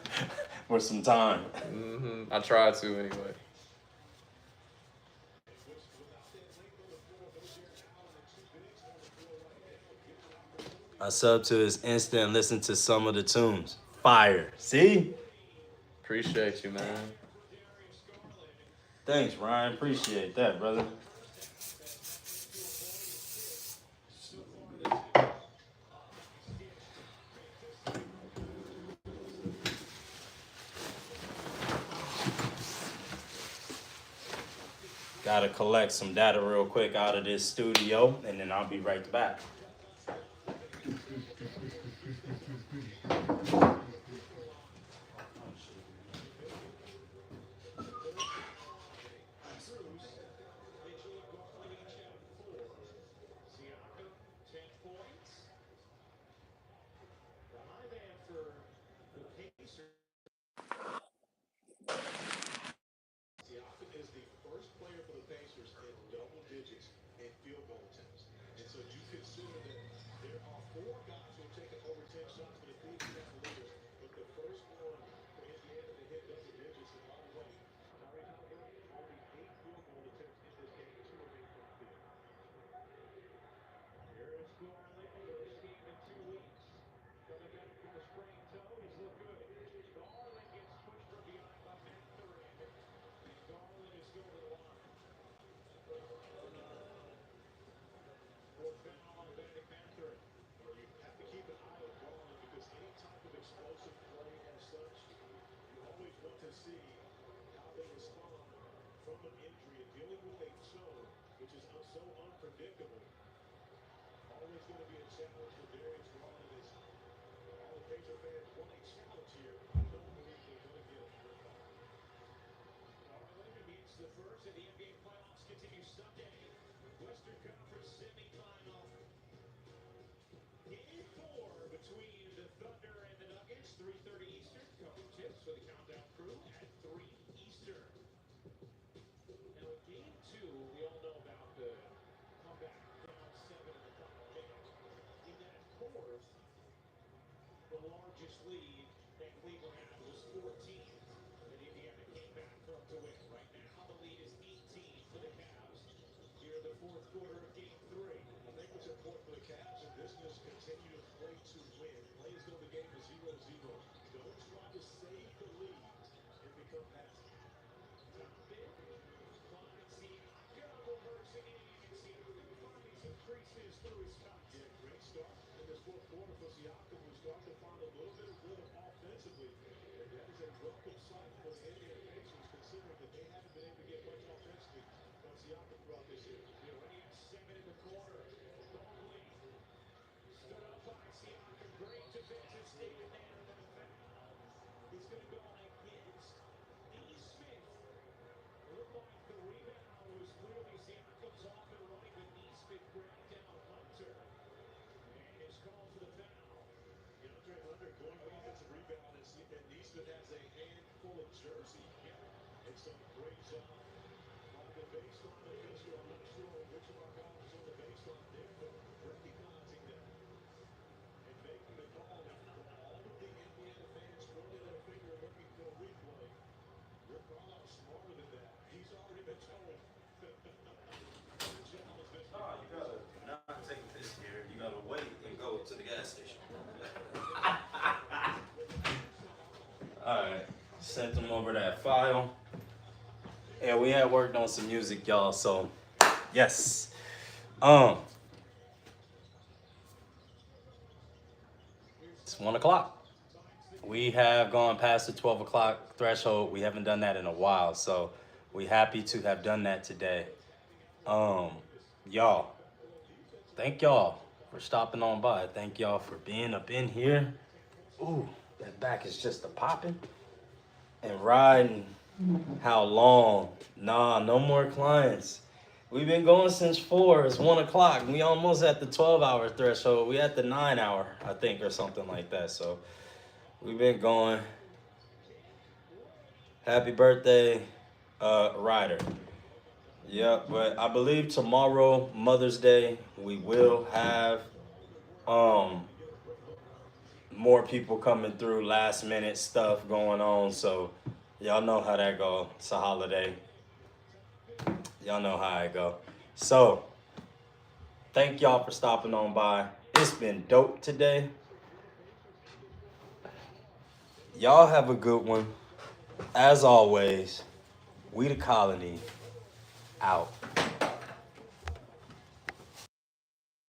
For some time. I try to anyway. I sub to his Insta and listen to some of the tunes. Fire. See? Appreciate you, man. Thanks, Ryan. Appreciate that, brother. Gotta collect some data real quick out of this studio, and then I'll be right back. Is the first player for the Pacers in double digits in field goal attempts. And so you consider that there are 4 guys who have taken over 10 shots for the Cleveland Cavaliers, but the first one for Indiana to hit double digits. And by the way, Tyree Halliburton, only 8 field goal attempts in this game, 2 of 8 from the field. Here's Garland, first game in 2 weeks. Coming back from the sprained toe, he's looked good. Garland gets pushed from behind by Mentorship. Garland is still to the line. For foul on Benedict Mathurin. You have to keep an eye on Garland because any type of explosive play as such, you always want to see how they respond which is so unpredictable. Always going to be a challenge for Darius Garland as all the Pacer fans want a challenge here. I don't believe they're going to get it. Orlando meets the first of the NBA playoffs continue Sunday. Western Conference semifinal. Game 4 between the Thunder and the Nuggets. 3:30 Eastern. Couple tips for the countdown crew at 3 Eastern. Now in Game 2, we all know about the comeback down 7 in the final game. In that fourth, the largest lead that Cleveland had was 14. And Indiana came back from to win. Right now, the lead is 18 for the Cavs. Here in the fourth quarter of Game 3. I think what's important for the Cavs in business, continue to play to win. Play as though the game is 0-0. Don't try to save the lead and become passive. Top it. Finds Siakam reversing it. Siakam finds some creases through his cuts. Yeah, great start in this fourth quarter for Siakam, who started to find a little bit of rhythm offensively. And that is a welcome sight for the Indiana Pacers, considering that they haven't been able to get much offensively on Siakam throughout this year. They're already at 7 in the corner. Longley stood up by Siakam. Great defensive statement there, and then a foul. He's going to go against Smith. Looked like the rebound was clearly Siakam's off and running, but Smith grabbed down Hunter. And is called for the foul. Dietary Hunter going for offensive rebound, and Smith has a handful of jersey. And so great job by the baseline official. I'm not sure which of our guys was on the baseline there, but recognizing that and making the call. Now, all of the Indiana fans pointing their finger looking for a replay. Rick Carlisle's smarter than that. He's already been told. Oh, you gotta not take a piss here. You gotta wait and go to the gas station. Alright, sent them over that file. And we had worked on some music, y'all, so yes. It's 1 o'clock. We have gone past the 12 o'clock threshold. We haven't done that in a while, so we're happy to have done that today. Y'all, thank y'all for stopping on by. Thank y'all for being up in here. Ooh, that back is just a popping. And riding. How long? Nah, no more clients. We've been going since 4. It's 1 o'clock. We almost at the 12-hour threshold. We at the 9-hour, I think, or something like that. So we've been going. Happy birthday, Ryder. Yeah, but I believe tomorrow, Mother's Day, we will have more people coming through, last minute stuff going on. So y'all know how that go. It's a holiday. Y'all know how it go. So thank y'all for stopping on by. It's been dope today. Y'all have a good one. As always, we the colony out.